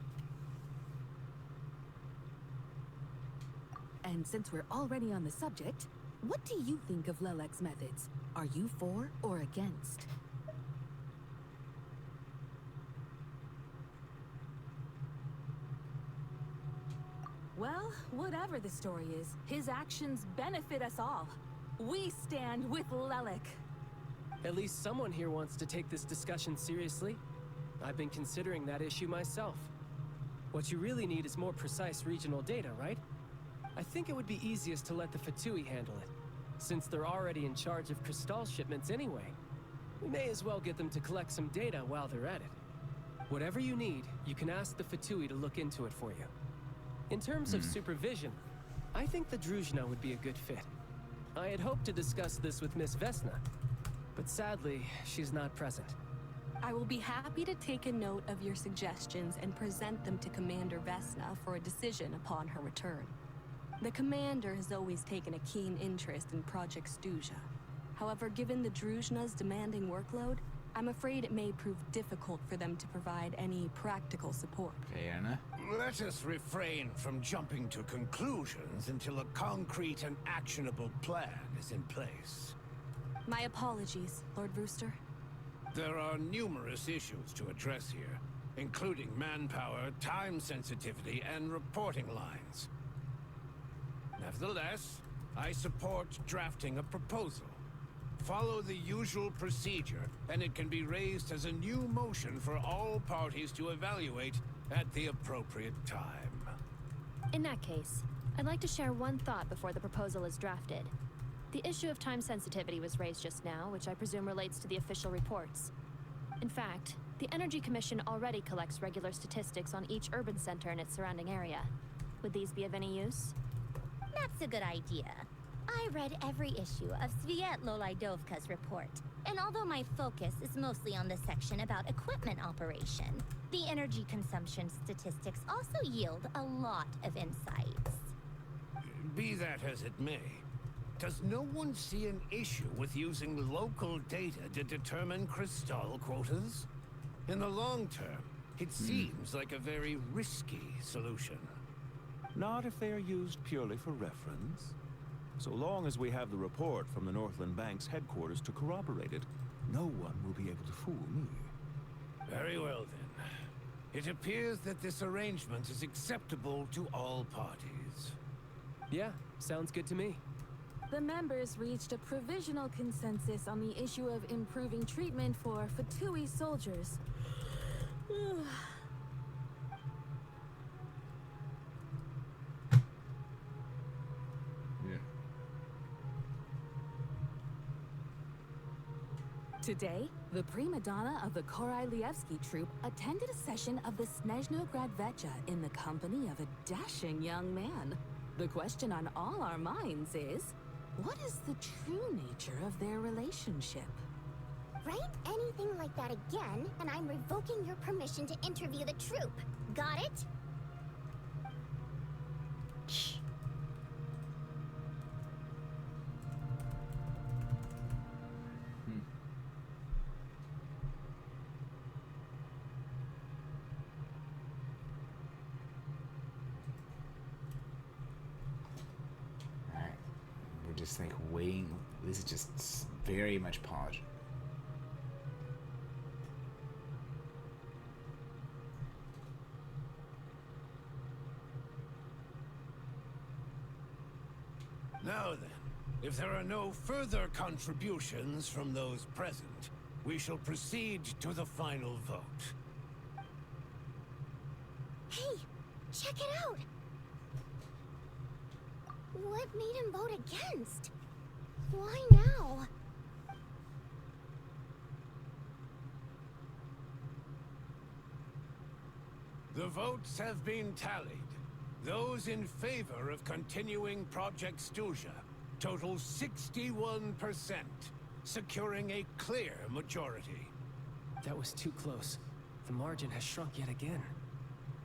And since we're already on the subject, what do you think of Lelek's methods? Are you for or against? Well, whatever the story is, his actions benefit us all. We stand with Lelek. At least someone here wants to take this discussion seriously. I've been considering that issue myself. What you really need is more precise regional data, right? I think it would be easiest to let the Fatui handle it, since they're already in charge of Crystal shipments anyway. We may as well get them to collect some data while they're at it. Whatever you need, you can ask the Fatui to look into it for you. In terms of supervision, I think the Druzhna would be a good fit. I had hoped to discuss this with Miss Vesna, but sadly, she's not present. I will be happy to take a note of your suggestions and present them to Commander Vesna for a decision upon her return. The Commander has always taken a keen interest in Project Stuja. However, given the Druzhna's demanding workload, I'm afraid it may prove difficult for them to provide any practical support. Fair enough. Let us refrain from jumping to conclusions until a concrete and actionable plan is in place. My apologies, Lord Brewster. There are numerous issues to address here, including manpower, time sensitivity, and reporting lines. Nevertheless, I support drafting a proposal. Follow the usual procedure, and it can be raised as a new motion for all parties to evaluate at the appropriate time. In that case, I'd like to share one thought before the proposal is drafted. The issue of time sensitivity was raised just now, which I presume relates to the official reports. In fact, the Energy Commission already collects regular statistics on each urban center and its surrounding area. Would these be of any use? That's a good idea. I read every issue of Sviet Lolaidovka's report, and although my focus is mostly on the section about equipment operation, the energy consumption statistics also yield a lot of insights. Be that as it may, does no one see an issue with using local data to determine Crystal quotas? In the long term, it seems like a very risky solution. Not if they are used purely for reference. So long as we have the report from the Northland Bank's headquarters to corroborate it, no one will be able to fool me. Very well then. It appears that this arrangement is acceptable to all parties. Yeah, sounds good to me. The members reached a provisional consensus on the issue of improving treatment for Fatui soldiers. Today, the prima donna of the Korailievsky troupe attended a session of the Sneznhaya Vetcha in the company of a dashing young man. The question on all our minds is, what is the true nature of their relationship? Write anything like that again, and I'm revoking your permission to interview the troupe. Got it? Just like waiting. This is just very much polished. Now then, if there are no further contributions from those present, we shall proceed to the final vote. Hey, check it out! What made him vote against? Why now? The votes have been tallied. Those in favor of continuing Project Stuja total 61%, securing a clear majority. That was too close. The margin has shrunk yet again.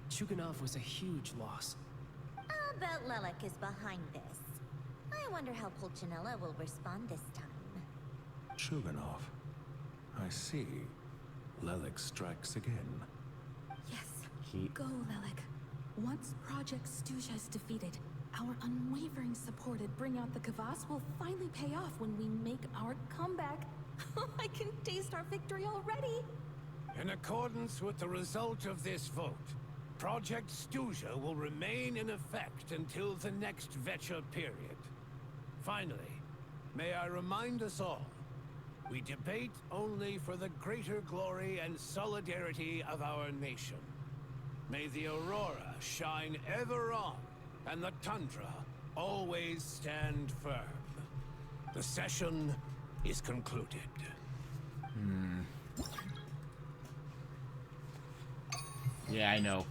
Chuganov was a huge loss. I'll bet Lelek is behind this. I wonder how Pulcinella will respond this time. Chuganov. I see. Lelek strikes again. Yes. Go, Lelek. Once Project Stuja is defeated, our unwavering support at Bring Out the Kvass will finally pay off when we make our comeback. I can taste our victory already! In accordance with the result of this vote, Project Stuja will remain in effect until the next Vecha period. Finally, may I remind us all, we debate only for the greater glory and solidarity of our nation. May the aurora shine ever on, and the tundra always stand firm. The session is concluded. Yeah, I know.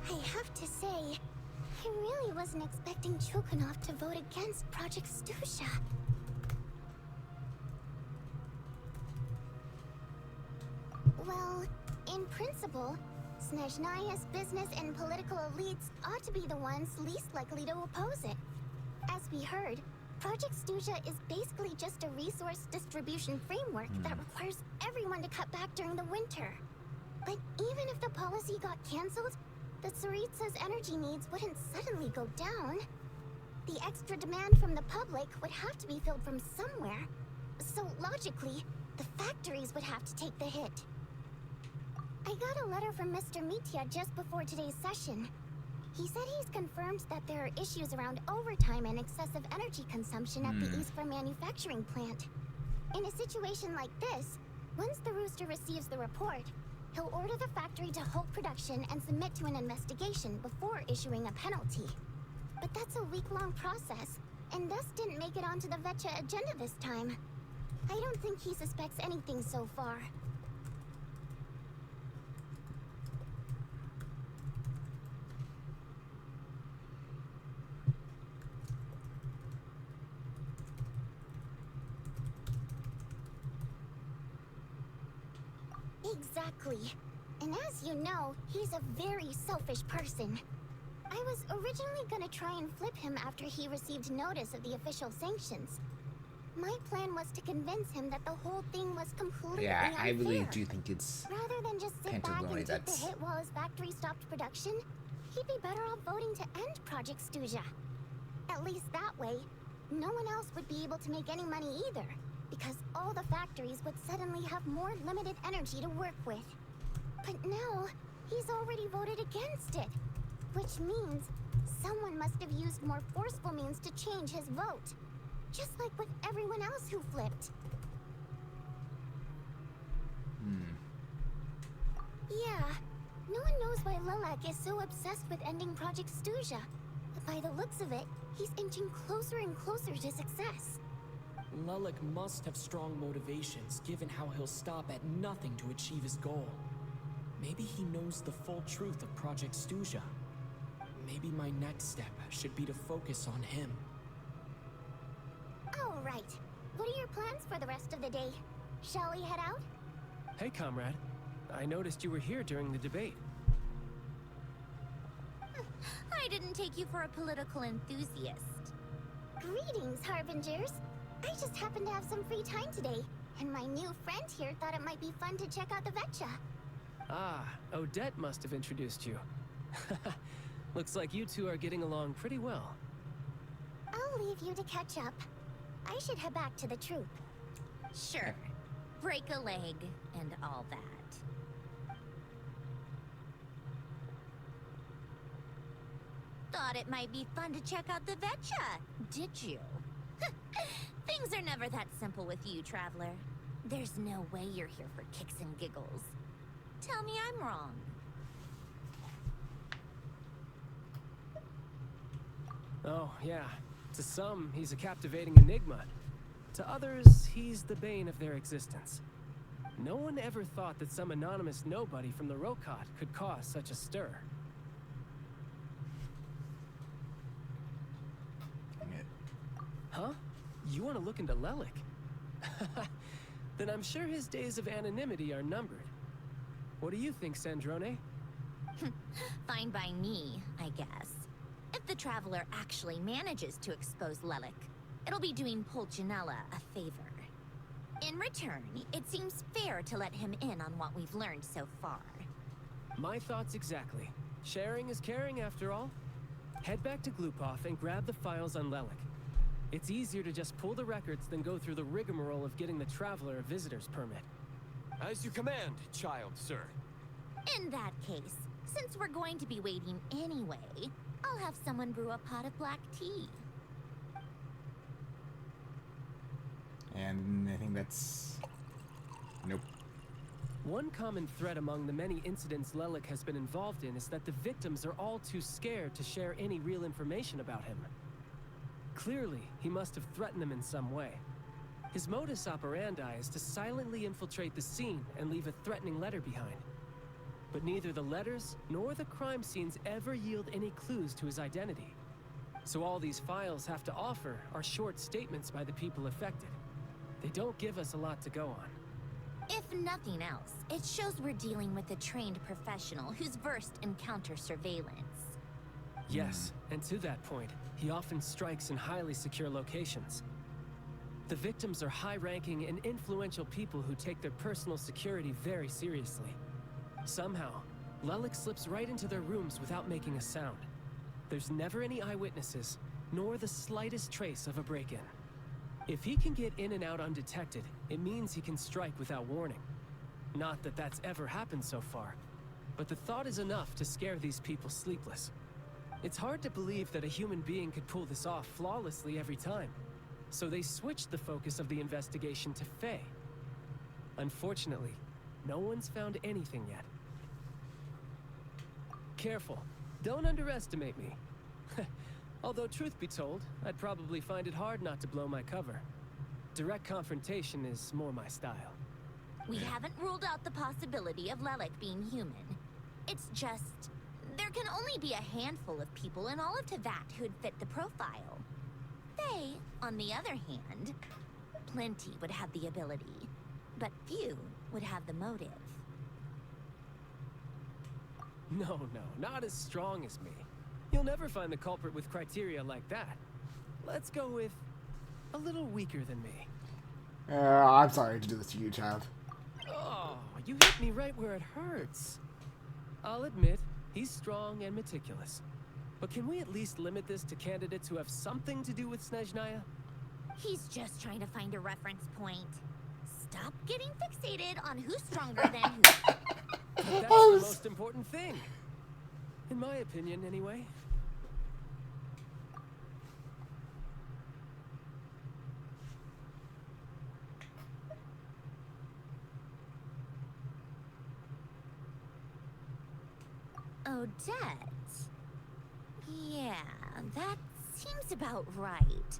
I have to say, I really wasn't expecting Chuganov to vote against Project Stuja. Well, in principle, Sneznhaya's business and political elites ought to be the ones least likely to oppose it. As we heard, Project Stuja is basically just a resource distribution framework that requires everyone to cut back during the winter. But even if the policy got cancelled, the Tsaritsa's energy needs wouldn't suddenly go down. The extra demand from the public would have to be filled from somewhere. So logically, the factories would have to take the hit. I got a letter from Mr. Mitya just before today's session. He said he's confirmed that there are issues around overtime and excessive energy consumption at the Eastford manufacturing plant. In a situation like this, once the Rooster receives the report, he'll order the factory to halt production and submit to an investigation before issuing a penalty. But that's a week-long process, and thus didn't make it onto the Vecha agenda this time. I don't think he suspects anything so far. Exactly. And as you know, he's a very selfish person. I was originally gonna try and flip him after he received notice of the official sanctions. My plan was to convince him that the whole thing was completely unfair. I really do think it's Rather than just sit back and take the hit while his factory stopped production, he'd be better off voting to end Project Stuja. At least that way, no one else would be able to make any money either, because all the factories would suddenly have more limited energy to work with. But now, he's already voted against it, which means someone must have used more forceful means to change his vote, just like with everyone else who flipped. Yeah, no one knows why Lelek is so obsessed with ending Project Stuja, but by the looks of it, he's inching closer and closer to success. Lelek must have strong motivations, given how he'll stop at nothing to achieve his goal. Maybe he knows the full truth of Project Stuja. Maybe my next step should be to focus on him. All right. What are your plans for the rest of the day? Shall we head out? Hey, comrade. I noticed you were here during the debate. I didn't take you for a political enthusiast. Greetings, Harbingers. I just happened to have some free time today, and my new friend here thought it might be fun to check out the Vecha. Ah, Odette must have introduced you. Looks like you two are getting along pretty well. I'll leave you to catch up. I should head back to the troop. Sure. Break a leg and all that. Thought it might be fun to check out the Vetcha, did you? Things are never that simple with you, Traveler. There's no way you're here for kicks and giggles. Tell me I'm wrong. Oh, yeah. To some, he's a captivating enigma. To others, he's the bane of their existence. No one ever thought that some anonymous nobody from the Rokot could cause such a stir. Huh? You want to look into Lelik? Then I'm sure his days of anonymity are numbered. What do you think, Sandrone? Fine by me, I guess. If the Traveler actually manages to expose Lelik, it'll be doing Pulcinella a favor. In return, it seems fair to let him in on what we've learned so far. My thoughts exactly. Sharing is caring, after all. Head back to Glupov and grab the files on Lelik. It's easier to just pull the records than go through the rigmarole of getting the Traveler a visitor's permit. As you command, child, sir. In that case, since we're going to be waiting anyway, I'll have someone brew a pot of black tea. And I think that's... Nope. One common thread among the many incidents Lelik has been involved in is that the victims are all too scared to share any real information about him. Clearly, he must have threatened them in some way. His modus operandi is to silently infiltrate the scene and leave a threatening letter behind. But neither the letters nor the crime scenes ever yield any clues to his identity. So all these files have to offer are short statements by the people affected. They don't give us a lot to go on. If nothing else, it shows we're dealing with a trained professional who's versed in counter surveillance. Yes, and to that point, he often strikes in highly secure locations. The victims are high-ranking and influential people who take their personal security very seriously. Somehow, Lelik slips right into their rooms without making a sound. There's never any eyewitnesses, nor the slightest trace of a break-in. If he can get in and out undetected, it means he can strike without warning. Not that that's ever happened so far, but the thought is enough to scare these people sleepless. It's hard to believe that a human being could pull this off flawlessly every time, so they switched the focus of the investigation to Faye. Unfortunately, no one's found anything yet. Careful, don't underestimate me. Although truth be told, I'd probably find it hard not to blow my cover. Direct confrontation is more my style. We haven't ruled out the possibility of Lelik being human. It's just, there can only be a handful of people in all of Teyvat who'd fit the profile. They, on the other hand, plenty would have the ability, but few would have the motive. No, not as strong as me. You'll never find the culprit with criteria like that. Let's go with a little weaker than me. I'm sorry to do this to you, child. Oh, you hit me right where it hurts. I'll admit, he's strong and meticulous. But can we at least limit this to candidates who have something to do with Sneznhaya? He's just trying to find a reference point. Stop getting fixated on who's stronger than who. But that's the most important thing. In my opinion, anyway. Odette? Yeah, that seems about right.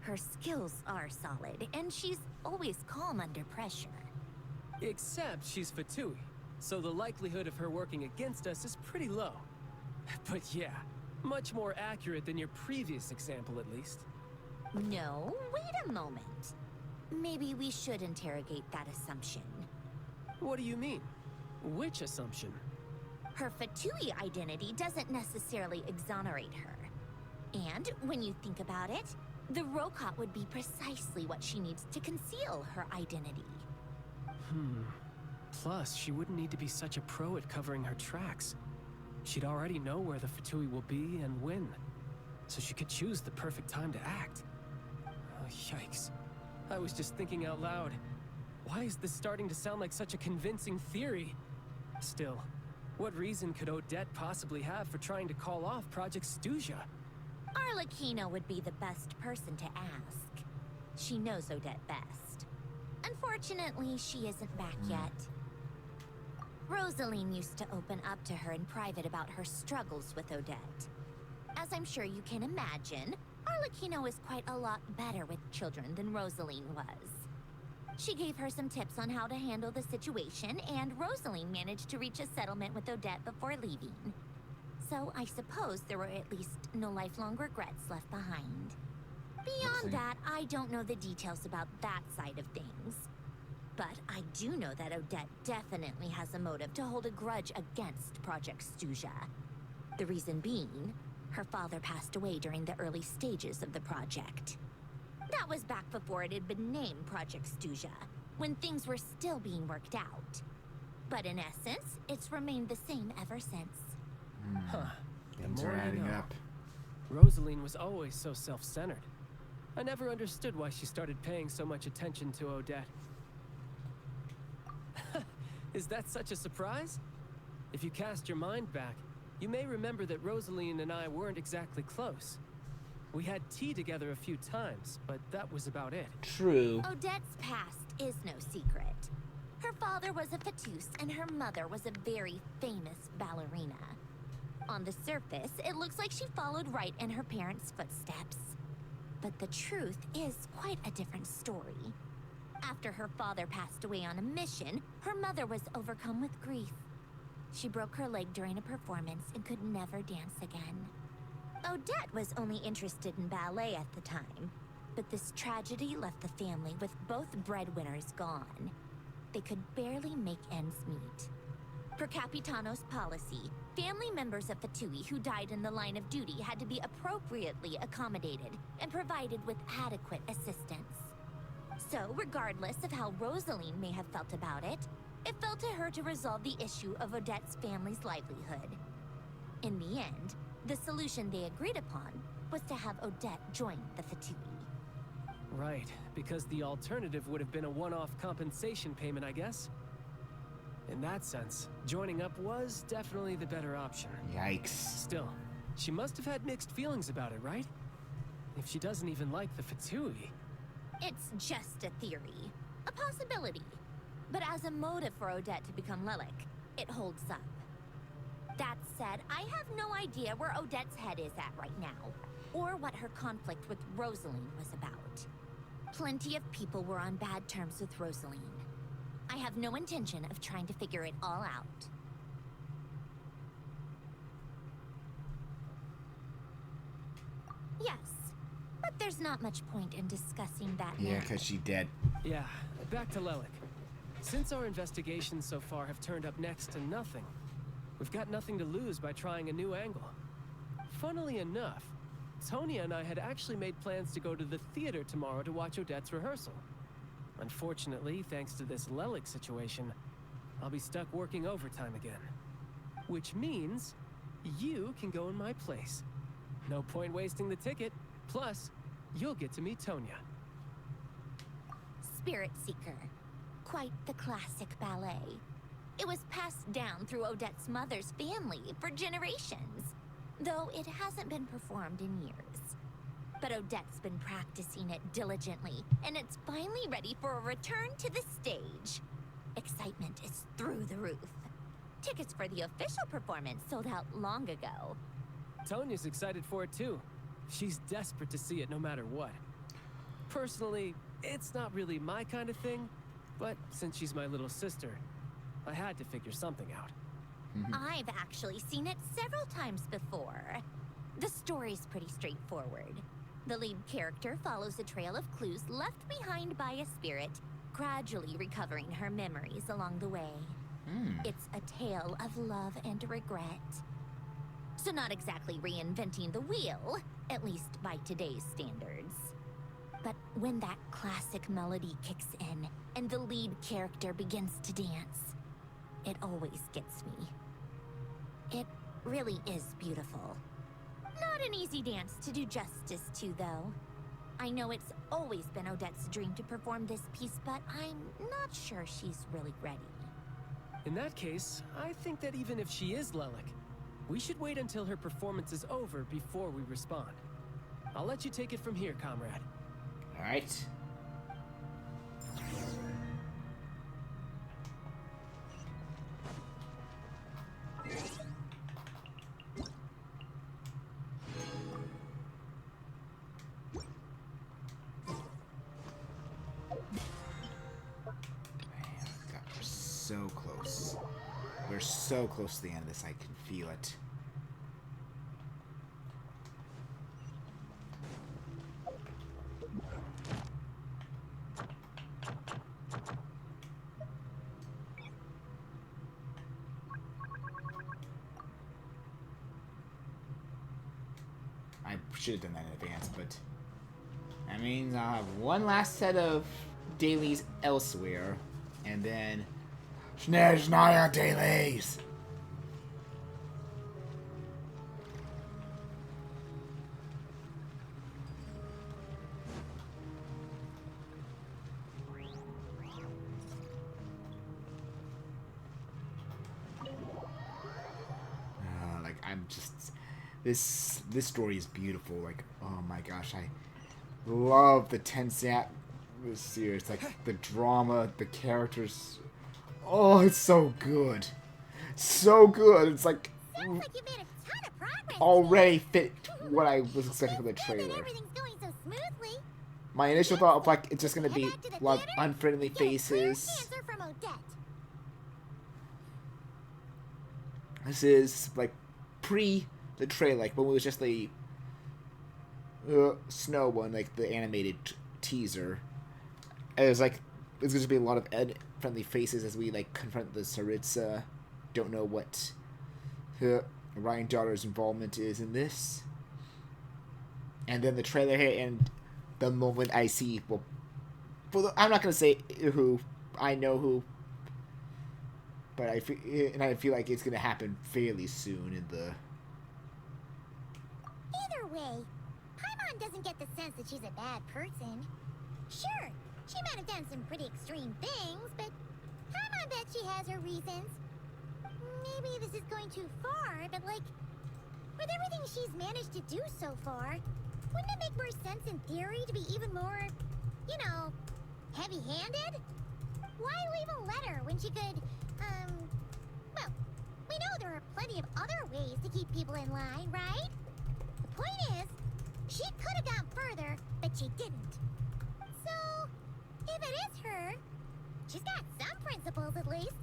Her skills are solid, and she's always calm under pressure. Except she's Fatui, so the likelihood of her working against us is pretty low. But yeah, much more accurate than your previous example, at least. No, wait a moment. Maybe we should interrogate that assumption. What do you mean? Which assumption? Her Fatui identity doesn't necessarily exonerate her. And when you think about it, the Rokot would be precisely what she needs to conceal her identity. Plus, she wouldn't need to be such a pro at covering her tracks. She'd already know where the Fatui will be and when, so she could choose the perfect time to act. Oh, yikes. I was just thinking out loud. Why is this starting to sound like such a convincing theory? Still, What reason could Odette possibly have for trying to call off Project Stuja? Arlecchino would be the best person to ask. She knows Odette best. Unfortunately, she isn't back yet. Rosaline used to open up to her in private about her struggles with Odette. As I'm sure you can imagine, Arlecchino is quite a lot better with children than Rosaline was. She gave her some tips on how to handle the situation, and Rosaline managed to reach a settlement with Odette before leaving. So I suppose there were at least no lifelong regrets left behind. Beyond that, I don't know the details about that side of things. But I do know that Odette definitely has a motive to hold a grudge against Project Stuja. The reason being, her father passed away during the early stages of the project. That was back before it had been named Project Stuja, when things were still being worked out. But in essence, it's remained the same ever since. Huh. The Things more are you adding know. up. Rosaline was always so self-centered. I never understood why she started paying so much attention to Odette. Is that such a surprise? If you cast your mind back, you may remember that Rosaline and I weren't exactly close. We had tea together a few times, but that was about it. True. Odette's past is no secret. Her father was a fatus and her mother was a very famous ballerina. On the surface, it looks like she followed right in her parents' footsteps. But the truth is quite a different story. After her father passed away on a mission, her mother was overcome with grief. She broke her leg during a performance and could never dance again. Odette was only interested in ballet at the time, but this tragedy left the family with both breadwinners gone. They could barely make ends meet. Per Capitano's policy, family members of Fatui who died in the line of duty had to be appropriately accommodated and provided with adequate assistance. So, regardless of how Rosaline may have felt about it, it fell to her to resolve the issue of Odette's family's livelihood. In the end, the solution they agreed upon was to have Odette join the Fatui. Right, because the alternative would have been a one-off compensation payment, I guess. In that sense, joining up was definitely the better option. Yikes. Still, she must have had mixed feelings about it, right? If she doesn't even like the Fatui. It's just a theory, a possibility. But as a motive for Odette to become Lelik, it holds up. That said, I have no idea where Odette's head is at right now, or what her conflict with Rosaline was about. Plenty of people were on bad terms with Rosaline. I have no intention of trying to figure it all out. Yes, but there's not much point in discussing that now. Yeah, because she dead. Yeah, back to Lelik. Since our investigations so far have turned up next to nothing, we've got nothing to lose by trying a new angle. Funnily enough, Tonya and I had actually made plans to go to the theater tomorrow to watch Odette's rehearsal. Unfortunately, thanks to this Lelik situation, I'll be stuck working overtime again. Which means you can go in my place. No point wasting the ticket. Plus, you'll get to meet Tonya. Spirit Seeker. Quite the classic ballet. It was passed down through Odette's mother's family for generations, though it hasn't been performed in years. But Odette's been practicing it diligently, and it's finally ready for a return to the stage. Excitement is through the roof. Tickets for the official performance sold out long ago. Tonya's excited for it too. She's desperate to see it no matter what. Personally, it's not really my kind of thing, but since she's my little sister, I had to figure something out. I've actually seen it several times before. The story's pretty straightforward. The lead character follows a trail of clues left behind by a spirit, gradually recovering her memories along the way. It's a tale of love and regret. So not exactly reinventing the wheel, at least by today's standards. But when that classic melody kicks in and the lead character begins to dance, it always gets me. It really is beautiful. Not an easy dance to do justice to, though. I know it's always been Odette's dream to perform this piece, but I'm not sure she's really ready. In that case, I think that even if she is Lelik, we should wait until her performance is over before we respond. I'll let you take it from here, comrade. All right. God, we're so close. We're so close to the end of this. I can feel it. I should have done that in advance, but that means I'll have one last set of dailies elsewhere, and then Sneznhaya dailies. Like I'm just this story is beautiful. Like, oh my gosh, I love the tense atmosphere. It's like the drama, the characters. Oh, it's so good. So good. It's like Sounds like you made a ton of progress already fit what I was expecting from the trailer. Everything's going so smoothly. My initial thought of like it's just gonna be a lot of unfriendly faces. Answer from Odette. This is like pre the trailer, like when it was just the snow one, like the animated teaser. It was like there's going to be a lot of friendly faces as we like confront the Tsaritsa. Don't know what Ryan Daughter's involvement is in this. And then the trailer hit, and the moment I see, well, I'm not going to say who, I know who, but I feel like it's going to happen fairly soon in the. Either way, Paimon doesn't get the sense that she's a bad person. Sure, she might have done some pretty extreme things, but Paimon bet she has her reasons. Maybe this is going too far, but like, with everything she's managed to do so far, wouldn't it make more sense in theory to be even more, you know, heavy-handed? Why leave a letter when she could, well, we know there are plenty of other ways to keep people in line, right? The point is, she could have gone further, but she didn't. So, if it is her, she's got some principles at least.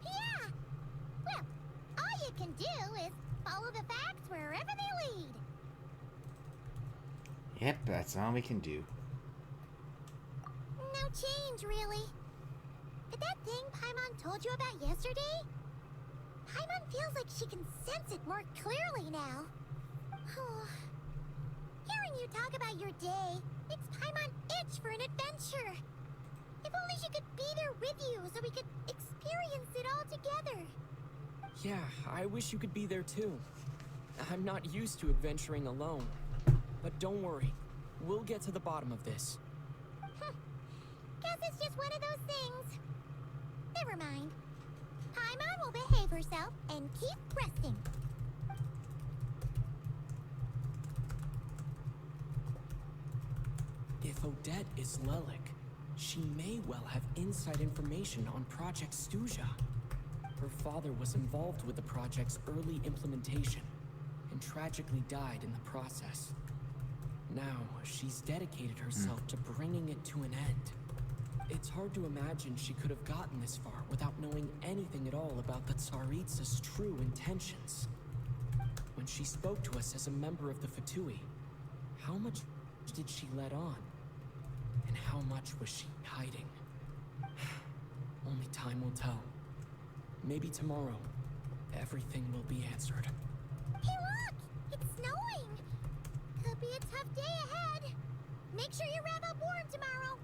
Yeah. Well, all you can do is follow the facts wherever they lead. Yep, that's all we can do. No change, really. But that thing Paimon told you about yesterday? Paimon feels like she can sense it more clearly now. Hearing you talk about your day makes Paimon itch for an adventure. If only she could be there with you so we could experience it all together. Yeah, I wish you could be there too. I'm not used to adventuring alone. But don't worry, we'll get to the bottom of this. Guess it's just one of those things. Never mind. Paimon will behave herself and keep resting. If Odette is Lelik, she may well have inside information on Project Stuja. Her father was involved with the project's early implementation and tragically died in the process. Now, she's dedicated herself to bringing it to an end. It's hard to imagine she could have gotten this far without knowing anything at all about the Tsaritsa's true intentions. When she spoke to us as a member of the Fatui, how much did she let on? And how much was she hiding? Only time will tell. Maybe tomorrow, everything will be answered. Hey look! It's snowing! Could be a tough day ahead. Make sure you wrap up warm tomorrow.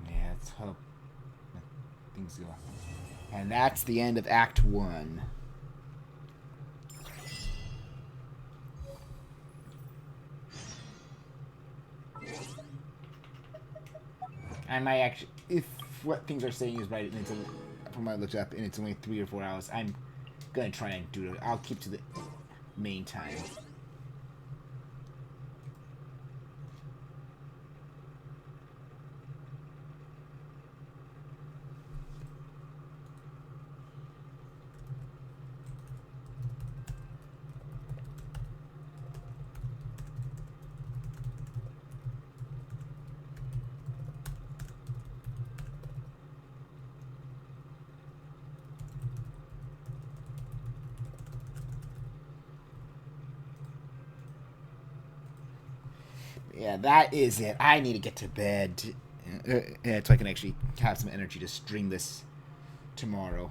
Yeah, let's hope things go. And that's the end of Act 1. I might actually, if what things are saying is right, and it's only, from what I looked up, and it's only 3 or 4 hours, I'm gonna try and do it. I'll keep to the main time. Yeah, that is it. I need to get to bed so I can actually have some energy to stream this tomorrow.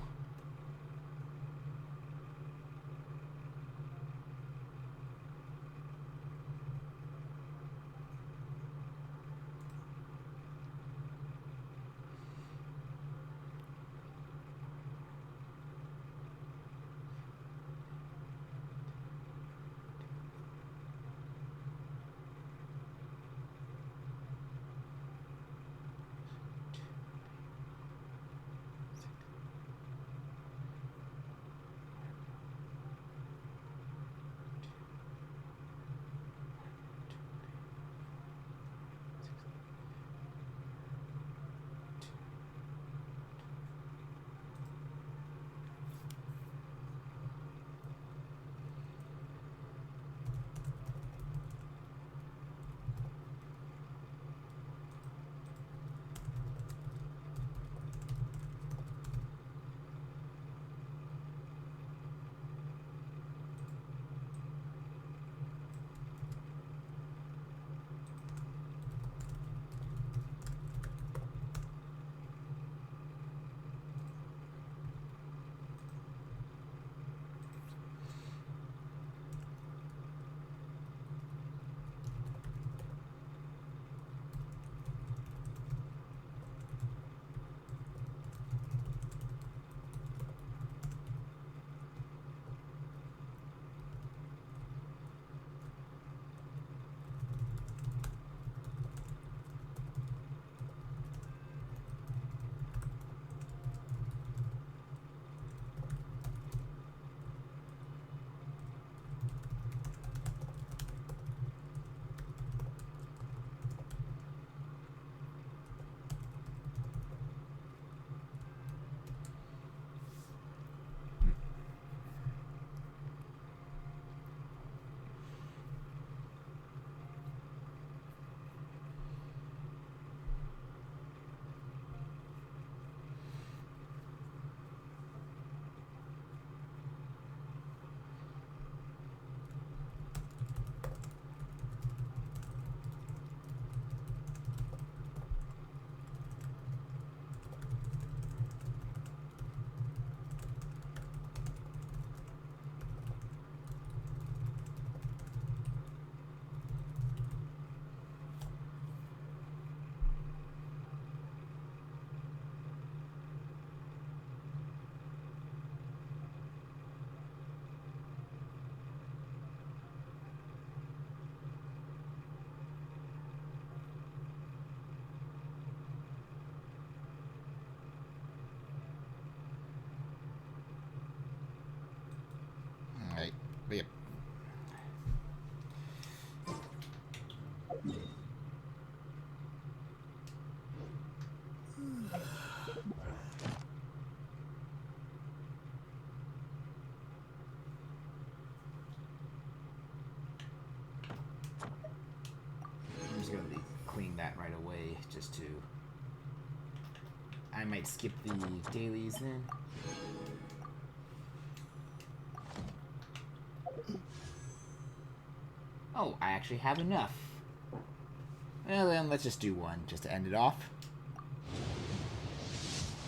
Alright, but yep. I'm just gonna clean that right away, just to... I might skip the dailies then. Oh, I actually have enough. Well then, let's just do one, just to end it off.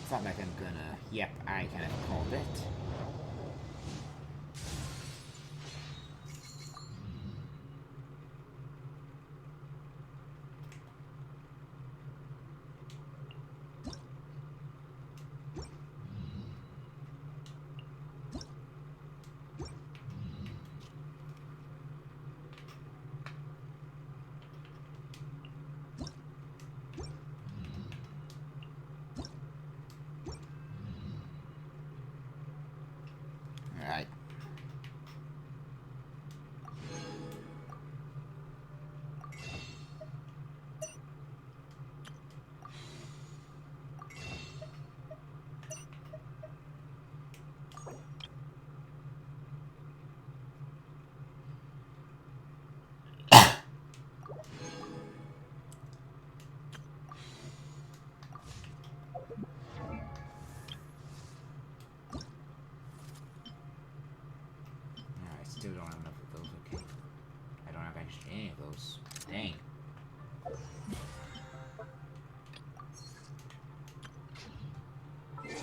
It's not like I'm gonna... Yep, I kind of called it. still don't have enough of those. Okay. I don't have actually any of those. Dang.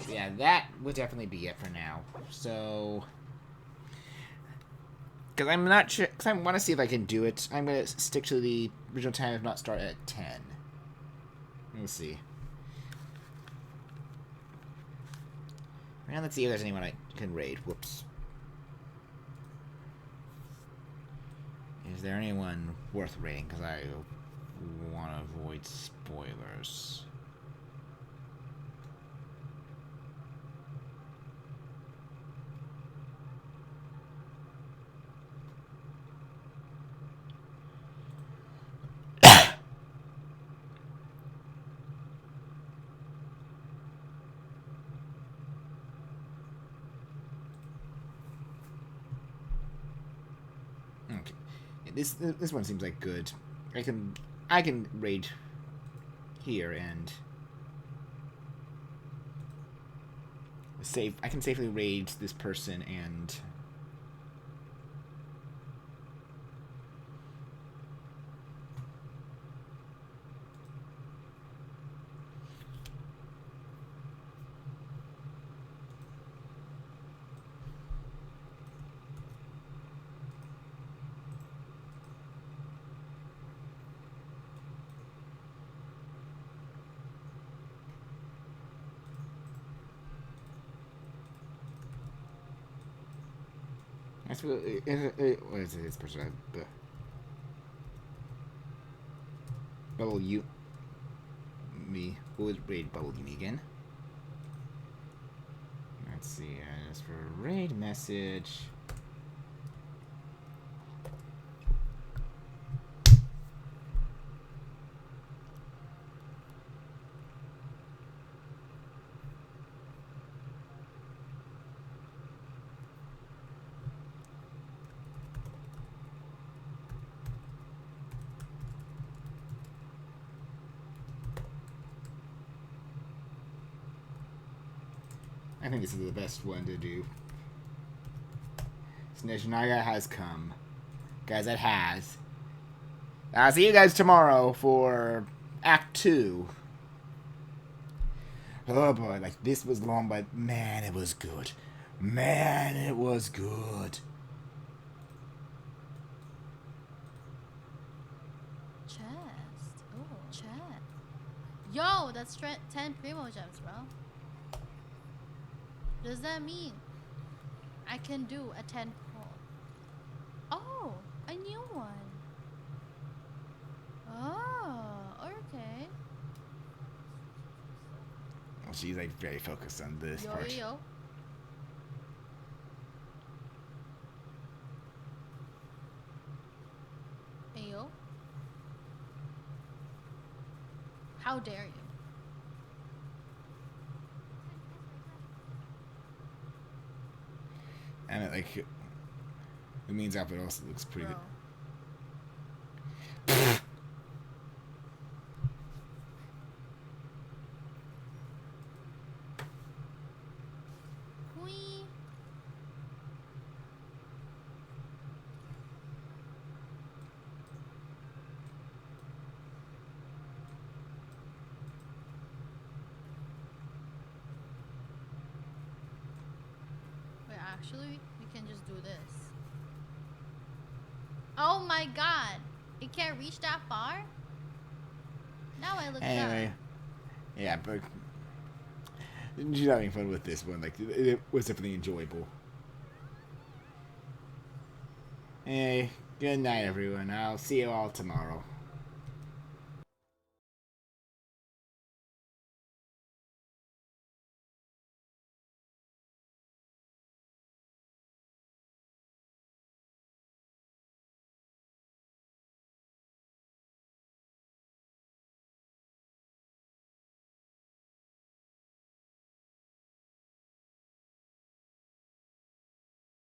Yeah, that would definitely be it for now. So, because I'm not sure, because I want to see if I can do it. I'm going to stick to the original time, if not start at 10. We'll see. And let's see if there's anyone I can raid. Whoops. Is there anyone worth raiding? Because I want to avoid spoilers. Okay. This one seems like good. I can raid here and I can safely raid this person and what is it? This person. Bubble you. Me. Who would raid Bubble you me again? Let's see. As for raid message. I think this is the best one to do. Sneznhaya has come. Guys, it has. I'll see you guys tomorrow for Act 2. Oh boy, like this was long, but man, it was good. Man, it was good. Chest. Oh, chest. Yo, that's 10 Primo gems, bro. What does that mean? I can do a 10 pull. Oh, a new one. Oh, okay. Well, she's like very focused on this part. Yo. Hey, yo. How dare you? And it, like, the means outfit also looks pretty good. Wait, actually, we can just do this. Oh my god! It can't reach that far? Now I look Anyway, dumb. yeah, but she's having fun with this one. Like, it was definitely enjoyable. Hey, good night, everyone. I'll see you all tomorrow.